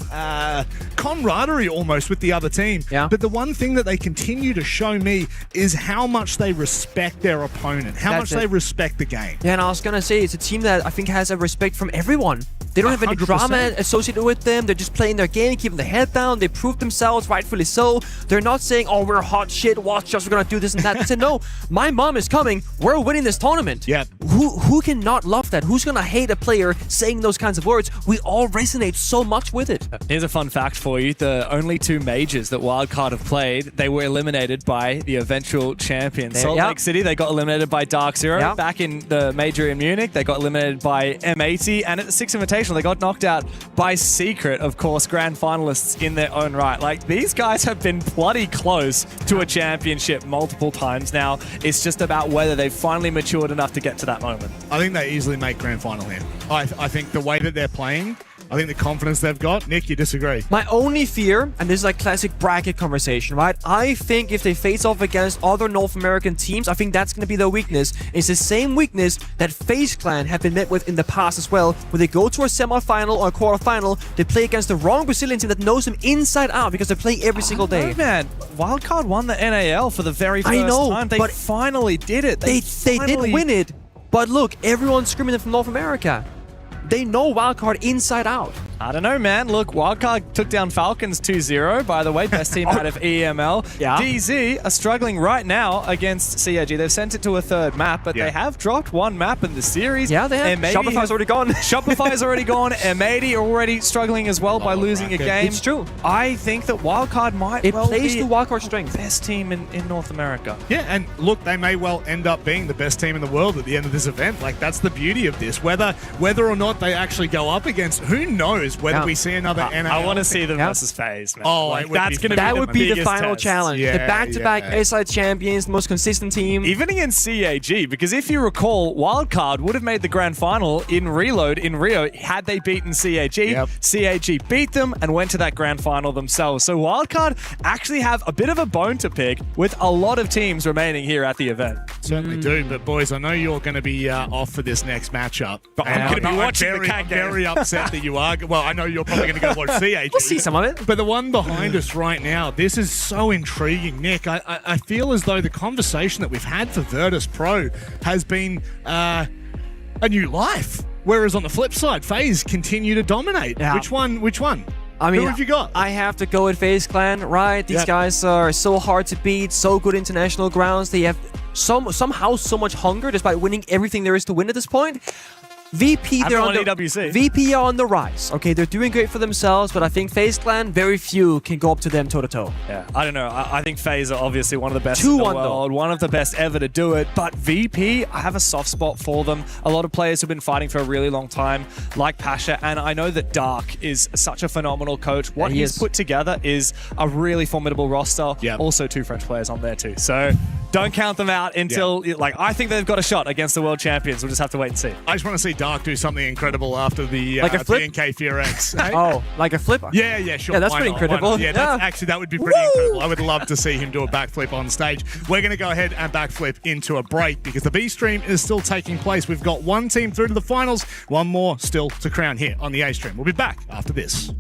camaraderie almost with the other team. Yeah. But the one thing that they continue to show me is how much they respect their opponent, how much they respect the game. Yeah, and I was going to say, it's a team that I think has a respect from everyone. They don't have any 100%. drama associated with them. They're just playing their game, keeping their head down. They prove themselves, rightfully so. They're not saying, oh, we're hot shit, watch us, we're going to do this and that. They said, no, my mom is coming. We're winning this tournament. Yeah. Who can not love that? Who's going to hate a player saying those kinds of words? We all resonate so much with it. Here's a fun fact for you. The only two majors that Wildcard have played, they were eliminated by the eventual champion. Salt Lake City, they got eliminated by Dark Zero. Back in the major in Munich, they got eliminated by M80. And at the Six Invitational, they got knocked out by Secret, of course, grand finalists in their own right. Like, these guys have been bloody close to a championship multiple times now. It's just about whether they've finally matured enough to get to that moment. I think they easily make grand final here. I think the way that they're playing, I think the confidence they've got. Nick, you disagree? My only fear, and this is like classic bracket conversation, right? I think if they face off against other North American teams, I think that's going to be their weakness. It's the same weakness that FaZe Clan have been met with in the past as well, where they go to a semi-final or a quarter-final, they play against the wrong Brazilian team that knows them inside out because they play every single day. Man, Wildcard won the NAL for the very first time. They finally did it. They did win it, but look, everyone's screaming it from North America. They know Wildcard inside out. I don't know, man. Look, Wildcard took down Falcons 2-0, by the way. Best team out of EML. Yeah. DZ are struggling right now against CAG. They've sent it to a third map, but they have dropped one map in the series. Yeah, they have. Shopify's already gone. Shopify's already gone. M80 are already struggling as well by losing a game. It's true. I think that Wildcard might It well plays be to Wildcard's strength. best team in North America. Yeah, and look, they may well end up being the best team in the world at the end of this event. Like, that's the beauty of this. Whether or not they actually go up against, who knows whether we see another NAL. I want to see them versus FaZe, man. Oh, like, it would that's be going to That would be the biggest final test. challenge. Yeah, The back-to-back yeah. SI champions, the most consistent team. Even against CAG, because if you recall, Wildcard would have made the grand final in Reload in Rio had they beaten CAG. Yep. CAG beat them and went to that grand final themselves. So Wildcard actually have a bit of a bone to pick with a lot of teams remaining here at the event. Certainly do, but boys, I know you're going to be off for this next matchup. But I'm going to be watching the cat game. Very upset that you are. Well, I know you're probably going to go watch CAG. We'll see some of it. But the one behind us right now, this is so intriguing, Nick. I feel as though the conversation that we've had for Virtus Pro has been a new life. Whereas on the flip side, FaZe continue to dominate. Yeah. Which one? I mean, who have you got? I have to go with FaZe Clan, right? These guys are so hard to beat, so good international grounds. They have somehow so much hunger despite winning everything there is to win at this point. VP, they're on EWC. VP are on the rise. Okay, they're doing great for themselves, but I think FaZe Clan, very few can go up to them toe-to-toe. Yeah, I don't know. I think FaZe are obviously one of the best 2-1 in the world, though. one of the best ever to do it. But VP, I have a soft spot for them. A lot of players have been fighting for a really long time, like Pasha, and I know that Dark is such a phenomenal coach. What he he's is. put together is a really formidable roster. Yep. Also, 2 French players on there too. So don't count them out until, I think they've got a shot against the world champions. We'll just have to wait and see. I just want to see Dark do something incredible after the Like a flip? BNK Fear X. Hey? Oh, like a flipper? Yeah, sure. Yeah, that's Why pretty not? Why incredible. not? Yeah, that would be pretty incredible. I would love to see him do a backflip on stage. We're going to go ahead and backflip into a break because the B stream is still taking place. We've got one team through to the finals, one more still to crown here on the A stream. We'll be back after this.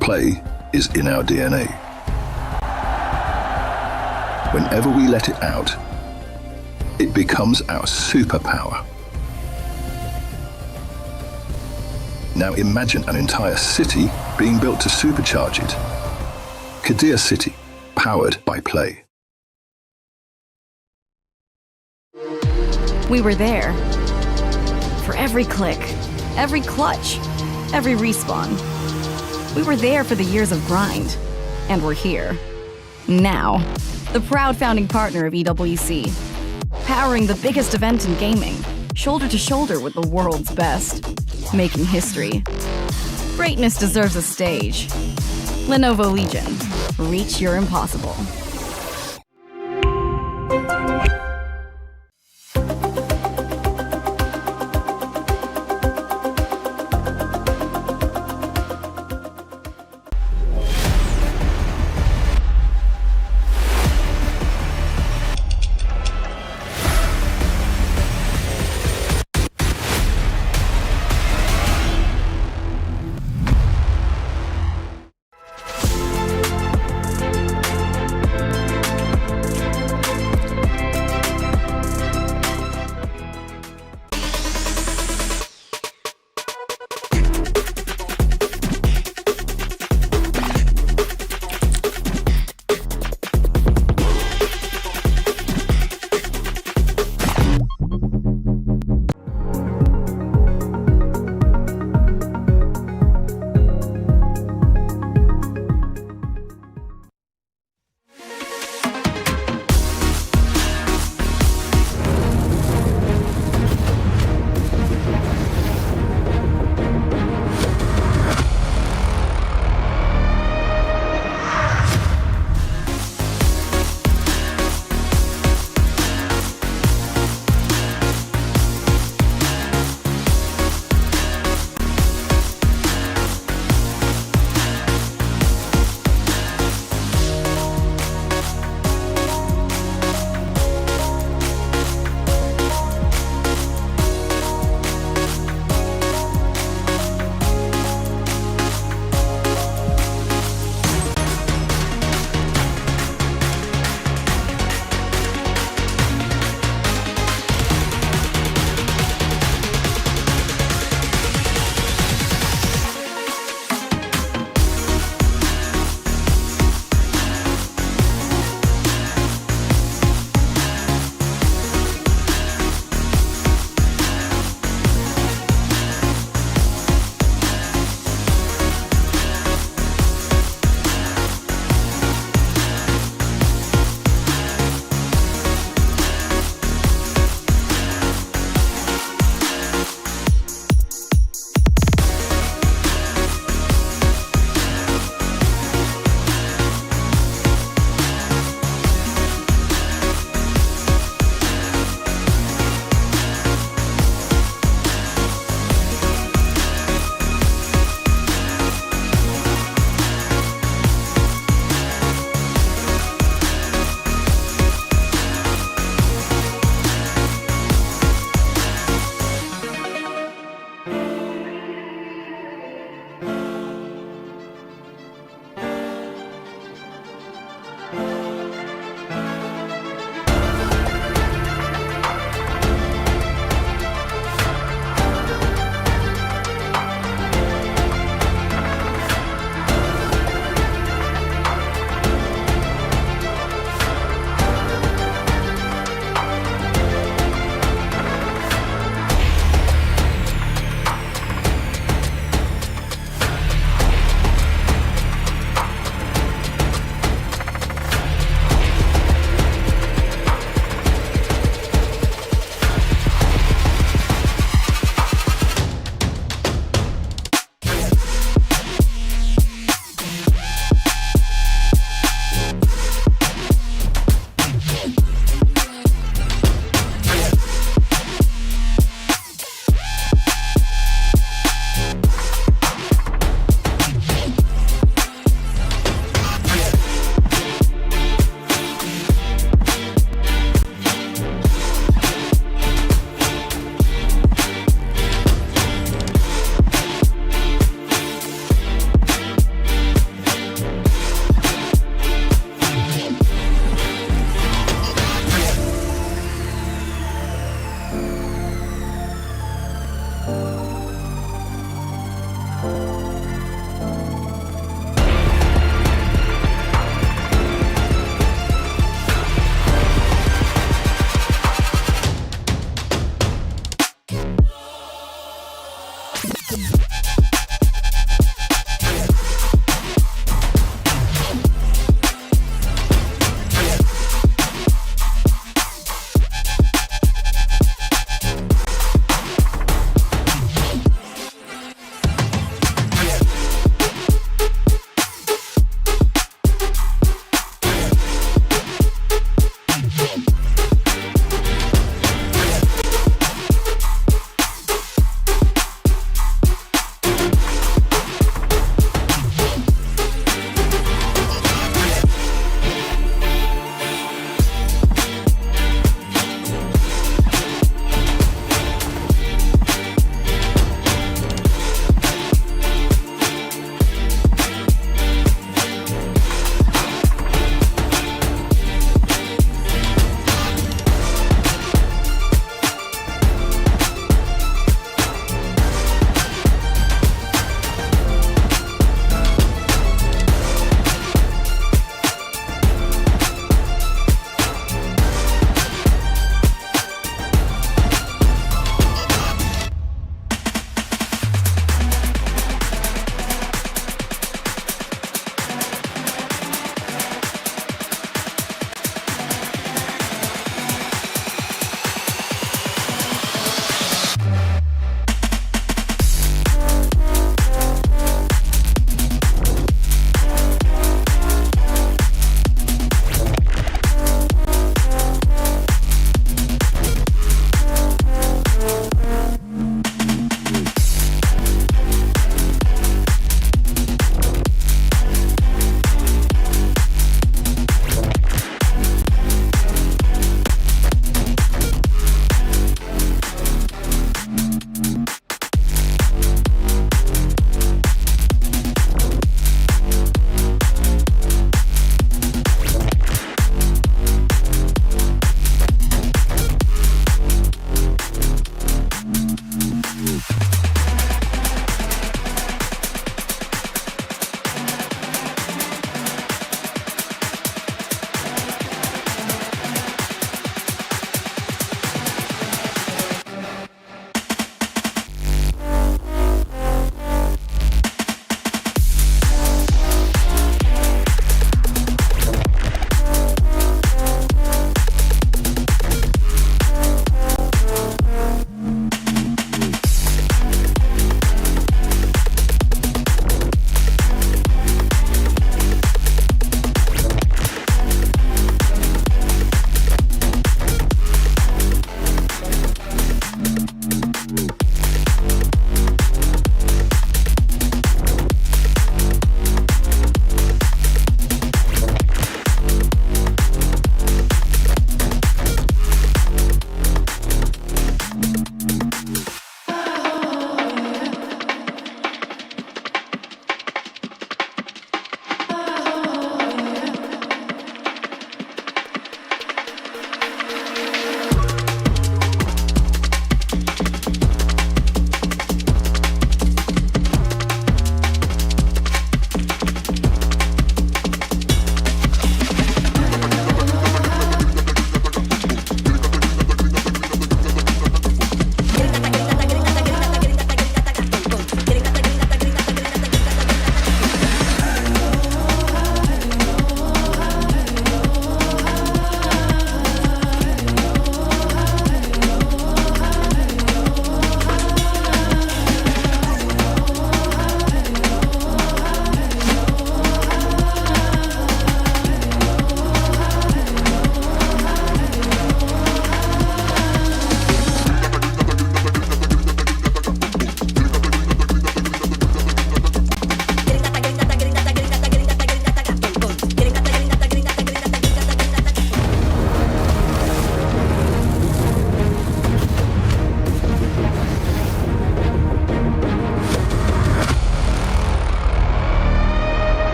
Play is in our DNA. Whenever we let it out, it becomes our superpower. Now imagine an entire city being built to supercharge it. Kadir City, powered by Play. We were there. For every click, every clutch, every respawn. We were there for the years of grind. And we're here. Now. The proud founding partner of EWC. Powering the biggest event in gaming. Shoulder to shoulder with the world's best. Making history. Greatness deserves a stage. Lenovo Legion. Reach your impossible.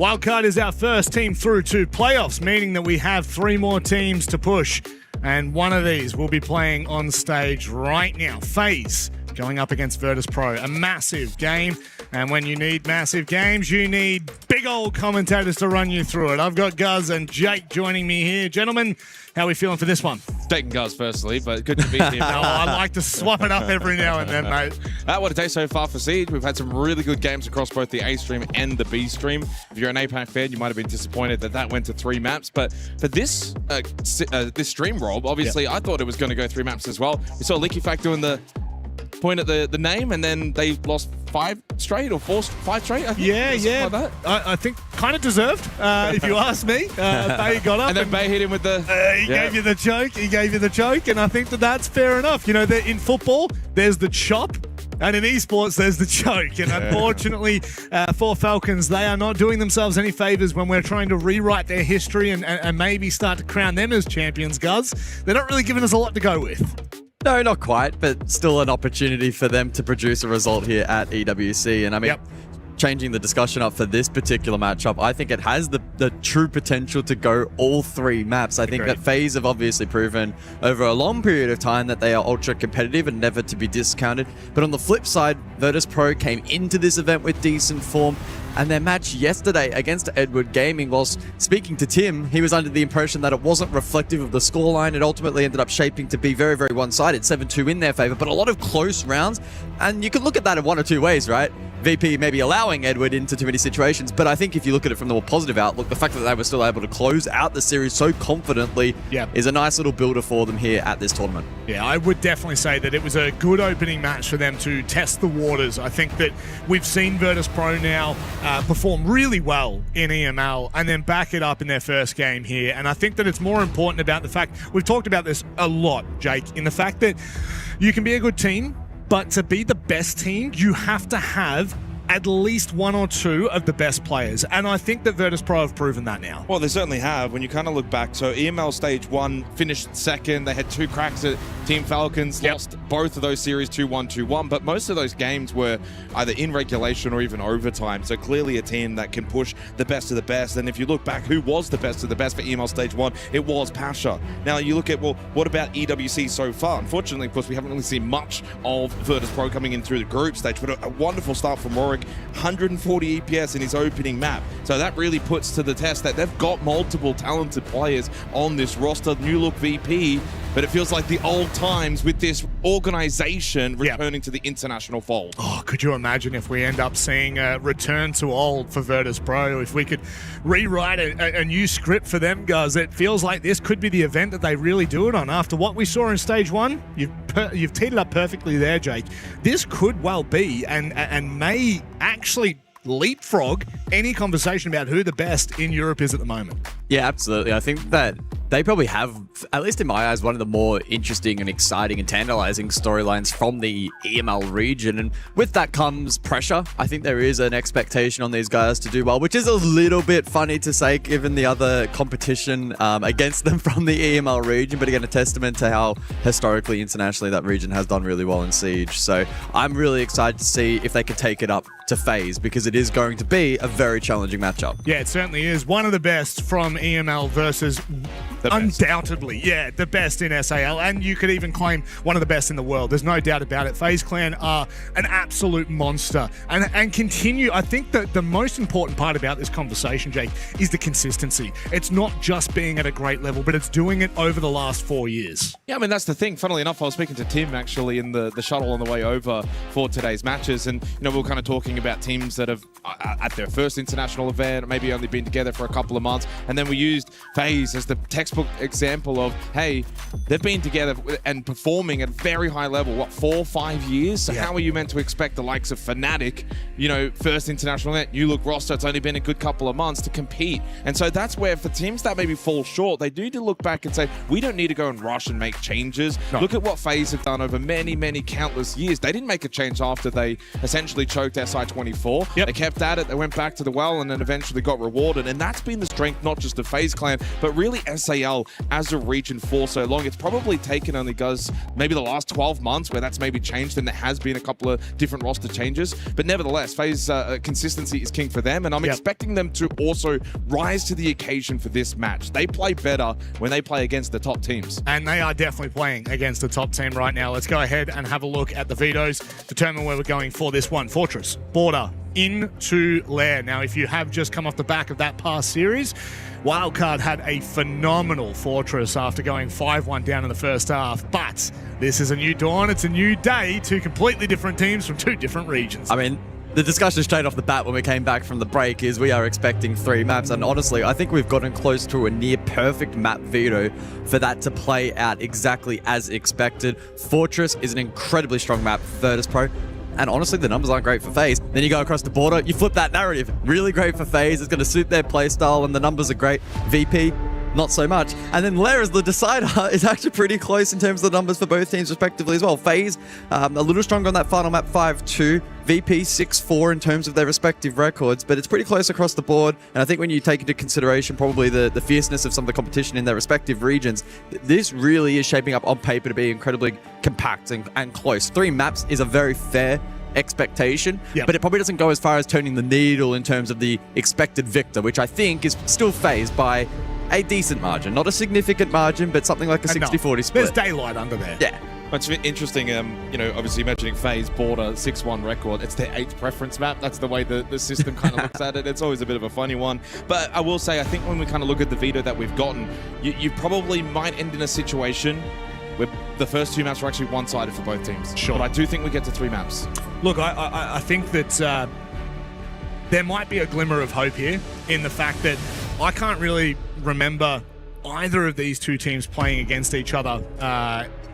Wildcard is our first team through to playoffs, meaning that we have 3 more teams to push. And one of these will be playing on stage right now. FaZe going up against Virtus Pro. A massive game. And when you need massive games, you need big old commentators to run you through it. I've got Guz and Jake joining me here. Gentlemen, how are we feeling for this one? Taking Guz firstly, but good to be here. I like to swap it up every now and then, mate. What a day so far for Siege. We've had some really good games across both the A stream and the B stream. If you're an APAC fan, you might have been disappointed that went to 3 maps. But for this this stream, Rob, obviously I thought it was going to go 3 maps as well. We saw LickyFact doing the point at the name, and then they lost 5 straight or 5 straight. I think. Yeah. Like that. I think kind of deserved, if you ask me. Bay got up, and then Bay hit him with the. He gave you the joke. He gave you the joke, and I think that's fair enough. You know, in football, there's the chop. And in esports, there's the choke. And unfortunately for Falcons, they are not doing themselves any favors when we're trying to rewrite their history and maybe start to crown them as champions, Guz. They're not really giving us a lot to go with. No, not quite, but still an opportunity for them to produce a result here at EWC. And I mean, changing the discussion up for this particular matchup, I think it has the true potential to go all 3 maps. I think that FaZe have obviously proven over a long period of time that they are ultra competitive and never to be discounted. But on the flip side, Virtus Pro came into this event with decent form. And their match yesterday against Edward Gaming, whilst speaking to Tim, he was under the impression that it wasn't reflective of the scoreline. It ultimately ended up shaping to be very, very one-sided, 7-2 in their favor, but a lot of close rounds. And you could look at that in one or two ways, right? VP maybe allowing Edward into too many situations, but I think if you look at it from the more positive outlook, the fact that they were still able to close out the series so confidently is a nice little builder for them here at this tournament. Yeah, I would definitely say that it was a good opening match for them to test the waters. I think that we've seen Virtus Pro now perform really well in EML and then back it up in their first game here. And I think that it's more important about the fact, we've talked about this a lot, Jake, in the fact that you can be a good team, but to be the best team, you have to have at least 1 or 2 of the best players. And I think that Virtus Pro have proven that now. Well, they certainly have. When you kind of look back, so EML Stage 1 finished second. They had 2 cracks at Team Falcons, lost both of those series 2-1, 2-1. But most of those games were either in regulation or even overtime. So clearly a team that can push the best of the best. And if you look back, who was the best of the best for EML Stage 1? It was Pasha. Now you look at, well, what about EWC so far? Unfortunately, of course, we haven't really seen much of Virtus Pro coming in through the group stage, but a wonderful start from Rorik. 140 EPS in his opening map. So that really puts to the test that they've got multiple talented players on this roster. New look VP, but it feels like the old times with this organization returning to the international fold. Oh, could you imagine if we end up seeing a return to old for Virtus Pro? If we could rewrite a new script for them, guys, it feels like this could be the event that they really do it on. After what we saw in Stage 1, you've teed it up perfectly there, Jake. This could well be and may actually leapfrog any conversation about who the best in Europe is at the moment. Yeah, absolutely. I think that they probably have, at least in my eyes, one of the more interesting and exciting and tantalizing storylines from the EML region. And with that comes pressure. I think there is an expectation on these guys to do well, which is a little bit funny to say given the other competition against them from the EML region. But again, a testament to how historically, internationally, that region has done really well in Siege. So I'm really excited to see if they can take it up to FaZe, because it is going to be a very challenging matchup. Yeah, it certainly is. One of the best from EML versus undoubtedly, the best in SAL, and you could even claim one of the best in the world. There's no doubt about it. FaZe Clan are an absolute monster and continue. I think that the most important part about this conversation, Jake, is the consistency. It's not just being at a great level, but it's doing it over the last 4 years. Yeah, I mean, that's the thing. Funnily enough, I was speaking to Tim actually in the shuttle on the way over for today's matches, and we were kind of talking about teams that have at their first international event, maybe only been together for a couple of months, and then we used FaZe as the textbook example of, hey, they've been together and performing at a very high level, what, 4 or 5 years? So how are you meant to expect the likes of Fnatic, first international event, new look roster, it's only been a good couple of months to compete? And so that's where for teams that maybe fall short, they do need to look back and say, we don't need to go and rush and make changes. No. Look at what FaZe have done over many, many countless years. They didn't make a change after they essentially choked SI 2024. They kept at it. They went back to the well and then eventually got rewarded. And that's been the strength, not just of FaZe Clan, but really SAL as a region for so long. It's probably taken only maybe the last 12 months where that's maybe changed, and there has been a couple of different roster changes. But nevertheless, FaZe consistency is king for them, and I'm expecting them to also rise to the occasion for this match. They play better when they play against the top teams. And they are definitely playing against the top team right now. Let's go ahead and have a look at the vetoes, determine where we're going for this one. Fortress, Border, into Lair. Now, if you have just come off the back of that past series, Wildcard had a phenomenal Fortress after going 5-1 down in the first half. But this is a new dawn. It's a new day. Two completely different teams from two different regions. I mean, the discussion straight off the bat when we came back from the break is we are expecting 3 maps, and honestly, I think we've gotten close to a near perfect map veto for that to play out exactly as expected. Fortress is an incredibly strong map for Virtus Pro, and honestly, the numbers aren't great for FaZe. Then you go across the border, you flip that narrative. Really great for FaZe, it's going to suit their playstyle, and the numbers are great. VP, not so much. And then Lair as the decider is actually pretty close in terms of the numbers for both teams respectively as well. FaZe, a little stronger on that final map, 5-2. VP 6-4 in terms of their respective records, but it's pretty close across the board. And I think when you take into consideration probably the fierceness of some of the competition in their respective regions, this really is shaping up on paper to be incredibly compact and close. 3 maps is a very fair expectation, but it probably doesn't go as far as turning the needle in terms of the expected victor, which I think is still FaZe by a decent margin. Not a significant margin, but something like a 60-40 split. There's daylight under there. Yeah. It's interesting, obviously mentioning FaZe Border 6-1 record. It's their 8th preference map. That's the way the system kind of looks at it. It's always a bit of a funny one. But I will say, I think when we kind of look at the veto that we've gotten, you probably might end in a situation where the first 2 maps are actually one-sided for both teams. Sure. But I do think we get to 3 maps. Look, I think that there might be a glimmer of hope here in the fact that I can't really remember either of these two teams playing against each other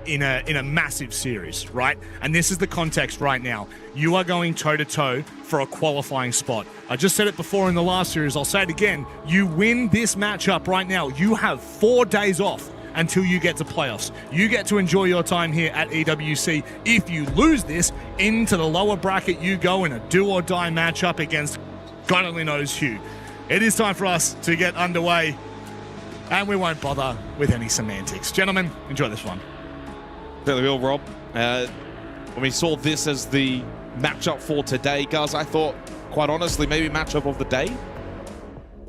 in a massive series, right? And this is the context right now. You are going toe-to-toe for a qualifying spot. I just said it before in the last series. I'll say it again. You win this matchup right now, you have 4 days off until you get to playoffs. You get to enjoy your time here at EWC. If you lose this, into the lower bracket you go in a do-or-die matchup against God only knows who. It is time for us to get underway, and we won't bother with any semantics. Gentlemen, enjoy this one. Fairly well, Rob. When we saw this as the matchup for today, guys, I thought, quite honestly, maybe matchup of the day.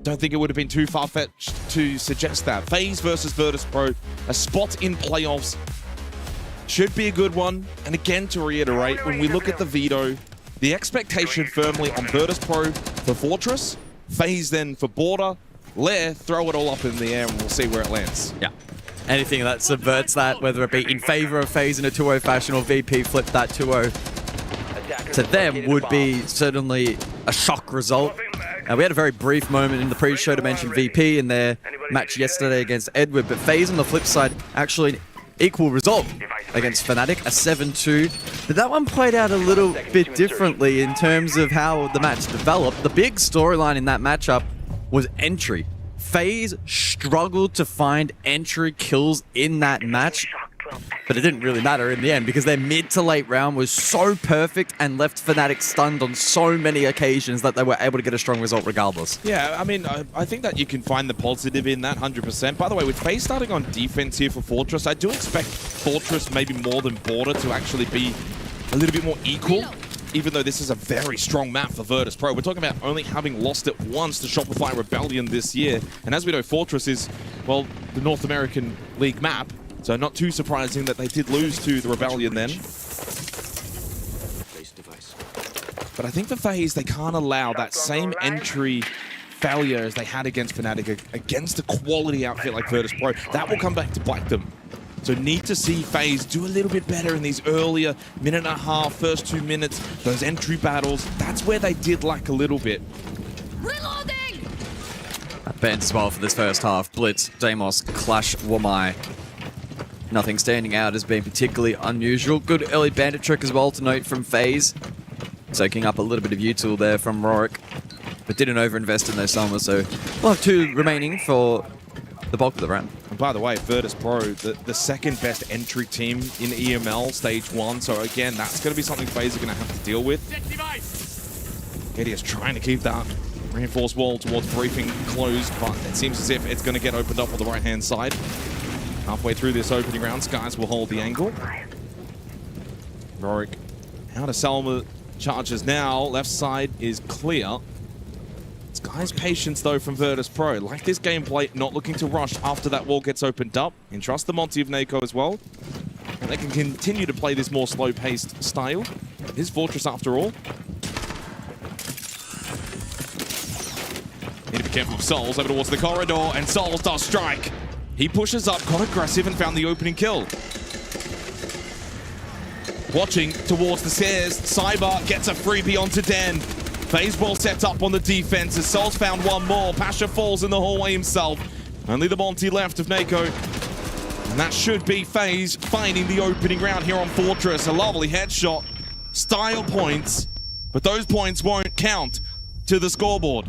Don't think it would have been too far-fetched to suggest that. FaZe versus Virtus Pro, a spot in playoffs. Should be a good one. And again, to reiterate, when we look at the veto, the expectation firmly on Virtus Pro for Fortress, FaZe then for Border, Lair, throw it all up in the air and we'll see where it lands. Yeah. Anything that subverts that, whether it be in favor of FaZe in a 2-0 fashion or VP flip that 2-0 to them, would be certainly a shock result. We had a very brief moment in the pre-show to mention VP in their match yesterday against Edward, but FaZe on the flip side actually an equal result against Fnatic, a 7-2. But that one played out a little bit differently in terms of how the match developed. The big storyline in that matchup was entry. FaZe struggled to find entry kills in that match, but it didn't really matter in the end because their mid to late round was so perfect and left Fnatic stunned on so many occasions that they were able to get a strong result regardless. Yeah, I mean, I think that you can find the positive in that 100%. By the way, with FaZe starting on defense here for Fortress, I do expect Fortress maybe more than Border to actually be a little bit more equal. Even though this is a very strong map for Virtus Pro. We're talking about only having lost it once to Shopify Rebellion this year. And as we know, Fortress is, well, the North American League map. So not too surprising that they did lose to the Rebellion then. But I think for FaZe, they can't allow that same entry failure as they had against Fnatic, against a quality outfit like Virtus Pro. That will come back to bite them. So need to see FaZe do a little bit better in these earlier minute and a half, first 2 minutes, those entry battles. That's where they did lack a little bit. Reloading! Bans as well for this first half. Blitz, Deimos, Clash, Wamai. Nothing standing out as being particularly unusual. Good early bandit trick as well to note from FaZe. Soaking up a little bit of util there from Rorik, but didn't overinvest in those summers, so we'll have 2 remaining for the bulk of the round. And by the way, Virtus Pro, the second best entry team in EML Stage 1. So again, that's going to be something FaZe are going to have to deal with. KD is trying to keep that reinforced wall towards briefing closed, but it seems as if it's going to get opened up on the right-hand side. Halfway through this opening round, Skies will hold the angle. Rorik out of Selma charges now. Left side is clear. Skies' patience, though, from Virtus Pro. Like this gameplay, not looking to rush after that wall gets opened up. And trust the Monty of NACO as well. And they can continue to play this more slow-paced style. It is Fortress after all. Need to be careful of Souls over towards the corridor, and Souls does strike. He pushes up, got aggressive, and found the opening kill. Watching towards the stairs, Cyber gets a freebie onto Den. FaZe ball set up on the defense as Souls found one more. Pasha falls in the hallway himself. Only the Monty left of NACO. And that should be FaZe finding the opening round here on Fortress. A lovely headshot. Style points, but those points won't count to the scoreboard.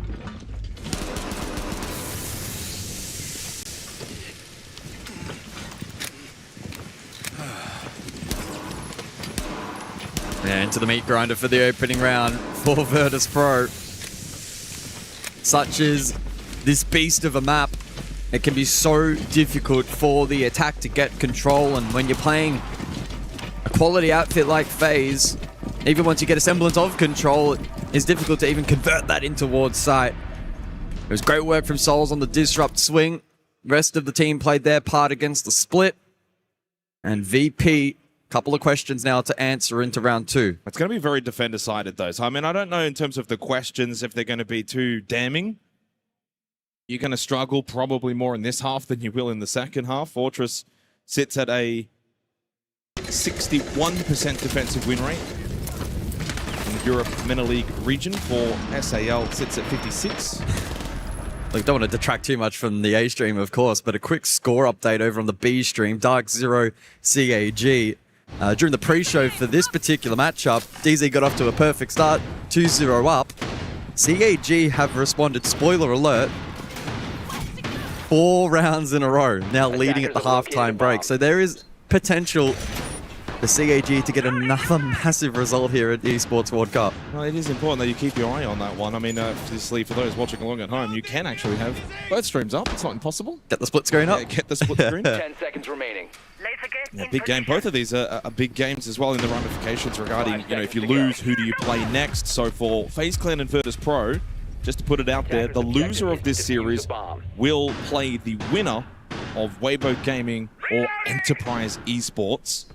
Yeah, into the meat grinder for the opening round for Virtus Pro. Such as this beast of a map, it can be so difficult for the attack to get control, and when you're playing a quality outfit like FaZe, even once you get a semblance of control, it's difficult to even convert that in towards sight. It was great work from Souls on the disrupt swing. Rest of the team played their part against the split. And VP, couple of questions now to answer into round 2. It's going to be very defender-sided, though. So, I mean, I don't know in terms of the questions if they're going to be too damning. You're going to struggle probably more in this half than you will in the second half. Fortress sits at a 61% defensive win rate. In the Europe Minor League region for SAL sits at 56. Look, don't want to detract too much from the A stream, of course, but a quick score update over on the B stream. Dark Zero CAG. During the pre-show for this particular matchup, DZ got off to a perfect start, 2-0 up. CAG have responded, spoiler alert, 4 rounds in a row, now leading at the halftime break. So there is potential for CAG to get another massive result here at the Esports World Cup. Well, it is important that you keep your eye on that one. I mean, obviously, for those watching along at home, you can actually have both streams up. It's not impossible. Get the split screen up. Yeah, get the split screen. 10 seconds remaining. Yeah, big game. Both of these are big games as well in the ramifications regarding, you know, if you lose, who do you play next? So for FaZe Clan and Virtus Pro, just to put it out there, the loser of this series will play the winner of Weibo Gaming or Enterprise Esports.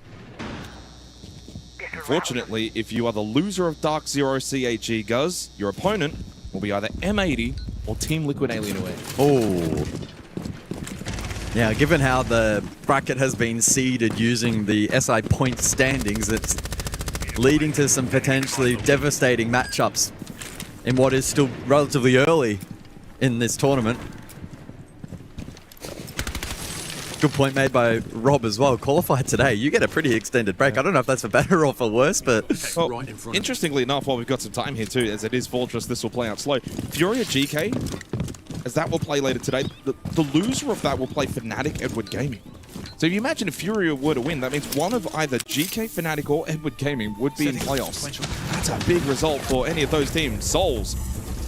Unfortunately, if you are the loser of Dark Zero CAG Guz, your opponent will be either M80 or Team Liquid Alienware. Oh. Now, given how the bracket has been seeded using the SI point standings, it's leading to some potentially devastating matchups in what is still relatively early in this tournament. Good point made by Rob as well. Qualified today, you get a pretty extended break. I don't know if that's for better or for worse, but... Well, interestingly enough, while we've got some time here too, as it is Fortress, this will play out slow. Furia GK, as that will play later today, the loser of that will play Fnatic Edward Gaming. So if you imagine if Furia were to win, that means one of either GK, Fnatic, or Edward Gaming would be in playoffs. That's a big result for any of those teams. Souls.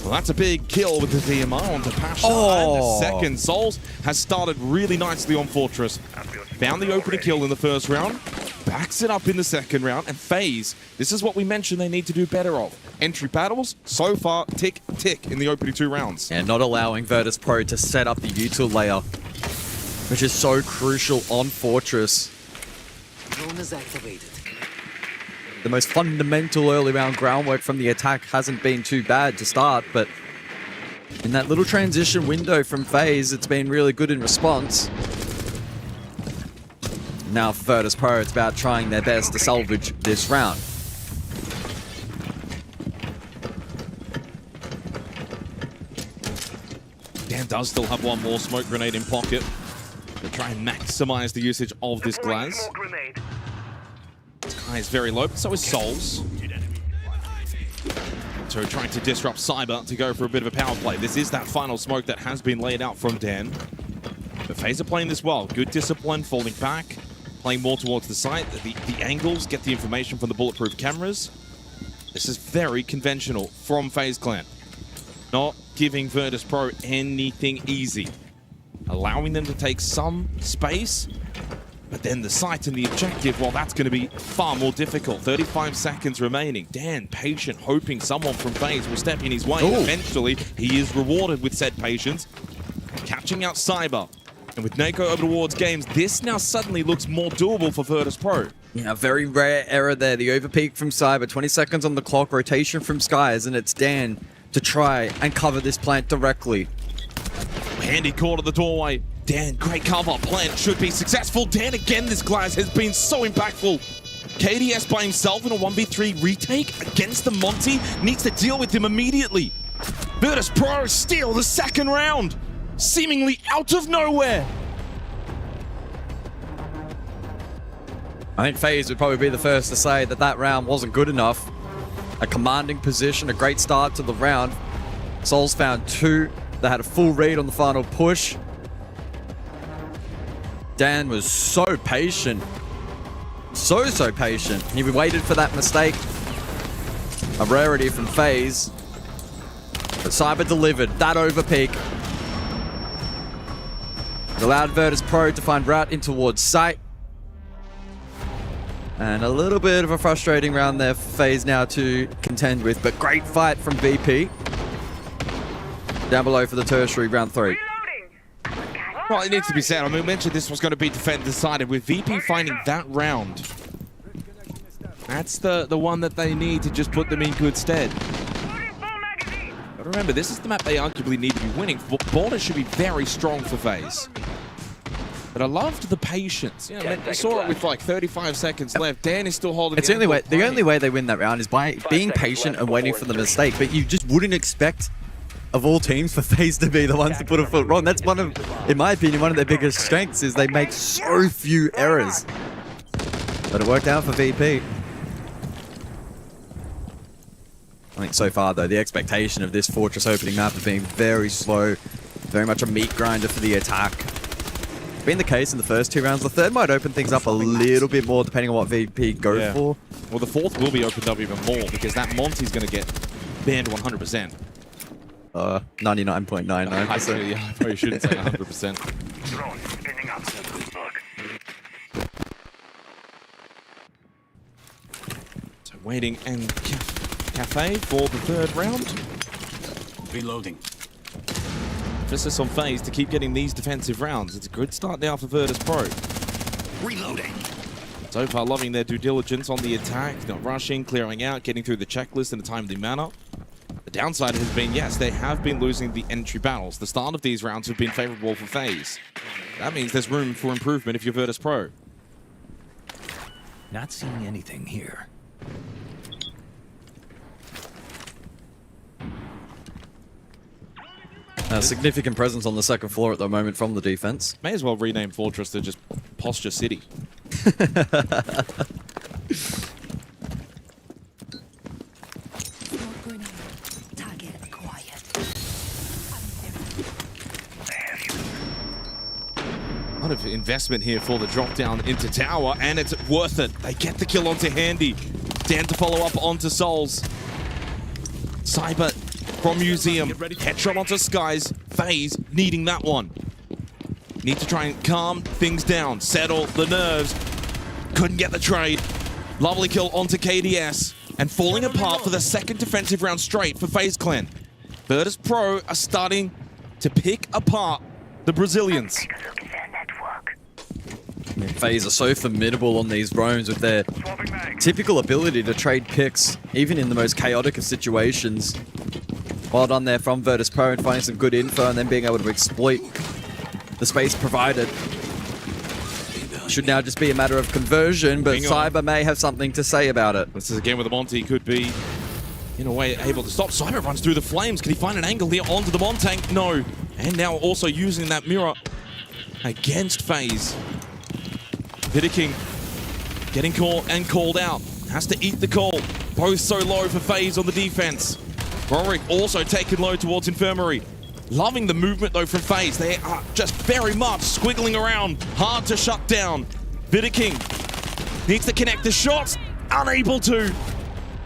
Well, that's a big kill with the DMR onto Pasha. And the second. Souls has started really nicely on Fortress. Found the opening kill in the first round. Backs it up in the second round. And FaZe, this is what we mentioned they need to do better of. Entry battles, so far, tick, tick in the opening 2 rounds. And not allowing Virtus Pro to set up the util layer, which is so crucial on Fortress. Drone is activated. The most fundamental early round groundwork from the attack hasn't been too bad to start, but in that little transition window from FaZe, it's been really good in response. Now for Virtus Pro, it's about trying their best to salvage this round. Dan does still have one more smoke grenade in pocket to try and maximize the usage of this glass. Sky is very low, but so is Souls. So trying to disrupt Cyber to go for a bit of a power play. This is that final smoke that has been laid out from Dan. But FaZe are playing this well. Good discipline, falling back, playing more towards the site. The angles, get the information from the bulletproof cameras. This is very conventional from FaZe Clan. Not giving Virtus Pro anything easy. Allowing them to take some space, but then the site and the objective, well, that's going to be far more difficult. 35 seconds remaining. Dan, patient, hoping someone from FaZe will step in his way. Ooh. Eventually, he is rewarded with said patience. Catching out Cyber. And with Nako over towards Games, this now suddenly looks more doable for Virtus Pro. Yeah, very rare error there. The overpeak from Cyber, 20 seconds on the clock, rotation from Skies, and it's Dan to try and cover this plant directly. Handy call at the doorway. Dan, great cover. Plant should be successful. Dan again, this glass has been so impactful. KDS by himself in a 1v3 retake against the Monty. Needs to deal with him immediately. Virtus Pro steal the second round. Seemingly out of nowhere. I think FaZe would probably be the first to say that that round wasn't good enough. A commanding position, a great start to the round. Souls found 2. They had a full read on the final push. Dan was so patient. So patient. He waited for that mistake. A rarity from FaZe. But Cyber delivered that overpeak. It allowed Virtus Pro to find route in towards site. And a little bit of a frustrating round there for FaZe now to contend with, but great fight from VP. Down below for the tertiary round 3. Well, it needs to be said. I mean, we mentioned this was going to be defend decided with VP finding that round. That's the one that they need to just put them in good stead. But remember, this is the map they arguably need to be winning. Border should be very strong for FaZe. But I loved the patience. You know, I saw it with like 35 seconds left. Dan is still holding. It's the only way they win that round is by being patient and waiting for the mistake. But you just wouldn't expect, of all teams, for FaZe to be the ones to put a foot wrong. That's one of, in my opinion, one of their biggest strengths is they make so few errors. But it worked out for VP. I think so far, though, the expectation of this Fortress opening map has been very slow, very much a meat grinder for the attack. Been the case in the first 2 rounds. The third might open things up a little bit more, depending on what VP go for. Well, the fourth will be opened up even more because that Monty's going to get banned 100%. 99.99%. I probably shouldn't say 100%. So waiting and Cafe for the third round. Reloading. Emphasis on FaZe to keep getting these defensive rounds. It's a good start now for Virtus Pro. Reloading. So far, loving their due diligence on the attack, not rushing, clearing out, getting through the checklist in a timely manner. The downside has been, yes, they have been losing the entry battles. The start of these rounds have been favorable for FaZe. That means there's room for improvement if you're Virtus Pro. Not seeing anything here. Significant presence on the second floor at the moment from the defense. May as well rename Fortress to just Posture City. A lot of investment here for the drop down into tower, and it's worth it. They get the kill onto Handy. Dan to follow up onto Souls. Cyber from Museum. Headshot onto Skies. FaZe needing that one. Need to try and calm things down. Settle the nerves. Couldn't get the trade. Lovely kill onto KDS. And falling apart for the second defensive round straight for FaZe Clan. Virtus Pro are starting to pick apart the Brazilians. FaZe are so formidable on these roams with their typical ability to trade picks, even in the most chaotic of situations. Well done there from Virtus Pro and finding some good info and then being able to exploit the space provided. Should now just be a matter of conversion, but Cyber may have something to say about it. This is again where the Monty could be, in a way, able to stop. Cyber runs through the flames. Can he find an angle here onto the Montank? No. And now also using that mirror against FaZe. Vidiking getting caught and called out. Has to eat the call. Both so low for FaZe on the defense. Rorik also taken low towards Infirmary. Loving the movement though from FaZe. They are just very much squiggling around. Hard to shut down. Vidiking needs to connect the shots. Unable to.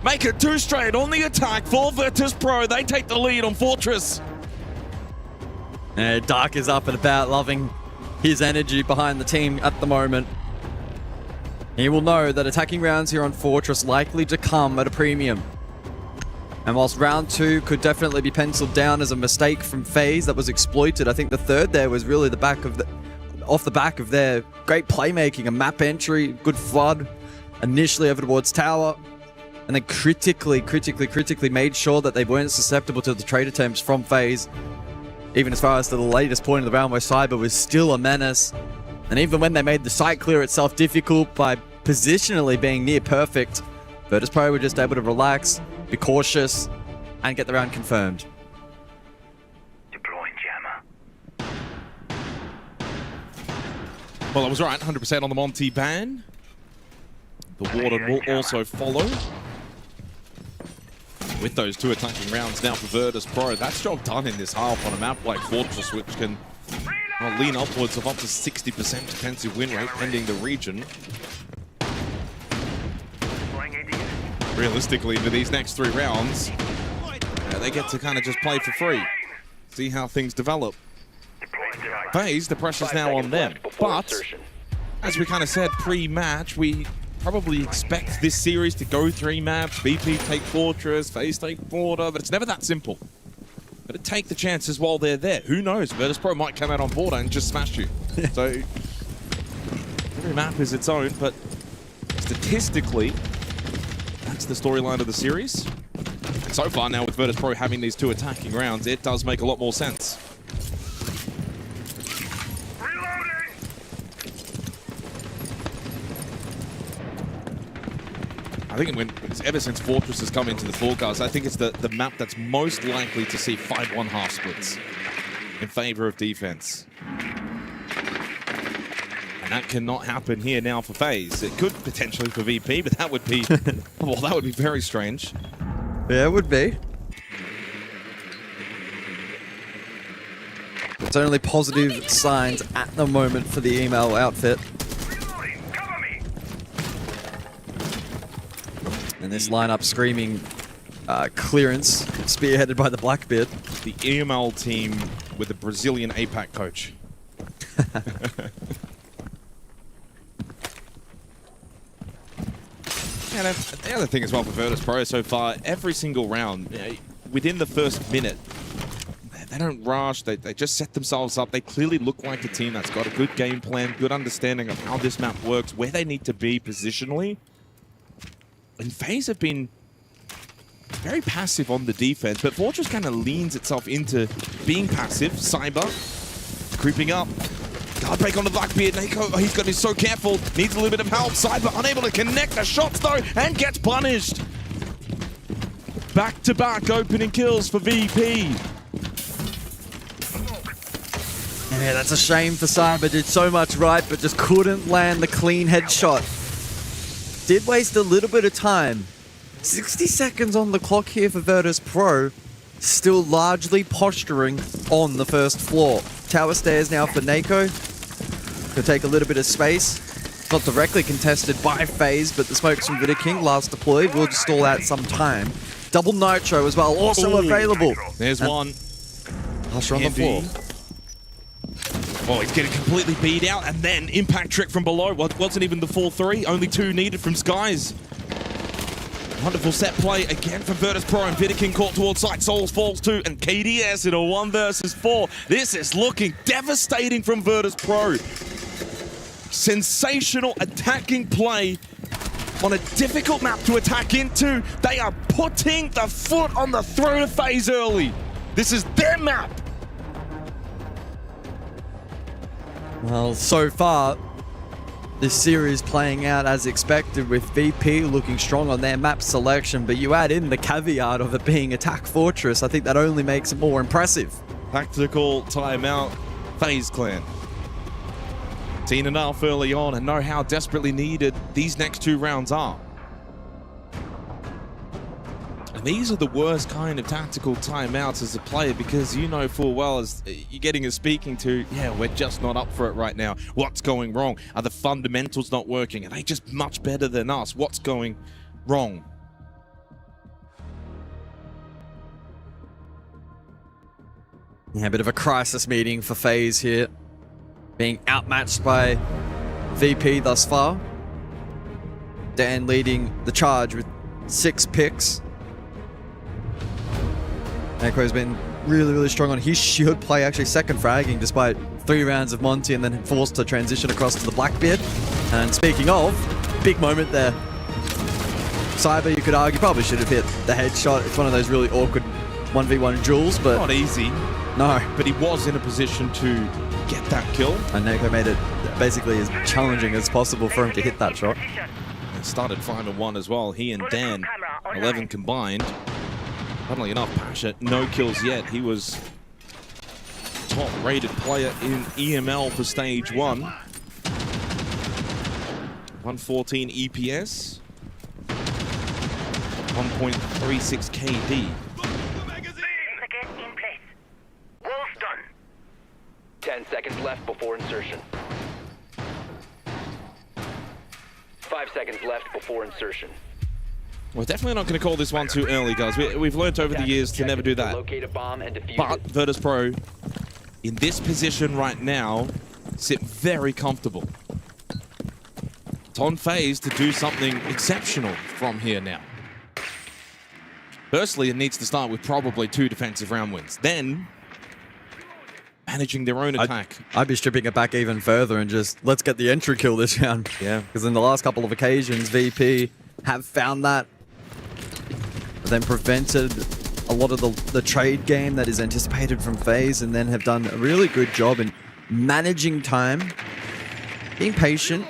make it 2 straight on the attack for Virtus Pro. They take the lead on Fortress. Dark is up and about, loving his energy behind the team at the moment. He will know that attacking rounds here on Fortress likely to come at a premium. And whilst round 2 could definitely be penciled down as a mistake from FaZe that was exploited, I think the third there was really off the back of their great playmaking, a map entry, good flood, initially over towards tower, and then critically made sure that they weren't susceptible to the trade attempts from FaZe. Even as far as to the latest point of the round where Cyber was still a menace. And even when they made the site clear itself difficult by positionally being near perfect, Virtus Pro were just able to relax, be cautious, and get the round confirmed. Deploying jammer. Well, I was right, 100% on the Monty ban. The Warden will also follow. With those 2 attacking rounds now for Virtus Pro, that's job done in this half on a map like Fortress, which can lean upwards of up to 60% defensive win rate, pending the region. Realistically, for these next 3 rounds, they get to kind of just play for free. See how things develop. FaZe, the pressure's now on them. But, as we kind of said pre-match, we probably expect this series to go 3 maps. VP take Fortress, FaZe take Border, but it's never that simple. But to take the chances while they're there. Who knows? Virtus Pro might come out on Border and just smash you. So, every map is its own, but statistically, that's the storyline of the series. And so far now with Virtus Pro having these 2 attacking rounds, it does make a lot more sense. I think ever since Fortress has come into the forecast, I think it's the map that's most likely to see 5-1 half splits in favor of defense. And that cannot happen here now for FaZe. It could potentially for VP, but that would be, well, that would be very strange. Yeah, it would be. It's only positive signs at the moment for the email outfit. And this lineup screaming clearance, spearheaded by the Blackbeard. The EML team with the Brazilian APAC coach. Yeah, the other thing as well for Virtus Pro so far, every single round, within the first minute, they don't rush, they just set themselves up. They clearly look like a team that's got a good game plan, good understanding of how this map works, where they need to be positionally. And FaZe have been very passive on the defense, but Fortress kind of leans itself into being passive. Cyber creeping up. Guard break on the Blackbeard. Nako, he's got to be so careful. Needs a little bit of help. Cyber unable to connect the shots though, and gets punished. Back-to-back opening kills for VP. Yeah, that's a shame for Cyber. Did so much right, but just couldn't land the clean headshot. Did waste a little bit of time. 60 seconds on the clock here for Virtus Pro. Still largely posturing on the first floor. Tower stairs now for Nako. Could take a little bit of space. Not directly contested by FaZe, but the smokes from King last deployed will just stall out some time. Double Nitro as well, also available. There's one. Usher on the floor. Oh, he's getting completely beat out, and then impact trick from below. Wasn't even the full 3, only 2 needed from Skies. Wonderful set play again from Virtus Pro, and King caught towards side. Souls falls too, and KDS in a 1 versus 4. This is looking devastating from Virtus Pro. Sensational attacking play on a difficult map to attack into. They are putting the foot on the throat of FaZe early. This is their map. Well, so far, this series playing out as expected with VP looking strong on their map selection, but you add in the caveat of it being Attack Fortress, I think that only makes it more impressive. Tactical timeout, FaZe Clan. Seen enough early on and know how desperately needed these next 2 rounds are. And these are the worst kind of tactical timeouts as a player, because you know full well as you're getting a speaking to, yeah, we're just not up for it right now. What's going wrong? Are the fundamentals not working? Are they just much better than us? What's going wrong? Yeah, a bit of a crisis meeting for FaZe here. Being outmatched by VP thus far. Dan leading the charge with 6 picks. Neko's been really, really strong on his shield play, actually second fragging despite 3 rounds of Monty and then forced to transition across to the Blackbeard. And speaking of, big moment there. Cyber, you could argue, probably should have hit the headshot. It's one of those really awkward 1v1 duels, but... Not easy. No. But he was in a position to get that kill. And Neko made it basically as challenging as possible for him to hit that shot. It started 5-1 as well. He and Dan, 11 combined. Funnily enough, Pasha, no kills yet. He was top-rated player in EML for stage 1. 114 EPS. 1.36 KD. 10 seconds left before insertion. 5 seconds left before insertion. We're definitely not going to call this one too early, guys. We've learned over the years to never do that. But Virtus.pro, in this position right now, sit very comfortable. It's on FaZe to do something exceptional from here now. Firstly, it needs to start with probably 2 defensive round wins. Then, managing their own attack. I'd be stripping it back even further and just, let's get the entry kill this round. Yeah. Because in the last couple of occasions, VP have found that, then prevented a lot of the trade game that is anticipated from FaZe, and then have done a really good job in managing time, being patient,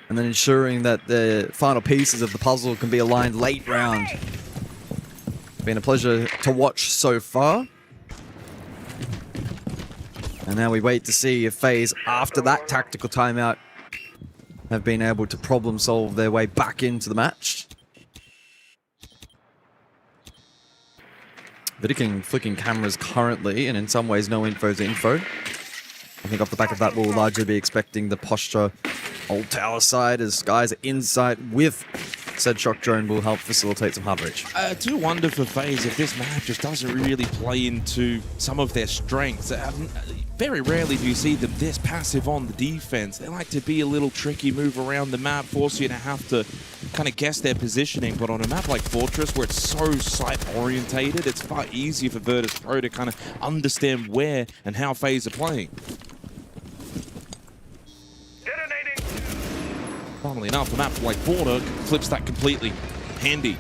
and then ensuring that the final pieces of the puzzle can be aligned late round. It's been a pleasure to watch so far. And now we wait to see if FaZe, after that tactical timeout, have been able to problem solve their way back into the match. Vidiking flicking cameras currently, and in some ways no info's info. I think off the back of that we'll largely be expecting the posture old tower side as guys are inside with said shock drone will help facilitate some coverage. I do wonder for FaZe if this map just doesn't really play into some of their strengths. Very rarely do you see them this passive on the defense. They like to be a little tricky, move around the map, force you to have to kind of guess their positioning. But on a map like Fortress, where it's so site-orientated, it's far easier for Virtus.pro to kind of understand where and how FaZe are playing. Funnily enough, a map like Border flips that completely. Handy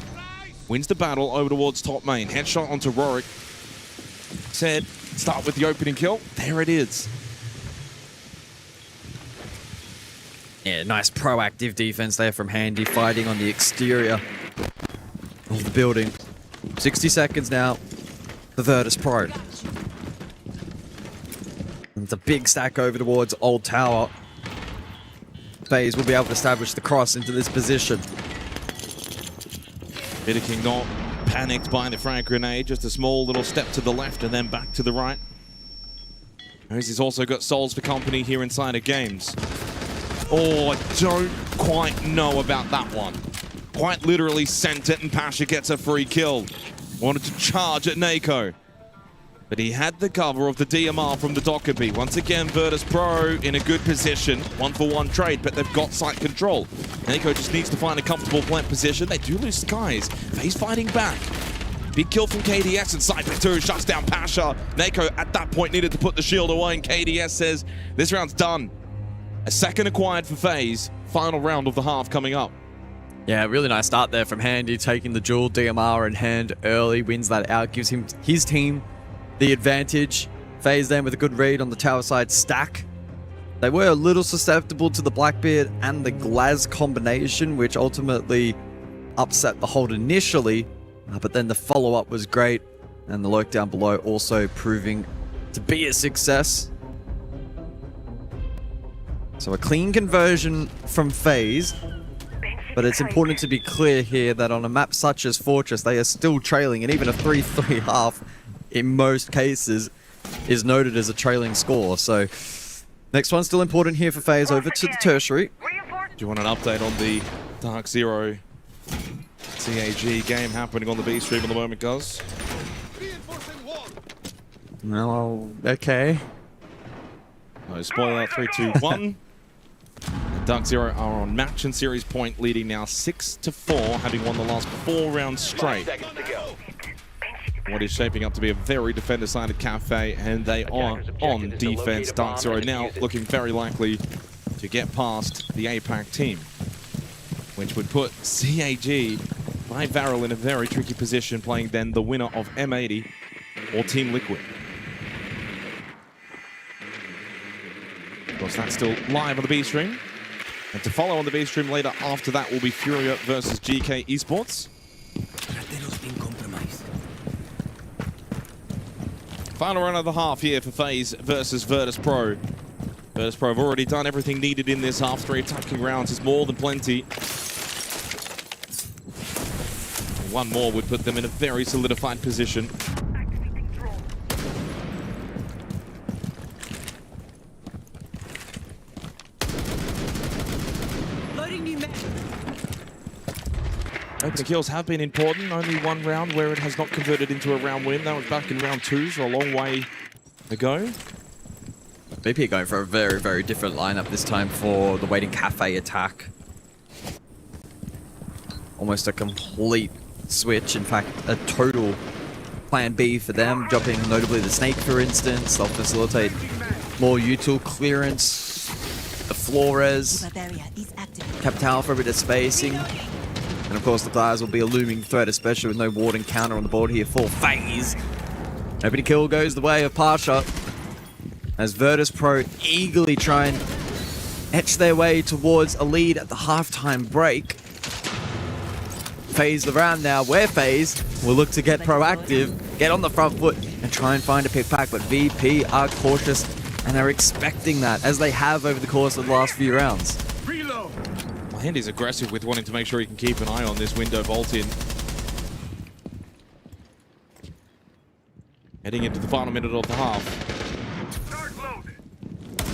wins the battle over towards top main. Headshot onto Rorik. Said, start with the opening kill. There it is. Yeah, nice proactive defense there from Handy, fighting on the exterior of the building. 60 seconds now for Virtus.pro. It's a big stack over towards Old Tower. FaZe will be able to establish the cross into this position. Vidiking not panicked by the frag grenade, just a small little step to the left and then back to the right. He's also got Souls for company here inside of games. Oh, I don't quite know about that one. Quite literally sent it and Pasha gets a free kill. Wanted to charge at Neko, but he had the cover of the DMR from the Dockerby. Once again, Virtus.pro in a good position. 1-for-1 trade, but they've got site control. Neko just needs to find a comfortable plant position. They do lose Skies. FaZe fighting back. Big kill from KDS and Cypher 2 shuts down Pasha. Neko at that point needed to put the shield away, and KDS says this round's done. A second acquired for FaZe. Final round of the half coming up. Yeah, really nice start there from Handy, taking the dual DMR in hand early, wins that out, gives him his team the advantage. FaZe then with a good read on the tower side stack. They were a little susceptible to the Blackbeard and the Glaz combination, which ultimately upset the hold initially, but then the follow-up was great, and the lurk down below also proving to be a success. So a clean conversion from FaZe, but it's important to be clear here that on a map such as Fortress, they are still trailing, and even a 3-3 half in most cases is noted as a trailing score. So next one's still important here for FaZe over to the tertiary. Do you want an update on the Dark Zero CAG game happening on the B stream at the moment, guys? No, okay. No, spoiler out 3, 2, 1. Dark Zero are on match and series point, leading now 6-4, having won the last 4 rounds straight. What is shaping up to be a very defender-sided Cafe, and they are on defense. Dark Zero now looking very likely to get past the APAC team, which would put CAG by Varel in a very tricky position, playing then the winner of M80 or Team Liquid. Of course, that's still live on the B stream. And to follow on the B stream later after that will be Furia versus GK Esports. Final round of the half here for FaZe versus Virtus Pro. Virtus Pro have already done everything needed in this half. 3 attacking rounds is more than plenty. One more would put them in a very solidified position. Opening kills have been important. Only one round where it has not converted into a round win. That was back in round 2, so a long way to go. VP going for a very, very different lineup this time for the Waiting Cafe attack. Almost a complete switch. In fact, a total plan B for them. Dropping notably the Snake, for instance. They'll facilitate more util clearance. The Flores. Capital for a bit of spacing. And of course, the Glaz will be a looming threat, especially with no ward and counter on the board here for FaZe. Opening kill goes the way of Pasha, as Virtus Pro eagerly try and etch their way towards a lead at the halftime break. FaZe the round now, where FaZe will look to get proactive, get on the front foot, and try and find a pick pack. But VP are cautious and are expecting that, as they have over the course of the last few rounds. Handy's aggressive with wanting to make sure he can keep an eye on this window vault in. Heading into the final minute of the half.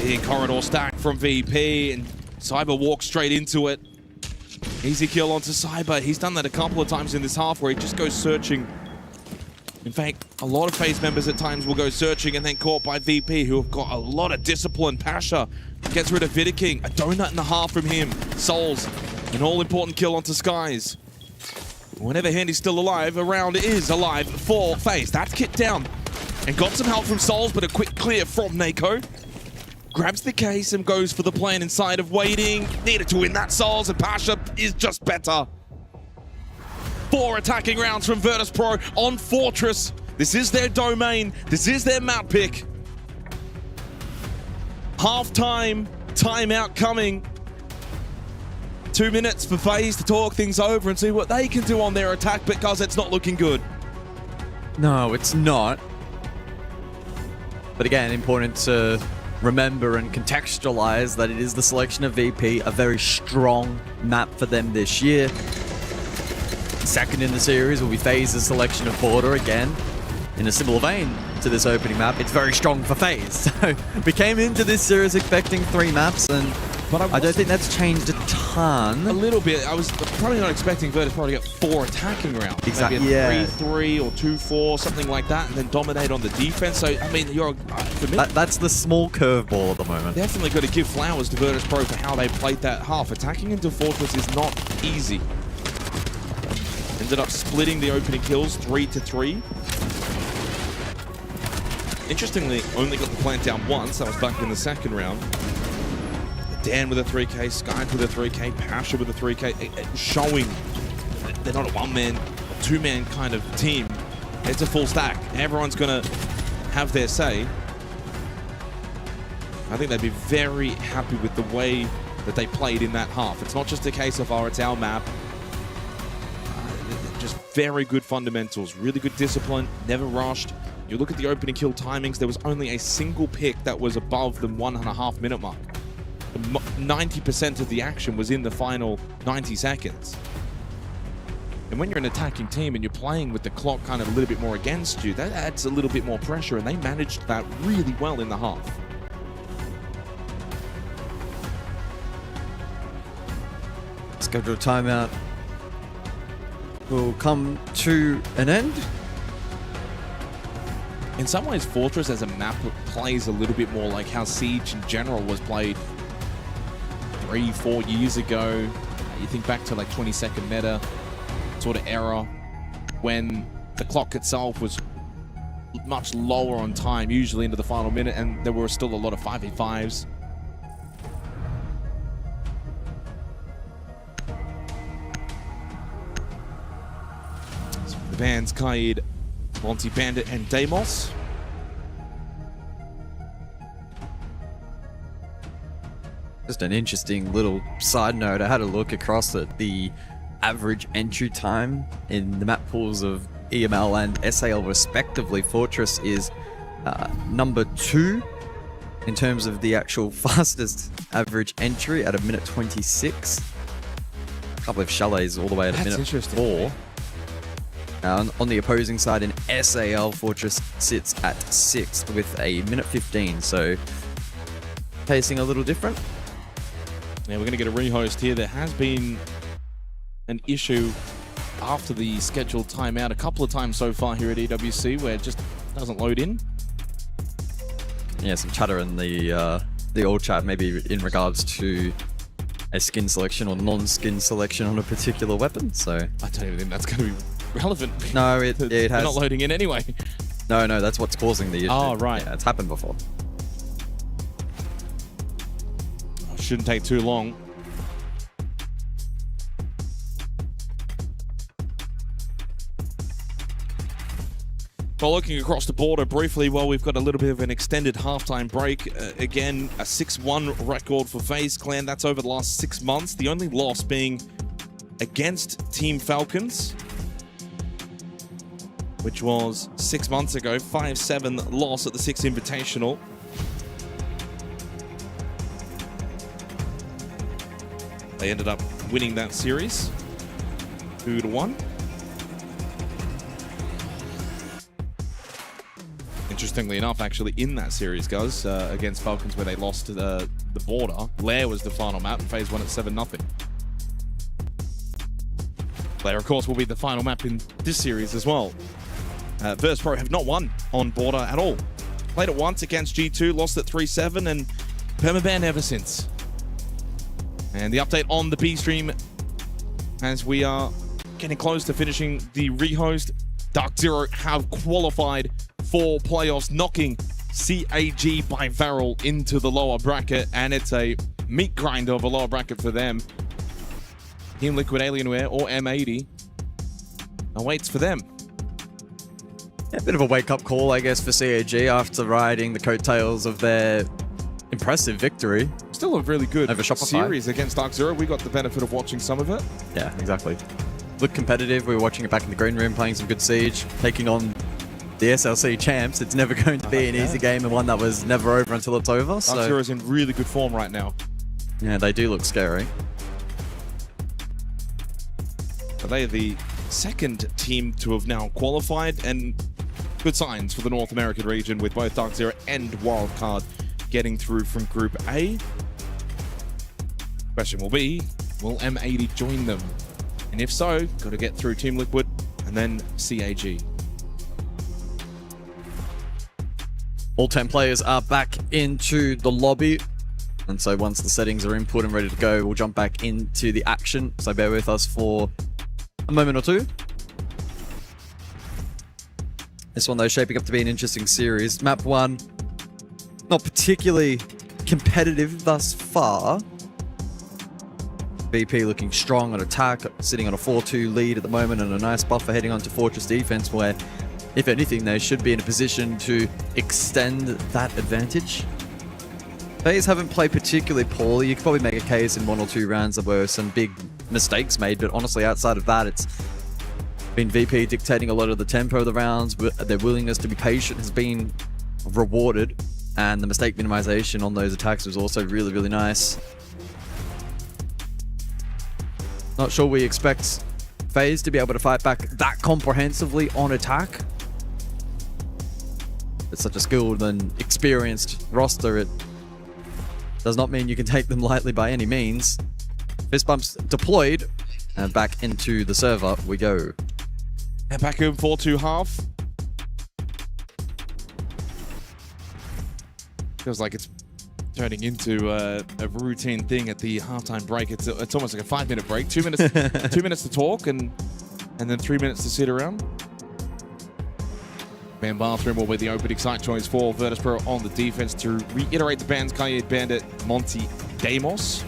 Big corridor stack from VP, and Cyber walks straight into it. Easy kill onto Cyber. He's done that a couple of times in this half where he just goes searching. In fact, a lot of FaZe members at times will go searching and then caught by VP, who have got a lot of discipline. Pasha gets rid of Vidiking. A donut and a half from him. Souls, an all-important kill onto Skies. Whenever Handy's still alive, a round is alive for FaZe. That's kicked down and got some help from Souls, but a quick clear from Nako. Grabs the case and goes for the plan inside of Waiting. Needed to win that, Souls, and Pasha is just better. 4 attacking rounds from Virtus Pro on Fortress. This is their domain. This is their map pick. Half-time, timeout coming. 2 minutes for FaZe to talk things over and see what they can do on their attack, because it's not looking good. No, it's not. But again, important to remember and contextualize that it is the selection of VP, a very strong map for them this year. Second in the series will be FaZe's selection of Border, again, in a similar vein to this opening map. It's very strong for FaZe. So we came into this series expecting 3 maps, and I don't think that's changed a ton. A little bit. I was probably not expecting Virtus Pro to get 4 attacking rounds. Exactly. Maybe Yeah. 3-3 or 2-4, something like that, and then dominate on the defense. So, I mean, That's the small curveball at the moment. Definitely got to give flowers to Virtus Pro for how they played that half. Attacking into Fortress is not easy. Ended up splitting the opening kills 3-3. Interestingly, only got the plant down once. That was back in the second round. Dan with a 3K, Sky with a 3K, Pasha with a 3K, showing that they're not a one-man, a two-man kind of team. It's a full stack. Everyone's going to have their say. I think they'd be very happy with the way that they played in that half. It's not just a case of, oh, it's our map. Just very good fundamentals, really good discipline, never rushed. You look at the opening kill timings, there was only a single pick that was above the 1.5 minute mark. 90% of the action was in the final 90 seconds. And when you're an attacking team and you're playing with the clock kind of a little bit more against you, that adds a little bit more pressure, and they managed that really well in the half. Scheduled timeout will come to an end. In some ways, Fortress as a map plays a little bit more like how Siege in general was played 3-4 years ago. You think back to like 20-second meta sort of era when the clock itself was much lower on time, usually into the final minute, and there were still a lot of 5v5s. So the bands Kaid, Monty Bandit, and Deimos. Just an interesting little side note. I had a look across at the average entry time in the map pools of EML and SAL respectively. Fortress is number 2 in terms of the actual fastest average entry at 1:26. A couple of chalets all the way at That's 1:04. On the opposing side in SAL, Fortress sits at 6th with 1:15. So pacing a little different. Yeah, we're going to get a rehost here. There has been an issue after the scheduled timeout a couple of times so far here at EWC where it just doesn't load in. Yeah, some chatter in the all chat, maybe in regards to a skin selection or non-skin selection on a particular weapon. So I don't even think that's going to be relevant. No, it has. They're not loading in anyway. No, that's what's causing the issue. Oh, right. Yeah, it's happened before. Shouldn't take too long. Well, looking across the border briefly, well, we've got a little bit of an extended halftime break. Again, a 6-1 record for FaZe Clan. That's over the last 6 months. The only loss being against Team Falcons, which was 6 months ago. 5-7 loss at the 6 Invitational. They ended up winning that series 2-1. Interestingly enough, actually, in that series, guys, against Falcons, where they lost to the border, Lair was the final map, and FaZe won at 7-0. Lair, of course, will be the final map in this series as well. Verspro have not won on border at all. Played it once against G2, lost at 3-7, and permaban ever since. And the update on the B stream as we are getting close to finishing the rehost. Dark Zero have qualified for playoffs, knocking CAG by Varel into the lower bracket, and it's a meat grinder of a lower bracket for them. Team Liquid Alienware or M80 awaits for them. A bit of a wake-up call, I guess, for CAG after riding the coattails of their impressive victory. Still a really good over Shopify series against Dark Zero. We got the benefit of watching some of it. Yeah, exactly. Looked competitive. We were watching it back in the green room, playing some good Siege, taking on the SLC champs. It's never going to be an easy game and one that was never over until it's over. Dark Zero's in really good form right now. Yeah, they do look scary. But they are the second team to have now qualified, and good signs for the North American region with both Dark Zero and Wildcard getting through from Group A. Question will be, will M80 join them? And if so, got to get through Team Liquid and then CAG. All 10 players are back into the lobby. And so once the settings are input and ready to go, we'll jump back into the action. So bear with us for a moment or two. This one, though, shaping up to be an interesting series. Map 1, not particularly competitive thus far. BP looking strong on attack, sitting on a 4-2 lead at the moment, and a nice buffer heading onto Fortress defense, where, if anything, they should be in a position to extend that advantage. FaZe haven't played particularly poorly. You could probably make a case in 1 or 2 rounds there were some big mistakes made, but honestly, outside of that, it's been VP dictating a lot of the tempo of the rounds. Their willingness to be patient has been rewarded, and the mistake minimization on those attacks was also really, really nice. Not sure we expect FaZe to be able to fight back that comprehensively on attack. It's such a skilled and experienced roster. It does not mean you can take them lightly by any means. Fist bumps deployed, and back into the server we go. And back in 4-2 half. Feels like it's turning into a routine thing at the halftime break. It's almost like a 5-minute break. 2 minutes, 2 minutes to talk, and then 3 minutes to sit around. Man Bathroom will be the opening site choice for Virtus.pro on the defense. To reiterate the bans, Kaye Bandit, Monty Damos.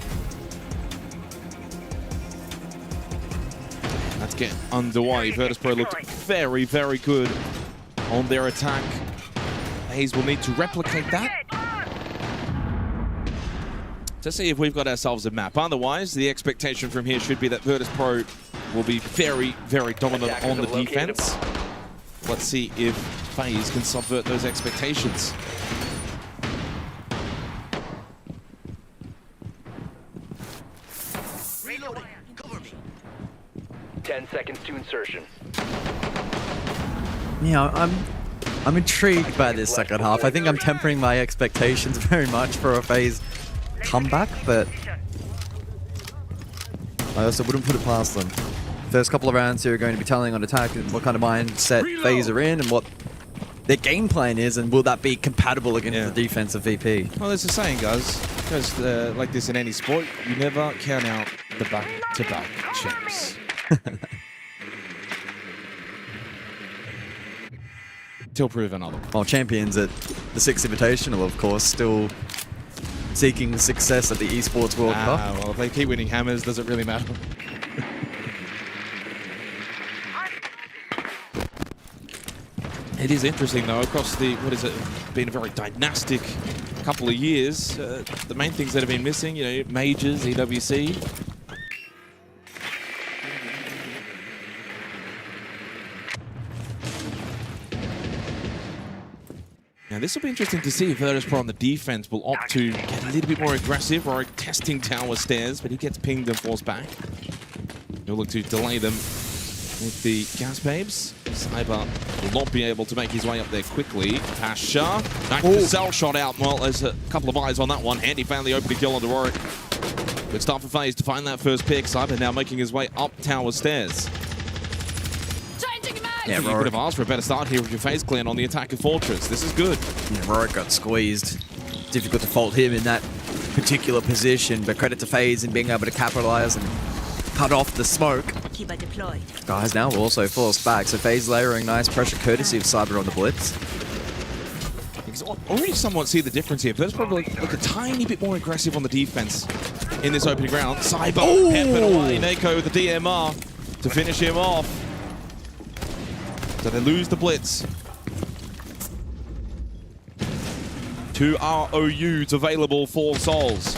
Let's get underway. Virtus.pro looked very, very good on their attack. FaZe will need to replicate that to see if we've got ourselves a map. Otherwise, the expectation from here should be that Virtus.pro will be very, very dominant on the defense. Let's see if FaZe can subvert those expectations. Reloading. Cover me. 10 seconds to insertion. Yeah, I'm intrigued by this second half. I think I'm tempering my expectations very much for a FaZe comeback, but I also wouldn't put it past them. First couple of rounds here are going to be telling on attack and what kind of mindset FaZe are in and what their game plan is, and will that be compatible against the defense of VP? Well, there's a saying, guys. It goes like this in any sport. You never count out the back-to-back champs. Till proven otherwise. Well, champions at the 6th Invitational, of course, still seeking success at the Esports World Cup. Well, if they keep winning hammers, does it really matter? It is interesting, though, across the, been a very dynastic couple of years. The main things that have been missing, majors, EWC. Now, this will be interesting to see if Virtus.pro on the defense will opt to get a little bit more aggressive or testing tower stairs, but he gets pinged and forced back. He'll look to delay them with the gas babes. Cyber will not be able to make his way up there quickly. Pasha, nice the cell shot out. Well, there's a couple of eyes on that one. Handy found the opening kill on the Rorik. Good start for FaZe to find that first pick. Cyber now making his way up tower stairs. Yeah, you could have asked for a better start here with your FaZe clan on the attack of Fortress. This is good. Yeah, Rorik got squeezed. Difficult to fault him in that particular position, but credit to FaZe in being able to capitalize and cut off the smoke. Keep deployed. Guys now also forced back, so FaZe layering nice pressure courtesy of Cyber on the blitz. Already somewhat see the difference here. Virtus probably look a tiny bit more aggressive on the defense in this opening round. Cyber peppered away. Nako with the DMR to finish him off. So they lose the blitz. 2 ROUs available for Souls.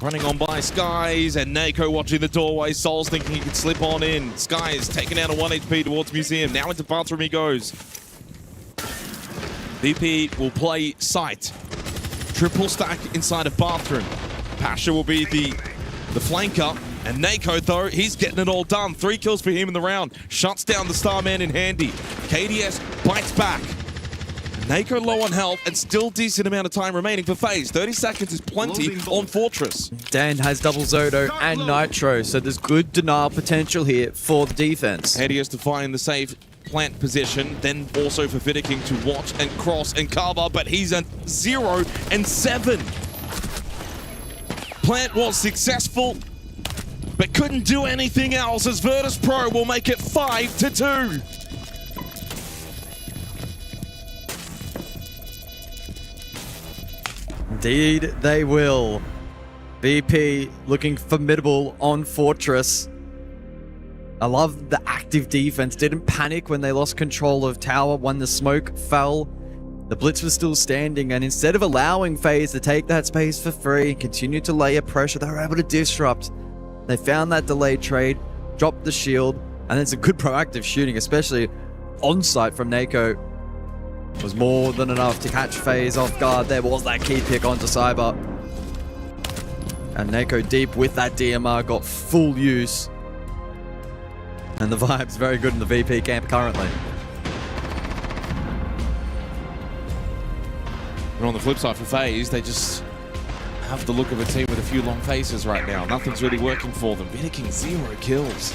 Running on by Skies and Nako watching the doorway. Souls thinking he could slip on in. Skies taking out a 1 HP towards Museum. Now into bathroom he goes. VP will play site. Triple stack inside of bathroom. Pasha will be the flanker. And Nako, though, he's getting it all done. 3 kills for him in the round. Shuts down the Starman in Handy. KDS bites back. Nako low on health and still decent amount of time remaining for FaZe. 30 seconds is plenty on Fortress. Dan has double Zodo and Nitro, so there's good denial potential here for the defense. Handy has to find the safe plant position, then also for Vidiking to watch and cross and cover, but he's at 0 and 7. Plant was successful, but couldn't do anything else as Virtus.pro will make it 5-2. Indeed, they will. VP looking formidable on Fortress. I love the active defense. Didn't panic when they lost control of tower when the smoke fell. The blitz was still standing, and instead of allowing FaZe to take that space for free and continue to layer pressure, they were able to disrupt. They found that delayed trade, dropped the shield, and then some good proactive shooting, especially on-site from Nako. Was more than enough to catch FaZe off guard. There was that key pick onto Cyber. And Nako deep with that DMR got full use. And the vibe's very good in the VP camp currently. And on the flip side for FaZe, they just have the look of a team with a few long faces right now. Nothing's really working for them. Vidiking 0 kills.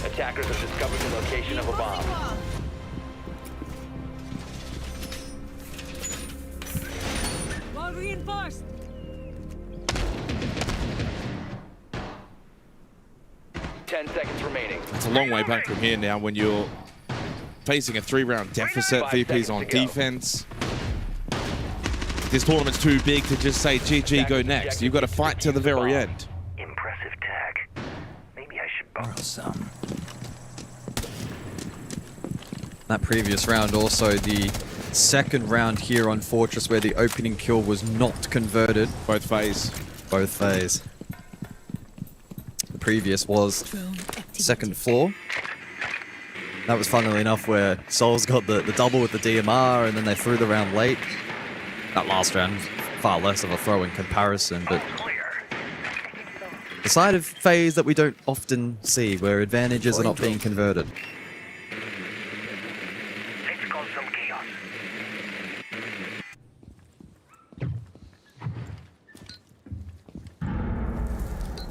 Attackers have discovered the location of a bomb. reinforced. 10 seconds remaining. It's a long way back from here now when you're facing a 3-round deficit. 5 VP's seconds on to go. defense. This tournament's too big to just say GG, go next. You've got to fight to the very end. Impressive tag. Maybe I should borrow some. That previous round, also the second round here on Fortress, where the opening kill was not converted. Both phase. Both phase. The previous was second floor. That was funnily enough where Souls got the double with the DMR and then they threw the round late. That last round, far less of a throw in comparison, but the side of phase that we don't often see, where advantages are not being converted. Let's cause some chaos.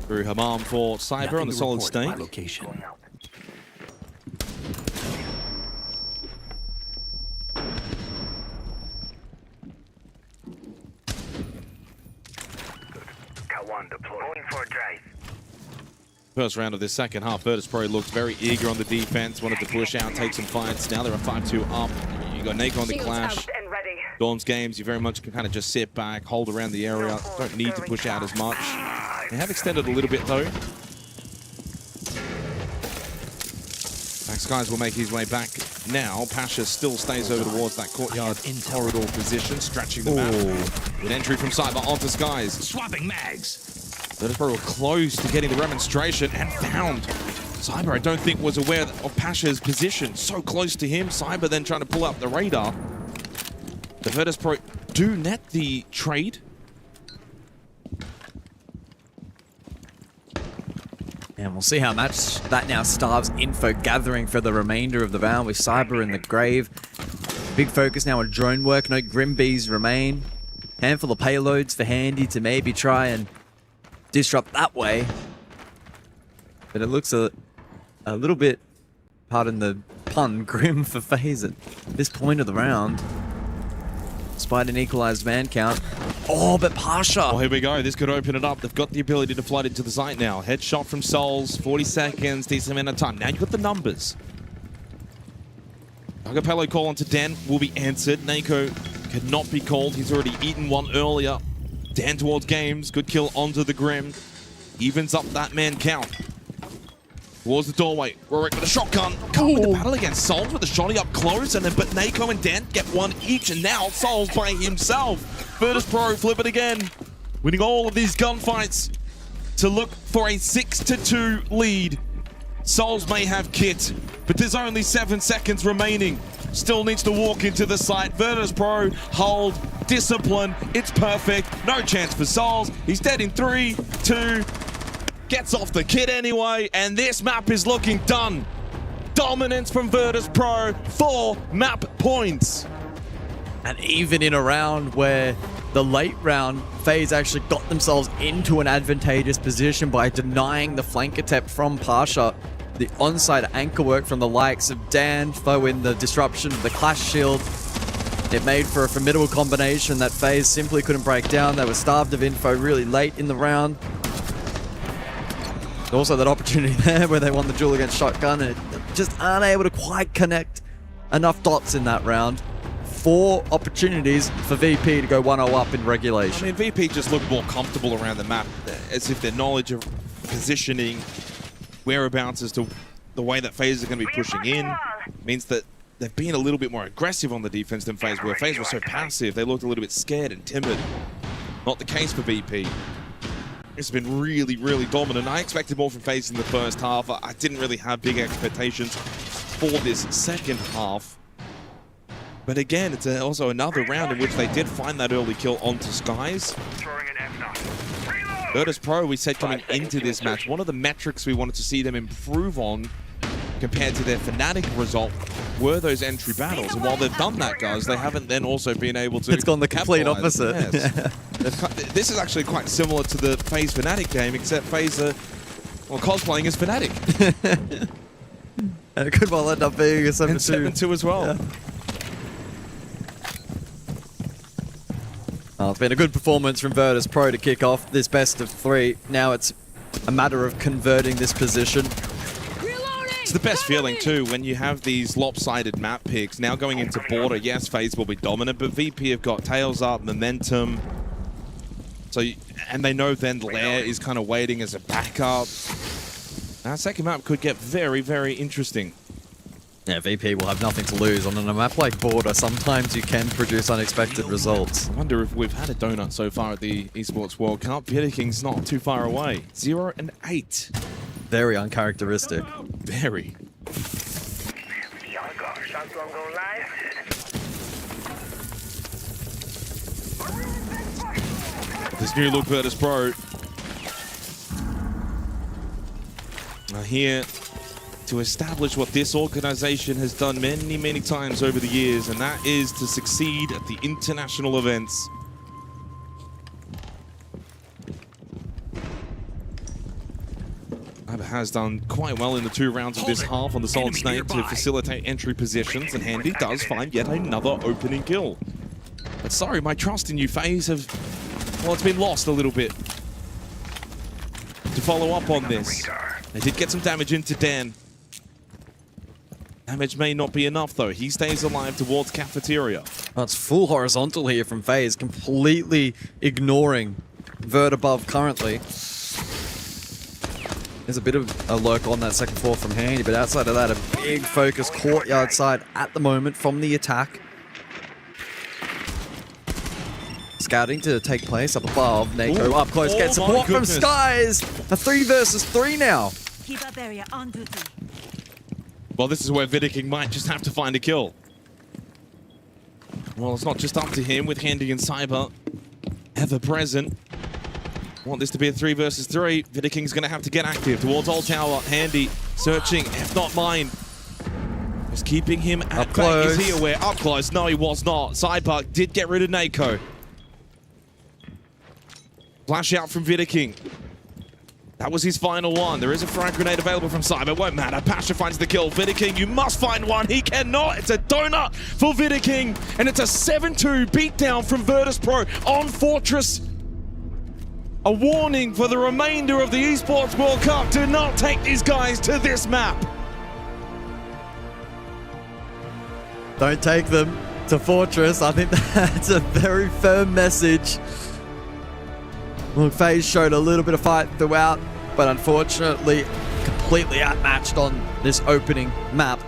Through Hamam for Cyber on the solid stake. Location. Kawan deployed. Going for a drive. First round of this second half, Virtus Pro looked very eager on the defense, wanted to push out, take some fights. Now they're a 5-2 up. You got Nako on the clash. Dawn's games, you very much can kind of just sit back, hold around the area. Don't need to push out as much. They have extended a little bit though. Max Skies will make his way back now. Pasha still stays over towards that courtyard corridor position, stretching the map. With entry from Cyber onto Skies. Swapping mags. Virtus Pro were close to getting the remonstration and found. Cyber, I don't think, was aware of Pasha's position. So close to him. Cyber then trying to pull up the radar. The Virtus Pro do net the trade. And we'll see how much that now starves info gathering for the remainder of the round with Cyber in the grave. Big focus now on drone work. No Grimbees remain. Handful of payloads for Handy to maybe try and disrupt that way. But it looks a little bit, pardon the pun, grim for FaZe at this point of the round. Despite an equalized man count. Oh, but Pasha! Well, here we go. This could open it up. They've got the ability to flood into the site now. Headshot from Souls, 40 seconds, decent amount of time. Now you've got the numbers. Agapello call onto Dan will be answered. Nako cannot be called. He's already eaten one earlier. Dan towards games. Good kill onto the Grim. Evens up that man count. Towards the doorway. Rorik with a shotgun. Coming with the battle against Souls with the shotty up close. And then, but Nako and Dan get one each. And now Souls by himself. Virtus Pro flip it again. Winning all of these gunfights to look for a 6-2 lead. Souls may have kit, but there's only 7 seconds remaining. Still needs to walk into the site. Virtus Pro, hold, discipline. It's perfect. No chance for Souls. He's dead in 3, 2. Gets off the kit anyway, and this map is looking done. Dominance from Virtus Pro, 4 map points. And even in a round where the late round, FaZe actually got themselves into an advantageous position by denying the flank attempt from Pasha. The onside anchor work from the likes of Dan, throw in the disruption of the clash shield. It made for a formidable combination that FaZe simply couldn't break down. They were starved of info really late in the round. Also that opportunity there where they won the duel against Shotgun and just aren't able to quite connect enough dots in that round. 4 opportunities for VP to go 1-0 up in regulation. I mean, VP just looked more comfortable around the map, as if their knowledge of positioning, whereabouts as to the way that FaZe are going to be pushing in, means that they've been a little bit more aggressive on the defense than FaZe were. FaZe were so passive, they looked a little bit scared and timid. Not the case for VP. It's been really, really dominant. I expected more from FaZe in the first half. I didn't really have big expectations for this second half. But again, it's also another round in which they did find that early kill onto Skies. Virtus Pro, we said coming into this match, one of the metrics we wanted to see them improve on compared to their Fnatic result were those entry battles. And while they've done that, guys, they haven't then also been able to It's gone the complete opposite. Yes. This is actually quite similar to the FaZe Fnatic game, except FaZe are, well, cosplaying as Fnatic. And it could well end up being a 7-2. And 7-2 as well. Yeah. Oh, it's been a good performance from Virtus Pro to kick off this best of 3. Now it's a matter of converting this position. It's the best feeling too when you have these lopsided map picks. Now going into border, yes, FaZe will be dominant, but VP have got tails up, momentum. So, and they know then Lair is kind of waiting as a backup. That second map could get very, very interesting. Yeah, VP will have nothing to lose. On a map like border, sometimes you can produce unexpected results. I wonder if we've had a donut so far at the Esports World Cup. King's not too far away. 0 and 8. Very uncharacteristic. Very. This new look Virtus Pro. Here to establish what this organization has done many, many times over the years, and that is to succeed at the international events. Has done quite well in the 2 rounds of this half on the Solid Snake to facilitate entry positions, and Handy does find yet another opening kill. But sorry, my trust in you, FaZe, well, it's been lost a little bit. To follow up on this, they did get some damage into Dan. Damage may not be enough, though. He stays alive towards Cafeteria. That's full horizontal here from FaZe, completely ignoring Vert above currently. There's a bit of a lurk on that second floor from Handy, but outside of that, a big focus courtyard side at the moment from the attack. Scouting to take place up above. Nako up close, gets support from Skies. A 3 versus 3 now. Keep up area on duty. Well, this is where Vidiking might just have to find a kill. Well, it's not just up to him with Handy and Cyber ever present. Want this to be a 3 versus 3. Vidiking's going to have to get active towards Old Tower. Handy searching, if not mine. Just keeping him at bay. Is he aware? Up close. No, he was not. Cyber did get rid of Nako. Flash out from Vidiking. That was his final one. There is a frag grenade available from Cyber. Won't matter. Pasha finds the kill. Vidiking, you must find one. He cannot. It's a donut for Vidiking. And it's a 7-2 beatdown from Virtus Pro on Fortress. A warning for the remainder of the Esports World Cup. Do not take these guys to this map. Don't take them to Fortress. I think that's a very firm message. Look, FaZe showed a little bit of fight throughout, but unfortunately completely outmatched on this opening map.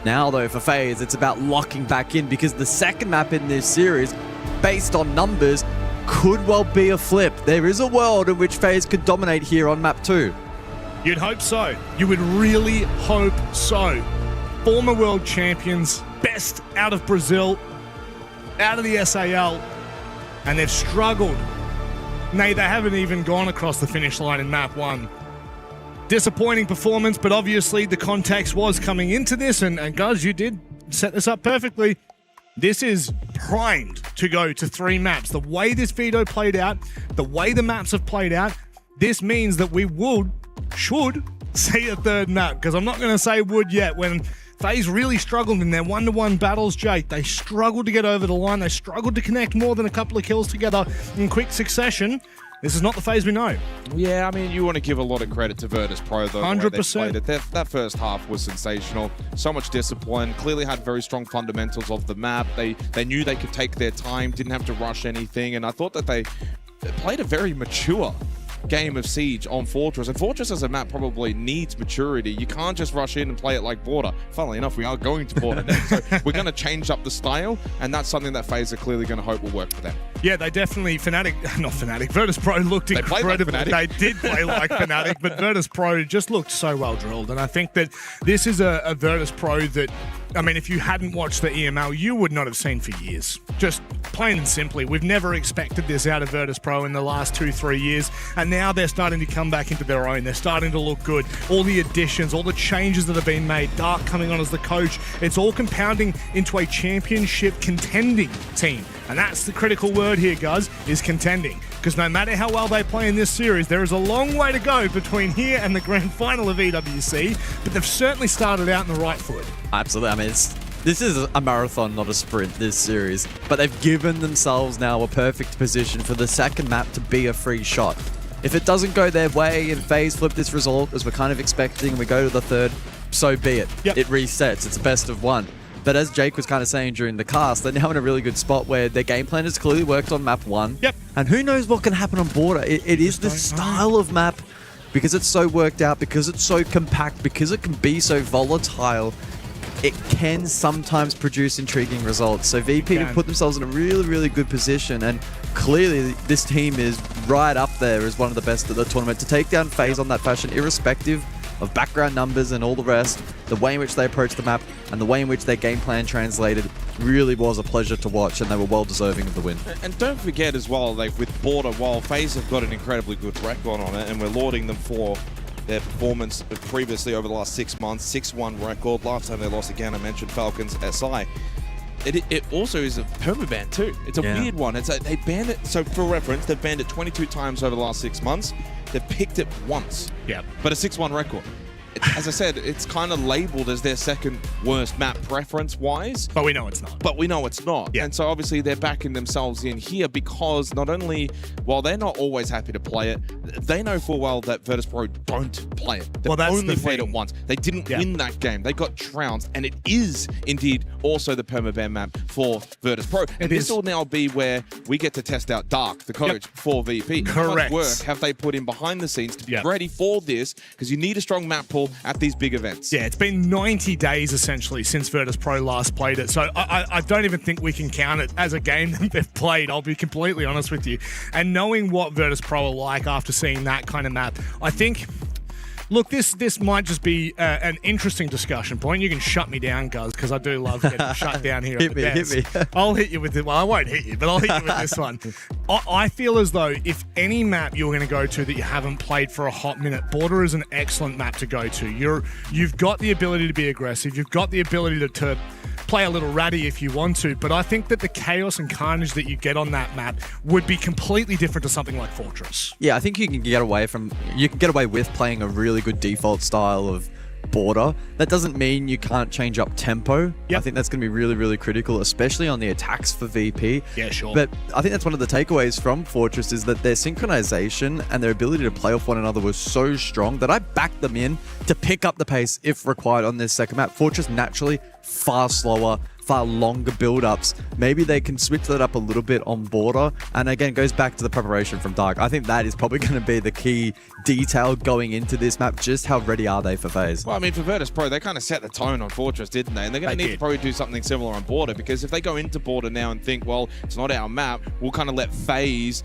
Now though, for FaZe, it's about locking back in, because the second map in this series, based on numbers, could well be a flip. There is a world in which FaZe could dominate here on map 2. You'd hope so. You would really hope so. Former world champions, best out of Brazil, out of the SAL, and they've struggled. Nay, they haven't even gone across the finish line in map 1. Disappointing performance, but obviously the context was coming into this, and guys, you did set this up perfectly. This is primed to go to 3 maps. The way this veto played out, the way the maps have played out, this means that we should see a 3rd map, because I'm not going to say would yet. When FaZe really struggled in their 1-to-1 battles, Jake, they struggled to get over the line. They struggled to connect more than a couple of kills together in quick succession. This is not the FaZe we know. Yeah, I mean, you want to give a lot of credit to Virtus Pro, though. 100%. That first half was sensational. So much discipline. Clearly had very strong fundamentals of the map. They knew they could take their time, didn't have to rush anything, and I thought that they played a very mature game of Siege on Fortress. And Fortress as a map probably needs maturity. You can't just rush in and play it like Border. Funnily enough, we are going to Border next, so we're going to change up the style, and that's something that FaZe are clearly going to hope will work for them. Yeah, they definitely, Virtus Pro looked incredible. They did play like Fnatic, but Virtus Pro just looked so well drilled. And I think that this is a Virtus Pro that, I mean, if you hadn't watched the EML, you would not have seen for years. Just plain and simply, we've never expected this out of Virtus Pro in the last 2-3 years, and now they're starting to come back into their own. They're starting to look good. All the additions, all the changes that have been made, Dark coming on as the coach, it's all compounding into a championship contending team. And that's the critical word here, guys, is contending. Because no matter how well they play in this series, there is a long way to go between here and the grand final of EWC, but they've certainly started out in the right foot. Absolutely. I mean, it's This is a marathon, not a sprint, this series. But they've given themselves now a perfect position for the second map to be a free shot. If it doesn't go their way and FaZe flip this result, as we're kind of expecting, and we go to the third, so be it. Yep. It resets. It's a best of one. But as Jake was kind of saying during the cast, they're now in a really good spot where their game plan has clearly worked on map 1. Yep. And who knows what can happen on border. It is the style of map, because it's so worked out, because it's so compact, because it can be so volatile. It can sometimes produce intriguing results. So VP have put themselves in a really, really good position, and clearly this team is right up there as one of the best at the tournament to take down FaZe on that fashion, irrespective of background numbers and all the rest. The way in which they approached the map and the way in which their game plan translated really was a pleasure to watch, and they were well deserving of the win. And don't forget as well, like with Border, while FaZe have got an incredibly good record on it, and we're lauding them for their performance previously over the last 6 months, 6-1 record. Last time they lost again, I mentioned Falcons SI. It also is a permaban too. It's a weird one. It's they banned it. So for reference, they've banned it 22 times over the last 6 months. They've picked it once. Yeah. But a 6-1 record. As I said, it's kind of labeled as their second worst map preference-wise. But we know it's not. Yeah. And so obviously they're backing themselves in here because not only, while they're not always happy to play it, they know full well that Virtus.pro don't play it. They've only played it once. They didn't win that game. They got trounced, and it is indeed also the permaban map for Virtus.pro. And this will now be where we get to test out Dark, the coach, for VP. Correct. How much work have they put in behind the scenes to be ready for this? Because you need a strong map pool at these big events. Yeah, it's been 90 days essentially since Virtus.pro last played it, so I don't even think we can count it as a game that they've played, I'll be completely honest with you. And knowing what Virtus.pro are like after seeing that kind of map, I think... Look, this might just be an interesting discussion point. You can shut me down, Guz, because I do love getting shut down here. Hit me. I'll hit you with it. Well, I won't hit you, but I'll hit you with this one. I feel as though if any map you're going to go to that you haven't played for a hot minute, Border is an excellent map to go to. You've got the ability to be aggressive. You've got the ability to play a little ratty if you want to, but I think that the chaos and carnage that you get on that map would be completely different to something like Fortress. Yeah, I think you can get away with playing a really good default style of Border. That doesn't mean you can't change up tempo. I think that's going to be really, really critical, especially on the attacks for VP. Yeah, sure. But I think that's one of the takeaways from Fortress is that their synchronization and their ability to play off one another was so strong that I backed them in to pick up the pace if required on this second map. Fortress naturally far slower, far longer build-ups. Maybe they can switch that up a little bit on Border. And again, it goes back to the preparation from Dark. I think that is probably going to be the key detail going into this map. Just how ready are they for FaZe? Well, I mean, for Virtus.pro, they kind of set the tone on Fortress, didn't they? And they're going to need to probably do something similar on Border, because if they go into Border now and think, well, it's not our map, we'll kind of let FaZe,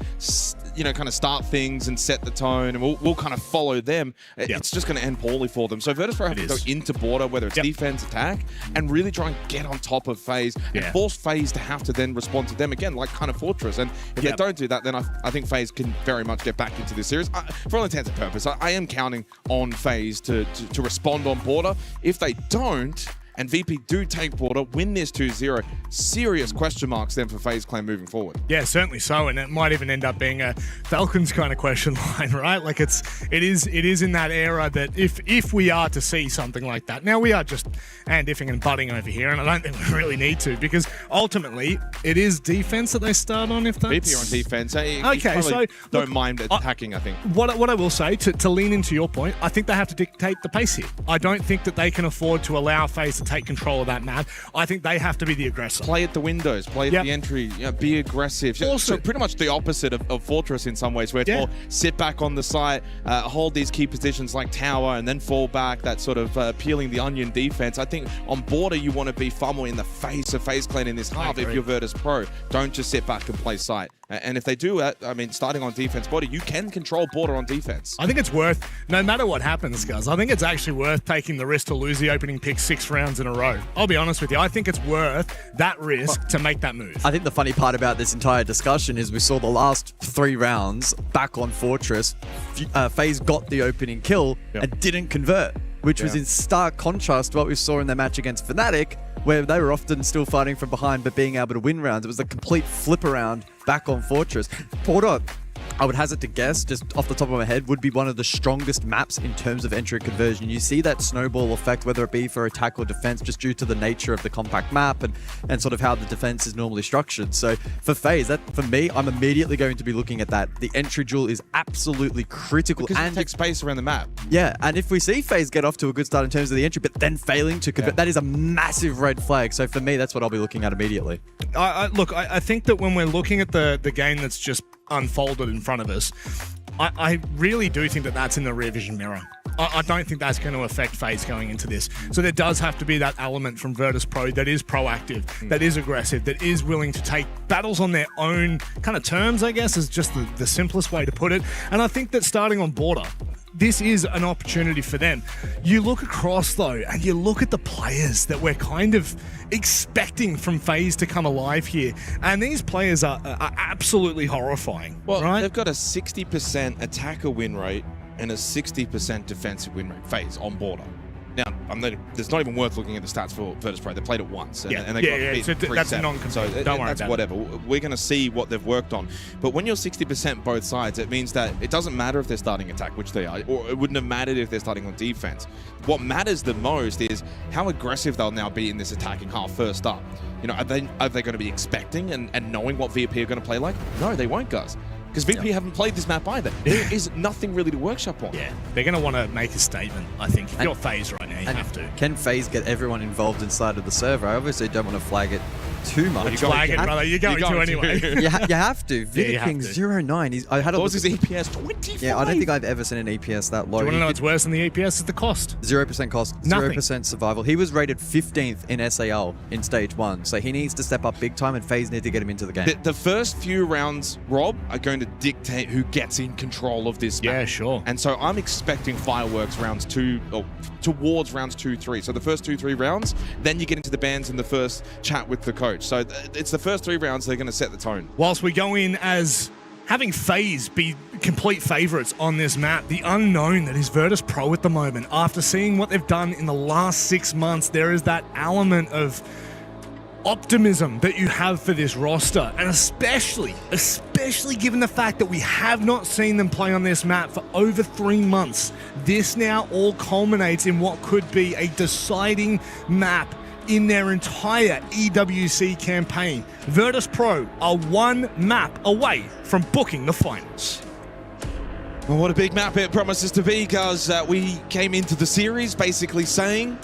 kind of start things and set the tone, and we'll kind of follow them. It's just going to end poorly for them. So Virtus.pro have to go into Border, whether it's defense, attack, and really try and get on top of FaZe and force FaZe to have to then respond to them again, like kind of Fortress. And if they don't do that, then I think FaZe can very much get back into this series. For all intents and purposes, I am counting on FaZe to respond on Border. If they don't, and VP do take Border, win this 2-0, serious question marks then for FaZe Clan moving forward. Yeah, certainly so, and it might even end up being a Falcons kind of question line, right? Like it is in that era that if we are to see something like that, now we are just and-iffing and butting over here, and I don't think we really need to, because ultimately it is defense that they start on. If that's VP are on defense, okay, so don't mind attacking. I think what I will say to lean into your point, I think they have to dictate the pace here. I don't think that they can afford to allow FaZe to take control of that map. I think they have to be the aggressor. Play at the windows, play at the entry, be aggressive. Also, so pretty much the opposite of Fortress in some ways, where it's more sit back on the site, hold these key positions like tower, and then fall back, that sort of peeling the onion defense. I think on Border, you want to be far more in the face of FaZe Clan in this half if you're Virtus.pro. Don't just sit back and play site. And if they do that, I mean, starting on defense, Border, you can control Border on defense. I think it's worth, no matter what happens, guys, I think it's actually worth taking the risk to lose the opening pick 6 rounds in a row. I'll be honest with you. I think it's worth that risk to make that move. I think the funny part about this entire discussion is we saw the last 3 rounds back on Fortress. FaZe got the opening kill and didn't convert, which was in stark contrast to what we saw in their match against Fnatic, where they were often still fighting from behind but being able to win rounds. It was a complete flip around back on Fortress. Border, I would hazard to guess, just off the top of my head, would be one of the strongest maps in terms of entry conversion. You see that snowball effect, whether it be for attack or defense, just due to the nature of the compact map and sort of how the defense is normally structured. So for FaZe, that for me, I'm immediately going to be looking at that. The entry duel is absolutely critical. Because and it takes space around the map. Yeah, and if we see FaZe get off to a good start in terms of the entry, but then failing to convert, that is a massive red flag. So for me, that's what I'll be looking at immediately. Look, I think that when we're looking at the game that's just unfolded in front of us, I really do think that that's in the rear vision mirror. I don't think that's going to affect FaZe going into this. So there does have to be that element from Virtus Pro that is proactive, that is aggressive, that is willing to take battles on their own kind of terms, I guess, is just the simplest way to put it. And I think that starting on Border, this is an opportunity for them. You look across, though, and you look at the players that we're kind of expecting from FaZe to come alive here. And these players are absolutely horrifying. Well, right? They've got a 60% attacker win rate and a 60% defensive win rate, FaZe, on Border. Now, it's not even worth looking at the stats for Virtus Pro. They played it once, and they got beat so 3-7. that's non-compete. So Don't worry that's about whatever. We're going to see what they've worked on. But when you're 60% both sides, it means that it doesn't matter if they're starting attack, which they are, or it wouldn't have mattered if they're starting on defense. What matters the most is how aggressive they'll now be in this attacking half first up. You know, are they going to be expecting and knowing what VP are going to play like? No, they won't, guys. Because VP haven't played this map either. There is nothing really to workshop on. Yeah, they're going to want to make a statement, I think. If you're FaZe right now, you have to. Can FaZe get everyone involved inside of the server? I obviously don't want to flag it too much. You flag it, brother. You're going to anyway. you have to. Vidaking 09. I had a what was his EPS? 25? Yeah, I don't think I've ever seen an EPS that low. Do you want to know what's worse than the EPS? Is the cost. 0% cost, Nothing. 0% survival. He was rated 15th in SAL in stage 1, so he needs to step up big time, and FaZe need to get him into the game. The first few rounds, Rob, are going to dictate who gets in control of this map. Yeah, sure. And so I'm expecting fireworks rounds 2, or towards rounds 2, 3. So the first 2, 3 rounds, then you get into the bands in the first chat with the coach. So it's the first 3 rounds that are going to set the tone. Whilst we go in as having FaZe be complete favourites on this map, the unknown that is Virtus Pro at the moment, after seeing what they've done in the last 6 months, there is that element of optimism that you have for this roster, and especially given the fact that we have not seen them play on this map for over 3 months. This now all culminates in what could be a deciding map in their entire EWC campaign. Virtus Pro are 1 map away from booking the finals. Well, what a big map it promises to be, because we came into the series basically saying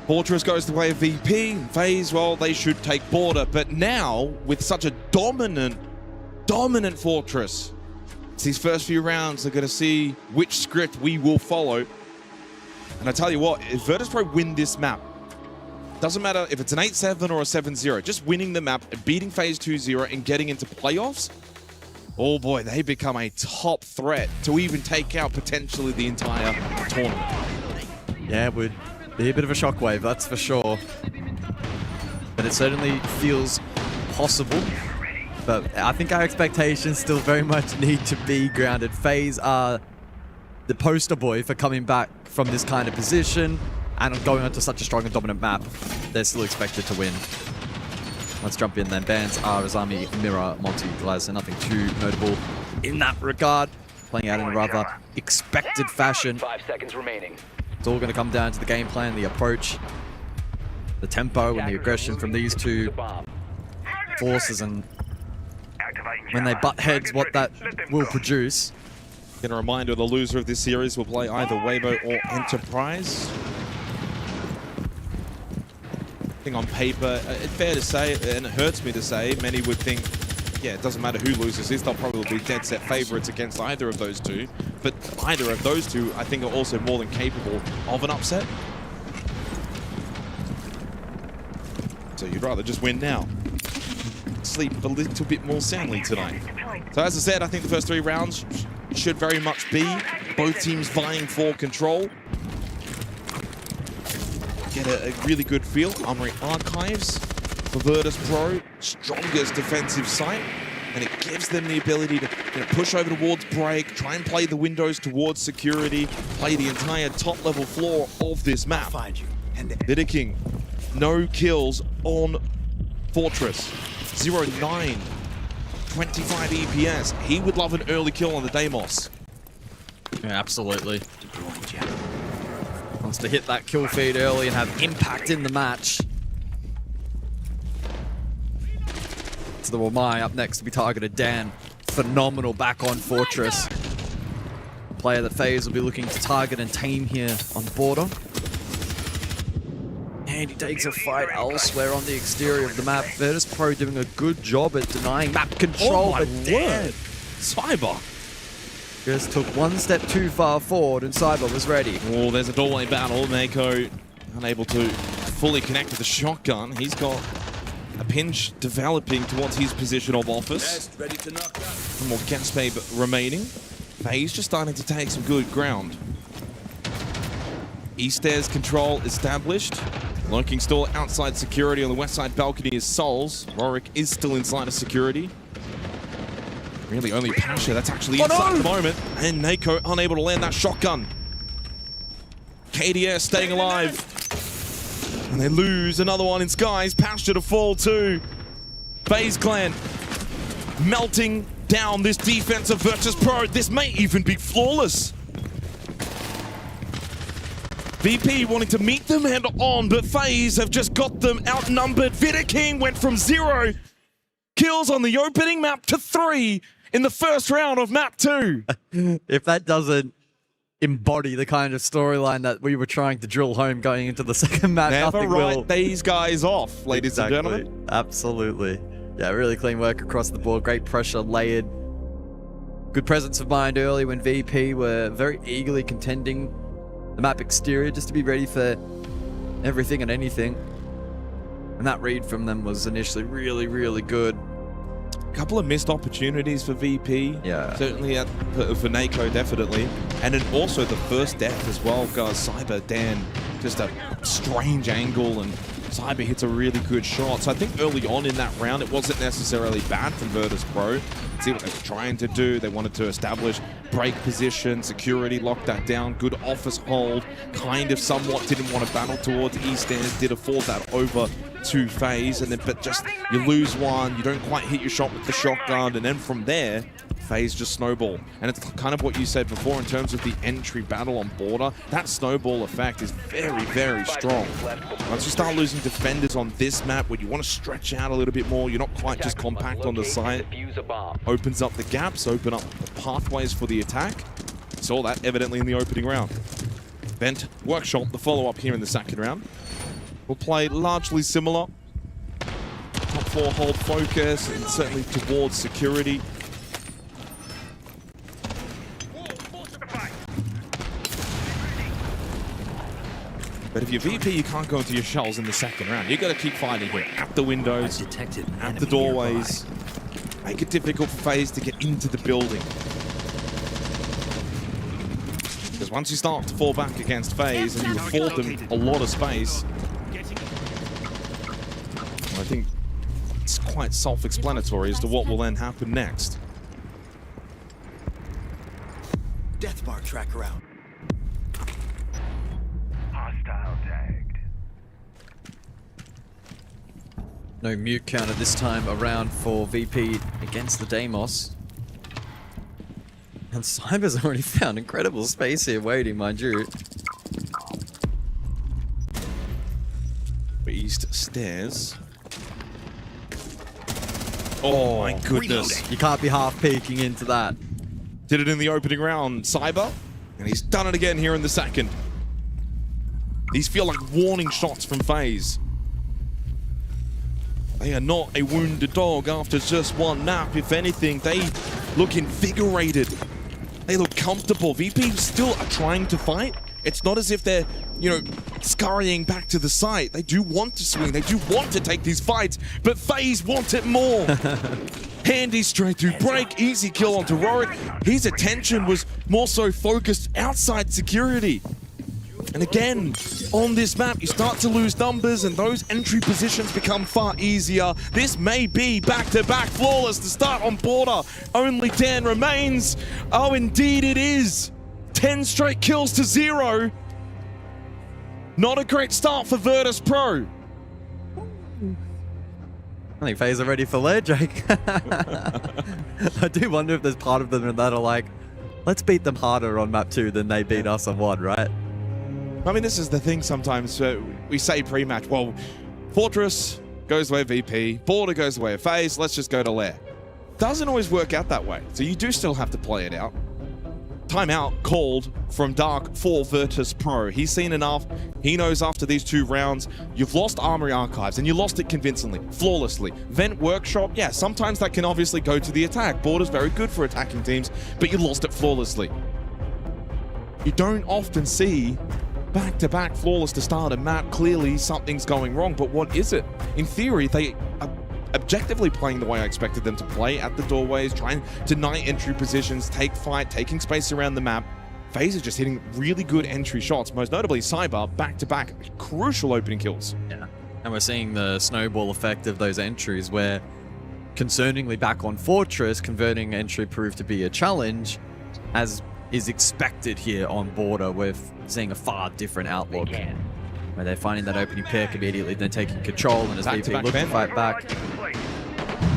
Fortress goes the way of VP, and FaZe, well, they should take Border. But now, with such a dominant Fortress, it's these first few rounds, they're going to see which script we will follow. And I tell you what, if Virtus Pro win this map, doesn't matter if it's an 8-7 or a 7-0, just winning the map and beating FaZe 2-0 and getting into playoffs, oh boy, they become a top threat to even take out potentially the entire tournament. Yeah, it would be a bit of a shockwave, that's for sure. But it certainly feels possible. But I think our expectations still very much need to be grounded. FaZe are the poster boy for coming back from this kind of position and going onto such a strong and dominant map. They're still expected to win. Let's jump in then. Bans are Azami, Mirror, Monty, Glaz, and nothing too notable in that regard. Playing out in a rather expected fashion. 5 seconds remaining. It's all going to come down to the game plan, the approach, the tempo, and the aggression from these two forces, and when they butt heads, what that will produce. Again, a reminder, the loser of this series will play either Weibo or Enterprise. I think on paper, it's fair to say, and it hurts me to say, many would think, yeah, it doesn't matter who loses this, they'll probably be dead set favorites against either of those two. But either of those two, I think, are also more than capable of an upset. So you'd rather just win now. Sleep a little bit more soundly tonight. So as I said, I think the first 3 rounds should very much be both teams vying for control. Get a really good feel. Armory Archives for Virtus Pro, strongest defensive site, and it gives them the ability to push over towards break, try and play the windows towards security, play the entire top level floor of this map. Vidaking, no kills on Fortress. 0-9 25 EPS. He would love an early kill on the Deimos. Yeah, absolutely. Wants to hit that kill feed early and have impact in the match. To the Wamai up next to be targeted. Dan, phenomenal back on Fortress. Player that FaZe will be looking to target and tame here on border. And he takes a fight elsewhere on the exterior of the map. Virtus Pro doing a good job at denying map control, but Dan, Cyber just took one step too far forward and Cyber was ready. Oh, there's a doorway battle. Mako unable to fully connect with the shotgun. He's got a pinch developing towards his position of office. Some more gas babe remaining. FaZe just starting to take some good ground. East stairs control established. Lurking still outside security on the west side balcony is Souls. Rorik is still inside of security. Really only Pasha that's actually inside at the moment. And Nako unable to land that shotgun. KDS staying alive. And they lose another one in Skies. Pasha to fall too. FaZe Clan melting down this defense of Virtus Pro. This may even be flawless. VP wanting to meet them head on, but FaZe have just got them outnumbered. Vidaking went from 0 kills on the opening map to 3 in the first round of map 2. If that doesn't embody the kind of storyline that we were trying to drill home going into the second map, Never nothing write will. these guys off, ladies and gentlemen. Absolutely. Yeah, really clean work across the board. Great pressure layered. Good presence of mind early when VP were very eagerly contending the map exterior just to be ready for everything and anything. And that read from them was initially really, really good. A couple of missed opportunities for VP. Yeah. Certainly for Nako, definitely. And then also the first death as well, guys. Cyber, Dan, just a strange angle, and Cyber hits a really good shot. So I think early on in that round, it wasn't necessarily bad from Virtus Pro. See what they were trying to do. They wanted to establish break position, security, lock that down, good office hold, kind of somewhat didn't want to battle towards East End, did afford that over to FaZe, and then but just you lose one, you don't quite hit your shot with the shotgun, and then from there, FaZe just snowball. And it's kind of what you said before in terms of the entry battle on border. That snowball effect is very, very strong. Once you start losing defenders on this map, where you want to stretch out a little bit more, you're not quite just compact on the site, opens up the gaps, open up the pathways for the attack. Saw that evidently in the opening round. Bent Workshop, the follow-up here in the second round. Will play largely similar. Top 4 hold focus, and certainly towards security. But if you're VP, you can't go into your shells in the second round. You got to keep fighting here at the windows, at the doorways. Make it difficult for FaZe to get into the building. Because once you start to fall back against FaZe and you afford them a lot of space, I think it's quite self-explanatory as to what will then happen next. Death bar tracker out. Hostile tagged. No mute counter this time around for VP against the Deimos. And Cyber's already found incredible space here waiting, mind you. East stairs. Oh my goodness. You can't be half peeking into that. Did it in the opening round, Cyber, and he's done it again here in the second. These feel like warning shots from FaZe. They are not a wounded dog after just one map. If anything, they look invigorated. They look comfortable. VP still are trying to fight. It's not as if they're, you know, scurrying back to the site. They do want to swing. They do want to take these fights, but FaZe want it more. Handy straight through break. Easy kill onto Rorik. His attention was more so focused outside security. And again, on this map, you start to lose numbers and those entry positions become far easier. This may be back-to-back flawless to start on border. Only Dan remains. Oh, indeed it is. 10 straight kills to 0. Not a great start for Virtus Pro. I think FaZe are ready for lair, Jake. I do wonder if there's part of them that are like, let's beat them harder on map 2 than they beat us on 1, right? I mean, this is the thing sometimes. We say pre-match, well, Fortress goes the way of VP, Border goes the way of FaZe, let's just go to lair. Doesn't always work out that way, so you do still have to play it out. Timeout called from Dark for Virtus Pro. He's seen enough. He knows after these 2 rounds, you've lost Armory Archives, and you lost it convincingly, flawlessly. Vent Workshop, yeah, sometimes that can obviously go to the attack. Border's very good for attacking teams, but you lost it flawlessly. You don't often see back-to-back flawless to start a map. Clearly, something's going wrong, but what is it? In theory, they are objectively playing the way I expected them to play, at the doorways, trying to night entry positions, take fight, taking space around the map. FaZe is just hitting really good entry shots, most notably Cyber, back-to-back crucial opening kills. Yeah, and we're seeing the snowball effect of those entries where, concerningly back on Fortress, converting entry proved to be a challenge, as is expected here on Border. We're seeing a far different outlook, where they're finding that opening pick immediately, then taking control, and as VP look to fight back,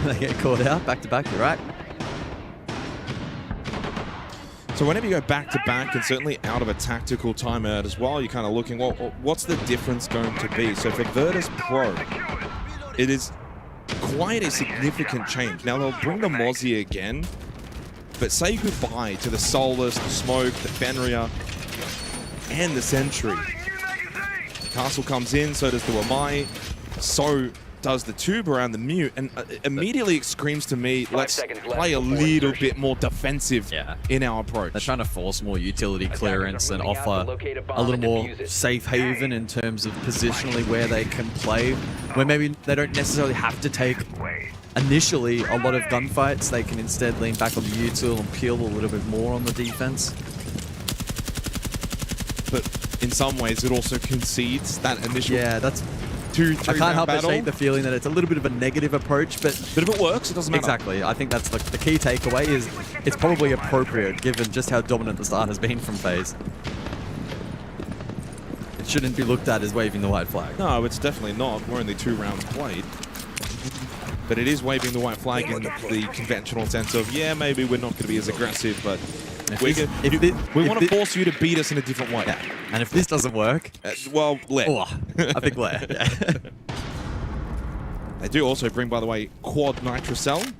they get caught out. Back-to-back, you're right. So whenever you go back-to-back, and certainly out of a tactical timeout as well, you're kind of looking, well, what's the difference going to be? So for Virtus Pro, it is quite a significant change. Now, they'll bring the Mozzie again, but say goodbye to the Solus, the Smoke, the Fenrir, and the Sentry. Castle comes in, so does the Wamai, so does the Tube around the Mute, and immediately it screams to me, let's play a little bit more defensive in our approach. They're trying to force more utility clearance and offer a little more safe haven in terms of positionally where they can play, where maybe they don't necessarily have to take initially a lot of gunfights. They can instead lean back on the util and peel a little bit more on the defense. But in some ways, it also concedes that initial. Yeah, that's. 2-3 I can't help but battle. shake the feeling that it's a little bit of a negative approach, but if it works, it doesn't matter. Exactly. I think that's the key takeaway is it's probably appropriate given just how dominant the start has been from FaZe. It shouldn't be looked at as waving the white flag. No, it's definitely not. We're only 2 rounds played. But it is waving the white flag in the conventional sense of, yeah, maybe we're not going to be as aggressive, but we want to force you to beat us in a different way. Yeah. And if this doesn't work... well, Lair. I think Lair, yeah. They do also bring, by the way, Quad Nitrocell,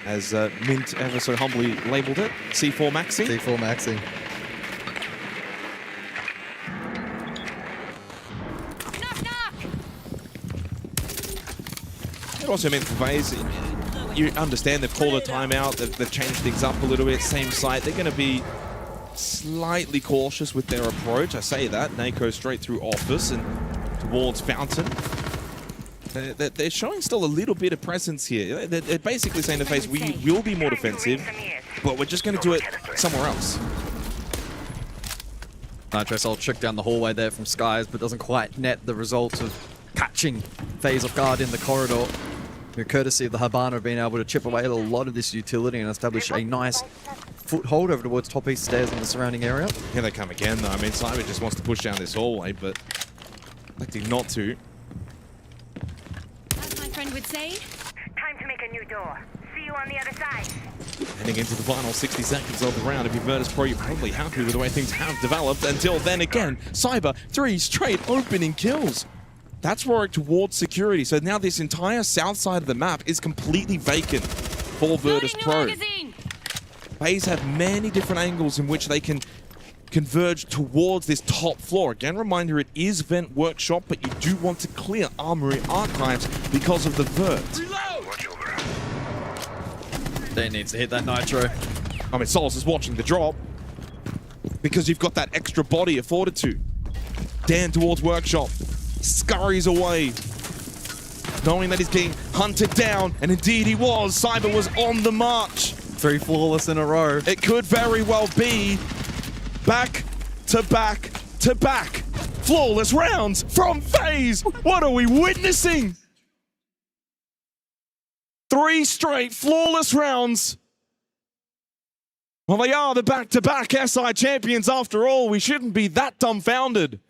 as Mint ever so humbly labeled it. C4 Maxi. C4 Maxi. It also meant for FaZe, you understand they've called a timeout, they've changed things up a little bit, same site. They're going to be slightly cautious with their approach. I say that. Nako straight through Office and towards Fountain. They're showing still a little bit of presence here. They're basically saying to FaZe, we will be more defensive, but we're just going to do it somewhere else. Nitrocell trick down the hallway there from Skies, but doesn't quite net the results of catching FaZe off guard in the corridor. Courtesy of the Habana being able to chip away at a lot of this utility and establish a nice foothold over towards top east stairs in the surrounding area. Here they come again, though. I mean, Simon just wants to push down this hallway, but electing not to. As my friend would say, Time to make a new door. See you on the other side. Heading into the final 60 seconds of the round. If you're Virtus Pro, you're probably happy with the way things have developed. Until then, again, Cyber, 3 straight opening kills. That's Rorik towards security. So now this entire south side of the map is completely vacant for Virtus Pro. FaZe have many different angles in which they can converge towards this top floor. Again, reminder, it is Vent Workshop, but you do want to clear Armory Archives because of the Vert. They needs to hit that Nitro. I mean, Solus is watching the drop because you've got that extra body of Fortitude. Dan towards Workshop. Scurries away, knowing that he's getting hunted down, and indeed he was. Cyber was on the march. 3 flawless in a row. It could very well be back to back to back flawless rounds from FaZe. What are we witnessing? 3 straight flawless rounds. Well, they are the back-to-back SI champions after all. We shouldn't be that dumbfounded.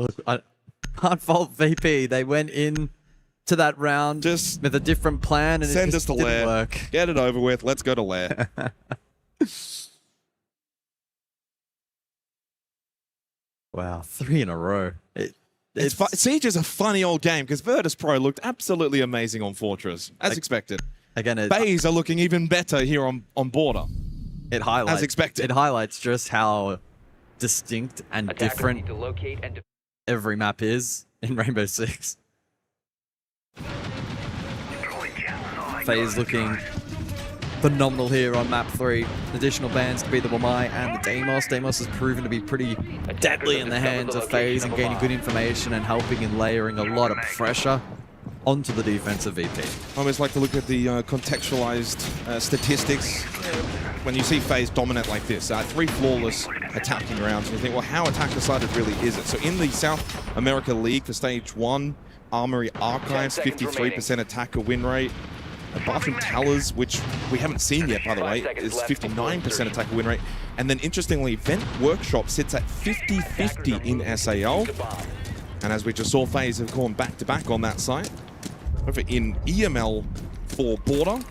Look, I can't fault VP. They went in to that round just with a different plan, and send it us just to didn't Lair. work. Get it over with. Let's go to Lair. Wow, 3 in a row. Siege is a funny old game because Virtus Pro looked absolutely amazing on Fortress, as expected. Again, FaZe are looking even better here on Border. It highlights, as expected. It highlights just how distinct and different every map is in Rainbow Six. FaZe looking phenomenal here on map 3. Additional bans to be the Wamai and the Deimos. Deimos has proven to be pretty deadly in the hands of FaZe and gaining good information and helping in layering a lot of pressure onto the defensive VP. I always like to look at the contextualized statistics. When you see FaZe dominate like this, 3 flawless attacking rounds, and you think, well, how attack-decided really is it? So in the South America League for Stage 1, Armory Archives, 53% attacker win rate. Bathroom Towers, which we haven't seen yet, by the way, is 59% attacker win rate. And then, interestingly, Vent Workshop sits at 50-50 in SAL. And as we just saw, FaZe have gone back-to-back on that site. Over in EML for Border,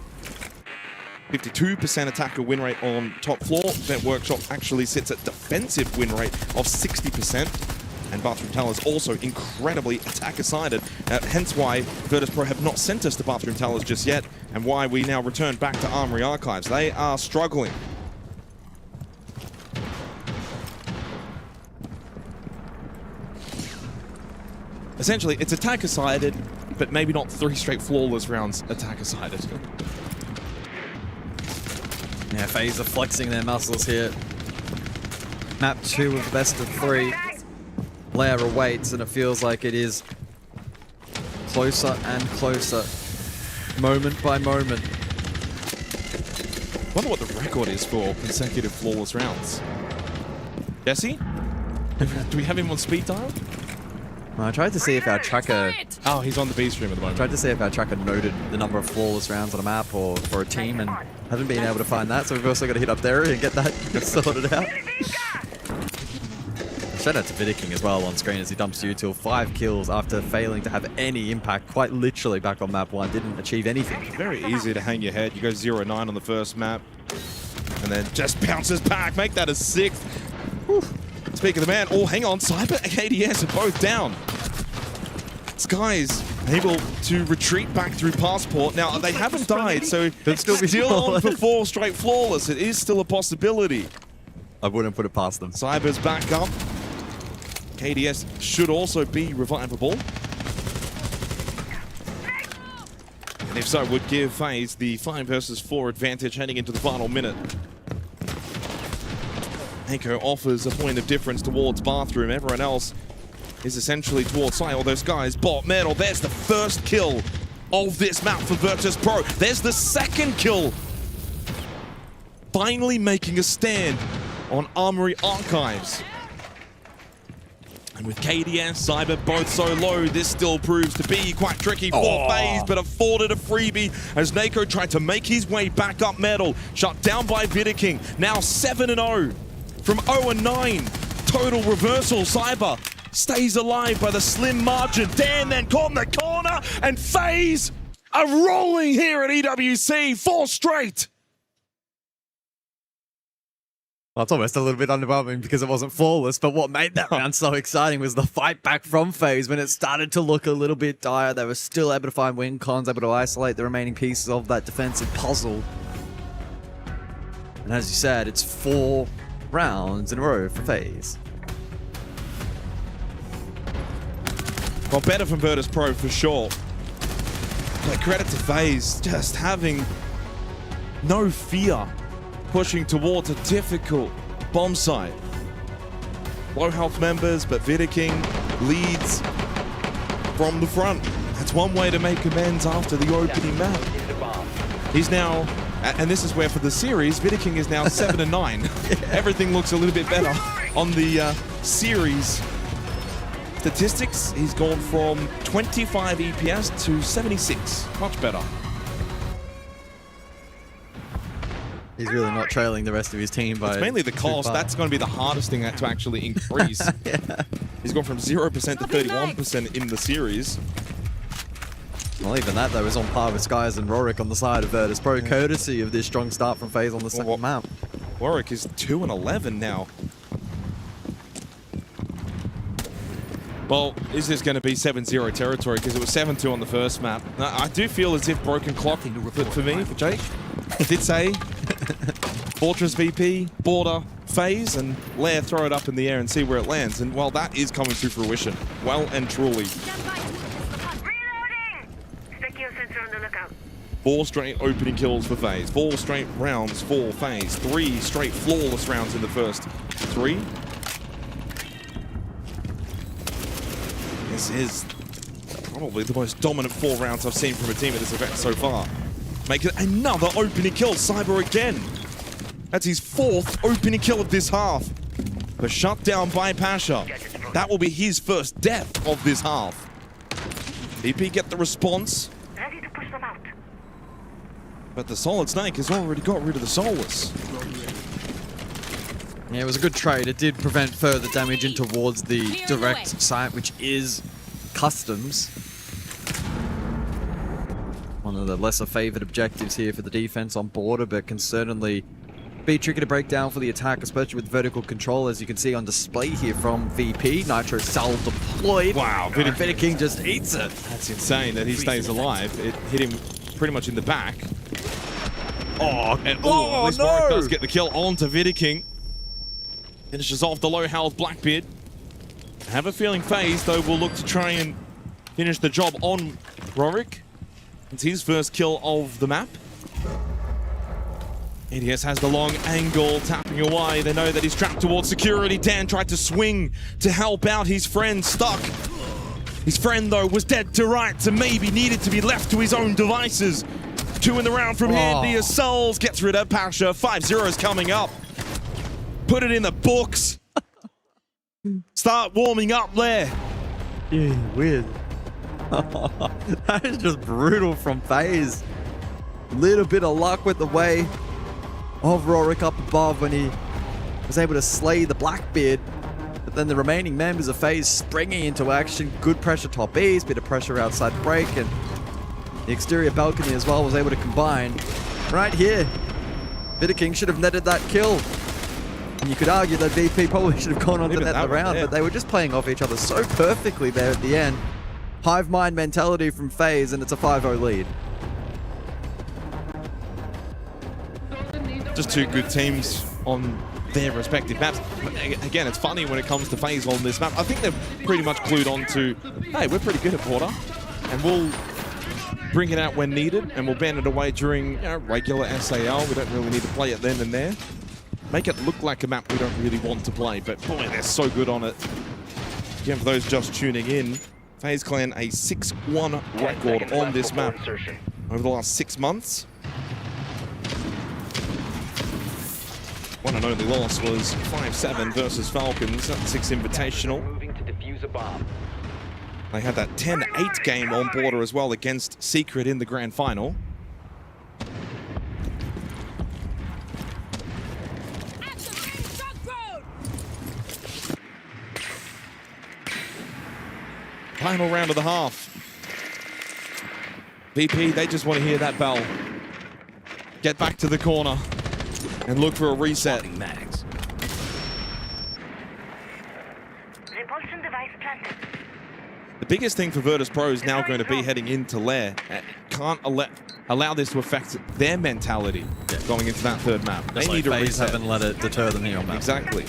52% attacker win rate on top floor. Vent Workshop actually sits at defensive win rate of 60%. And Bathroom Towers also incredibly attacker-sided, hence why Virtus Pro have not sent us to Bathroom Towers just yet, and why we now return back to Armory Archives. They are struggling. Essentially, it's attacker-sided, but maybe not 3 straight flawless rounds attacker-sided. Yeah, FaZe are flexing their muscles here. Map 2 of the best of 3. Lair awaits, and it feels like it is closer and closer, moment by moment. I wonder what the record is for consecutive flawless rounds. Jesse? Do we have him on speed dial? I tried to see if our tracker... Oh, he's on the B stream at the moment. I tried to see if our tracker noted the number of flawless rounds on a map or for a team, and haven't been able to find that, so we've also got to hit up there and get that sorted out. Shout out to Vidiking as well on screen as he dumps Util. 5 kills after failing to have any impact, quite literally back on map 1, didn't achieve anything. Very easy to hang your head. You go 0-9 on the first map, and then just bounces back. Make that a 6th. Whew. Speak of the man. Oh, hang on. Cyber and ADS are both down. Sky's able to retreat back through Passport. Now, they haven't died, so it's still on for 4 straight flawless. It is still a possibility. I wouldn't put it past them. Cyber's back up. KDS should also be revivable. And if so, would give FaZe the 5 versus 4 advantage heading into the final minute. Echo offers a point of difference towards Bathroom. Everyone else is essentially towards side. All those guys, bot metal. There's the first kill of this map for Virtus Pro. There's the second kill. Finally making a stand on Armory Archives. And with KDS, Cyber both so low, this still proves to be quite tricky for FaZe, but afforded a freebie as Nako tried to make his way back up metal. Shut down by Vidiking. Now 7-0 from 0-9. Total reversal. Cyber stays alive by the slim margin. Dan then caught in the corner, and FaZe are rolling here at EWC. 4 straight. Well, it's almost a little bit underwhelming because it wasn't flawless, but what made that round so exciting was the fight back from FaZe. When it started to look a little bit dire, they were still able to find win cons, able to isolate the remaining pieces of that defensive puzzle. And as you said, it's 4 rounds in a row for FaZe. Well, better from Virtus Pro for sure. But credit to FaZe, just having no fear, pushing towards a difficult bomb site. Low health members, but Vidiking leads from the front. That's one way to make amends after the opening map. He's now, and this is where for the series, Vidiking is now 7-9. Everything looks a little bit better on the series statistics. He's gone from 25 EPS to 76. Much better. He's really not trailing the rest of his team by. It's mainly the cost. far. That's going to be the hardest thing to actually increase. He's gone from 0% to 31% in the series. Well, even that, though, is on par with Skies and Rorik on the side of Virtus Pro, courtesy of this strong start from FaZe on the second map. Warwick is 2-11 now. Well, is this going to be 7-0 territory? Because it was 7-2 on the first map. I do feel as if broken clock for me, for Jake. I did say Fortress VP, Border, FaZe, and Lair throw it up in the air and see where it lands. And, well, that is coming to fruition. Well and truly. On the lookout. 4 straight opening kills for FaZe. 4 straight rounds for FaZe. 3 straight flawless rounds in the first 3. This is probably the most dominant 4 rounds I've seen from a team at this event so far. Make it another opening kill. Cyber again. That's his 4th opening kill of this half. But shut down by Pasha. That will be his first death of this half. VP get the response. Ready to push them out. But the Solid Snake has already got rid of the Soulless. Yeah, it was a good trade. It did prevent further damage in towards the direct site, which is Customs. One of the lesser favored objectives here for the defense on Border, but can certainly be tricky to break down for the attack, especially with vertical control, as you can see on display here from VP. Nitro Cell deployed. Wow, Vidic King just eats it. That's insane that he stays alive. It hit him pretty much in the back. Oh, and at least Warwick does get the kill onto Vidiking. Finishes off the low health Blackbeard. I have a feeling FaZe, though, will look to try and finish the job on Rorik. It's his first kill of the map. ADS has the long angle, tapping away. They know that he's trapped towards security. Dan tried to swing to help out his friend, stuck. His friend, though, was dead to rights and maybe needed to be left to his own devices. 2 in the round from Handy as Souls gets rid of Pasha. 5-0 is coming up. Put it in the books. Start warming up there. Yeah, weird. That is just brutal from FaZe. Little bit of luck with the way of Rorik up above when he was able to slay the Blackbeard. But then the remaining members of FaZe springing into action. Good pressure top east, bit of pressure outside break, and the exterior balcony as well was able to combine right here. Vidiking should have netted that kill. And you could argue that VP probably should have gone on to net the round, but they were just playing off each other so perfectly there at the end. Hive mind mentality from FaZe, and it's a 5-0 lead. Just 2 good teams on their respective maps. But again, it's funny when it comes to FaZe on this map. I think they've pretty much clued on to, hey, we're pretty good at Border, and we'll bring it out when needed, and we'll ban it away during regular SAL. We don't really need to play it then and there. Make it look like a map we don't really want to play, but boy, they're so good on it. Again, for those just tuning in, FaZe Clan a 6-1 record on this map over the last 6 months. One and only loss was 5-7 versus Falcons at 6 Invitational. They had that 10-8 game on Border as well against Secret in the grand final. Final round of the half. VP, they just want to hear that bell. Get back to the corner and look for a reset. Repulsion device planted. The biggest thing for Virtus Pro is now going to be heading into Lair. Can't allow this to affect their mentality going into that 3rd map. They need to reset. Haven't let it deter them here on map. Exactly.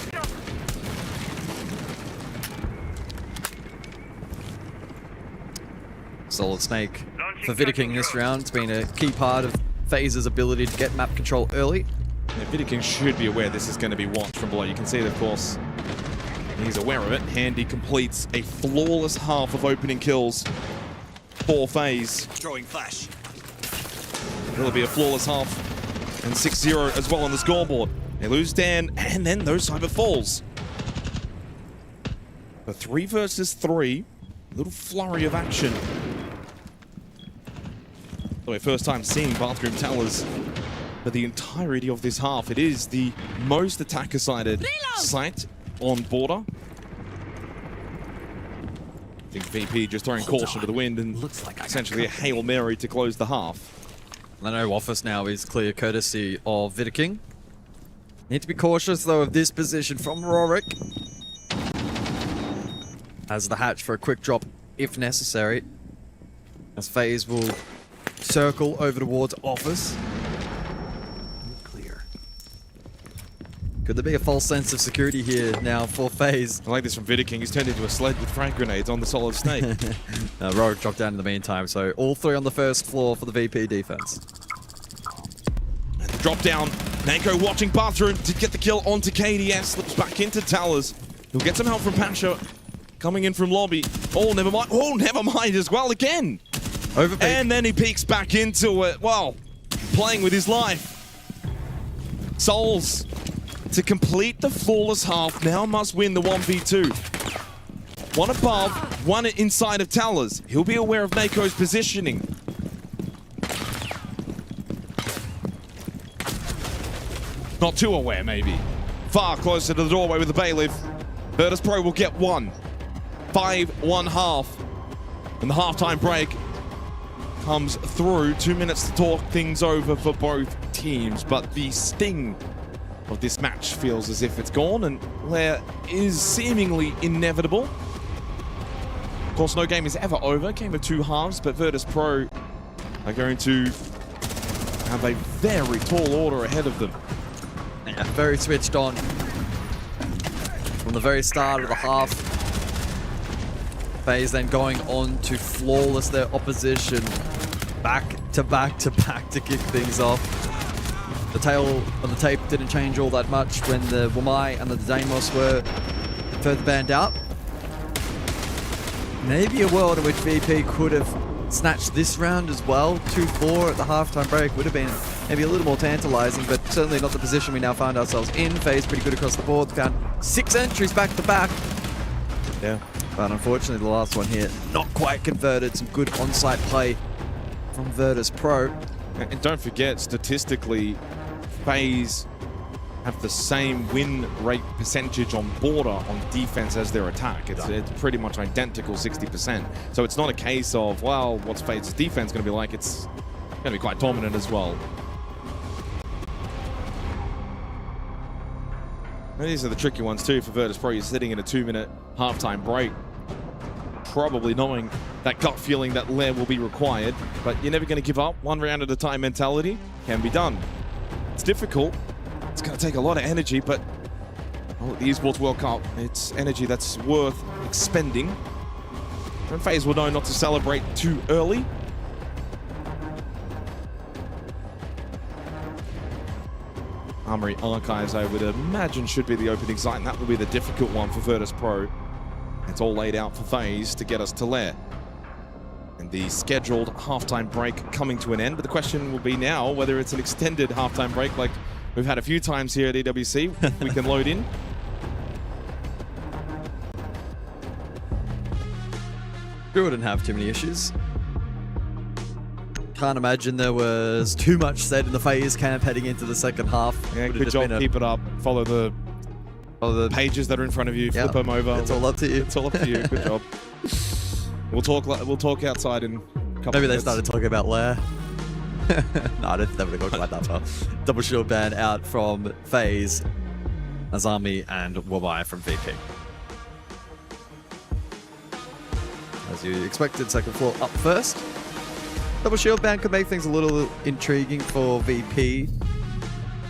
Solid Snake for Vidiking this round. It's been a key part of FaZe's ability to get map control early. Yeah, Vidiking should be aware this is going to be watched from below. You can see it, of course. He's aware of it. Handy completes a flawless half of opening kills for FaZe. Throwing flash. It'll be a flawless half. And 6-0 as well on the scoreboard. They lose Dan, and then those Cyber falls. A 3 versus 3. A little flurry of action. So, first time seeing Bathroom Towers for the entirety of this half. It is the most attacker-sided site on Border. I think VP just throwing caution to the wind and looks like essentially a Hail Mary to close the half. Lenovo office now is clear courtesy of Vidaking. Need to be cautious though of this position from Rorik. Has the hatch for a quick drop if necessary. As FaZe will circle over towards office. Clear. Could there be a false sense of security here now for FaZe? I like this from Vidaking. He's turned into a sled with frag grenades on the solid snake. Rorik dropped down in the meantime, so all three on the first floor for the VP defense. And the drop down. Nanko watching bathroom to get the kill onto KDS. Slips back into Towers. He'll get some help from Pasha. Coming in from lobby. Oh, never mind. Oh, never mind as well again. Overpeak. And then he peeks back into it. Well, playing with his life. Souls, to complete the flawless half, now must win the 1v2. One above, one inside of Towers. He'll be aware of Nako's positioning. Not too aware, maybe. Far closer to the doorway with the Bailiff. Virtus Pro will get one. 5-1 half. And the halftime break comes through. 2 minutes to talk things over for both teams. But the sting of this match feels as if it's gone, and Lair is seemingly inevitable. Of course, no game is ever over. Game of two halves, but Virtus Pro are going to have a very tall order ahead of them. Yeah, very switched on from the very start of the half. FaZe then going on to flawless their opposition back to back to back to kick things off. The tail of the tape didn't change all that much when the Wamai and the Deimos were further banned out. Maybe a world in which VP could have snatched this round as well. 2-4 at the halftime break would have been maybe a little more tantalizing, but certainly not the position we now find ourselves in. FaZe pretty good across the board. Found 6 entries back to back. Yeah. But unfortunately, the last one here, not quite converted. Some good on-site play from Virtus Pro. And don't forget, statistically, FaZe have the same win rate percentage on Border on defense as their attack. It's pretty much identical, 60%. So it's not a case of, well, what's FaZe's defense going to be like? It's going to be quite dominant as well. And these are the tricky ones too for Virtus Pro. You're sitting in a 2-minute halftime break, probably knowing that gut feeling that Lair will be required, but you're never going to give up. One round at a time mentality can be done. It's difficult. It's going to take a lot of energy, but the Esports World Cup, it's energy that's worth expending. And FaZe will know not to celebrate too early. Armory Archives, I would imagine, should be the opening site, and that will be the difficult one for Virtus Pro. It's all laid out for FaZe to get us to Lair. And the scheduled halftime break coming to an end, but the question will be now whether it's an extended halftime break like we've had a few times here at EWC. We can load in. We wouldn't have too many issues. Can't imagine there was too much said in the FaZe camp heading into the second half. Yeah, good job. Keep it up. Follow the pages that are in front of you. Flip them over. It's all up to you. It's all up to you. Good job. We'll talk outside in a couple Maybe minutes. they started talking about Lair. No, I don't think they would have gone quite that far. Double shield ban out from FaZe, Azami, and Wamai from VP. As you expected, second floor up first. Double shield ban could make things a little intriguing for VP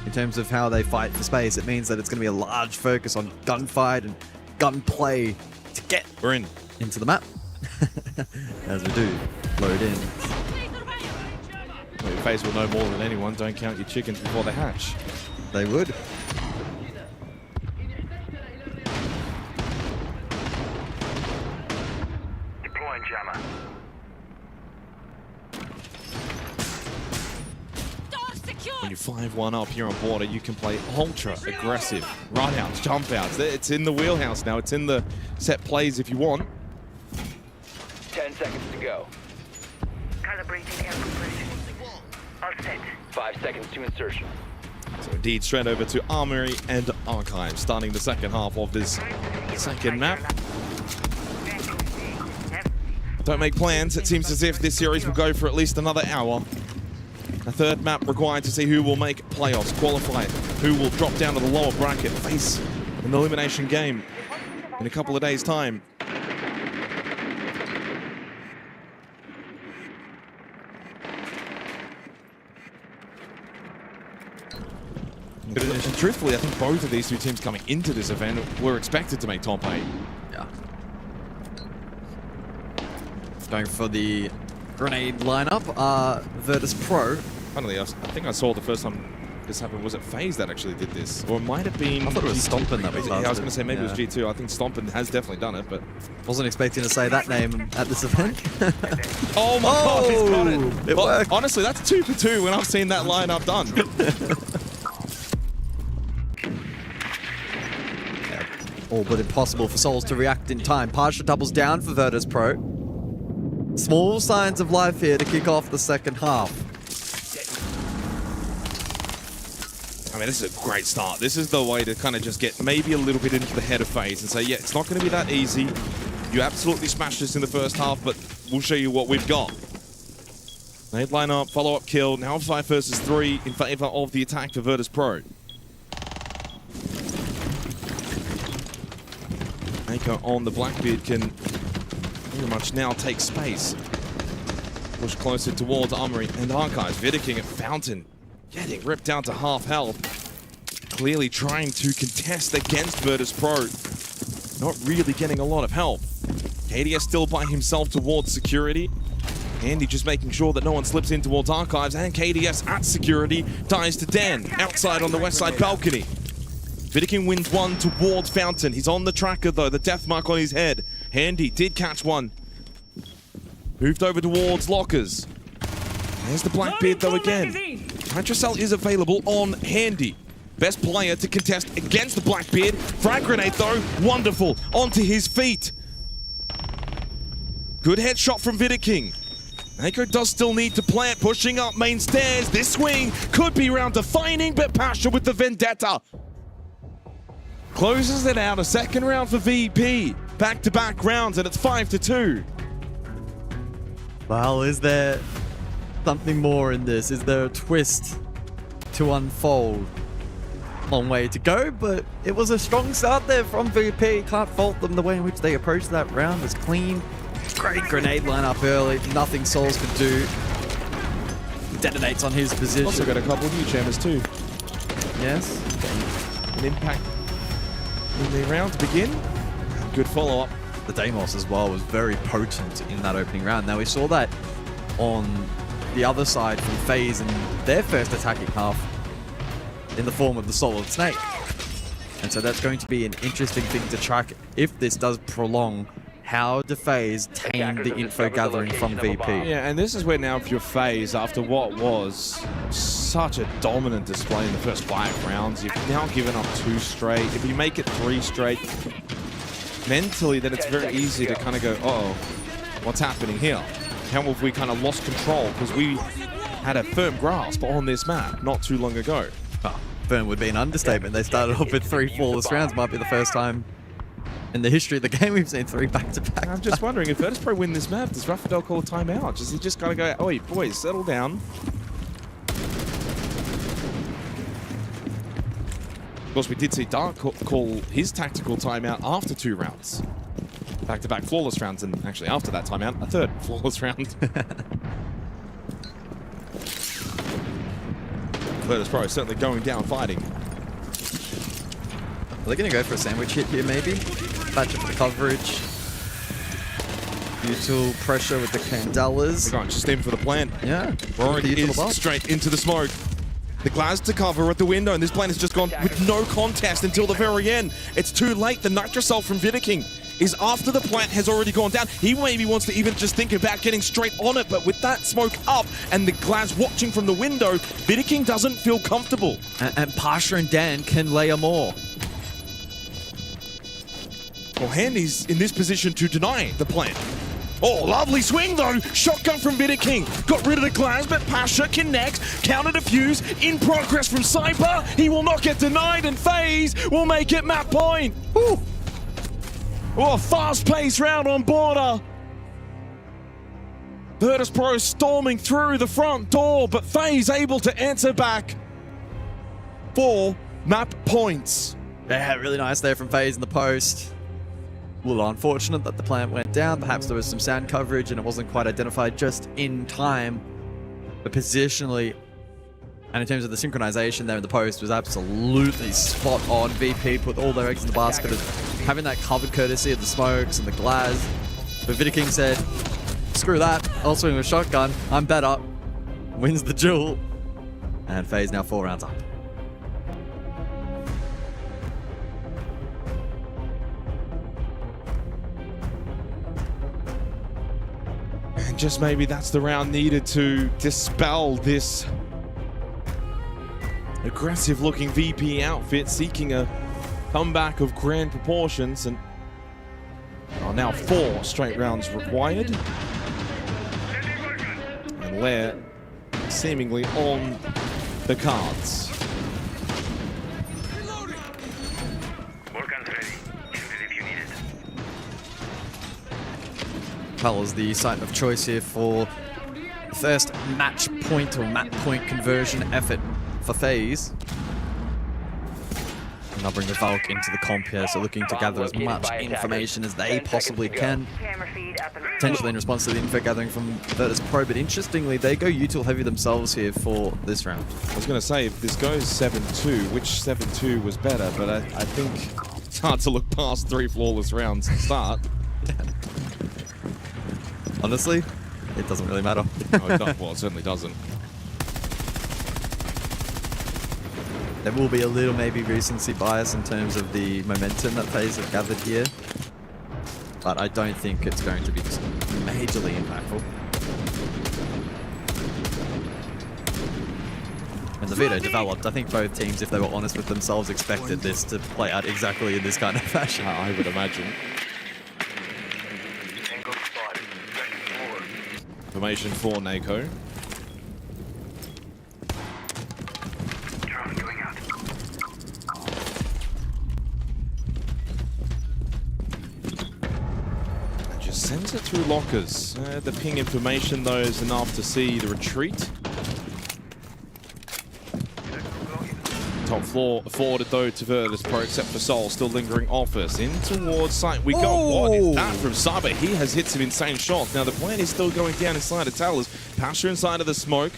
in terms of how they fight for space. It means that it's going to be a large focus on gunfight and gunplay to get into the map. As we do load in. Well, FaZe will know more than anyone. Don't count your chickens before they hatch. They would. Deploying jammer. When you're 5-1 up here on Border, you can play ultra aggressive run outs, jump outs. It's in the wheelhouse now. It's in the set plays if you want. 10 seconds to go. Calibrating air compression. All set. 5 seconds to insertion. So indeed, straight over to Armory and Archive, starting the second half of this second map. Don't make plans. It seems as if this series will go for at least another hour. A third map required to see who will make playoffs, qualify, who will drop down to the lower bracket, face an elimination game in a couple of days' time. And truthfully, I think both of these two teams coming into this event were expected to make top 8. Yeah. Going for the grenade lineup, Virtus Pro. Funnily, I think I saw the first time this happened, was it FaZe that actually did this? Or it might have been... I thought it was Stompin that was Yeah, I was going to say maybe it was G2. I think Stompin has definitely done it, but... Wasn't expecting to say that name at this event. Oh my god, he's got it! It worked. Honestly, that's 2 for 2 when I've seen that lineup done. All but impossible for Souls to react in time. Pasha doubles down for Virtus Pro. Small signs of life here to kick off the second half. I mean, this is a great start. This is the way to kind of just get maybe a little bit into the head of FaZe and say, yeah, it's not going to be that easy. You absolutely smashed this in the first half, but we'll show you what we've got. Nade lineup, follow-up kill. Now 5 versus 3 in favor of the attack for Virtus Pro. Mako on the Blackbeard can pretty much now take space. Push closer towards Armory and Archives. Vidiking at Fountain, getting ripped down to half health. Clearly trying to contest against Virtus Pro. Not really getting a lot of help. KDS still by himself towards security. Andy just making sure that no one slips in towards Archives, and KDS at security dies to Dan outside on the west side balcony. Vidiking wins one towards Fountain. He's on the tracker though, the death mark on his head. Handy did catch one. Moved over towards Lockers. There's the Blackbeard though again. Nitrocell is available on Handy. Best player to contest against the Blackbeard. Frag grenade though, wonderful. Onto his feet. Good headshot from Vidiking. Mako does still need to plant, pushing up main stairs. This swing could be round defining, but Pasha with the vendetta. Closes it out, a second round for VP. Back-to-back rounds, and it's 5-2. Well, is there something more in this? Is there a twist to unfold? Long way to go, but it was a strong start there from VP. Can't fault them. The way in which they approached that round was clean. Great grenade lineup early. Nothing Souls could do. Detonates on his position. Also got a couple of new jammers too. Yes. An impact in the round to begin. Good follow-up. The Deimos as well was very potent in that opening round. Now we saw that on the other side from FaZe in their first attacking half in the form of the Solid Snake. And so that's going to be an interesting thing to track if this does prolong. How do FaZe tame the info gathering from VP? Yeah, and this is where now for your FaZe, after what was such a dominant display in the first 5 rounds, you've now given up 2 straight. If you make it 3 straight, mentally then it's very easy to kind of go, uh-oh, what's happening here? How have we kind of lost control? Because we had a firm grasp on this map not too long ago. Oh, firm would be an understatement. They started off with 3 flawless rounds. Might be the first time in the history of the game we've seen 3 back-to-back. I'm just wondering, if Virtus Pro win this map, does Raffadel call a timeout? Does he just kind of go, oh, boys, settle down? Of course, we did see Dark call his tactical timeout after 2 rounds. Back-to-back flawless rounds, and actually after that timeout, a 3rd flawless round. Virtus Pro certainly going down fighting. Are they going to go for a sandwich hit here, maybe? Batch up the coverage. Util pressure with the Candelas. They're going just in for the plant. Yeah. Roaring is straight into the smoke. The Glaz to cover at the window, and this plant has just gone with no contest until the very end. It's too late. The Nitrocell from Vidiking is after the plant has already gone down. He maybe wants to even just think about getting straight on it, but with that smoke up and the Glaz watching from the window, Vidiking doesn't feel comfortable. And Pasha and Dan can layer more. Well, Handy's in this position to deny the plant. Oh, lovely swing though. Shotgun from Vidiking. Got rid of the glass, but Pasha connects. Counter defuse in progress from Cyber. He will not get denied, and FaZe will make it map point. Woo. Oh, fast-paced round on border. Virtus.pro storming through the front door, but FaZe able to answer back for map points. Yeah, really nice there from FaZe in the post. A little unfortunate that the plant went down. Perhaps there was some sand coverage and it wasn't quite identified just in time. But positionally, and in terms of the synchronization there in the post, was absolutely spot on. VP put all their eggs in the basket of having that covered courtesy of the smokes and the glass. But Vidiking said, screw that, I'll swing with shotgun, I'm better. Wins the duel. And FaZe now 4 rounds up. And just maybe that's the round needed to dispel this aggressive looking VP outfit, seeking a comeback of grand proportions, and are now 4 straight rounds required. And Lair seemingly on the cards. Pal is the site of choice here for the first match point or map point conversion effort for FaZe. And they'll bring the Valk into the comp here, so looking to gather as much information as they possibly can. Potentially in response to the info gathering from Virtus.pro, but interestingly, they go util heavy themselves here for this round. I was going to say, if this goes 7-2, which 7-2 was better, but I think it's hard to look past 3 flawless rounds to start. Honestly, it doesn't really matter. No, it certainly doesn't. There will be a little maybe recency bias in terms of the momentum that FaZe have gathered here. But I don't think it's going to be majorly impactful. When the video developed, I think both teams, if they were honest with themselves, expected this to play out exactly in this kind of fashion. I would imagine. Information for Nako. Just sends it through lockers. The ping information, though, is enough to see the retreat. Top floor forwarded, though, to Virtus.pro, except for Sol, still lingering office. In towards site. We got what is that from Cyber? He has hit some insane shots. Now, the plan is still going down inside of towers. Pasha inside of the smoke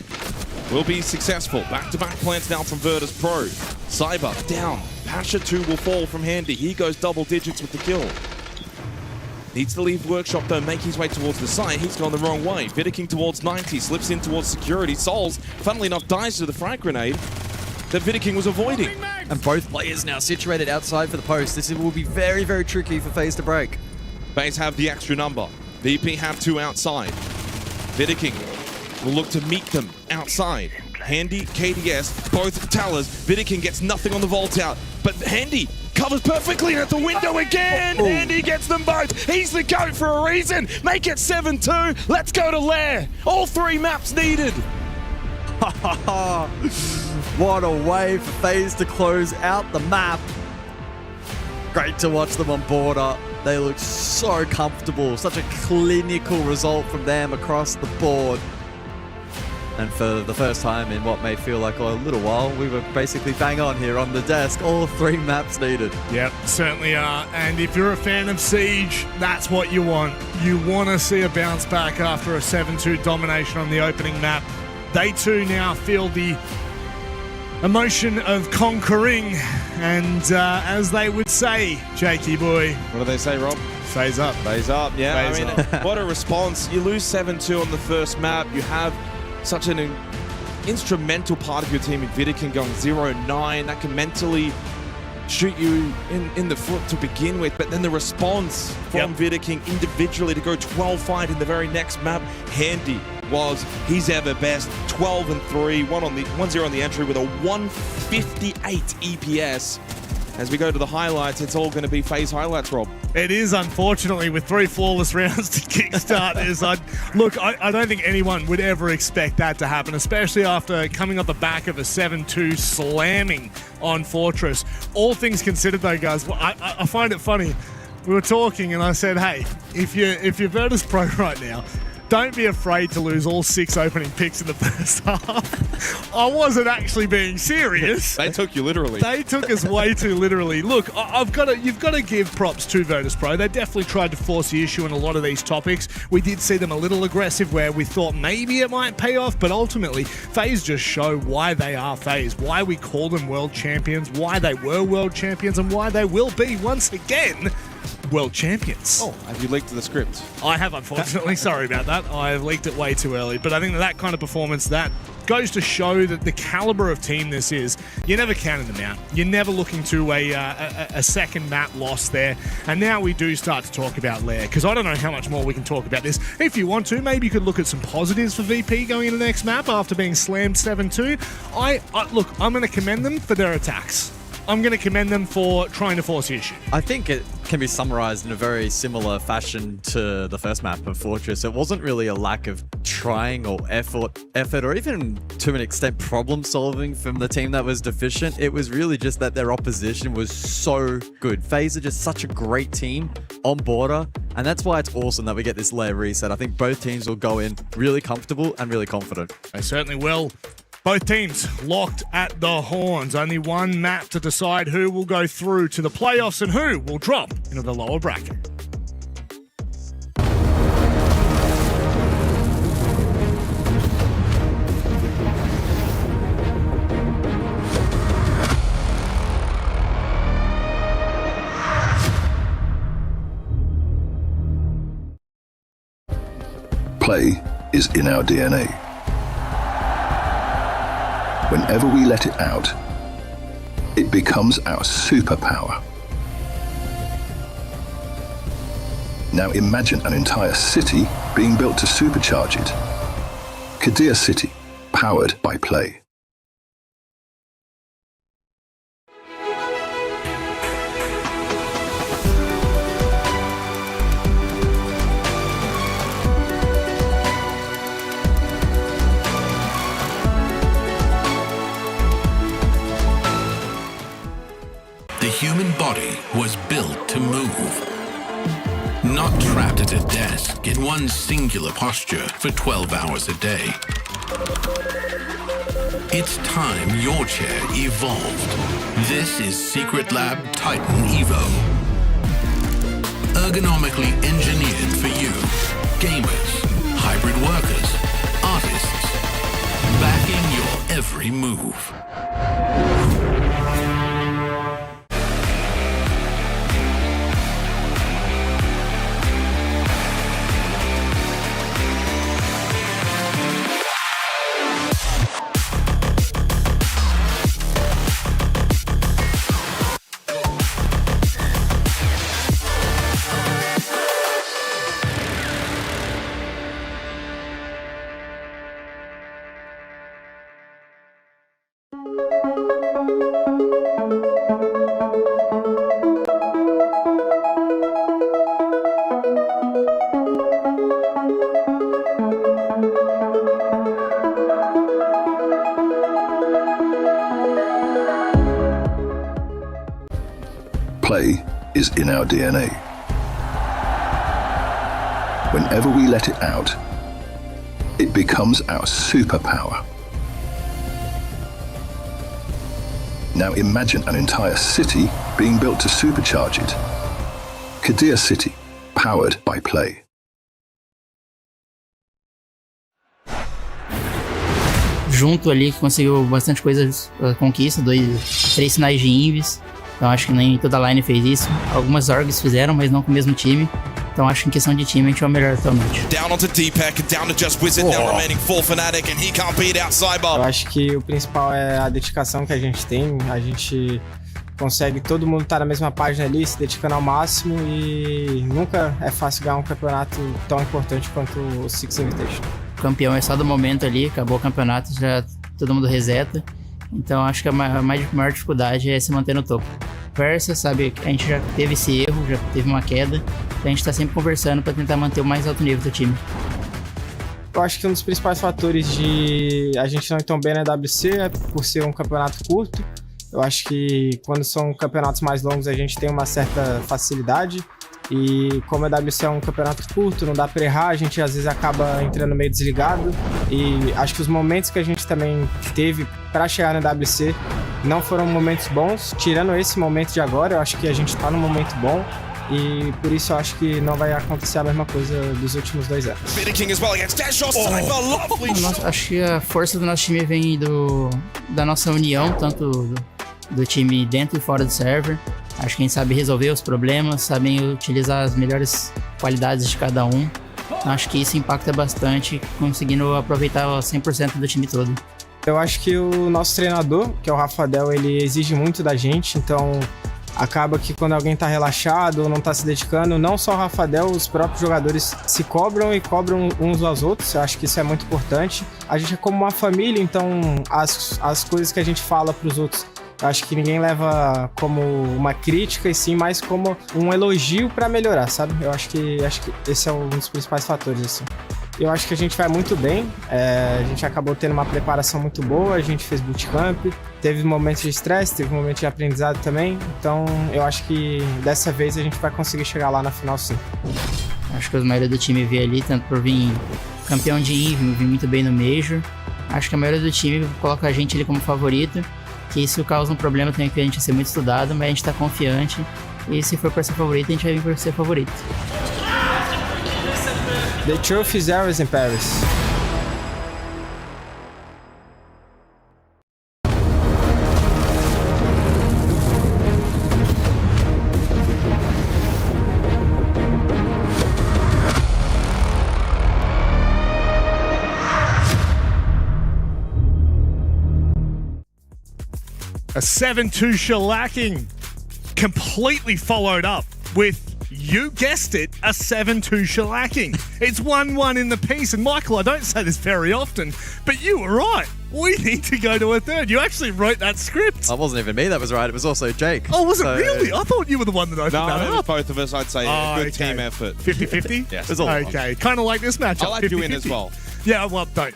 will be successful. Back-to-back plants now from Virtus.pro. Cyber down. Pasha 2 will fall from Handy. He goes double digits with the kill. Needs to leave workshop, though, make his way towards the site. He's gone the wrong way. Vidiking towards 90, slips in towards security. Sols, funnily enough, dies to the frag grenade that Vidiking was avoiding. And both players now situated outside for the post. This will be very, very tricky for FaZe to break. FaZe have the extra number. VP have 2 outside. Vidiking will look to meet them outside. Handy, KDS, both towers. Vidiking gets nothing on the vault out, but Handy covers perfectly at the window again. Handy gets them both. He's the GOAT for a reason. Make it 7-2. Let's go to Lair. All 3 maps needed. What a way for FaZe to close out the map. Great to watch them on border. They look so comfortable. Such a clinical result from them across the board. And for the first time in what may feel like a little while, we were basically bang on here on the desk. All 3 maps needed. Yep, certainly are. And if you're a fan of Siege, that's what you want. You want to see a bounce back after a 7-2 domination on the opening map. They too now feel the emotion of conquering. And as they would say, Jakey boy. What do they say, Rob? FaZe up. FaZe up, yeah. FaZe I mean, up. what a response. You lose 7-2 on the first map. You have such an instrumental part of your team in Vidiking going 0-9. That can mentally shoot you in the foot to begin with. But then the response from Vidiking individually to go 12-5 in the very next map. Handy was his ever best. 12-3, 1-0 on the entry with a 158 EPS. as we go to the highlights, it's all going to be FaZe highlights, Rob. It is, unfortunately, with 3 flawless rounds to kickstart this. I don't think anyone would ever expect that to happen, especially after coming off the back of a 7-2 slamming on Fortress. All things considered, though, guys, I find it funny. We were talking, and I said, hey, if you're Virtus Pro right now, don't be afraid to lose all 6 opening picks in the first half. I wasn't actually being serious. They took you literally. They took us way too literally. Look, you've got to give props to Virtus Pro. They definitely tried to force the issue in a lot of these topics. We did see them a little aggressive where we thought maybe it might pay off, but ultimately, FaZe just show why they are FaZe, why we call them world champions, why they were world champions, and why they will be, once again, world champions. Oh, have you leaked the script? I have, unfortunately. Sorry about that. I leaked it way too early. But I think that kind of performance, that goes to show that the caliber of team this is. You're never counting them out. You're never looking to a second map loss there. And now we do start to talk about Lair, because I don't know how much more we can talk about this. If you want to, maybe you could look at some positives for VP going into the next map after being slammed 7-2. Look, I'm going to commend them for their attacks. I'm going to commend them for trying to force the issue. I think it can be summarized in a very similar fashion to the first map of Fortress. It wasn't really a lack of trying or effort or even to an extent problem solving from the team that was deficient. It was really just that their opposition was so good. FaZe are just such a great team on border, and that's why it's awesome that we get this layer reset. I think both teams will go in really comfortable and really confident. They certainly will. Both teams locked at the horns. Only one map to decide who will go through to the playoffs and who will drop into the lower bracket. Play is in our DNA. Whenever we let it out, it becomes our superpower. Now imagine an entire city being built to supercharge it. Kadir City, powered by Play. The human body was built to move. Not trapped at a desk in one singular posture for 12 hours a day. It's time your chair evolved. This is Secret Lab Titan Evo. Ergonomically engineered for you. Gamers, hybrid workers, artists. Backing your every move. Play is in our DNA. Whenever we let it out, it becomes our superpower. Now imagine an entire city being built to supercharge it. Kadir City, powered by Play. Junto ali, que conseguiu bastante coisas, conquista, 3 sinais de invis. Então acho que nem toda a line fez isso. Algumas orgs fizeram, mas não com o mesmo time. Então acho que em questão de time a gente é o melhor atualmente. Down onto Deepak, down to Just Wizard, now remaining 4 Fnatic, and he can't beat out Cyber. Eu acho que o principal é a dedicação que a gente tem. A gente consegue todo mundo estar na mesma página ali, se dedicando ao máximo, e nunca é fácil ganhar um campeonato tão importante quanto o Six Invitation. O campeão é só do momento ali, acabou o campeonato, já todo mundo reseta. Então acho que a maior dificuldade é se manter no topo. conversa, sabe? A gente já teve esse erro, já teve uma queda. Então a gente tá sempre conversando para tentar manter o mais alto nível do time. Eu acho que um dos principais fatores de a gente não ir tão bem na EWC é por ser um campeonato curto. Eu acho que quando são campeonatos mais longos a gente tem uma certa facilidade. E como a EWC é um campeonato curto, não dá pra errar, a gente às vezes acaba entrando meio desligado. E acho que os momentos que a gente também teve pra chegar na EWC não foram momentos bons. Tirando esse momento de agora, eu acho que a gente tá num momento bom. E por isso eu acho que não vai acontecer a mesma coisa dos últimos 2 anos. Acho que a força do nosso time vem da nossa união, tanto do time dentro e fora do server. Acho que a gente sabe resolver os problemas, sabem utilizar as melhores qualidades de cada um. Então, acho que isso impacta bastante, conseguindo aproveitar 100% do time todo. Eu acho que o nosso treinador, que é o Rafael, ele exige muito da gente, então acaba que quando alguém tá relaxado ou não tá se dedicando, não só o Rafael, os próprios jogadores se cobram e cobram uns aos outros. Eu acho que isso é muito importante. A gente é como uma família, então as coisas que a gente fala pros outros, eu acho que ninguém leva como uma crítica, e sim mais como um elogio pra melhorar, sabe? Eu acho que esse é um dos principais fatores, assim. Eu acho que a gente vai muito bem, a gente acabou tendo uma preparação muito boa, a gente fez bootcamp, teve momentos de estresse, teve momentos de aprendizado também, então eu acho que dessa vez a gente vai conseguir chegar lá na final, sim. Acho que a maioria do time veio ali, tanto por vir campeão de Invium, vir muito bem no Major. Acho que a maioria do time coloca a gente ali como favorito, que isso causa um problema também, que a gente vai ser muito estudado, mas a gente tá confiante, e se for para ser favorito, a gente vai vir para ser favorito. The trophy is ours in Paris. A 7-2 shellacking, completely followed up with, you guessed it, a 7-2 shellacking. It's 1-1 in the piece. And Michael, I don't say this very often, but you were right. We need to go to a third. You actually wrote that script. It wasn't even me that was right. It was also Jake. Oh, was it really? I thought you were the one that opened that No, it was up. both of us. I'd say a good team effort. 50-50? Yes. It was all Okay, kind of like this matchup. I'll add you in as 50-50. well. Yeah, well, don't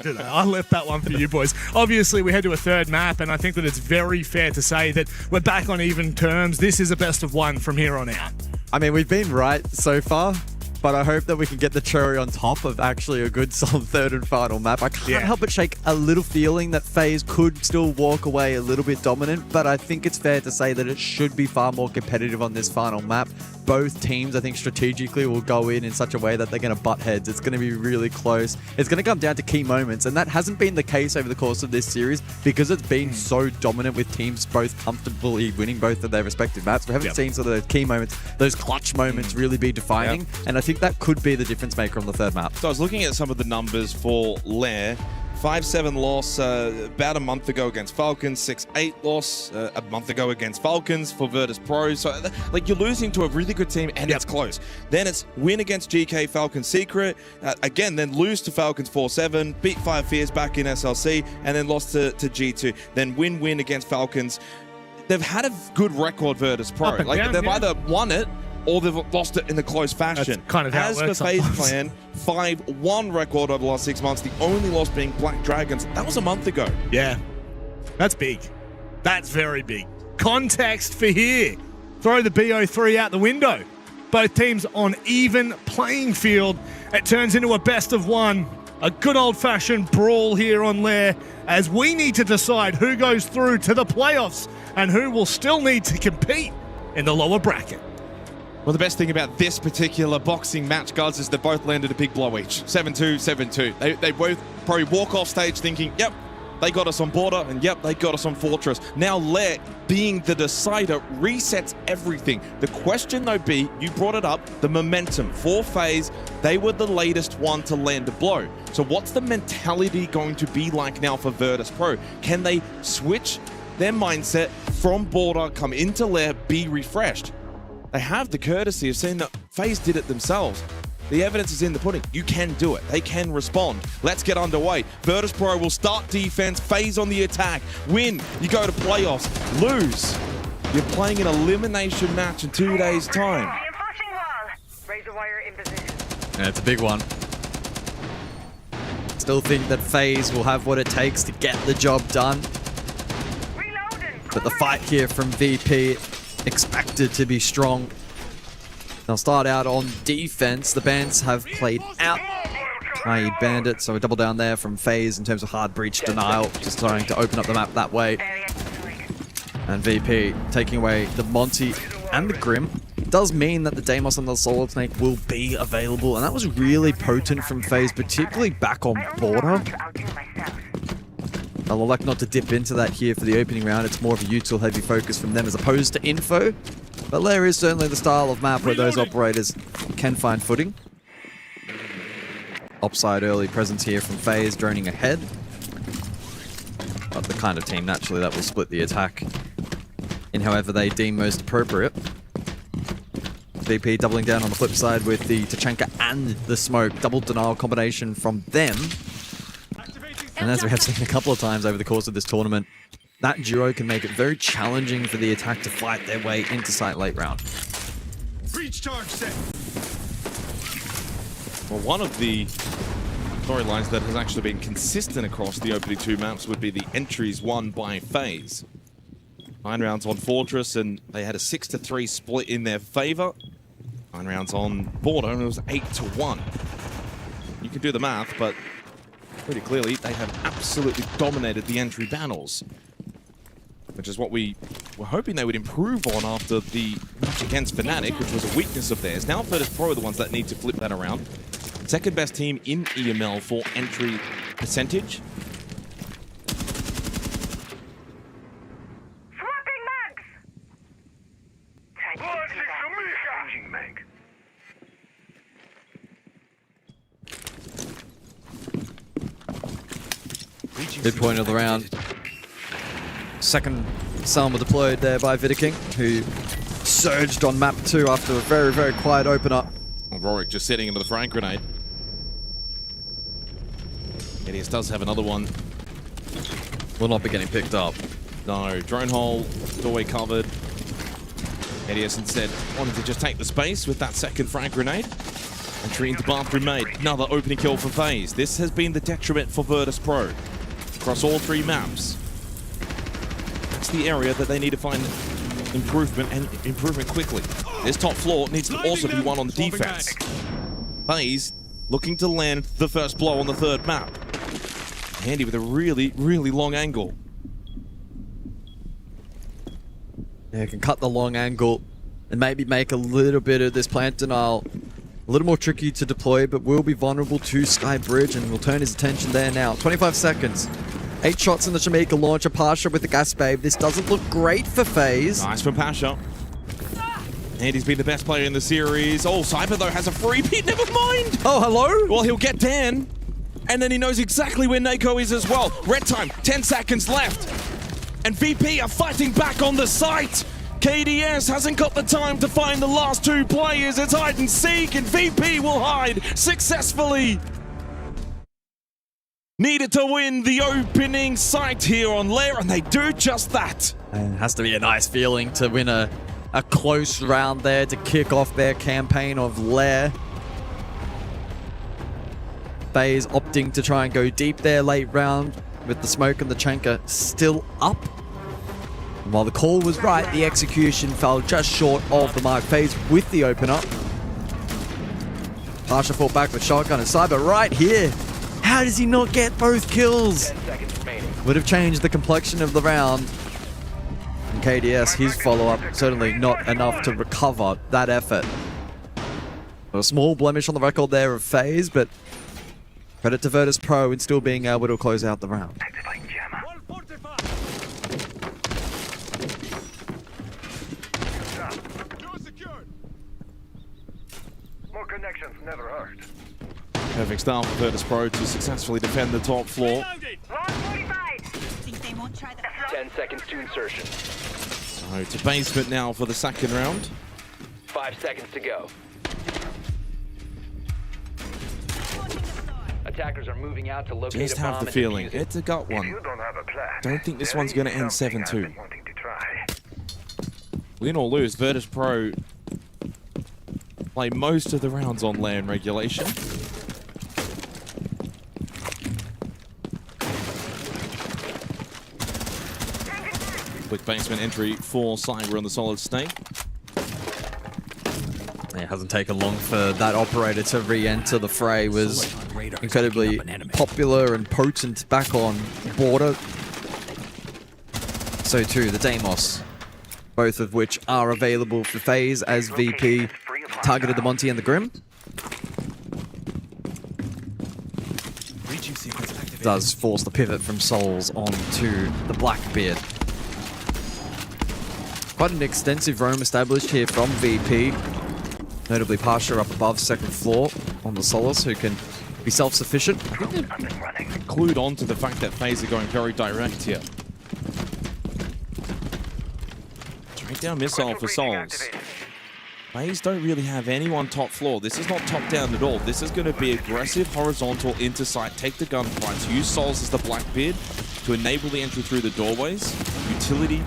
do that. I left that one for you boys. Obviously, we head to a third map, and I think that it's very fair to say that we're back on even terms. This is a best of one from here on out. I mean, we've been right so far, but I hope that we can get the cherry on top of actually a good solid third and final map. I can't help but shake a little feeling that FaZe could still walk away a little bit dominant, but I think it's fair to say that it should be far more competitive on this final map. Both teams, I think, strategically will go in such a way that they're going to butt heads. It's going to be really close. It's going to come down to key moments, and that hasn't been the case over the course of this series because it's been so dominant with teams both comfortably winning both of their respective maps. We haven't seen sort of those key moments, those clutch moments really be defining, and I think that could be the difference maker on the third map. So I was looking at some of the numbers for Lair. 5-7 loss about a month ago against Falcons. 6-8 loss a month ago against Falcons for Virtus Pro. So, like, you're losing to a really good team, and it's close. Then it's win against GK Falcons Secret. Again, then lose to Falcons 4-7. Beat Five Fears back in SLC, and then lost to G2. Then win against Falcons. They've had a good record, Virtus Pro. Like, they've either won it or they've lost it in a close fashion. That's kind of how it works As for FaZe sometimes. Clan, 5-1 record over the last 6 months. The only loss being Black Dragons. That was a month ago. Yeah, that's big. That's very big. Context for here. Throw the BO3 out the window. Both teams on even playing field. It turns into a best of one. A good old-fashioned brawl here on Lair as we need to decide who goes through to the playoffs and who will still need to compete in the lower bracket. Well, the best thing about this particular boxing match, guys, is they both landed a big blow each. 7-2, 7-2. They both probably walk off stage thinking, yep, they got us on Border, and yep, they got us on Fortress. Now Lair, being the decider, resets everything. The question, though, B, you brought it up, the momentum. For FaZe, they were the latest one to land a blow. So what's the mentality going to be like now for Virtus Pro? Can they switch their mindset from Border, come into Lair, be refreshed? They have the courtesy of seeing that FaZe did it themselves. The evidence is in the pudding. You can do it. They can respond. Let's get underway. Virtus Pro will start defense, FaZe on the attack. Win, you go to playoffs. Lose, You're playing an elimination match in 2 days' time. Reinforcing wall. Razor wire in position. Yeah, it's a big one. Still think that FaZe will have what it takes to get the job done. But the fight here from VP expected to be strong. They'll start out on defense. The bans have played out, i.e. Bandit, so a double down there from FaZe in terms of hard breach denial, just trying to open up the map that way. And VP taking away the Monty and the Grim. It does mean that the Deimos and the Solid Snake will be available, and that was really potent from FaZe, particularly back on border. I'll elect not to dip into that here for the opening round. It's more of a util heavy focus from them as opposed to info. But Lair is certainly the style of map where those operators can find footing. Upside early presence here from FaZe, droning ahead. But the kind of team naturally that will split the attack in however they deem most appropriate. VP doubling down on the flip side with the Tachanka and the smoke. Double denial combination from them. And as we have seen a couple of times over the course of this tournament, that duo can make it very challenging for the attack to fight their way into site late round. Breach charge set. Well, one of the storylines that has actually been consistent across the opening 2 maps would be the entries won by FaZe. 9 rounds on Fortress, and they had a 6-3 split in their favor. 9 rounds on Border, and it was 8-1. You can do the math, but pretty clearly they have absolutely dominated the entry battles, which is what we were hoping they would improve on after the match against Fnatic, which was a weakness of theirs. Now Virtus Pro are the ones that need to flip that around. Second best team in EML for entry percentage. Swapping mags. Changing mag. Midpoint of the round. Second Salma deployed there by Vidaking, who surged on map 2 after a very, very quiet opener. Rorik just setting into the frag grenade. Edius does have another one. Will not be getting picked up. No, drone hole, doorway covered. Edius instead wanted to just take the space with that second frag grenade. Entry into bathroom made. Another opening kill for FaZe. This has been the detriment for Virtus Pro across all 3 maps. That's the area that they need to find improvement, and improvement quickly. This top floor needs to also be won on the defense. FaZe looking to land the first blow on the 3rd map. Handy with a really, really long angle. Yeah, can cut the long angle and maybe make a little bit of this plant denial a little more tricky to deploy, but will be vulnerable to Sky Bridge, and will turn his attention there now. 25 seconds. 8 shots in the Jamaica launcher. Pasha with the gas babe. This doesn't look great for FaZe. Nice from Pasha. And he's been the best player in the series. Oh, Cyber, though, has a freebie. Never mind. Oh, hello? Well, he'll get Dan. And then he knows exactly where Nako is as well. Red time, 10 seconds left. And VP are fighting back on the site. KDS hasn't got the time to find the last 2 players. It's hide and seek, and VP will hide successfully. Needed to win the opening site here on Lair, and they do just that. And it has to be a nice feeling to win a close round there to kick off their campaign of Lair. FaZe opting to try and go deep there late round with the smoke and the Chanka still up. And while the call was right, the execution fell just short of the mark. FaZe with the opener. Pasha fought back with shotgun and Cyber right here. How does he not get both kills? Would have changed the complexion of the round. And KDS, his follow-up, certainly not enough to recover that effort. A small blemish on the record there of FaZe, but credit to Virtus Pro in still being able to close out the round. More connections never hurt. Perfect start for Virtus Pro to successfully defend the top floor. 10 seconds to insertion. So to basement now for the second round. 5 seconds to go. Attackers are moving out to locate Just a bomb have the and feeling. defuse it. It's a gut one. You don't have a plan. Don't think this There one's is going to end something 7-2. I've been wanting to try. Win or lose, Virtus Pro play most of the rounds on LAN regulation. Quick basement entry for Cyber on the solid snake. It hasn't taken long for that operator to re-enter the fray. Was incredibly popular and potent back on border. So too the Deimos, both of which are available for FaZe as VP targeted the Monty and the Grim. Does force the pivot from Souls onto the Blackbeard. Quite an extensive roam established here from VP. Notably Pasha up above second floor on the Solace, who can be self-sufficient. Clued on to the fact that FaZe are going very direct here. Straight down missile for Souls. FaZe don't really have anyone top floor. This is not top down at all. This is going to be aggressive, horizontal, into sight. Take the gunfights. Use Souls as the Blackbeard to enable the entry through the doorways. Utility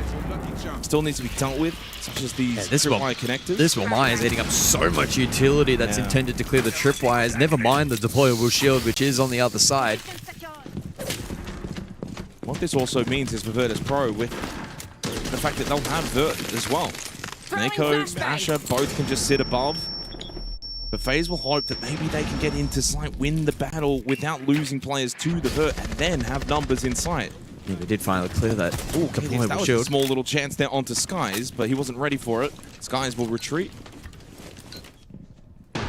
still needs to be dealt with, such as these tripwire connectors. This Wire is eating up so much utility that's intended to clear the tripwires. Never mind the deployable shield, which is on the other side. What this also means is for Virtus Pro, with the fact that they'll have Vert as well. Neko, Pasha, both can just sit above. But FaZe will hope that maybe they can get into sight, win the battle without losing players to the Vert, and then have numbers in sight. Yeah, we did finally clear that. Ooh, that was a small little chance there onto Skies, but he wasn't ready for it. Skies will retreat. And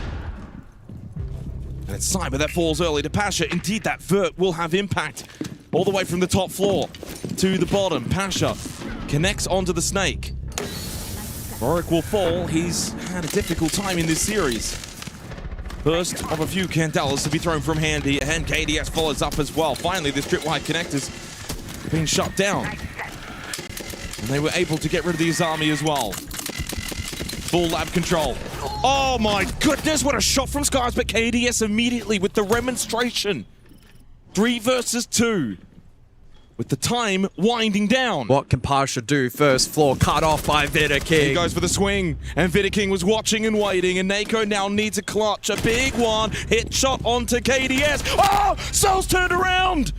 it's Cyber that falls early to Pasha. Indeed, that Vert will have impact all the way from the top floor to the bottom. Pasha connects onto the Snake. Warwick will fall. He's had a difficult time in this series. First of a few Candelas to be thrown from Handy, and KDS follows up as well. Finally, this tripwire connectors being shut down. And they were able to get rid of the Izami as well. Full lab control. Oh my goodness, what a shot from Skies, but KDS immediately with the remonstration. 3 versus 2. With the time winding down. What can Pasha do? First floor cut off by Vidaking. He goes for the swing, and Vidaking was watching and waiting, and Neko now needs a clutch. A big one. Hit shot onto KDS. Oh! Souls turned around!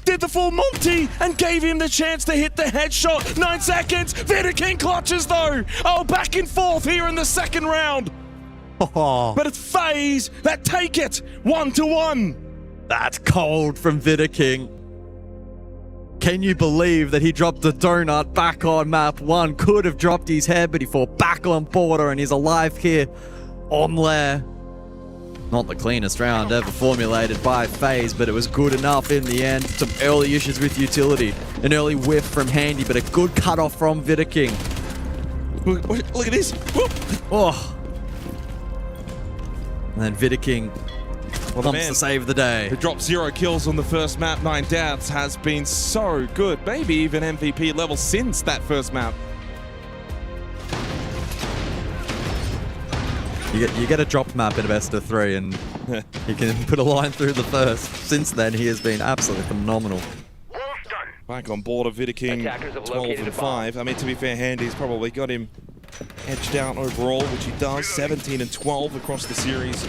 Did the full Monty and gave him the chance to hit the headshot. 9 seconds. Vidaking clutches though. Oh, back and forth here in the second round. But it's FaZe that take it 1-1. That's cold from Vidaking. Can you believe that he dropped the donut back on map 1? Could have dropped his head, but he fought back on border and he's alive here on Lair. Not the cleanest round ever formulated by FaZe, but it was good enough in the end. Some early issues with utility. An early whiff from Handy, but a good cutoff from Vidaking. Look at this. Whoop. Oh. And then Vidaking comes to save the day. Who dropped 0 kills on the first map, 9 deaths, has been so good. Maybe even MVP level since that first map. You get a drop map in a best of 3 and you can put a line through the first. Since then, he has been absolutely phenomenal. Back on board of Vidaking, 12-5. I mean, to be fair, Handy's probably got him edged out overall, which he does. 17-12 across the series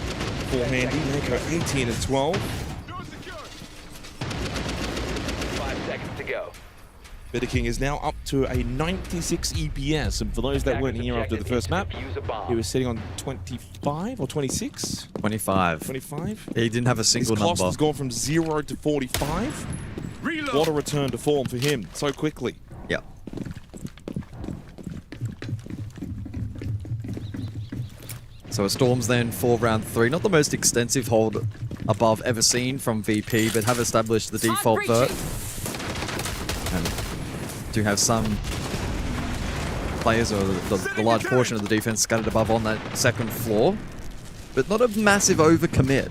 for Handy. Neko 18-12. 5 seconds to go. Vidaking is now up to a 96 EPS, and for those that weren't here after the first map, he was sitting on 25 or 26? 25. 25? He didn't have a single His cost number. has gone from 0 to 45. Reload. What a return to form for him so quickly. Yep. So a Storms then for round 3. Not the most extensive hold above ever seen from VP, but have established the default vert. And do have some players, or the large portion of the defense scattered above on that second floor. But not a massive overcommit.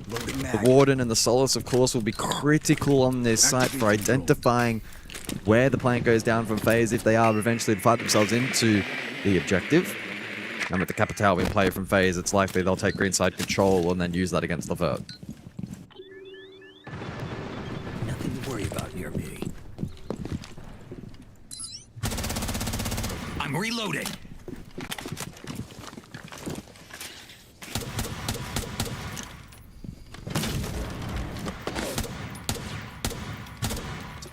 The Warden and the Solace, of course, will be critical on this site for identifying where the plant goes down from FaZe if they are eventually to fight themselves into the objective. And with the Capital being played from FaZe, it's likely they'll take green side control and then use that against the vert. Nothing to worry about near me. Reloading.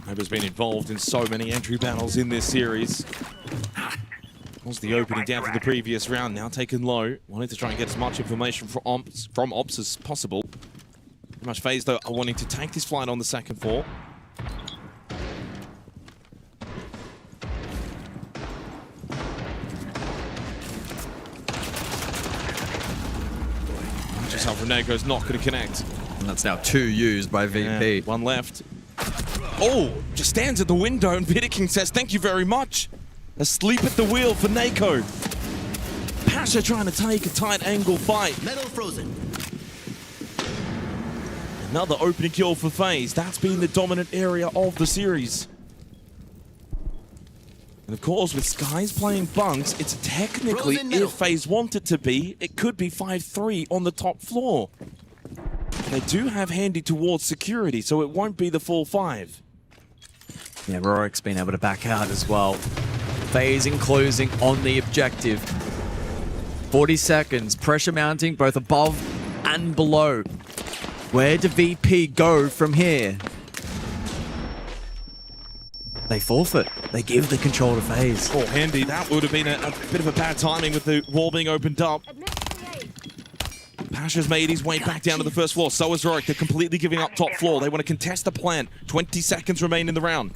Cyber's been involved in so many entry battles in this series. Was the opening down from the previous round, now taken low. Wanting to try and get as much information from Ops as possible. Pretty much FaZe, though, are wanting to take this flight on the second floor. Just how Renego's not going to connect. And that's now 2 used by VP. Yeah, 1 left. Oh, just stands at the window and Vidiking says, thank you very much. Asleep at the wheel for Nako. Pasha trying to take a tight angle fight. Metal frozen. Another opening kill for FaZe. That's been the dominant area of the series. And of course, with Skies playing bunks, it's technically, if FaZe want it to be, it could be 5-3 on the top floor. They do have handy towards security, so it won't be the full 5. Yeah, Rorik's been able to back out as well. FaZe in closing on the objective. 40 seconds, pressure mounting both above and below. Where do VP go from here? They forfeit. They give the control to FaZe. Oh, handy. That would have been a bit of a bad timing with the wall being opened up. Pasha's made his way back down to the first floor. So is Rorik. They're completely giving up top floor. They want to contest the plant. 20 seconds remain in the round.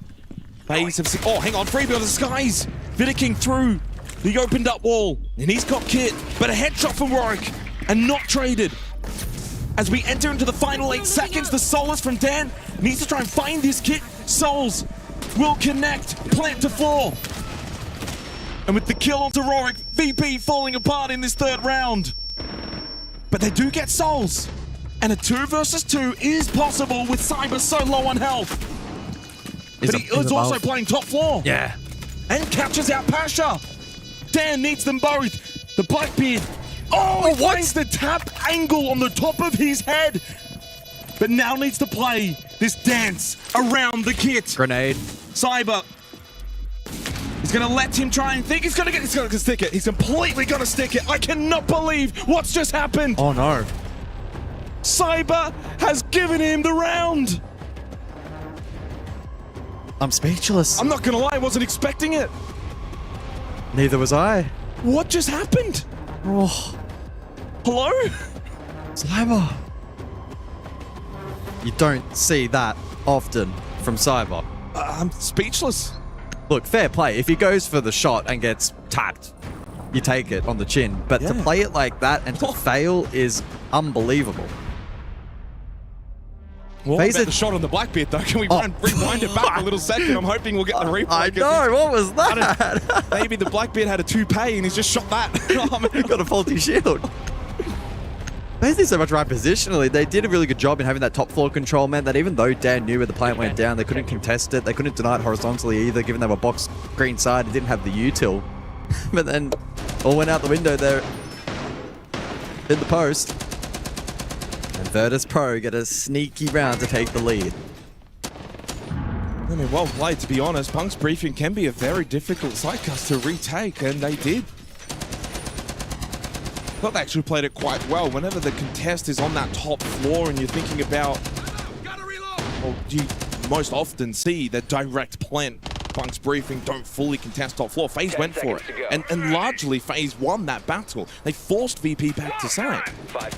FaZe have seen... Oh, hang on. Freebie on the Skies. Vidiking through the opened up wall. And he's got kit. But a headshot from Rorik. And not traded. As we enter into the final 8 seconds, the Solus from Dan needs to try and find his kit. Souls will connect. Plant to floor. And with the kill onto Rorik, VP falling apart in this 3rd round. But they do get souls. And a 2 versus 2 is possible with Cyber so low on health. But he is also playing top floor. Yeah. And catches out Pasha. Dan needs them both. The Blackbeard. Oh, he finds the tap angle on the top of his head. But now needs to play this dance around the kit. Grenade. Cyber. He's going to let him try and think. He's going to stick it. He's completely going to stick it. I cannot believe what's just happened. Oh, no. Cyber has given him the round. I'm speechless. I'm not going to lie. I wasn't expecting it. Neither was I. What just happened? Oh. Hello? Cyber. You don't see that often from Cyber. I'm speechless. Look, fair play. If he goes for the shot and gets tapped, you take it on the chin. But to play it like that and to fail is unbelievable. What about the shot on the Blackbeard, though? Can we rewind it back a little second? I'm hoping we'll get the replay. I know. What was that? Maybe the Blackbeard had a toupee and he's just shot that. Got a faulty shield. FaZe did so much right positionally. They did a really good job in having that top floor control, meant that even though Dan knew where the plant went down, they couldn't contest it. They couldn't deny it horizontally either, given they were boxed green side and didn't have the util. But then all went out the window there in the post. And Virtus Pro get a sneaky round to take the lead. I mean, well played, to be honest. Punk's briefing can be a very difficult sidecast to retake, and they did. I thought they actually played it quite well. Whenever the contest is on that top floor and you're thinking about... Well, you most often see the direct plant. Punk's briefing don't fully contest top floor. FaZe went for it. And largely, FaZe won that battle. They forced VP back to side.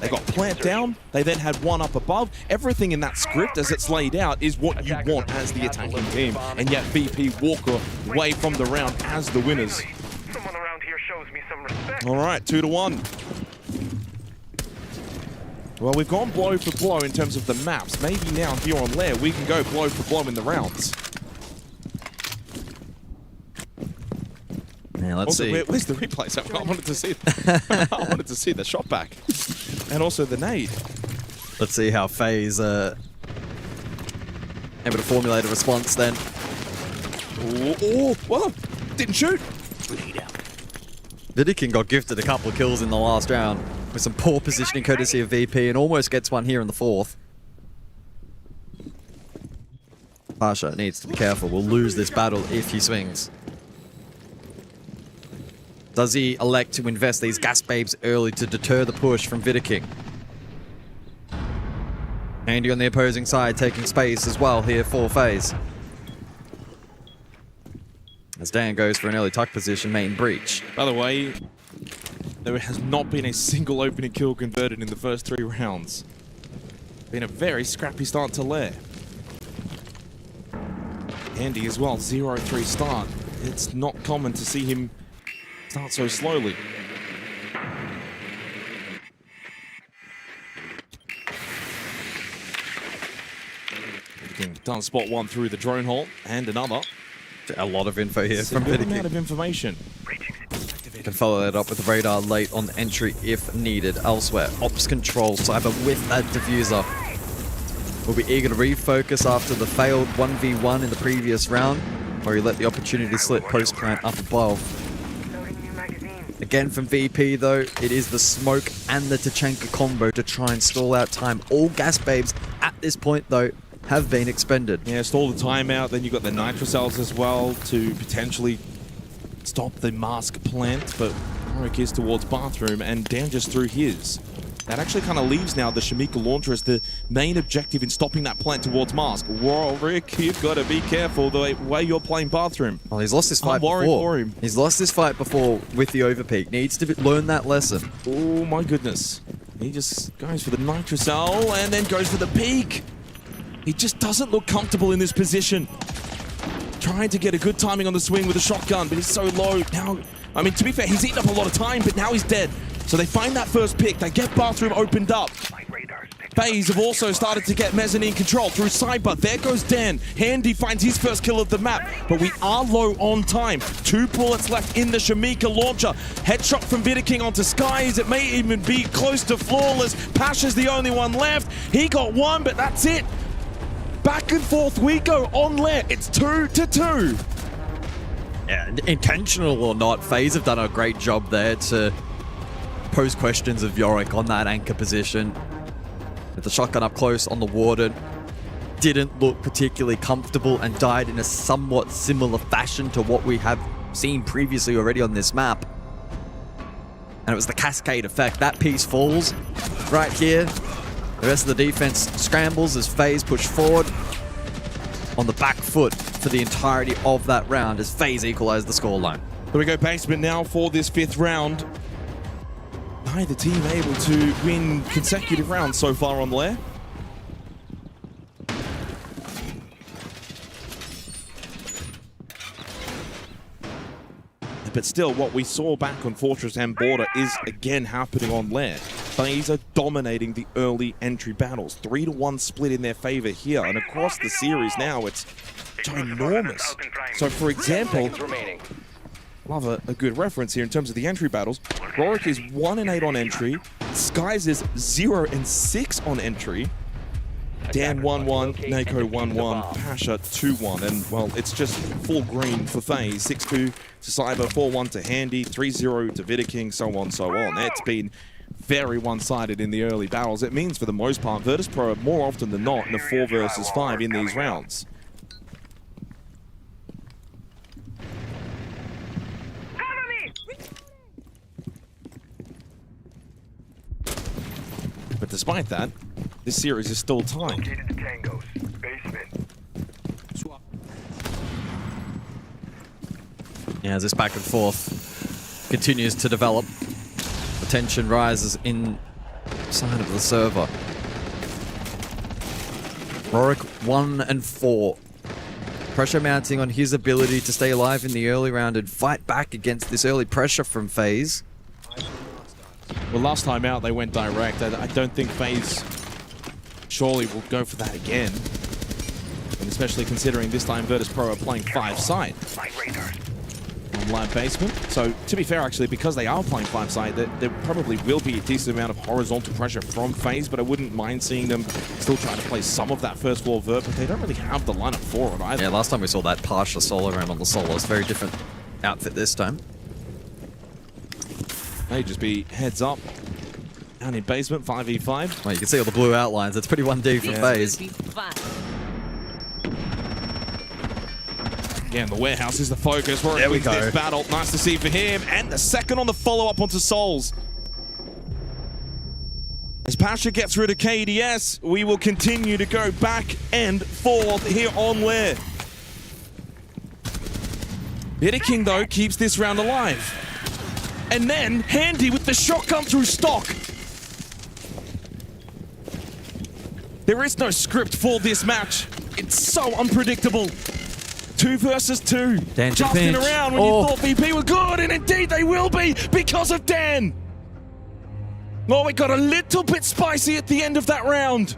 They got plant down. They then had one up above. Everything in that script, as it's laid out, is what you want as the attacking team. And yet VP walk away from the round as the winners. Someone around here shows me some respect. All right, 2-1. Well, we've gone blow for blow in terms of the maps. Maybe now here on Lair, we can go blow for blow in the rounds. Yeah, let's also, see. Where's the replays? I wanted to see I wanted to see the shot back. And also the nade. Let's see how FaZe able to formulate a response then. Oh, well, didn't shoot. Vidiking got gifted a couple of kills in the last round with some poor positioning courtesy of VP and almost gets one here in the 4th. Pasha needs to be careful. We'll lose this battle if he swings. Does he elect to invest these gas babes early to deter the push from Vidaking? Andy on the opposing side taking space as well here for FaZe. As Dan goes for an early tuck position, main breach. By the way, there has not been a single opening kill converted in the first 3 rounds. Been a very scrappy start to Lair. Andy as well, 0-3 start. It's not common to see him start so slowly. Done spot one through the drone hole, and another. A lot of info here from Vidaking. A Vidaking. amount of information. Can follow that up with radar late on entry if needed. Elsewhere, Ops Control, Cyber with that diffuser. Will be eager to refocus after the failed 1v1 in the previous round, where he let the opportunity slip post-plant up above. Again from VP though, it is the smoke and the Tachanka combo to try and stall out time. All gas babes at this point though have been expended. Yeah, stall the timeout, then you've got the nitro cells as well to potentially stop the mask plant, but Warwick is towards bathroom and Dan just threw his. That actually kind of leaves now the Shamika launcher as the main objective in stopping that plant towards mask. Warwick, you've got to be careful the way you're playing bathroom. Well, he's lost this fight worried before. for him. He's lost this fight before with the overpeak. Needs to learn that lesson. Oh my goodness. He just goes for the nitro cell and then goes for the peak. He just doesn't look comfortable in this position. Trying to get a good timing on the swing with a shotgun, but he's so low. Now, I mean, to be fair, he's eaten up a lot of time, but now he's dead. So they find that first pick. They get bathroom opened up. FaZe have also started to get mezzanine control through Cyber. There goes Dan. Handy finds his first kill of the map, but we are low on time. 2 bullets left in the Shamika launcher. Headshot from Vidaking onto Skies. It may even be close to flawless. Pasha's the only one left. He got one, but that's it. Back and forth we go on Lair. It's 2-2. Yeah, intentional or not, FaZe have done a great job there to pose questions of Yorick on that anchor position. With the shotgun up close on the Warden. Didn't look particularly comfortable and died in a somewhat similar fashion to what we have seen previously already on this map. And it was the cascade effect. That piece falls right here. The rest of the defense scrambles as FaZe push forward on the back foot for the entirety of that round as FaZe equalize the scoreline. Here we go, basement now for this 5th round. Neither team able to win consecutive rounds so far on Lair. But still, what we saw back on Fortress and Border is again happening on Lair. FaZe are dominating the early entry battles. 3-1 split in their favor here, and across the series now, it's ginormous. So, for example, love a good reference here in terms of the entry battles. Rorik is 1-8 on entry. Skies is 0-6 on entry. Dan 1-1, Nako 1-1, Pasha 2-1, and well, it's just full green for FaZe. 6-2 to Cyber, 4-1 to Handy, 3-0 to Vidaking, so on, so on. It's been very one-sided in the early battles. It means for the most part, Virtus.pro are more often than not in a 4 versus 5 in these rounds. But despite that, this series is still tied. Yeah, as this back and forth continues to develop, the tension rises inside of the server. Rorik 1-4. Pressure mounting on his ability to stay alive in the early round and fight back against this early pressure from FaZe. Well, last time out, they went direct. I don't think FaZe surely will go for that again. And especially considering this time Virtus.pro are playing 5-side on live basement. So, to be fair, actually, because they are playing 5-side, there probably will be a decent amount of horizontal pressure from FaZe, but I wouldn't mind seeing them still trying to play some of that first floor vert, but they don't really have the lineup for it either. Yeah, last time we saw that Pasha solo round on the solos. Very different outfit this time. May just be heads up. Down in basement, 5v5. Well, you can see all the blue outlines. It's pretty 1D from FaZe. Again, the warehouse is the focus. Rorik There we wins go. this battle. Nice to see for him. And the second on the follow-up onto Souls. As Pasha gets rid of KDS, we will continue to go back and forth here on Lair. King, though, keeps this round alive. And then Handy with the shotgun through stock. There is no script for this match. It's so unpredictable. 2 versus 2. Dan Justin pinch. around when you thought VP were good, and indeed they will be because of Dan. Oh, it got a little bit spicy at the end of that round.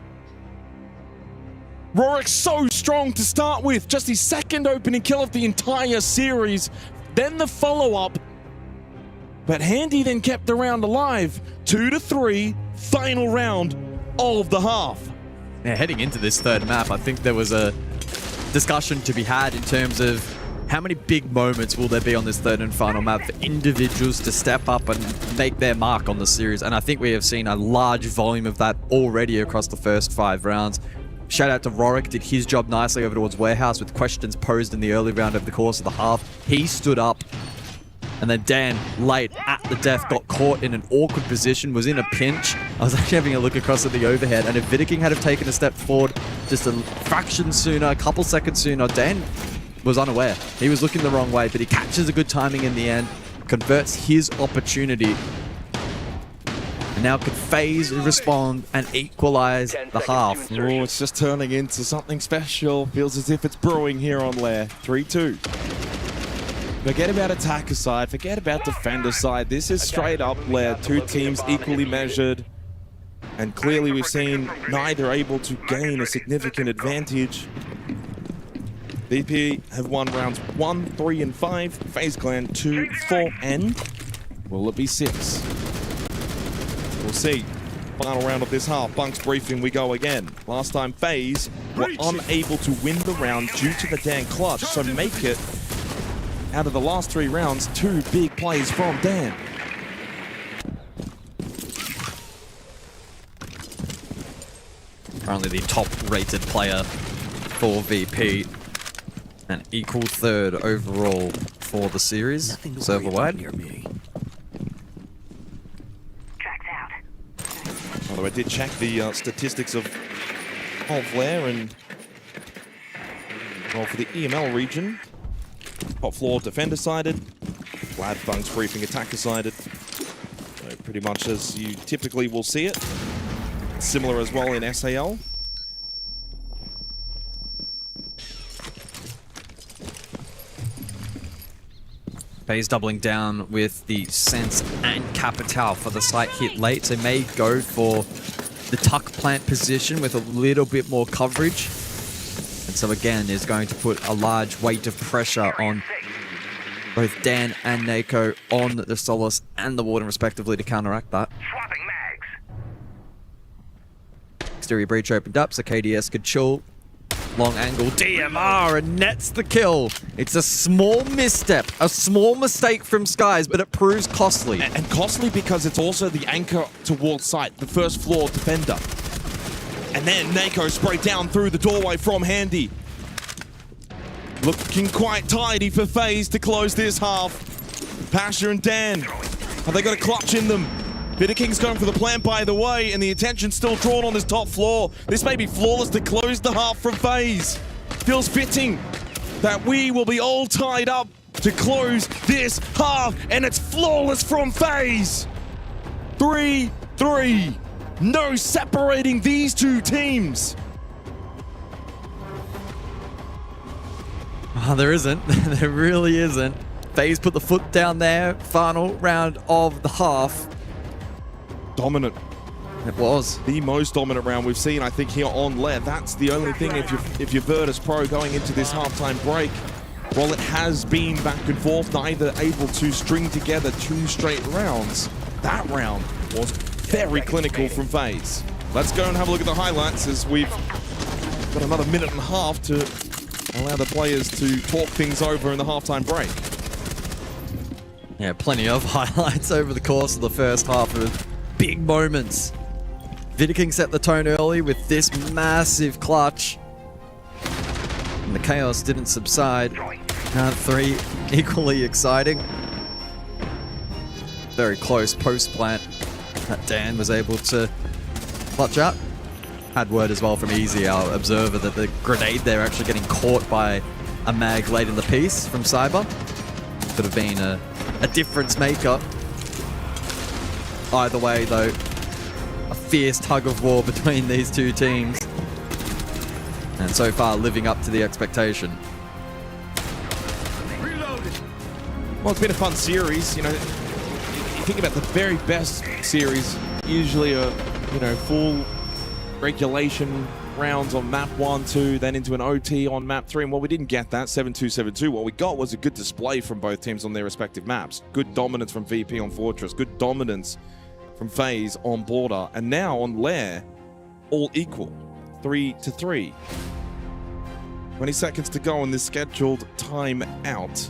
Rorik so strong to start with. Just his second opening kill of the entire series. Then the follow-up. But Handy then kept the round alive. 2-3, final round of the half. Now, heading into this third map, I think there was a discussion to be had in terms of how many big moments will there be on this third and final map for individuals to step up and make their mark on the series. And I think we have seen a large volume of that already across the first 5 rounds. Shout out to Rorik, did his job nicely over towards Warehouse with questions posed in the early round over the course of the half. He stood up. And then Dan, late at the death, got caught in an awkward position, was in a pinch. I was actually having a look across at the overhead, and if Vidiking had have taken a step forward just a fraction sooner, a couple seconds sooner, Dan was unaware. He was looking the wrong way, but he catches a good timing in the end, converts his opportunity, and now could phase, respond, and equalize the half. Oh, it's just turning into something special. Feels as if it's brewing here on Lair. 3-2. Forget about attacker side, forget about defender side. This is straight up Lair. 2 teams equally measured. And clearly we've seen neither able to gain a significant advantage. VP have won rounds 1, 3, and 5. FaZe Clan 2, 4, and will it be 6? We'll see. Final round of this half. Bunk's briefing, we go again. Last time FaZe were unable to win the round due to the Dan clutch, so make it out of the last 3 rounds, 2 big plays from Dan. Currently the top-rated player for VP. An equal third overall for the series, server-wide. Although I did check the statistics of Lair, and well, for the EML region, top floor defender-sided, Vlad Bunk's briefing attacker-sided. So pretty much as you typically will see it. Similar as well in SAL. FaZe doubling down with the Sense and Capital for the site hit late. So may go for the tuck plant position with a little bit more coverage. And so again, is going to put a large weight of pressure on both Dan and Nako on the Solace and the Warden respectively to counteract that. Exterior breach opened up so KDS could chill. Long angle DMR and nets the kill. It's a small misstep, a small mistake from Skies, but it proves costly. And costly because it's also the anchor towards site, the first floor defender. And then Nako sprayed down through the doorway from Handy. Looking quite tidy for FaZe to close this half. Pasha and Dan, have they got a clutch in them? Vidiking's going for the plant, by the way, and the attention's still drawn on this top floor. This may be flawless to close the half from FaZe. Feels fitting that we will be all tied up to close this half, and it's flawless from FaZe. 3-3. No separating these 2 teams. Oh, there isn't. There really isn't. FaZe put the foot down there. Final round of the half. Dominant. It was. The most dominant round we've seen, I think, here on Lair. That's the only thing if you're Virtus Pro going into this halftime break. While it has been back and forth, neither able to string together 2 straight rounds, that round was very clinical from FaZe. Let's go and have a look at the highlights as we've got another minute and a half to allow the players to talk things over in the halftime break. Yeah, plenty of highlights over the course of the first half of big moments. Vidiking set the tone early with this massive clutch. And the chaos didn't subside. Round 3, equally exciting. Very close post plant that Dan was able to clutch out. Had word as well from Easy, our observer, that the grenade there actually getting caught by a mag late in the piece from Cyber. Could have been a difference maker. Either way, though, a fierce tug of war between these two teams. And so far, living up to the expectation. Well, it's been a fun series. You know, you think about the very best series, usually a, full regulation rounds on map 1, 2, then into an OT on map 3. And we didn't get that, 7-2, 7-2. What we got was a good display from both teams on their respective maps. Good dominance from VP on Fortress. Good dominance from FaZe on Border. And now on Lair, all equal. 3-3. 20 seconds to go on this scheduled time out.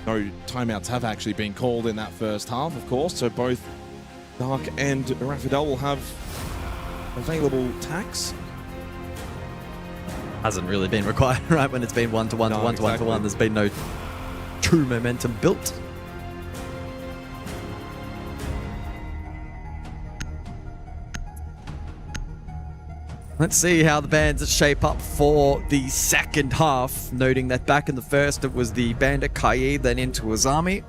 No timeouts have actually been called in that first half, of course, so both Dark and Rafidel will have available tacks. Hasn't really been required, right? When it's been 1-1 to 1 to 1 to 1, there's been no true momentum built. Let's see how the bands shape up for the second half, noting that back in the first it was the Bandit Kai, then into Azami,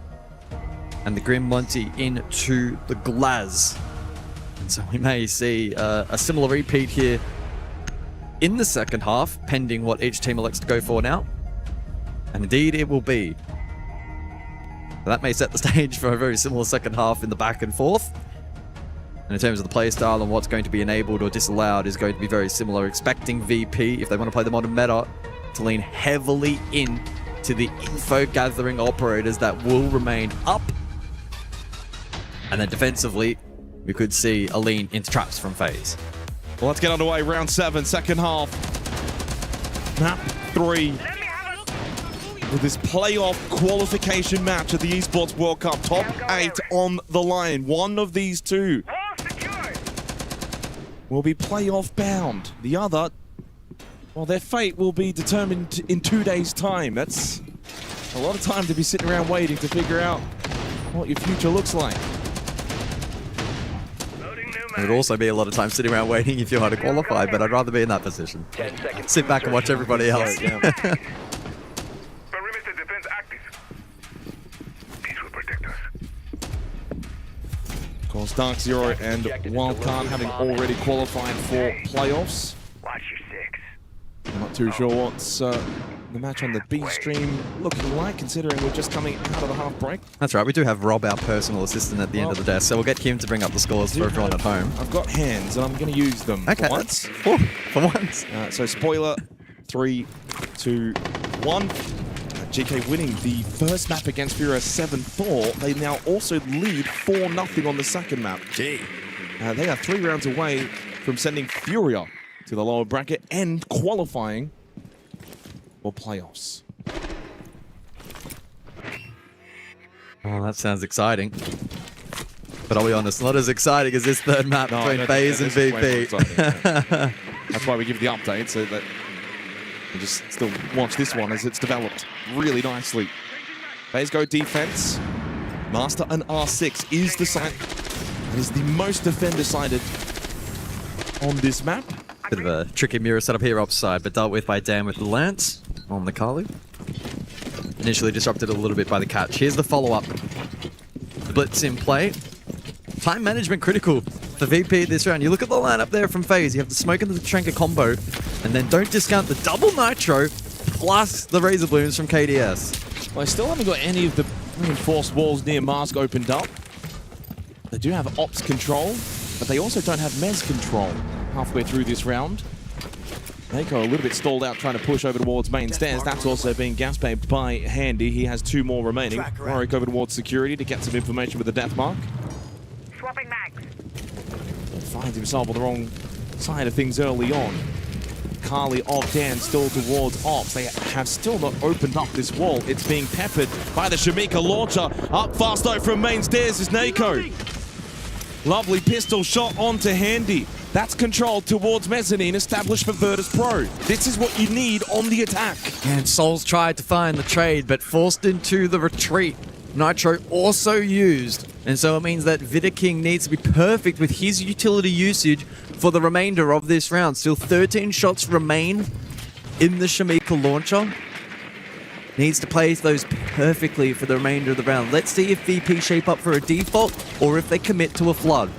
and the Grim Monty into the Glaz. And so we may see a similar repeat here in the second half, pending what each team elects to go for now. And indeed it will be. So that may set the stage for a very similar second half in the back and forth. And in terms of the playstyle and what's going to be enabled or disallowed is going to be very similar. Expecting VP, if they want to play the modern meta, to lean heavily in to the info gathering operators that will remain up. And then defensively, we could see a lean into traps from FaZe. Well, let's get underway. Round 7, second half. Map 3. With this playoff qualification match at the Esports World Cup. Top 8 on the line. One of these two will be playoff bound. The other, well, their fate will be determined in 2 days' time. That's a lot of time to be sitting around waiting to figure out what your future looks like. It would also be a lot of time sitting around waiting if you want to qualify, but I'd rather be in that position. Sit back and watch everybody else. Perimeter defense active. Peace will protect us. Of course, Dark Zero and Wildcard having already qualified for playoffs. Watch your 6. I'm not too sure what's the match on the B stream looking like, considering we're just coming out of the half break. That's right, we do have Rob, our personal assistant, at the end of the desk, so we'll get him to bring up the scores for everyone at home. I've got hands, and I'm going to use them for once. For once. So spoiler, 3, 2, 1. GK winning the first map against Fura 7-4. They now also lead 4-0 on the second map. They are 3 rounds away from sending Furia to the lower bracket and qualifying for playoffs. Oh, that sounds exciting. But I'll be honest, not as exciting as this third map between FaZe and VP. That's why we give the update, so that you just still watch this one as it's developed really nicely. FaZe go defense. Master and R6 is the side that is the most defender-sided on this map. Bit of a tricky mirror setup here upside, but dealt with by Dan with the Lance on the Kali. Initially disrupted a little bit by the catch. Here's the follow-up. The Blitz in play. Time management critical for VP this round. You look at the lineup there from FaZe. You have the Smoke and the Trenker combo, and then don't discount the double Nitro plus the Razor Blooms from KDS. Well, I still haven't got any of the reinforced walls near Mask opened up. They do have Ops control, but they also don't have Mez control halfway through this round. Mako a little bit stalled out trying to push over towards main stairs. That's also being gas-paved by Handy. He has 2 more remaining. Warwick over towards security to get some information with the death mark. Swapping mags. Finds himself on the wrong side of things early on. Carly of Dan still towards Ops. They have still not opened up this wall. It's being peppered by the Shamika launcher. Up fast though from main stairs is Nako. Lovely pistol shot onto Handy. That's controlled towards Mezzanine, established for Virtus Pro. This is what you need on the attack. And Souls tried to find the trade, but forced into the retreat. Nitro also used, and so it means that Vidaking needs to be perfect with his utility usage for the remainder of this round. Still 13 shots remain in the Shamika launcher. Needs to place those perfectly for the remainder of the round. Let's see if VP shape up for a default or if they commit to a flood.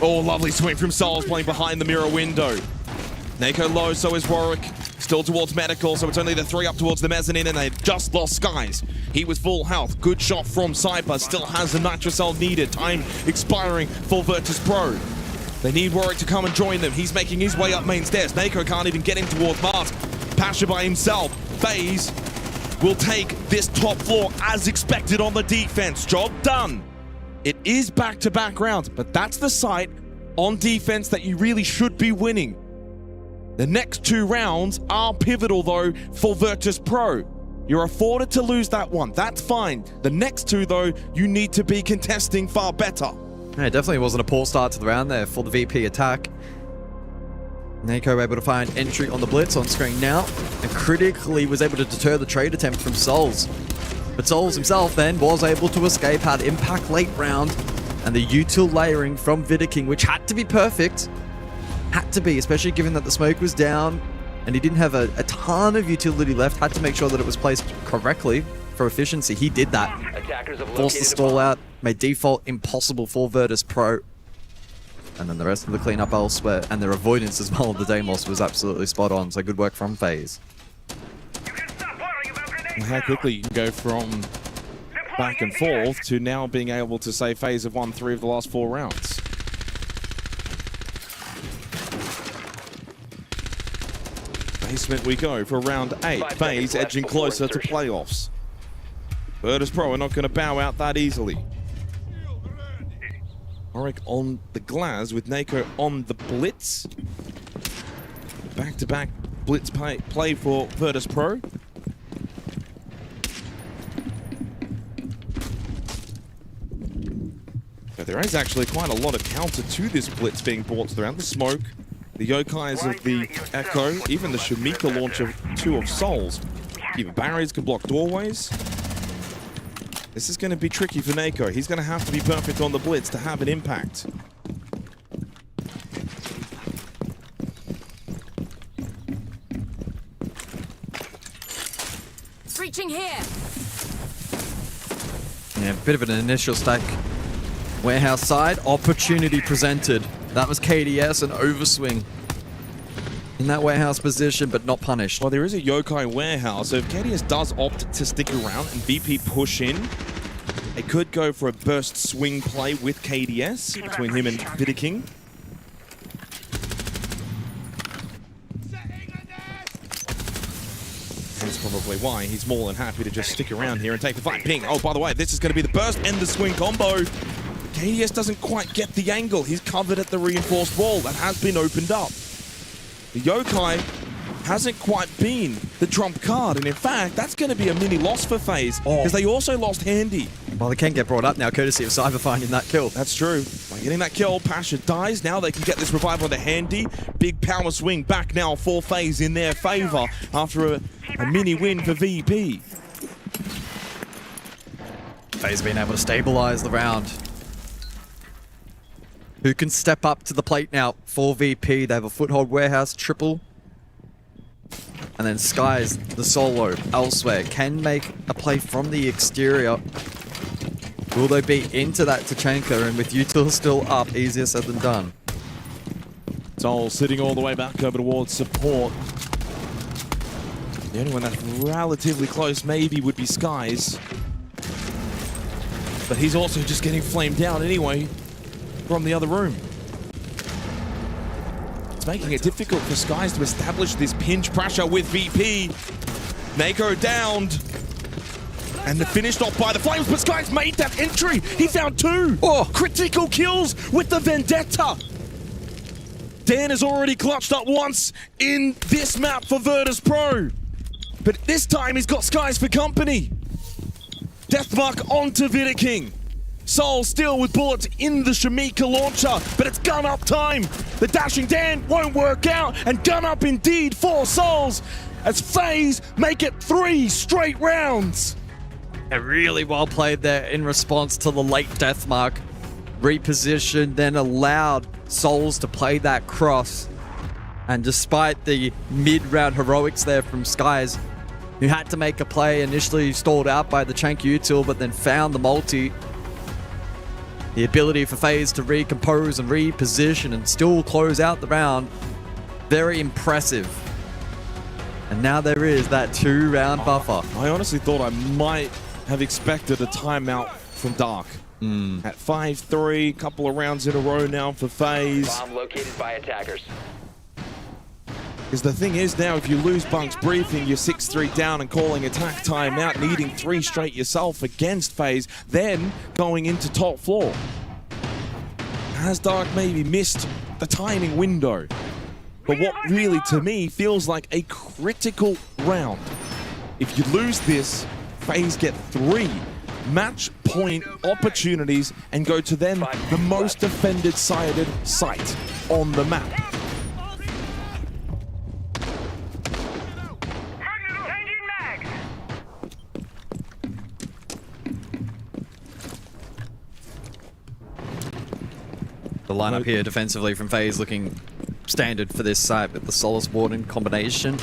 Oh, lovely swing from Souls playing behind the mirror window. Nako low, so is Warwick. Still towards Medical, so it's only the 3 up towards the Mezzanine, and they've just lost Skies. He was full health. Good shot from Cypher. Still has the Nitrocell needed. Time expiring for Virtus Pro. They need Warwick to come and join them. He's making his way up main stairs. Nako can't even get him towards Mask. Pasha by himself. FaZe will take this top floor as expected on the defense. Job done. It is back-to-back rounds, but that's the site on defense that you really should be winning. The next 2 rounds are pivotal, though, for Virtus Pro. You're afforded to lose that one. That's fine. The next 2, though, you need to be contesting far better. Yeah, it definitely wasn't a poor start to the round there for the VP attack. Nako able to find entry on the blitz on screen now, and critically was able to deter the trade attempt from Souls. But Souls himself then was able to escape, had impact late round, and the util layering from Vidaking, which had to be perfect. Had to be, especially given that the smoke was down and he didn't have a ton of utility left. Had to make sure that it was placed correctly for efficiency. He did that. Forced the stall out, made default impossible for Virtus Pro. And then the rest of the cleanup elsewhere and their avoidance as well of the Deimos was absolutely spot on. So good work from FaZe. And how quickly you can go from back and forth to now being able to say FaZe have won 3 of the last 4 rounds. Basement we go for round 8. FaZe edging closer to playoffs. Virtus Pro are not going to bow out that easily. Auric on the glass with Nako on the blitz. Back-to-back blitz play for Virtus Pro. But there is actually quite a lot of counter to this blitz being brought to the round. The smoke, the Yokais of the Echo, even the Shamika launch of 2 of Souls. Even barriers can block doorways. This is going to be tricky for Nako. He's going to have to be perfect on the blitz to have an impact. Breaching here. Yeah, bit of an initial stack. Warehouse side, opportunity presented. That was KDS, an overswing in that warehouse position, but not punished. Well, there is a Yokai warehouse, so if KDS does opt to stick around and VP push in, it could go for a burst swing play with KDS between him and Vidaking. That's probably why he's more than happy to just stick around here and take the fight. Ping. Oh, by the way, this is going to be the burst and the swing combo. KDS doesn't quite get the angle. He's covered at the reinforced wall that has been opened up. The Yokai hasn't quite been the trump card, and in fact, that's going to be a mini loss for FaZe, because they also lost Handy. Well, they can get brought up now, courtesy of Cypher finding that kill. That's true. By getting that kill, Pasha dies. Now they can get this revival on the Handy. Big power swing back now for FaZe in their favor after a mini win for VP. FaZe being able to stabilize the round. Who can step up to the plate now for VP? They have a foothold warehouse triple. And then Skies, the solo, elsewhere, can make a play from the exterior. Will they be into that Tachanka? And with Util still up, easier said than done. Sol sitting all the way back over towards support. The only one that's relatively close maybe would be Skies. But he's also just getting flamed out anyway from the other room. It's making it difficult for Skies to establish this pinch pressure with VP. Nako downed. And they're finished off by the Flames, but Skies made that entry. He found 2 critical kills with the Vendetta. Dan has already clutched up once in this map for Virtus Pro. But this time he's got Skies for company. Deathmark onto Vidaking. Soul still with bullets in the Shamika launcher, but it's gun up time. The dashing Dan won't work out, and gun up indeed for Souls as FaZe make it 3 straight rounds. Really well played there in response to the late death mark. Repositioned, then allowed Souls to play that cross. And despite the mid-round heroics there from Skies, who had to make a play, initially stalled out by the Chank util, but then found the multi. The ability for FaZe to recompose and reposition and still close out the round. Very impressive. And now there is that 2-round buffer. I honestly thought I might have expected a timeout from Dark. At 5-3, couple of rounds in a row now for FaZe. Bomb located by attackers. Because the thing is now, if you lose Bunk's briefing, you're 6-3 down and calling attack timeout, needing 3 straight yourself against FaZe, then going into top floor. Has Dark maybe missed the timing window? But what really, to me, feels like a critical round. If you lose this, FaZe get 3 match point opportunities and go to then the most defended sided site on the map. The lineup here defensively from FaZe looking standard for this site with the Solace Warden combination.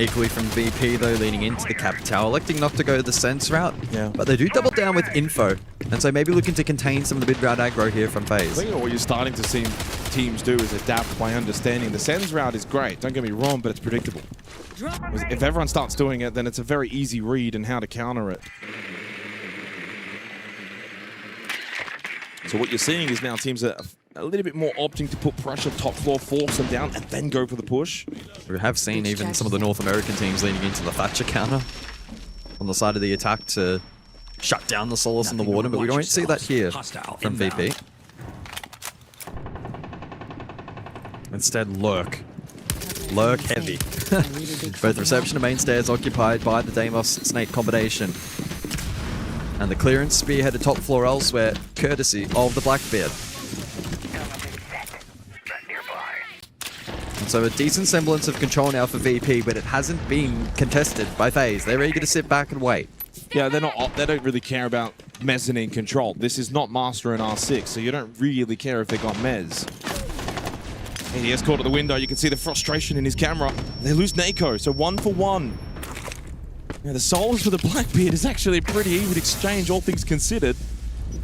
Equally from VP though, leaning into the Cap Tower, electing not to go the Sense route. Yeah. But they do double down with info. And so maybe looking to contain some of the mid-round aggro here from FaZe. I think what you're starting to see teams do is adapt by understanding the Sense route is great, don't get me wrong, but it's predictable. If everyone starts doing it, then it's a very easy read in how to counter it. So what you're seeing is now teams are a little bit more opting to put pressure top floor, force them down, and then go for the push. We have seen even some of the North American teams leaning into the Thatcher counter on the side of the attack to shut down the Solace and the Warden, but we don't see that here from VP. Instead, Lurk. Lurk heavy. Both reception and main stairs occupied by the Deimos Snake combination. And the clearance spearheaded top floor elsewhere, courtesy of the Blackbeard. And so a decent semblance of control now for VP, but it hasn't been contested by FaZe. They're eager to sit back and wait. Yeah, they don't really care about mezzanine control. This is not Master and R6, so you don't really care if they got Mez. And he has caught at the window. You can see the frustration in his camera. They lose Nako, so 1 for 1. Yeah, the Solace for the Blackbeard is actually a pretty even exchange, all things considered.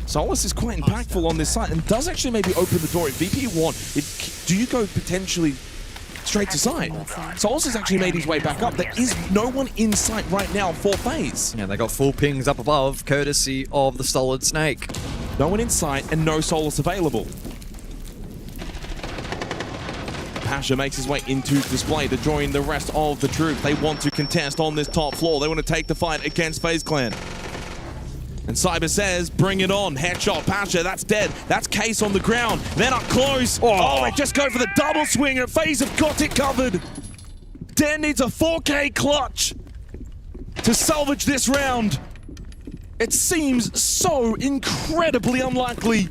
Solace is quite impactful on this site and does actually maybe open the door. If VP want, do you go potentially straight to side? Solace has actually made his way back up. There is no one in sight right now for FaZe. Yeah, they got full pings up above, courtesy of the Solid Snake. No one in sight and no Solace available. Pasha makes his way into display to join the rest of the troops. They want to contest on this top floor. They want to take the fight against FaZe Clan. And Cyber says, bring it on. Headshot, Pasha, that's dead. That's Case on the ground. They're not close. Oh, they just go for the double swing. And FaZe have got it covered. Dan needs a 4K clutch to salvage this round. It seems so incredibly unlikely.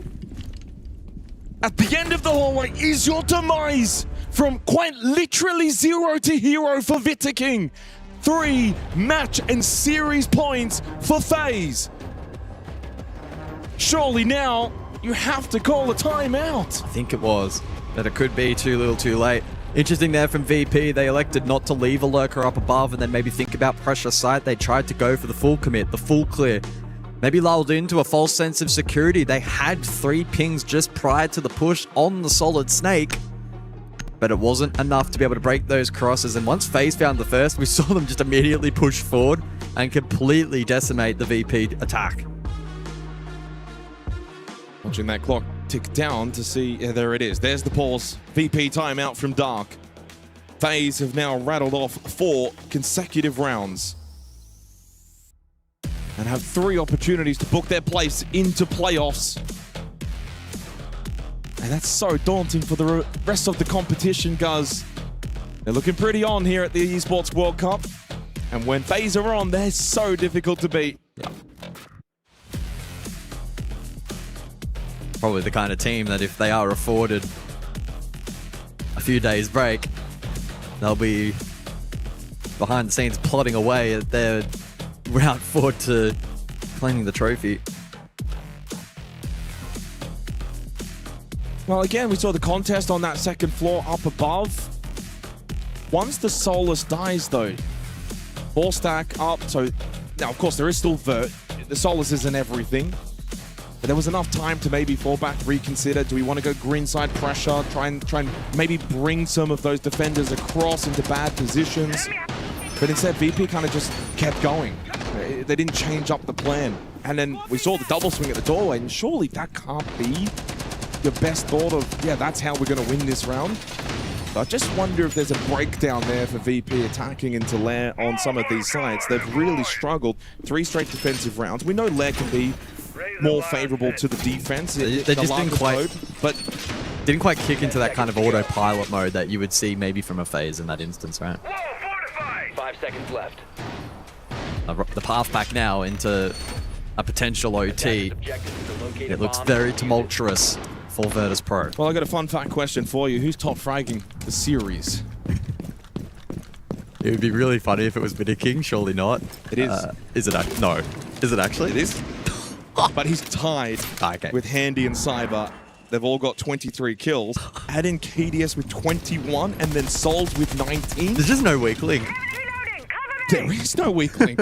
At the end of the hallway is your demise. From quite literally 0 to hero for Vitaking. 3 match and series points for FaZe. Surely now you have to call a timeout. I think it was, but it could be too little too late. Interesting there from VP. They elected not to leave a lurker up above and then maybe think about pressure site. They tried to go for the full commit, the full clear. Maybe lulled into a false sense of security. They had 3 pings just prior to the push on the Solid Snake. But it wasn't enough to be able to break those crosses. And once FaZe found the first, we saw them just immediately push forward and completely decimate the VP attack. Watching that clock tick down to see, yeah, there it is. There's the pause. VP timeout from Dark. FaZe have now rattled off 4 consecutive rounds and have 3 opportunities to book their place into playoffs. And that's so daunting for the rest of the competition, Guz. They're looking pretty on here at the Esports World Cup. And when FaZe are on, they're so difficult to beat. probably the kind of team that if they are afforded a few days break, they'll be behind the scenes plotting away at their route forward to claiming the trophy. Well, again, we saw the contest on that second floor up above. Once the Solus dies, though, 4 stack up. So now, of course, there is still Vert. The Solus isn't everything. But there was enough time to maybe fall back, reconsider. Do we want to go green side pressure? Try and maybe bring some of those defenders across into bad positions. But instead, VP kind of just kept going. They didn't change up the plan. And then we saw the double swing at the doorway, and surely that can't be your best thought of, yeah, that's how we're going to win this round. So I just wonder if there's a breakdown there for VP attacking into Lair on some of these sites. They've really struggled. 3 straight defensive rounds. We know Lair can be more favorable to the defense. They just didn't quite kick into that kind of autopilot mode that you would see maybe from a FaZe in that instance, right? 5 seconds left. The path back now into a potential OT. It looks very tumultuous for Virtus Pro. Well, I got a fun fact question for you. Who's top fragging the series? It would be really funny if it was King. Surely not. It is. Is it? No. Is it actually? It is. But he's tied with Handy and Cyber. They've all got 23 kills. Add in KDS with 21 and then Souls with 19. There's just no weak link. There is no weak link.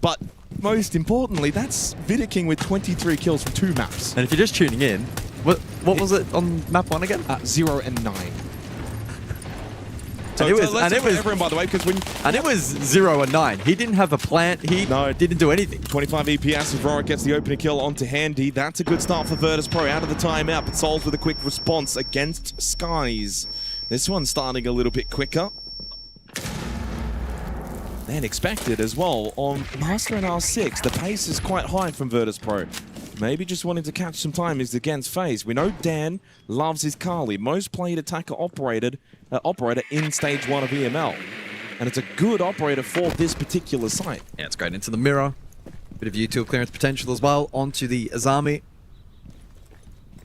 But most importantly, that's King with 23 kills from 2 maps. And if you're just tuning in, what was it on map 1 again? 0 and 9. So and it was everyone, by the way, because it was 0 and 9. He didn't have a plant. He didn't do anything. 25 EPS. If Rorik gets the opening kill onto Handy, that's a good start for Virtus Pro. Out of the timeout, but Souls with a quick response against Skies. This one's starting a little bit quicker than expected as well. On Master and R6, the pace is quite high from Virtus Pro. Maybe just wanting to catch some time is against FaZe. We know Dan loves his Kali, most played attacker operator in stage 1 of EML. And it's a good operator for this particular site. Yeah, it's great into the mirror. Bit of util clearance potential as well onto the Azami.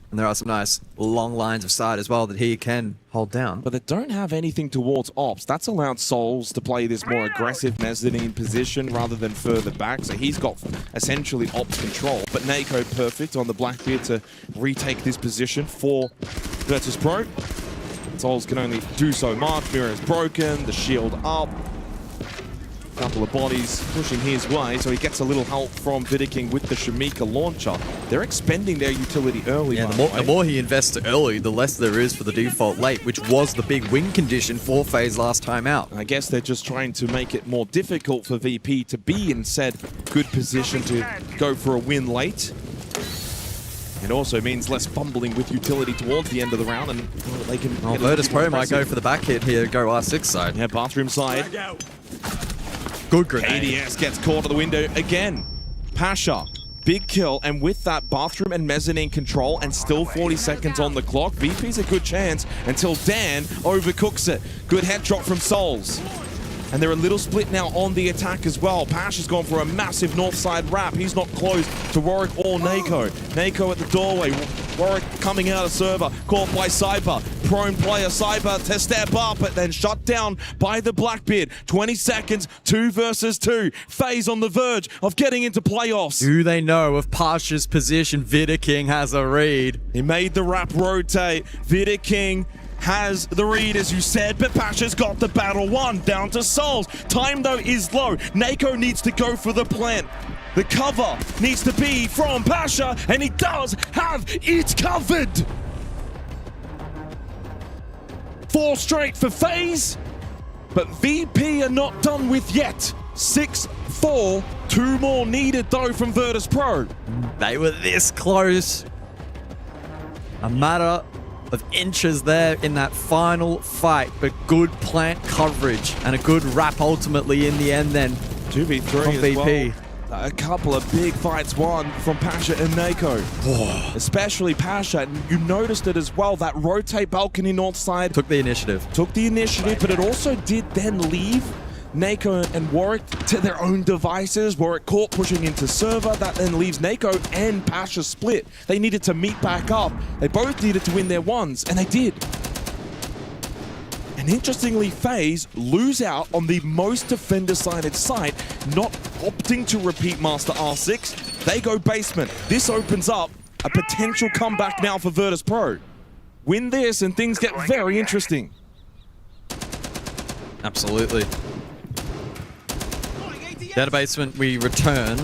And there are some nice long lines of sight as well that he can hold down. But they don't have anything towards Ops. That's allowed Souls to play this more aggressive mezzanine position rather than further back. So he's got essentially Ops control. But Nako perfect on the Blackbeard to retake this position for Virtus Pro. Souls can only do so much. Mirror is broken, the shield up. Couple of bodies pushing his way, so he gets a little help from King with the Shamika launcher. They're expending their utility early. Yeah, the more he invests early, the less there is for the default late, which was the big win condition for FaZe last time out. I guess they're just trying to make it more difficult for VP to be in said good position to go for a win late. It also means less fumbling with utility towards the end of the round, and they can. Well, Virtus Pro might go for the back hit here, go R6 side. Yeah, bathroom side. Good grenade. KDS gets caught at the window again. Pasha, big kill, and with that bathroom and mezzanine control and still 40 seconds on the clock, VP's a good chance until Dan overcooks it. Good head drop from Souls. And they're a little split now on the attack as well. Pasha's gone for a massive north side wrap. He's not close to Rorik or Nako. Nako at the doorway. Rorik coming out of server. Caught by Cyber. Prone player Cyber to step up, but then shut down by the Blackbeard. 20 seconds, 2 versus 2. FaZe on the verge of getting into playoffs. Do they know of Pasha's position? King has a read. He made the wrap rotate. King has the read, as you said, but Pasha's got the battle won. Down to Souls. Time, though, is low. Nako needs to go for the plant. The cover needs to be from Pasha, and he does have it covered. 4 straight for FaZe, but VP are not done with yet. 6-4, 2 more needed, though, from Virtus Pro. They were this close. A matter of inches there in that final fight, but good plant coverage and a good wrap ultimately in the end then. 2v3 from VP. Well. A couple of big fights won from Pasha and Nako. Especially Pasha, and you noticed it as well, that rotate balcony north side. Took the initiative. But it also did then leave Nako and Warwick to their own devices. Warwick caught pushing into server. That then leaves Nako and Pasha split. They needed to meet back up. They both needed to win their ones, and they did. And interestingly, FaZe lose out on the most defender-sided site, not opting to repeat Master R6. They go basement. This opens up a potential comeback now for Virtus Pro. Win this and things get very interesting. Absolutely. Down to basement, we return.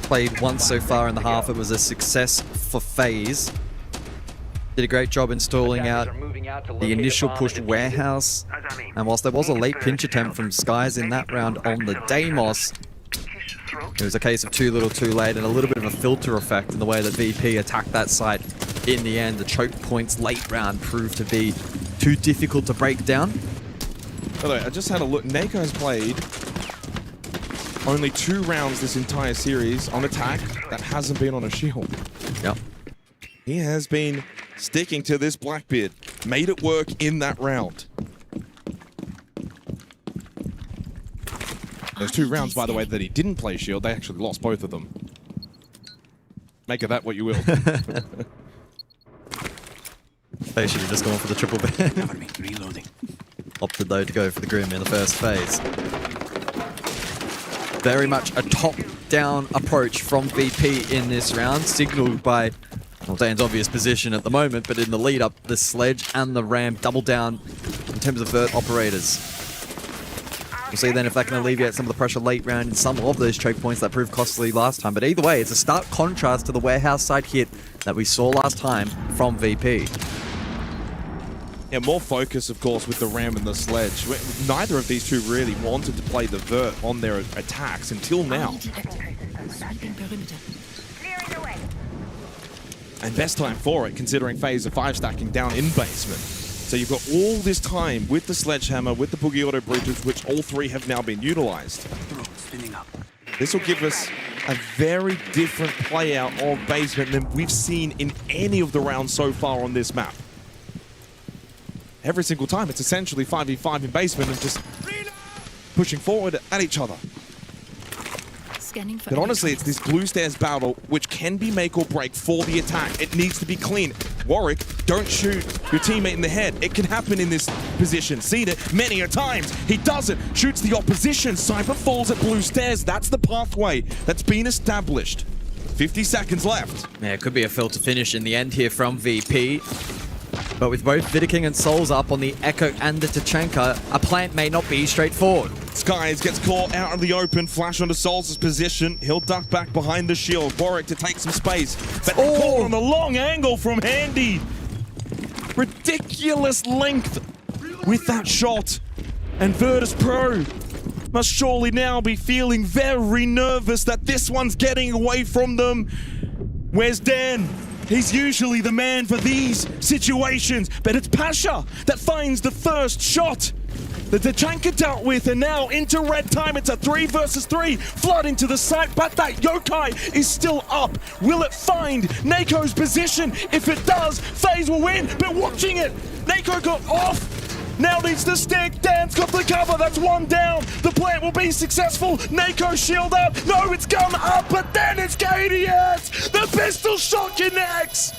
Played once so far in the half. It was a success for FaZe. Did a great job installing out the initial push warehouse. And whilst there was a late pinch attempt from Skies in that round on the Deimos, it was a case of too little too late and a little bit of a filter effect in the way that VP attacked that site. In the end, the choke points late round proved to be too difficult to break down. By the way, I just had a look. Nako has played only 2 rounds this entire series on attack that hasn't been on a shield. Yep. He has been sticking to this Blackbeard. Made it work in that round. Those 2 rounds, by the way, that he didn't play shield, they actually lost both of them. Make of that what you will. They should have just gone for the triple ban. Reloading. Opted though to go for the Grim in the first phase. Very much a top-down approach from VP in this round, signaled by, well, Dan's obvious position at the moment, but in the lead-up, the Sledge and the Ram double down in terms of vert operators. We'll see then if that can alleviate some of the pressure late round in some of those choke points that proved costly last time. But either way, it's a stark contrast to the warehouse side hit that we saw last time from VP. Yeah, more focus, of course, with the Ram and the Sledge. Neither of these two really wanted to play the vert on their attacks until now. And best time for it, considering FaZe are 5-stacking down in basement. So you've got all this time with the Sledgehammer, with the Boogie Auto Bridges, which all 3 have now been utilized. This will give us a very different play out of basement than we've seen in any of the rounds so far on this map. Every single time, it's essentially 5v5 in basement and just pushing forward at each other. But honestly, it's this blue stairs battle which can be make or break for the attack. It needs to be clean. Warwick, don't shoot your teammate in the head. It can happen in this position. Seen it many a times. He doesn't. Shoots the opposition. Cypher falls at blue stairs. That's the pathway that's been established. 50 seconds left. Yeah, it could be a filter finish in the end here from VP. But with both Vidaking and Souls up on the Echo and the Tachanka, a plant may not be straightforward. Skies gets caught out in the open, flash onto Souls' position. He'll duck back behind the shield. Warwick to take some space. But caught on the long angle from Handy. Ridiculous length with that shot. And Virtus Pro must surely now be feeling very nervous that this one's getting away from them. Where's Dan? He's usually the man for these situations, but it's Pasha that finds the first shot. The Tachanka dealt with, and now into red time. It's a 3 versus 3. Flood into the site, but that Yokai is still up. Will it find Nako's position? If it does, FaZe will win, but watching it, Nako got off. Now needs to stick. Dan's got the cover. That's 1 down. The plant will be successful. Nako shield up. No, it's gone up, but then it's KDS. The pistol shot connects.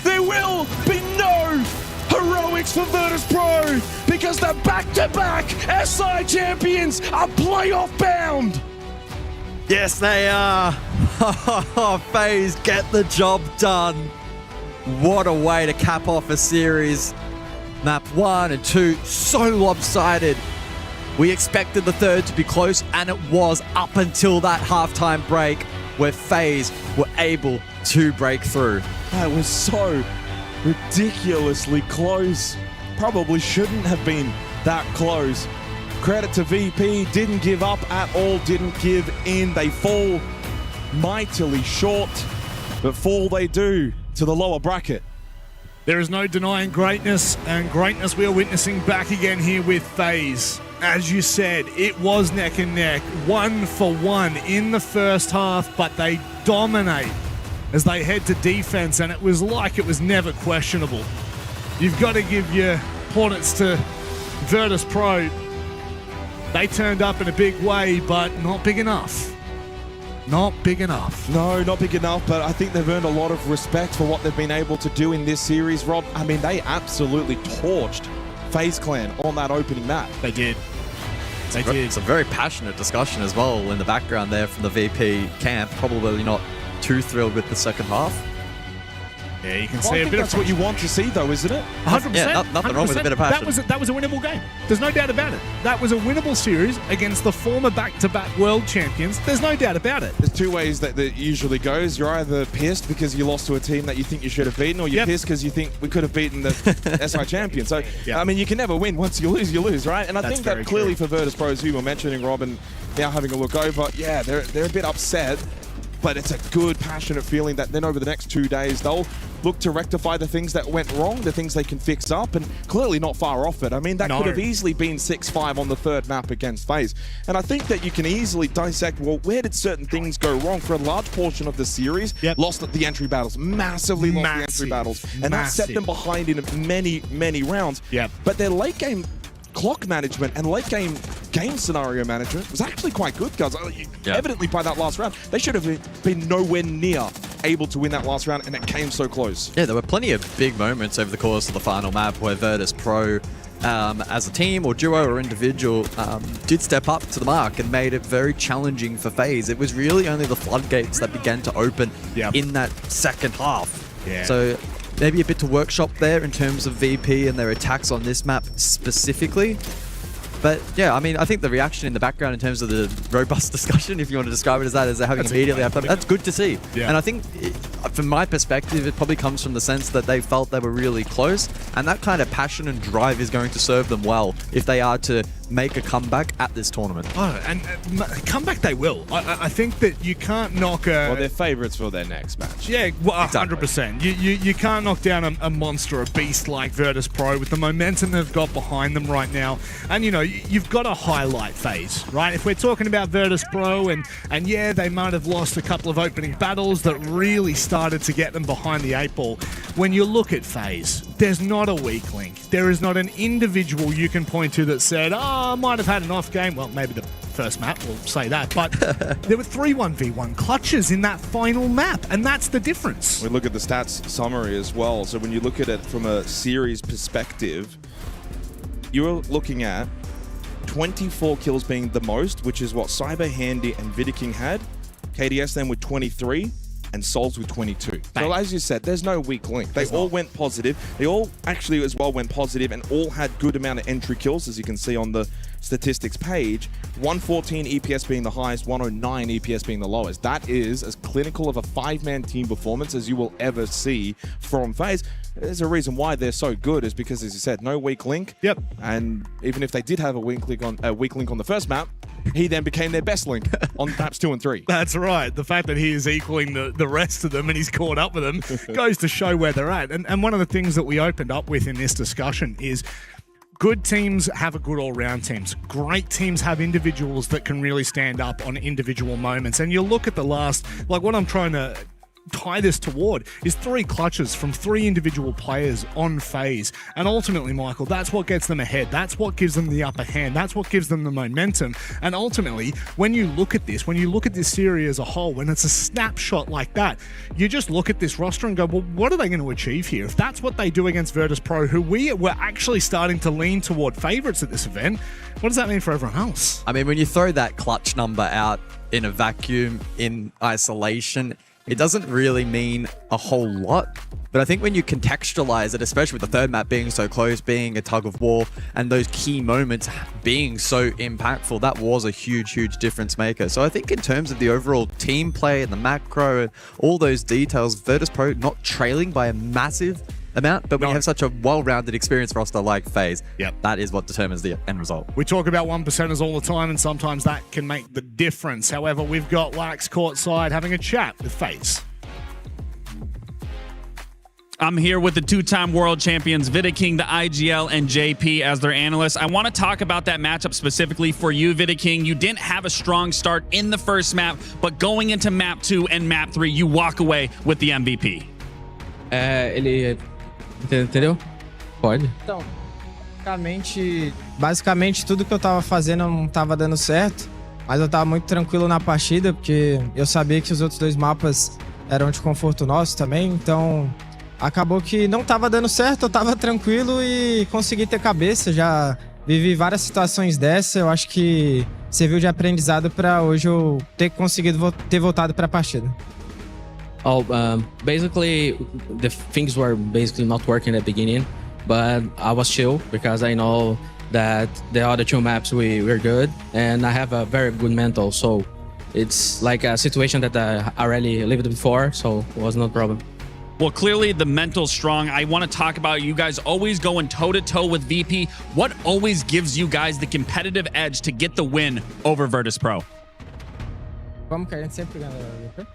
There will be no heroics for Virtus Pro because the back-to-back SI champions are playoff bound. Yes, they are. FaZe get the job done. What a way to cap off a series. Map 1 and 2, so lopsided. We expected the third to be close, and it was up until that halftime break where FaZe were able to break through. That was so ridiculously close. Probably shouldn't have been that close. Credit to VP, didn't give up at all, didn't give in. They fall mightily short, but fall they do to the lower bracket. There is no denying greatness, and greatness we are witnessing back again here with FaZe. As you said, it was neck and neck, 1 for 1 in the first half, but they dominate as they head to defense, and it was like it was never questionable. You've got to give your plaudits to Virtus Pro. They turned up in a big way, but not big enough. Not big enough. No, not big enough, but I think they've earned a lot of respect for what they've been able to do in this series, Rob. I mean, they absolutely torched FaZe Clan on that opening map. They did. It's a very passionate discussion as well in the background there from the VP camp. Probably not too thrilled with the second half. Yeah, you can Well, see I a think bit that's of what you want to see, though, isn't it? 100%. Yeah, nothing wrong with a bit of passion. That was a winnable game. There's no doubt about it. That was a winnable series against the former back-to-back world champions. There's no doubt about it. There's two ways that usually goes. You're either pissed because you lost to a team that you think you should have beaten, or you're pissed because you think we could have beaten the SI champion. So, I mean, you can never win. Once you lose, right? And I think that clearly for Virtus Pros, who you were mentioning, Rob, and now having a look over, yeah, they're a bit upset. But it's a good, passionate feeling that then over the next 2 days, they'll look to rectify the things that went wrong, the things they can fix up, and clearly not far off it. I mean, that could have easily been 6-5 on the third map against FaZe. And I think that you can easily dissect, well, where did certain things go wrong? For a large portion of the series, lost the entry battles, massively lost the entry battles. And that set them behind in many, many rounds. But their late game clock management and late game scenario management was actually quite good, guys. Evidently by that last round, they should have been nowhere near able to win that last round, and it came so close. Yeah, there were plenty of big moments over the course of the final map where Virtus Pro, as a team or duo or individual, did step up to the mark and made it very challenging for FaZe. It was really only the floodgates that began to open in that second half. So maybe a bit to workshop there in terms of VP and their attacks on this map specifically. But yeah, I mean, I think the reaction in the background in terms of the robust discussion, if you want to describe it as that, as they're having immediately after, that's good to see. And I think, from my perspective, it probably comes from the sense that they felt they were really close, and that kind of passion and drive is going to serve them well if they are to make a comeback at this tournament. Oh, and comeback they will. I think that you can't knock a... Well, they're favourites for their next match. Yeah, well, 100%. You can't knock down a monster, a beast like Virtus Pro with the momentum they've got behind them right now. And, you know, you've got to highlight FaZe, right? If we're talking about Virtus Pro and yeah, they might have lost a couple of opening battles that really started to get them behind the 8 ball. When you look at FaZe, there's not a weak link. There is not an individual you can point to that said, I might have had an off game. Well, maybe the first map will say that, but there were 3 1v1 clutches in that final map, and that's the difference. We look at the stats summary as well. So when you look at it from a series perspective, you're looking at 24 kills being the most, which is what Cyber, Handy, and Vidiking had. KDS then with 23. And Souls with 22. So as you said, there's no weak link. They all went positive. They all actually as well went positive and all had good amount of entry kills, as you can see on the statistics page. 114 EPS being the highest, 109 EPS being the lowest. That is as clinical of a 5-man team performance as you will ever see from FaZe. There's a reason why they're so good, is because, as you said, no weak link. And even if they did have a weak link on the first map, he then became their best link on maps 2 and 3. That's right. The fact that he is equaling the rest of them and he's caught up with them goes to show where they're at. And one of the things that we opened up with in this discussion is good teams have a good all-round teams. Great teams have individuals that can really stand up on individual moments. And you look at the last, like what I'm trying to tie this toward is 3 clutches from 3 individual players on FaZe. And ultimately, Michael, that's what gets them ahead. That's what gives them the upper hand. That's what gives them the momentum. And ultimately, when you look at this series as a whole, when it's a snapshot like that, you just look at this roster and go, well, what are they going to achieve here? If that's what they do against Virtus Pro, who we were actually starting to lean toward favorites at this event, what does that mean for everyone else? I mean, when you throw that clutch number out in a vacuum, in isolation, it doesn't really mean a whole lot. But I think when you contextualize it, especially with the third map being so close, being a tug of war, and those key moments being so impactful, that was a huge, huge difference maker. So I think in terms of the overall team play and the macro and all those details, Virtus Pro not trailing by a massive amount, but when you have such a well-rounded experienced roster like FaZe, that is what determines the end result. We talk about 1%ers all the time, and sometimes that can make the difference. However, we've got Lax courtside having a chat with FaZe. I'm here with the 2-time world champions, Vidiking, the IGL, and JP as their analysts. I want to talk about that matchup specifically for you, Vidiking. You didn't have a strong start in the first map, but going into map 2 and map 3, you walk away with the MVP. Entendeu? Pode. Então, Basicamente tudo que eu tava fazendo não tava dando certo, mas eu tava muito tranquilo na partida, porque eu sabia que os outros 2 mapas eram de conforto nosso também, então acabou que não tava dando certo, eu tava tranquilo e consegui ter cabeça, já vivi várias situações dessa, eu acho que serviu de aprendizado para hoje eu ter conseguido ter voltado para a partida. Basically, the things were basically not working at the beginning, but I was chill because I know that the other 2 maps we were good, and I have a very good mental, so it's like a situation that I already lived before, so it was no problem. Well, clearly the mental's strong. I want to talk about you guys always going toe-to-toe with VP. What always gives you guys the competitive edge to get the win over Virtus Pro? Como que a gente sempre ganha VP?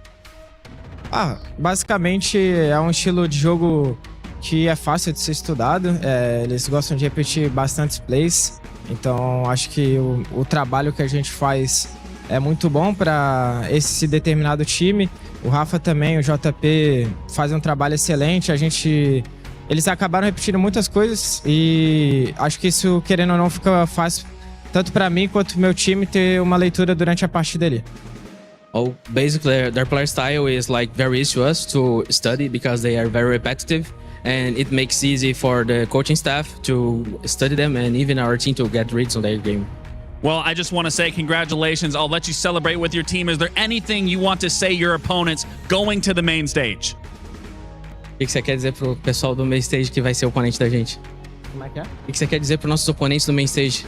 Basicamente é um estilo de jogo que é fácil de ser estudado. Eles gostam de repetir bastantes plays. Então acho que o trabalho que a gente faz é muito bom para esse determinado time. O Rafa também, o JP fazem um trabalho excelente. Eles acabaram repetindo muitas coisas e acho que isso, querendo ou não, fica fácil tanto para mim quanto pro meu time ter uma leitura durante a partida ali. Basically, their player style is like very easy to us to study because they are very repetitive, and it makes easy for the coaching staff to study them and even our team to get reads on their game. Well, I just want to say congratulations. I'll let you celebrate with your team. Is there anything you want to say your opponents going to the main stage? O que você quer dizer pro pessoal do main stage que vai ser o oponente da gente? Como é que é? O que você quer dizer pros nossos oponentes do main stage?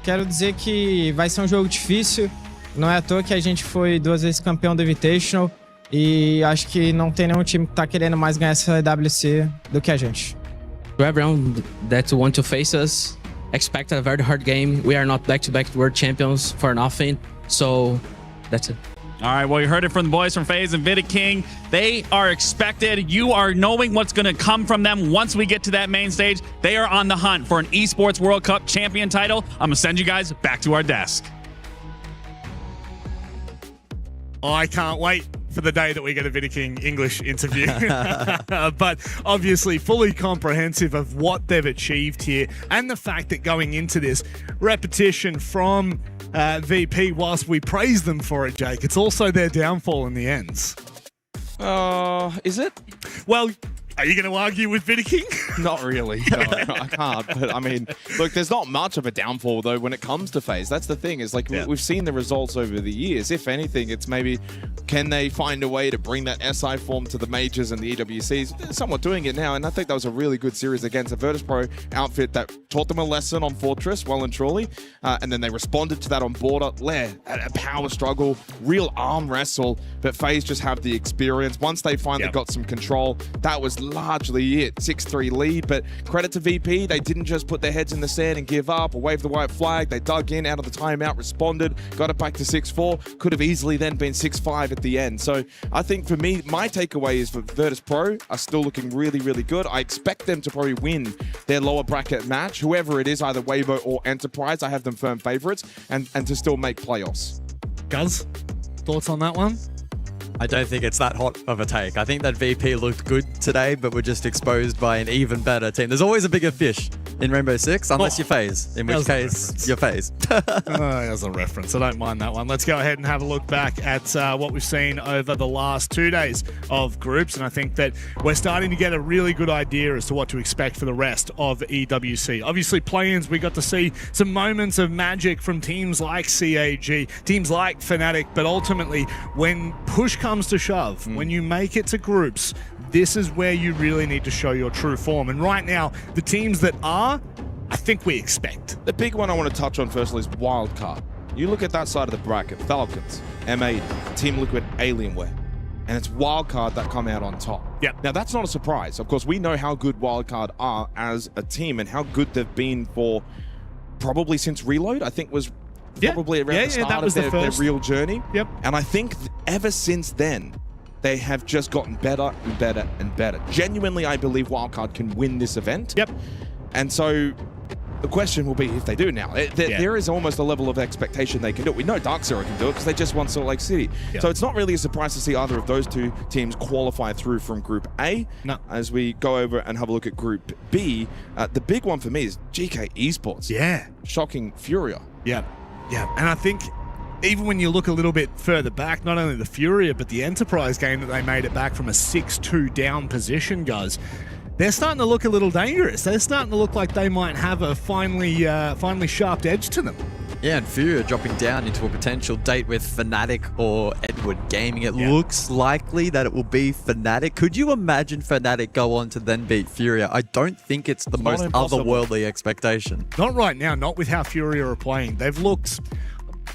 Quero dizer que vai ser um jogo difícil. Não é à toa que a gente foi 2 vezes campeão do Invitational e acho que não tem nenhum time que tá querendo mais ganhar essa EWC do que a gente. To everyone that want to face us, expect a very hard game. We are not back-to-back world champions for nothing, so that's it. All right, well, you heard it from the boys from FaZe and Vidit King. They are expected. You are knowing what's going to come from them once we get to that main stage. They are on the hunt for an Esports World Cup champion title. I'm going to send you guys back to our desk. I can't wait for the day that we get a Vidit King English interview. But obviously fully comprehensive of what they've achieved here and the fact that going into this repetition from VP, whilst we praise them for it, Jake, it's also their downfall in the ends. Is it? Well, are you going to argue with Vidit King? Not really. No, I can't. But I mean, look, there's not much of a downfall though when it comes to FaZe. That's the thing. Is like we've seen the results over the years. If anything, it's maybe can they find a way to bring that SI form to the majors and the EWCs? They're somewhat doing it now, and I think that was a really good series against a Virtus Pro outfit that taught them a lesson on Fortress, well and truly, and then they responded to that on Border. A power struggle, real arm wrestle, but FaZe just have the experience. Once they finally got some control, that was largely it. 6-3 lead, but credit to VP, they didn't just put their heads in the sand and give up or wave the white flag. They dug in out of the timeout, responded, got it back to 6-4. Could have easily then been 6-5 at the end. So I think for me, my takeaway is for Virtus Pro are still looking really, really good. I expect them to probably win their lower bracket match, whoever it is, either Weibo or Enterprise. I have them firm favorites and to still make playoffs. Guz, thoughts on that one? I don't think it's that hot of a take. I think that VP looked good today, but were just exposed by an even better team. There's always a bigger fish in Rainbow Six, unless you're FaZe, in which case you're FaZe. As a reference, I don't mind that one. Let's go ahead and have a look back at what we've seen over the last 2 days of groups, and I think that we're starting to get a really good idea as to what to expect for the rest of EWC. Obviously, play-ins, we got to see some moments of magic from teams like CAG, teams like Fnatic, but ultimately, when push comes to shove, when you make it to groups, this is where you really need to show your true form. And right now, the teams that are, I think we expect. The big one I want to touch on firstly is Wildcard. You look at that side of the bracket, Falcons, M8, Team Liquid, Alienware, and it's Wildcard that come out on top. Now, that's not a surprise. Of course, we know how good Wildcard are as a team and how good they've been for probably since Reload, I think was probably around the start of their real journey. And I think ever since then, they have just gotten better and better and better. Genuinely, I believe Wildcard can win this event. And so The question will be if they do now. There is almost a level of expectation they can do it. We know Dark Zero can do it because they just won Salt Lake City. Yeah. So it's not really a surprise to see either of those two teams qualify through from Group A. No. As we go over and have a look at Group B, the big one for me is GK Esports. Yeah. Shocking Furia. Yeah. And I think even when you look a little bit further back, not only the Furia, but the Enterprise game that they made it back from a 6-2 down position, guys, they're starting to look a little dangerous. They're starting to look like they might have a finely sharp edge to them. Yeah, and Furia dropping down into a potential date with Fnatic or Edward Gaming. It looks likely that it will be Fnatic. Could you imagine Fnatic go on to then beat Furia? I don't think it's the most otherworldly expectation. Not right now, not with how Furia are playing. They've looked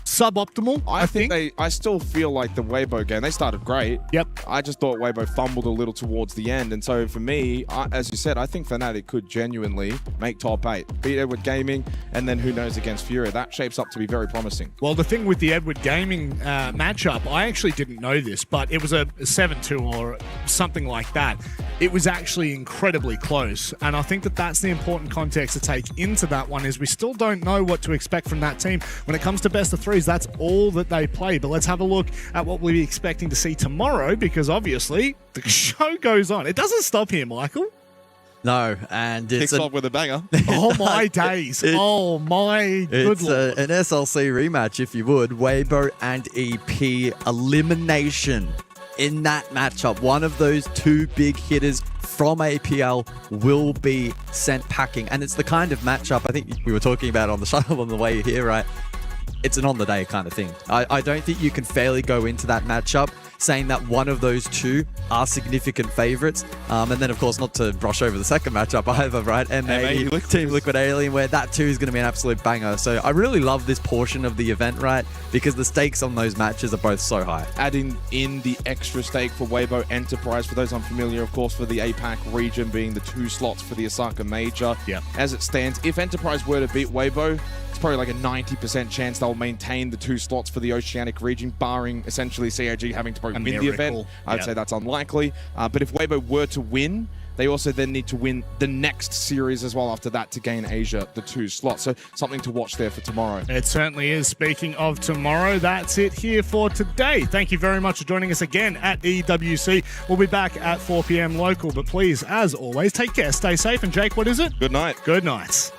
suboptimal, I think. I still feel like the Weibo game, they started great. Yep. I just thought Weibo fumbled a little towards the end. And so for me, as you said, I think Fnatic could genuinely make top 8. Beat Edward Gaming, and then who knows against Furia. That shapes up to be very promising. Well, the thing with the Edward Gaming matchup, I actually didn't know this, but it was a 7-2 or something like that. It was actually incredibly close. And I think that that's the important context to take into that one is we still don't know what to expect from that team. When it comes to best of 3s, that's all that they play. But let's have a look at what we'll be expecting to see tomorrow, because obviously the show goes on. It doesn't stop here, Michael. No, and it's kicks off with a banger. Oh my days. Oh my good lord. It's an SLC rematch, if you would. Weibo and EP elimination in that matchup. One of those two big hitters from APL will be sent packing. And it's the kind of matchup I think we were talking about on the shuttle on the way here, right? It's an on-the-day kind of thing. I don't think you can fairly go into that matchup saying that one of those two are significant favorites. And then, of course, not to brush over the second matchup either, right? MA Team Liquid Alien, where that too is going to be an absolute banger. So I really love this portion of the event, right? Because the stakes on those matches are both so high. Adding in the extra stake for Weibo Enterprise, for those unfamiliar, of course, for the APAC region being the 2 slots for the Osaka Major. Yeah. As it stands, if Enterprise were to beat Weibo, it's probably like a 90% chance they'll maintain the 2 slots for the Oceanic region, barring essentially CIG having to probably win the event. I'd say that's unlikely. But if Weibo were to win, they also then need to win the next series as well after that to gain Asia the 2 slots. So something to watch there for tomorrow. It certainly is. Speaking of tomorrow, that's it here for today. Thank you very much for joining us again at EWC. We'll be back at 4 p.m. local, but please, as always, take care, stay safe, and Jake, what is it? Good night. Good night.